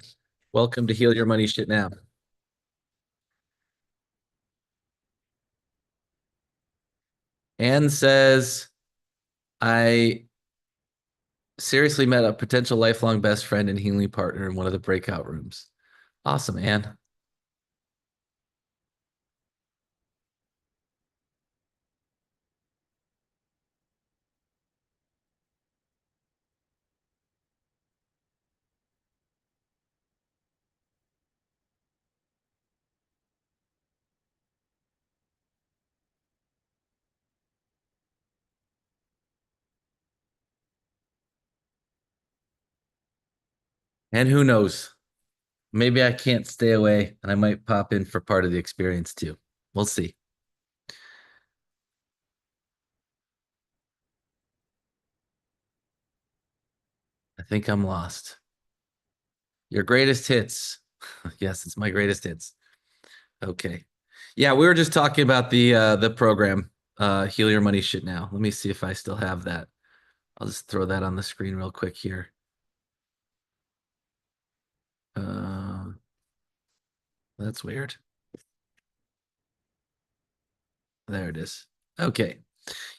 welcome to Heal Your Money Shit Now. Anne says, I seriously met a potential lifelong best friend and healing partner in one of the breakout rooms. Awesome, Anne. And who knows? Maybe I can't stay away and I might pop in for part of the experience too. We'll see. I think I'm lost. Your greatest hits. Yes, it's my greatest hits. Okay. Yeah, we were just talking about the program, Heal Your Money Shit Now. Let me see if I still have that. I'll just throw that on the screen real quick here. That's weird. There it is. Okay.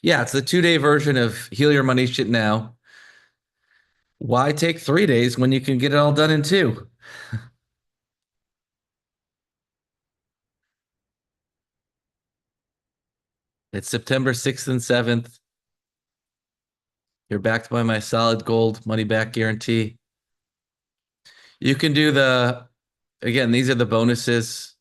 Yeah, it's the 2-day version of Heal Your Money Shit Now. Why take 3 days when you can get it all done in 2? It's September 6th and 7th. You're backed by my solid gold money back guarantee. You can do again, these are the bonuses.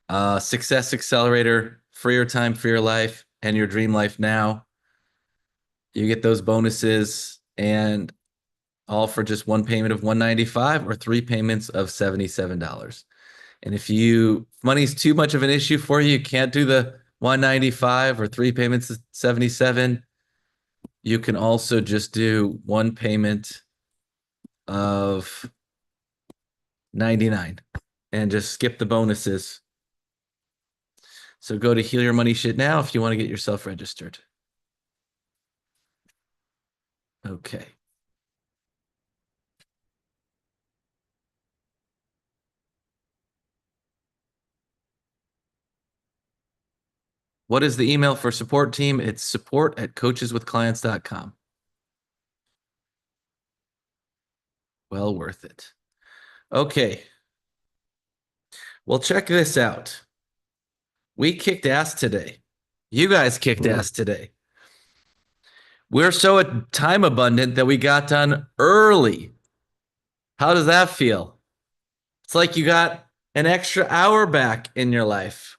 Success Accelerator, For Your Time, For Your Life, and Your Dream Life Now. You get those bonuses and all for just one payment of $195 or 3 payments of $77. And if money's too much of an issue for you, you can't do the $195 or 3 payments of $77. You can also just do one payment of $99 and just skip the bonuses. So go to Heal Your Money Shit Now if you want to get yourself registered. Okay. What is the email for support team? It's support@coacheswithclients.com. Well worth it. Okay. Well, check this out. We kicked ass today. You guys kicked ass today. We're so time abundant that we got done early. How does that feel? It's like you got an extra hour back in your life.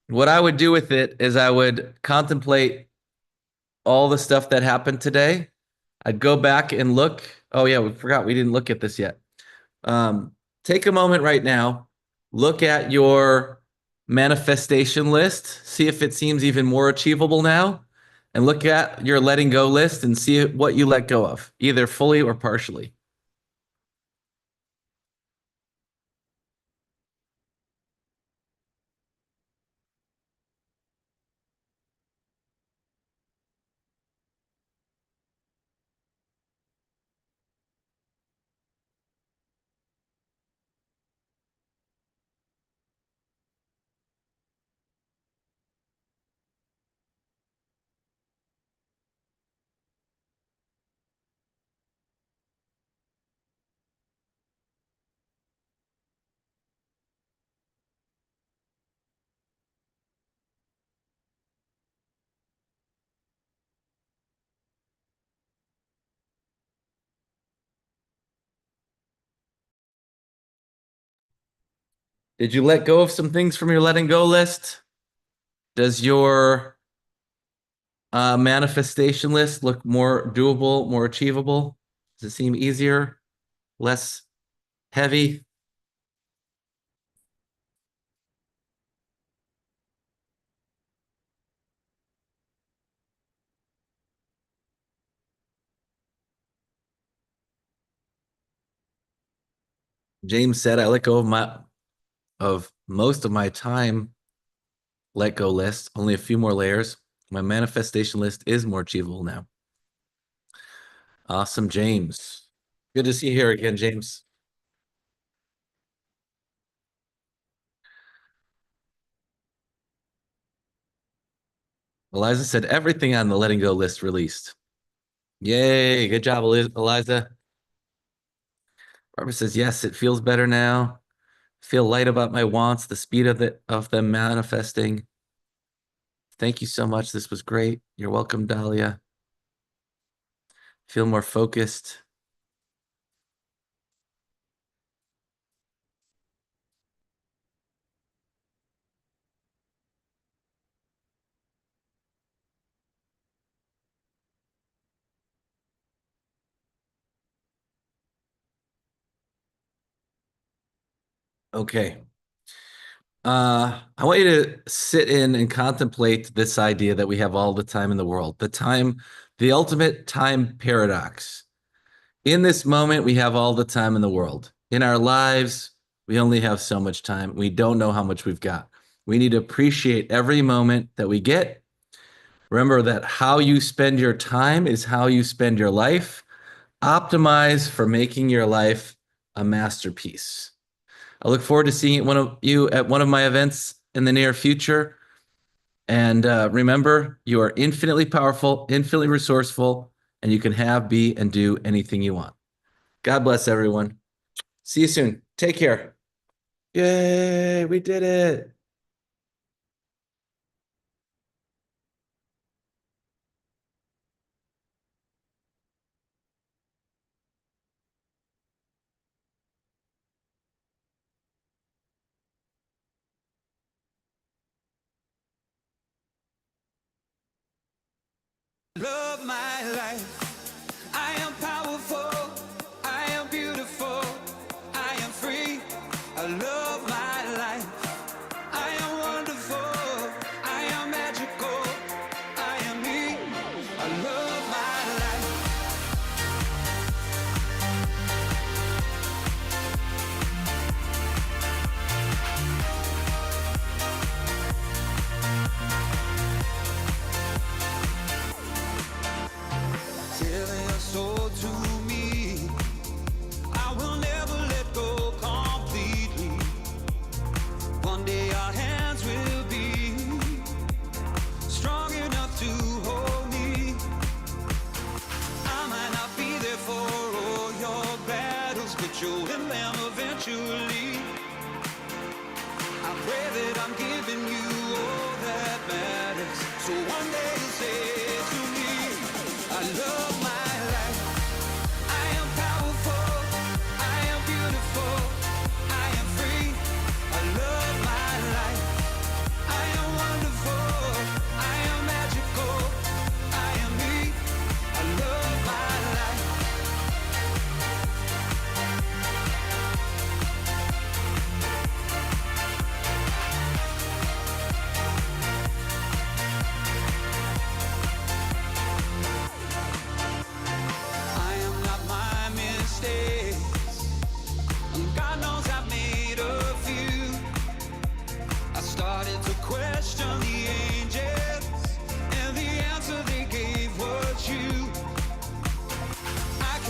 What I would do with it is I would contemplate all the stuff that happened today. I'd go back and look. Oh yeah, we forgot we didn't look at this yet. Take a moment right now look at your manifestation list, see if it seems even more achievable now, and look at your letting go list and see what you let go of, either fully or partially. Did you let go of some things from your letting go list? Does your manifestation list look more doable, more achievable? Does it seem easier, less heavy? James said, I let go of most of my time let go list, only a few more layers. My manifestation list is more achievable now. Awesome, James. Good to see you here again, James. Eliza said everything on the letting go list released. Yay, good job, Eliza. Barbara says, yes, it feels better now. Feel light about my wants, the speed of them manifesting. Thank you so much. This was great. You're welcome, Dahlia. Feel more focused. Okay. I want you to sit in and contemplate this idea that we have all the time in the world. The ultimate time paradox. In this moment, we have all the time in the world. In our lives, we only have so much time. We don't know how much we've got. We need to appreciate every moment that we get. Remember that how you spend your time is how you spend your life. Optimize for making your life a masterpiece. I look forward to seeing one of you at one of my events in the near future. And remember, you are infinitely powerful, infinitely resourceful, and you can have, be, and do anything you want. God bless everyone. See you soon. Take care. Yay, we did it. Love my life. I am powerful. I am beautiful. I am free. I love my life.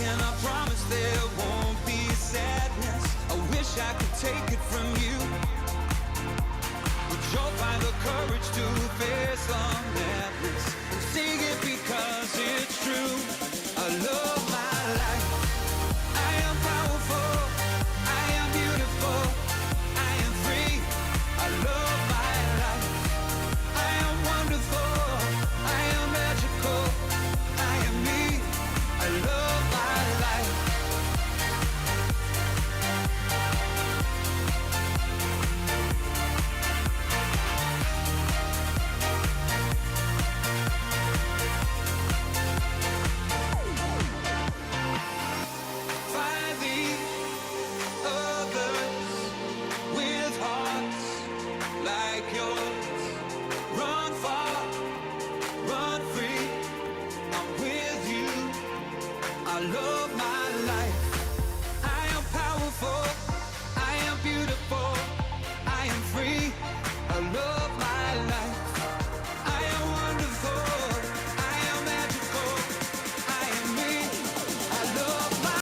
and I promise there won't be sadness. I wish I could take it from you, but you'll find the courage to face the madness.